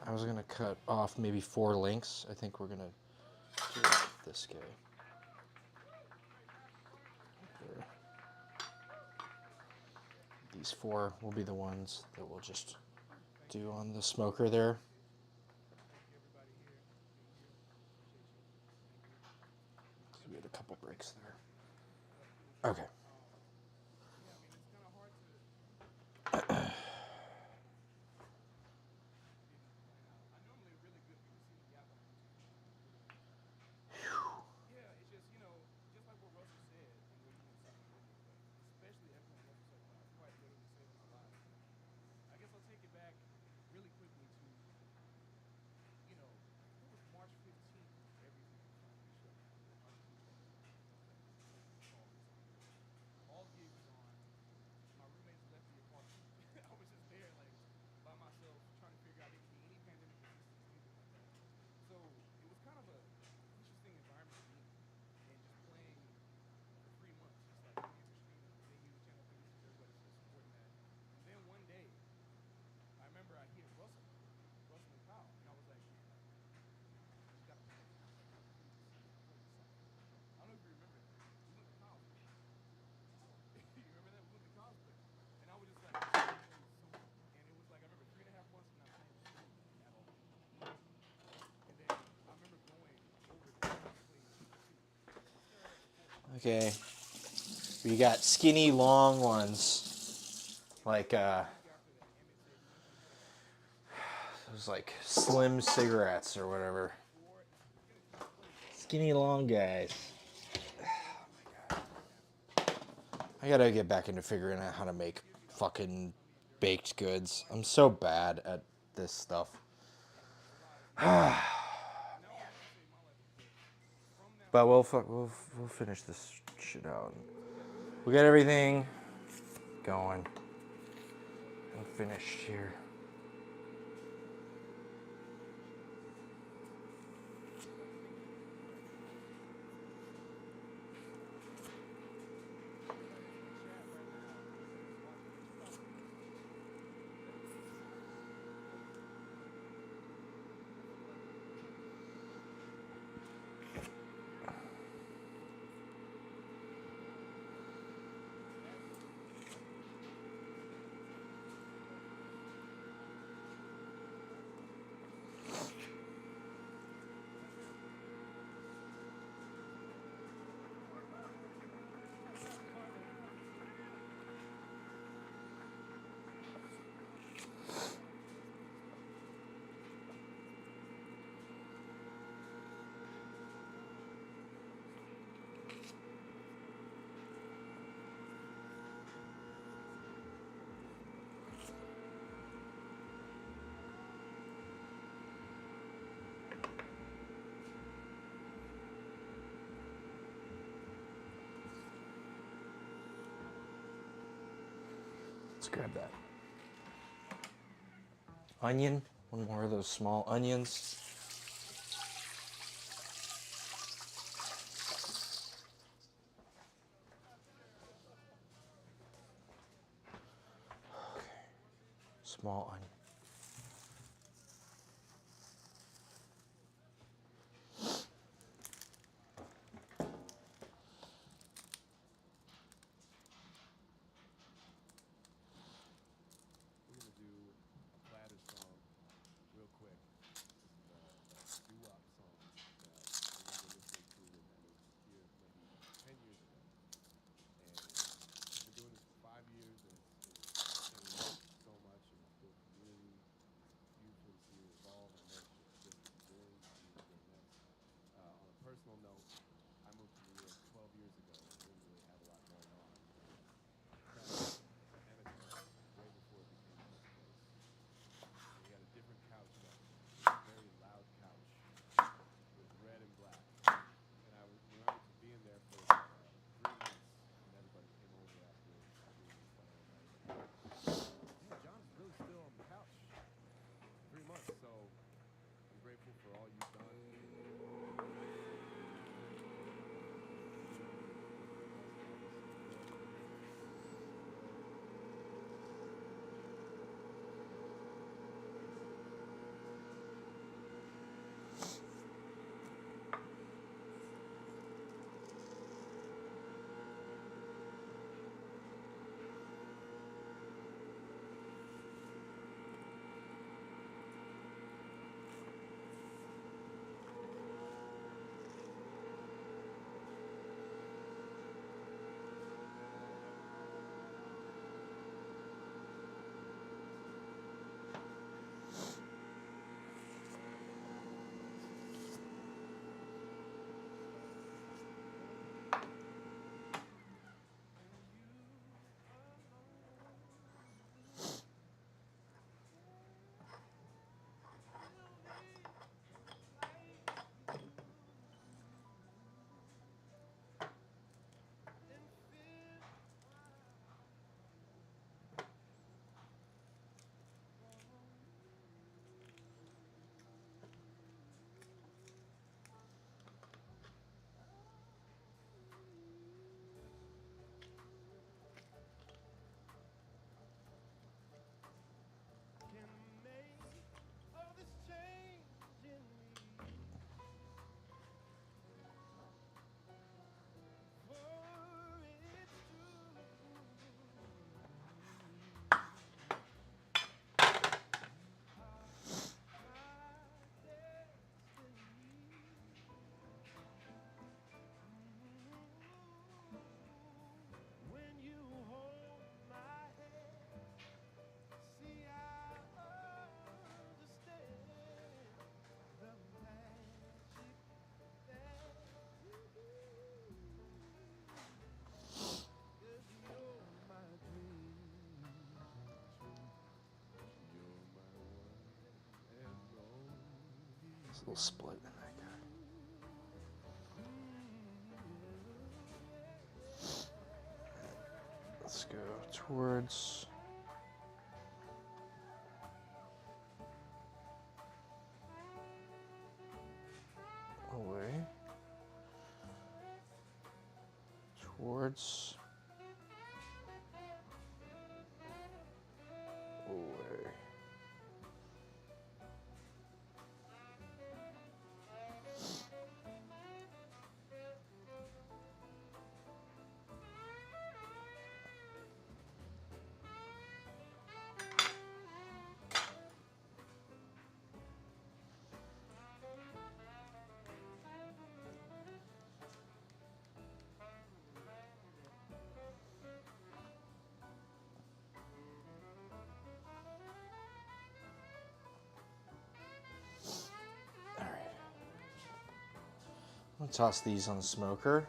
I was gonna cut off maybe 4 links. I think we're gonna do this guy. There. These 4 will be the ones that we'll just do on the smoker there. So we had a couple breaks there. Okay. Okay. We got skinny, long ones. Like, those like slim cigarettes or whatever. Skinny, long guys. I gotta get back into figuring out how to make fucking baked goods. I'm so bad at this stuff. But we'll finish this shit out. We'll get everything going and finished here. Let's grab that. Onion, one more of those small onions. Okay. Small onion. personal note, I moved to New York 12 years ago and didn't really have a lot going on. Anakar way before it became this place. So we had a different couch back then. It was a very loud couch with red and black. And I remember just being there for 3 months, and everybody came over after being in the final night. Man, John's really still on the couch. 3 months, so I'm grateful for all you've done. There's a little split in that guy. Let's go towards away, towards away. I'm gonna toss these on the smoker.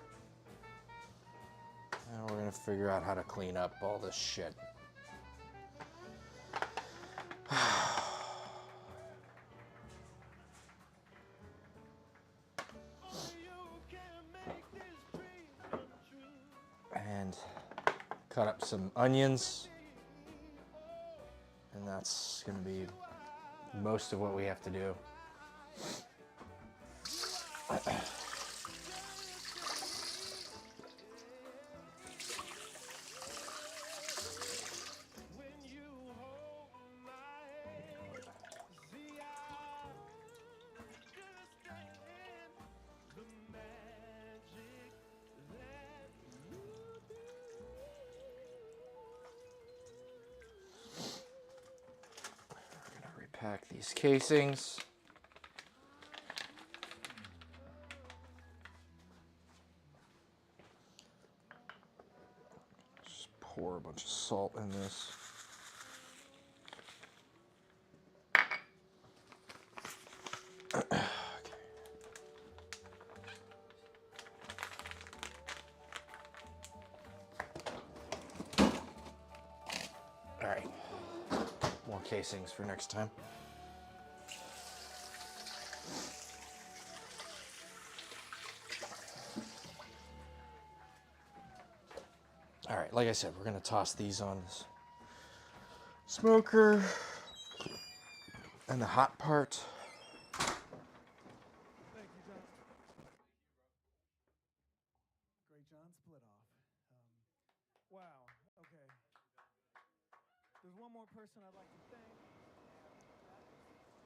And we're gonna figure out how to clean up all this shit. And cut up some onions. And that's gonna be most of what we have to do. We're gonna repack these casings. Just pour a bunch of salt in this. casings for next time. All right, like I said, we're gonna toss these on this smoker and the hot part. Thank you, John. Great John split off. Wow, okay. There's one more person I'd like to thank.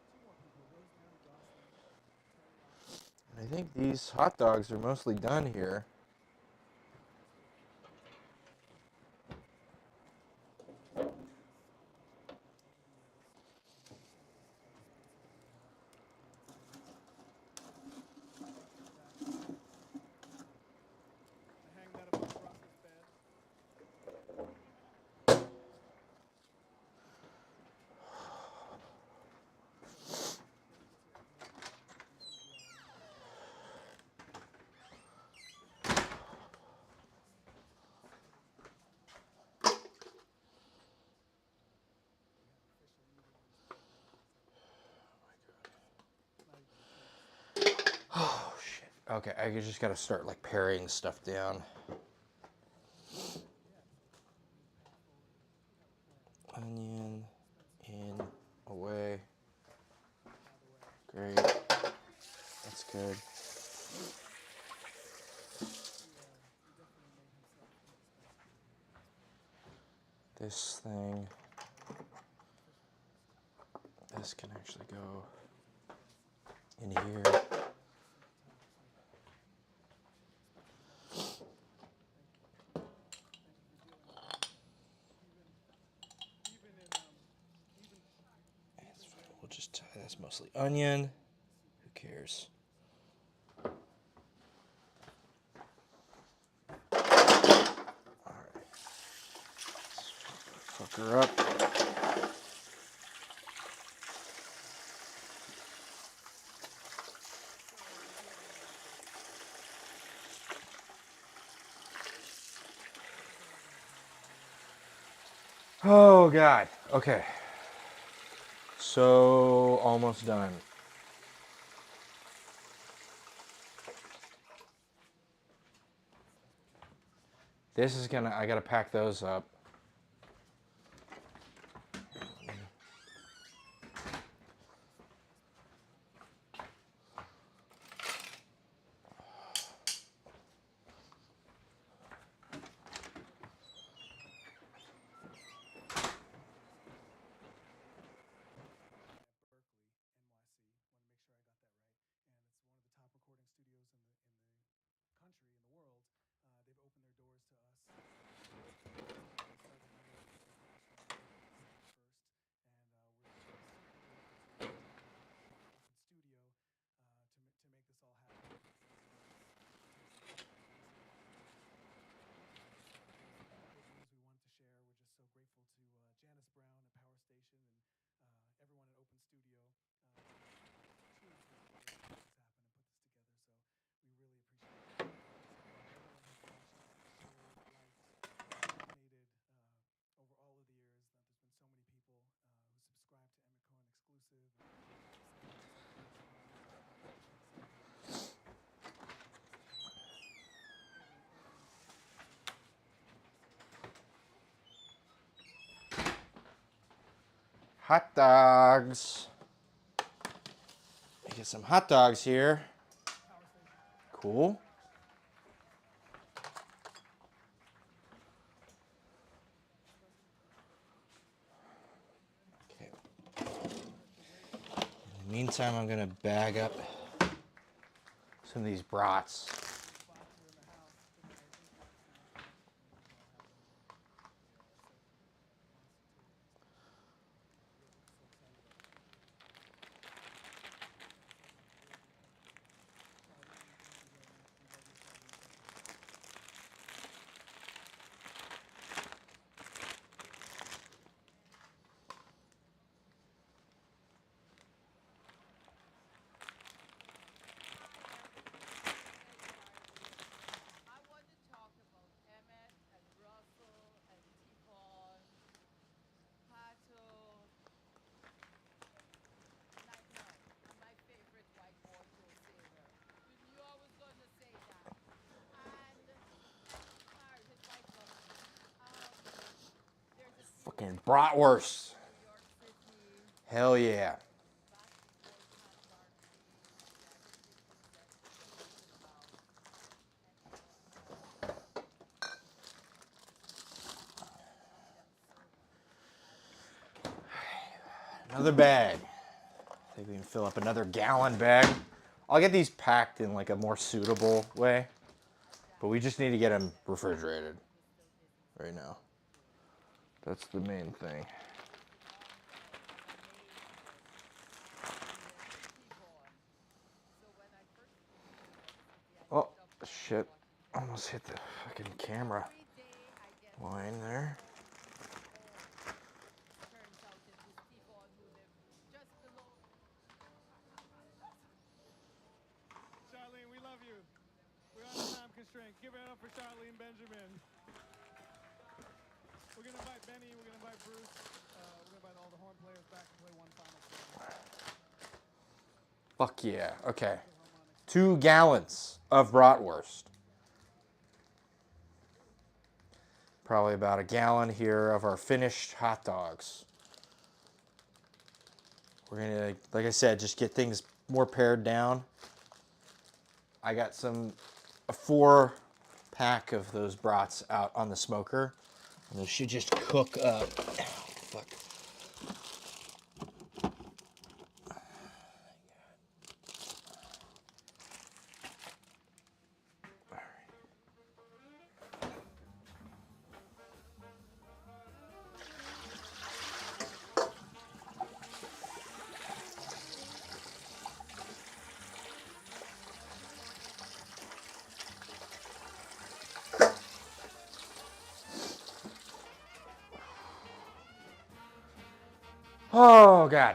Two more people, Rosemary Gosling, Terry Austin. And I think these hot dogs are mostly done here. Hang that above Ross's bed. Oh shit. Okay, I just gotta start like paring stuff down. Onion in, away. Great. That's good. This thing. This can actually go in here. We'll just tie that's mostly onion. Who cares? Alright. Fuck her up. Oh God. Okay. So almost done. This is gonna, I gotta pack those up. Hot dogs. Get some hot dogs here. Cool. Okay. In the meantime, I'm gonna bag up some of these brats. Fucking bratwurst. Hell yeah. Another bag. I think we can fill up another gallon bag. I'll get these packed in like a more suitable way, but we just need to get them refrigerated right now. That's the main thing. Oh, shit. Almost hit the fucking camera line there. Charlene, we love you. We're on a time constraint. Give it up for Charlene Benjamin. We're going to invite Benny. We're going to invite Bruce. We're going to invite all the horn players back to play one final song. Fuck yeah. Okay. 2 gallons of bratwurst. Probably about a gallon here of our finished hot dogs. We're gonna, like I said, just get things more pared down. I got a 4-pack of those brats out on the smoker. And those should just cook up. Fuck. Oh, God.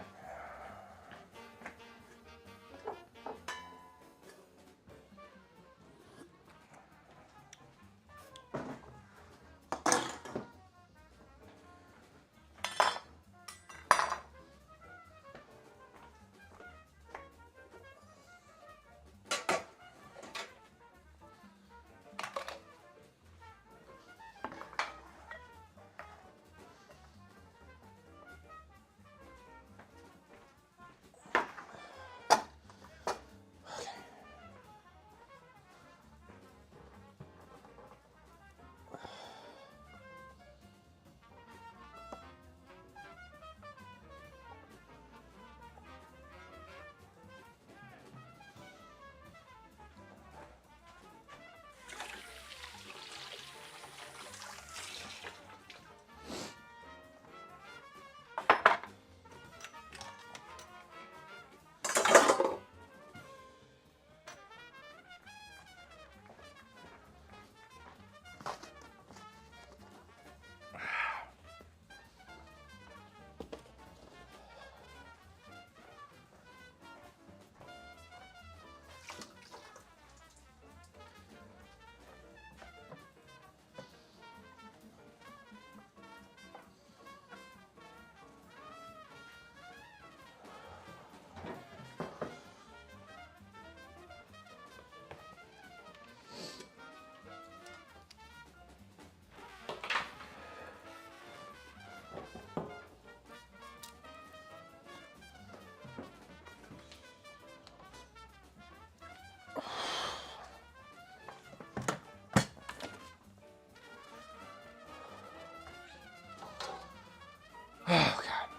Oh, God.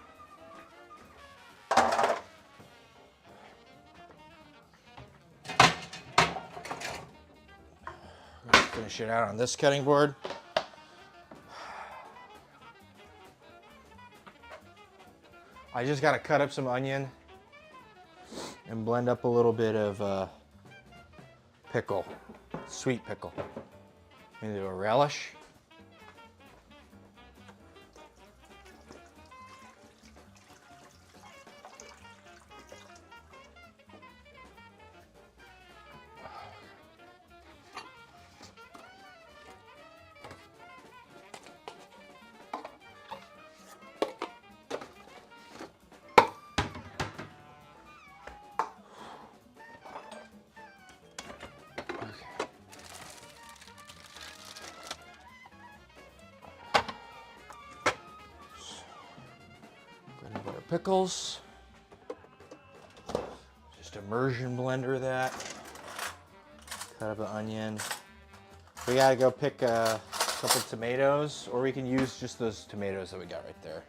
I'm gonna finish it out on this cutting board. I just gotta cut up some onion and blend up a little bit of pickle, sweet pickle, into a relish. pickles. Just immersion blender that. Cut up an onion. We gotta go pick a couple tomatoes, or we can use just those tomatoes that we got right there.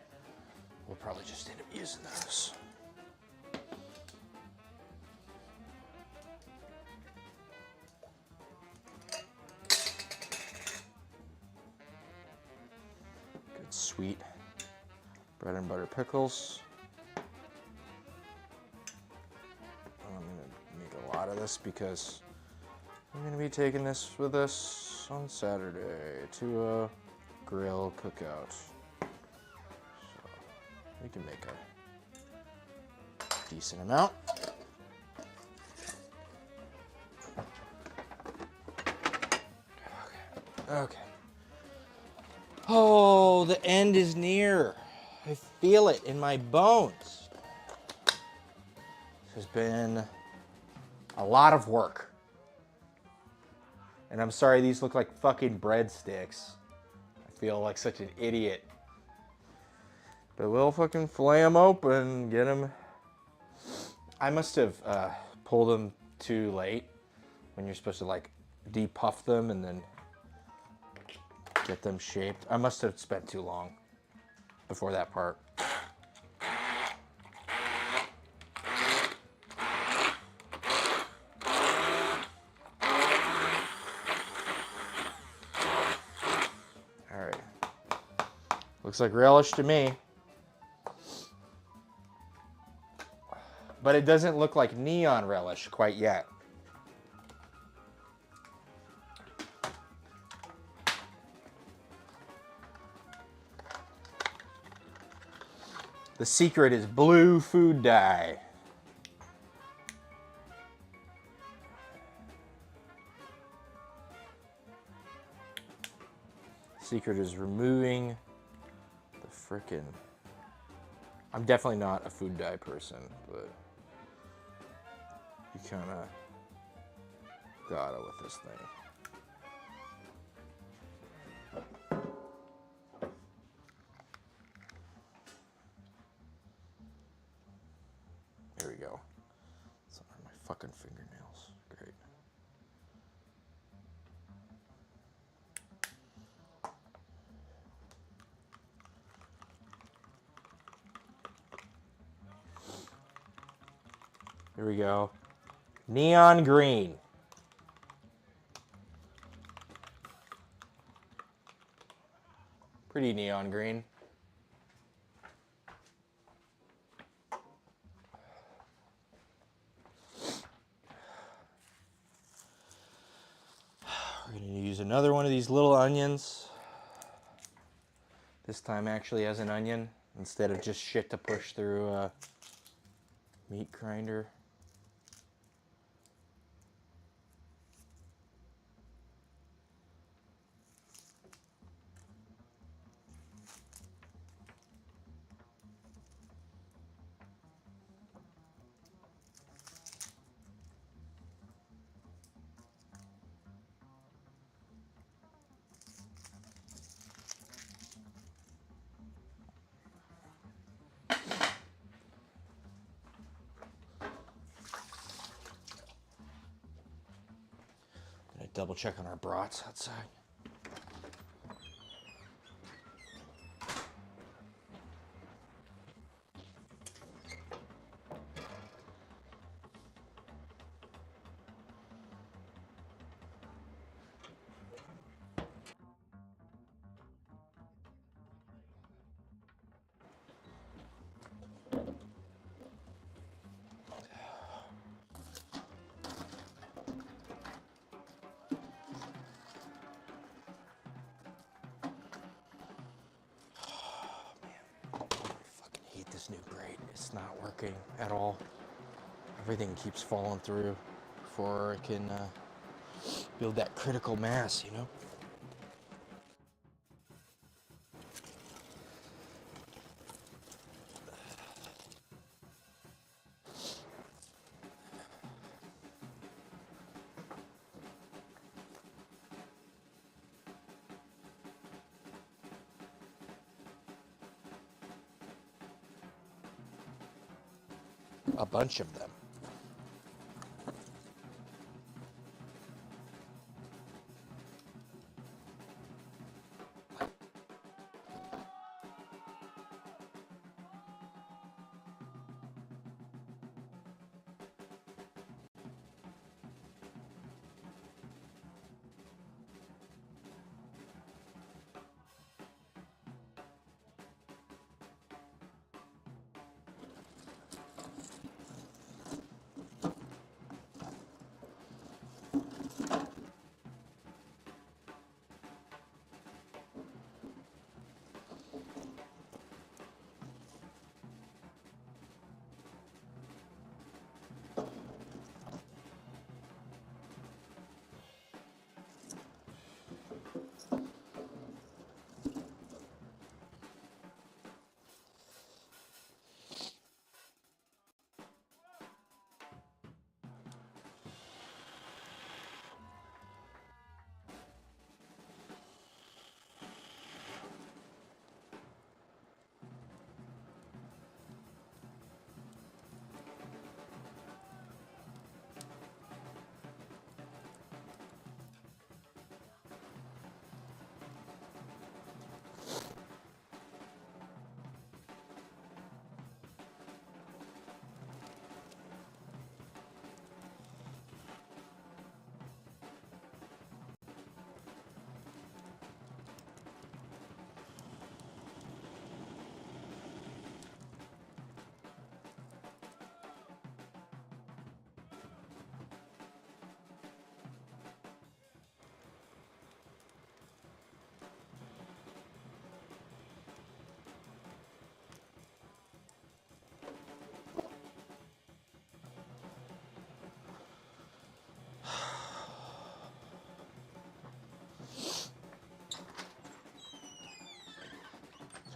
We'll probably just end up using those. Good sweet bread and butter pickles. I'm gonna make a lot of this because I'm gonna be taking this with us on Saturday to a grill cookout. So we can make a decent amount. Okay. Oh, the end is near. I feel it in my bones. This has been a lot of work. And I'm sorry these look like fucking breadsticks. I feel like such an idiot. But we'll fucking fillet them open, get them. I must have pulled them too late when you're supposed to like depuff them and then get them shaped. I must have spent too long before that part. Looks like relish to me. But it doesn't look like neon relish quite yet. The secret is blue food dye. Secret is removing frickin'. I'm definitely not a food dye person, but you kind of gotta with this thing. There we go. It's on my fucking fingernails. Great. Here we go. Neon green. Pretty neon green. We're going to use another one of these little onions. This time actually as an onion instead of just shit to push through a meat grinder. Double check on our brats outside. This new grate, it's not working at all. Everything keeps falling through before I can build that critical mass, you know? a bunch of them.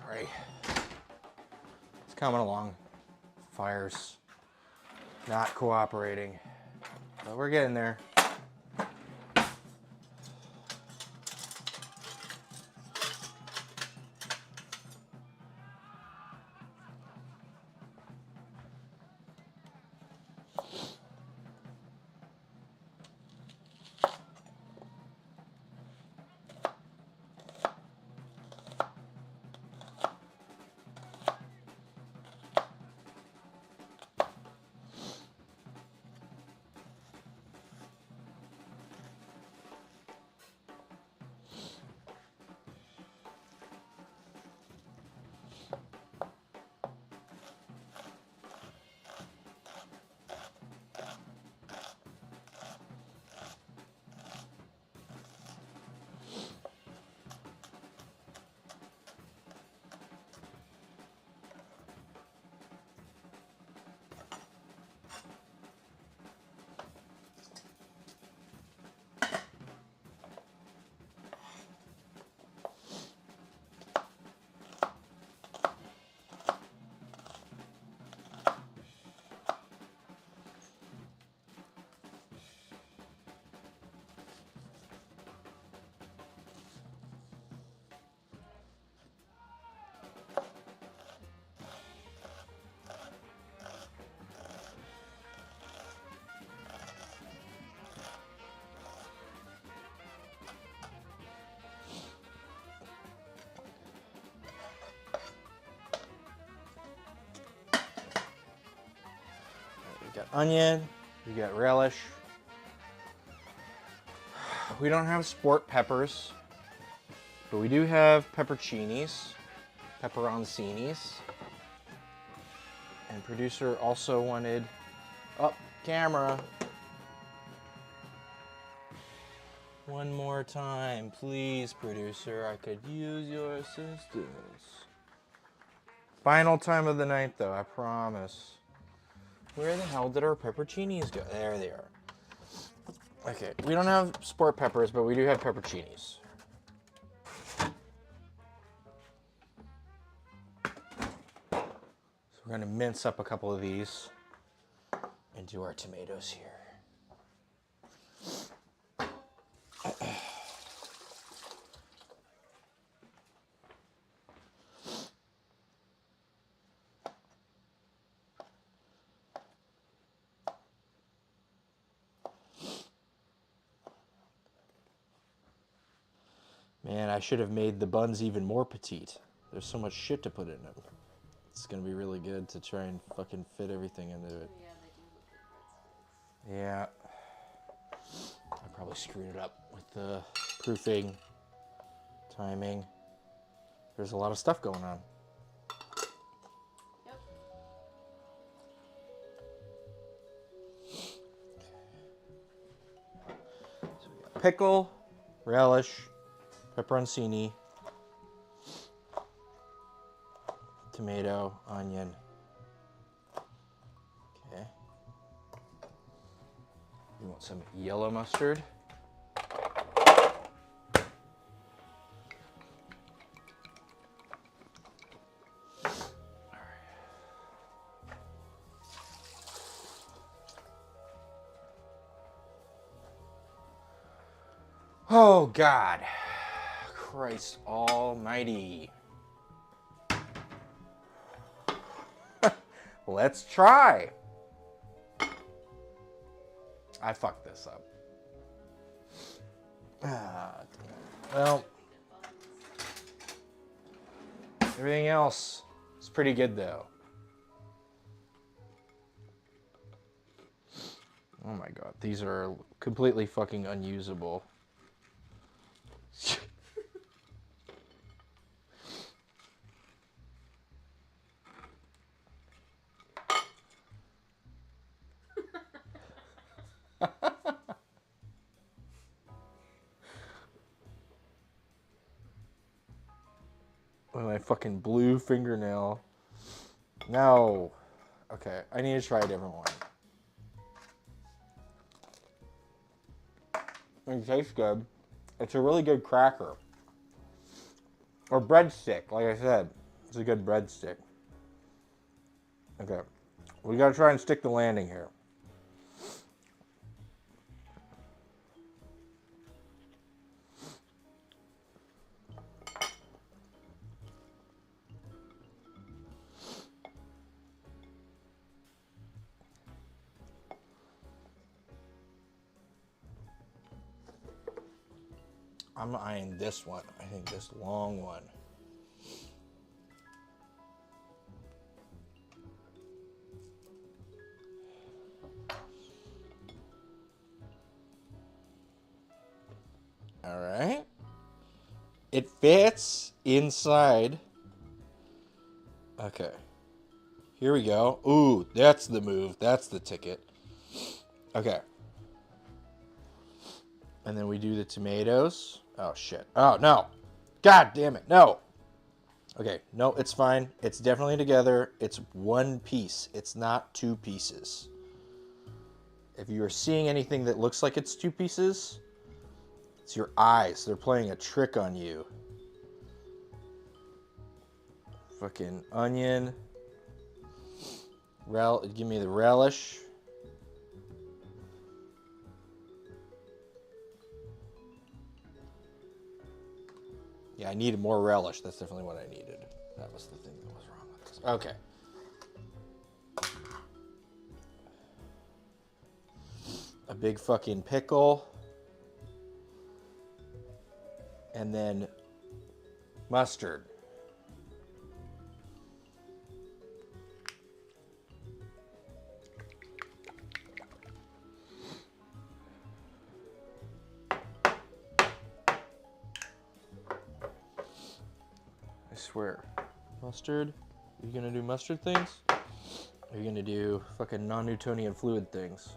Sorry. It's coming along. Fire's not cooperating. But we're getting there. We got onion, we got relish. We don't have sport peppers, but we do have pepperoncinis. And producer also wanted, camera. One more time, please, producer. I could use your assistance. Final time of the night, though, I promise. Where the hell did our pepperoncinis go? There they are. Okay, we don't have sport peppers, but we do have pepperoncinis. So we're gonna mince up a couple of these and do our tomatoes here. Man, I should have made the buns even more petite. There's so much shit to put in them. It's gonna be really good to try and fucking fit everything into it. Yeah, they do look good breadsticks. Yeah. I probably screwed it up with the proofing, timing. There's a lot of stuff going on. Yep. So we got pickle, relish, pepperoncini, tomato, onion. Okay. You want some yellow mustard? Oh, God. Christ almighty. Let's try. I fucked this up. Well, everything else is pretty good, though. Oh my God, these are completely fucking unusable. With my fucking blue fingernail. No. Okay, I need to try a different one. It tastes good. It's a really good cracker. Or breadstick, like I said. It's a good breadstick. Okay. We gotta try and stick the landing here. I'm eyeing this one. I think this long one. All right. It fits inside. Okay. Here we go. Ooh, that's the move. That's the ticket. Okay. And then we do the tomatoes. Oh, shit. Oh, no. God damn it. No. Okay. No, it's fine. It's definitely together. It's one piece. It's not two pieces. If you are seeing anything that looks like it's two pieces, it's your eyes. They're playing a trick on you. Fucking onion. Give me the relish. Yeah, I needed more relish. That's definitely what I needed. That was the thing that was wrong with this. Okay. A big fucking pickle. And then mustard. I swear. Mustard? Are you gonna do mustard things? Or are you gonna do fucking non-Newtonian fluid things?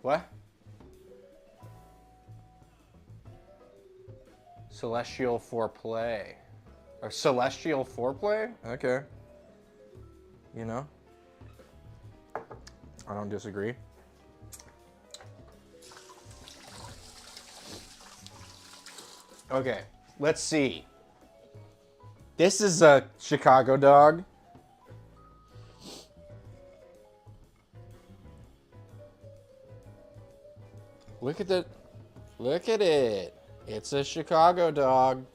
What? Celestial foreplay. Or celestial foreplay? Okay. You know? I don't disagree. Okay, let's see. This is a Chicago dog. Look at that. Look at it. It's a Chicago dog.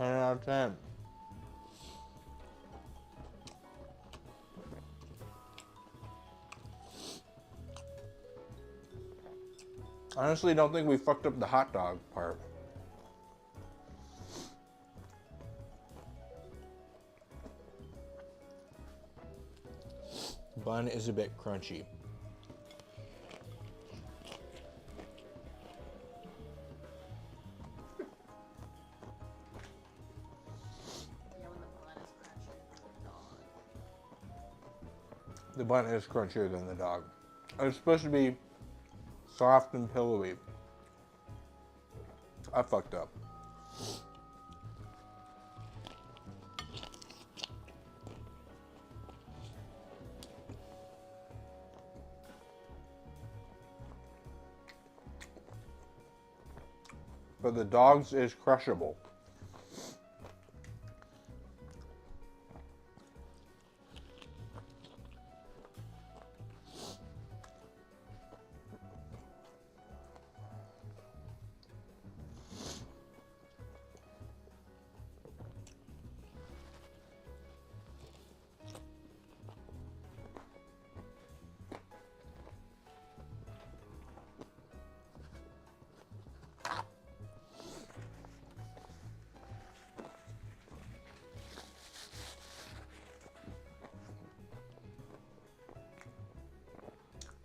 10 out of 10. I honestly don't think we fucked up the hot dog part. Bun is a bit crunchy. Yeah, when the bun is crunchier than the dog. The bun is crunchier than the dog. It's supposed to be soft and pillowy. I fucked up. But the dog's is crushable.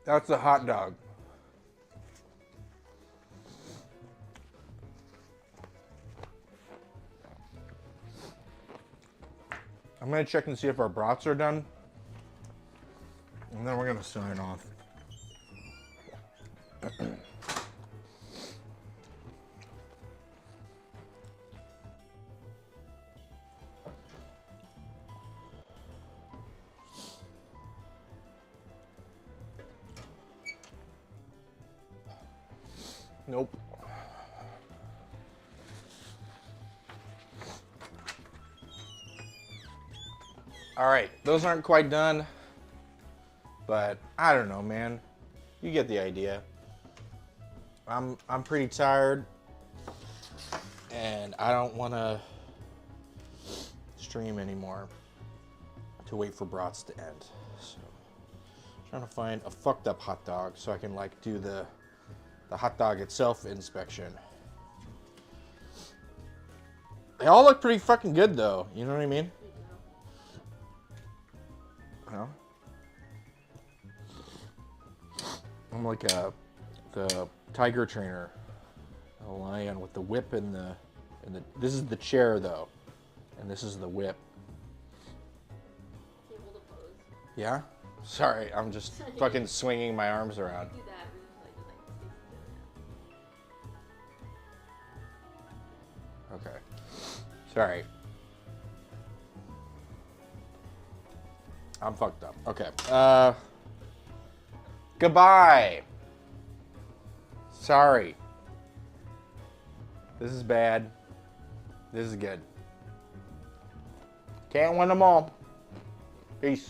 That's a hot dog. I'm gonna check and see if our brats are done. And then we're gonna sign off. Nope. All right, those aren't quite done, but I don't know, man. You get the idea. I'm pretty tired, and I don't want to stream anymore to wait for brats to end. So, I'm trying to find a fucked up hot dog so I can like do the hot dog itself inspection. They all look pretty fucking good though, you know what I mean? Well, I'm like the tiger trainer, a lion with the whip and the this is the chair though, and this is the whip. Able to pose. Yeah? Sorry, I'm just fucking swinging my arms around. Do that. Okay. Sorry. I'm fucked up. Okay. Goodbye. Sorry. This is bad. This is good. Can't win them all. Peace.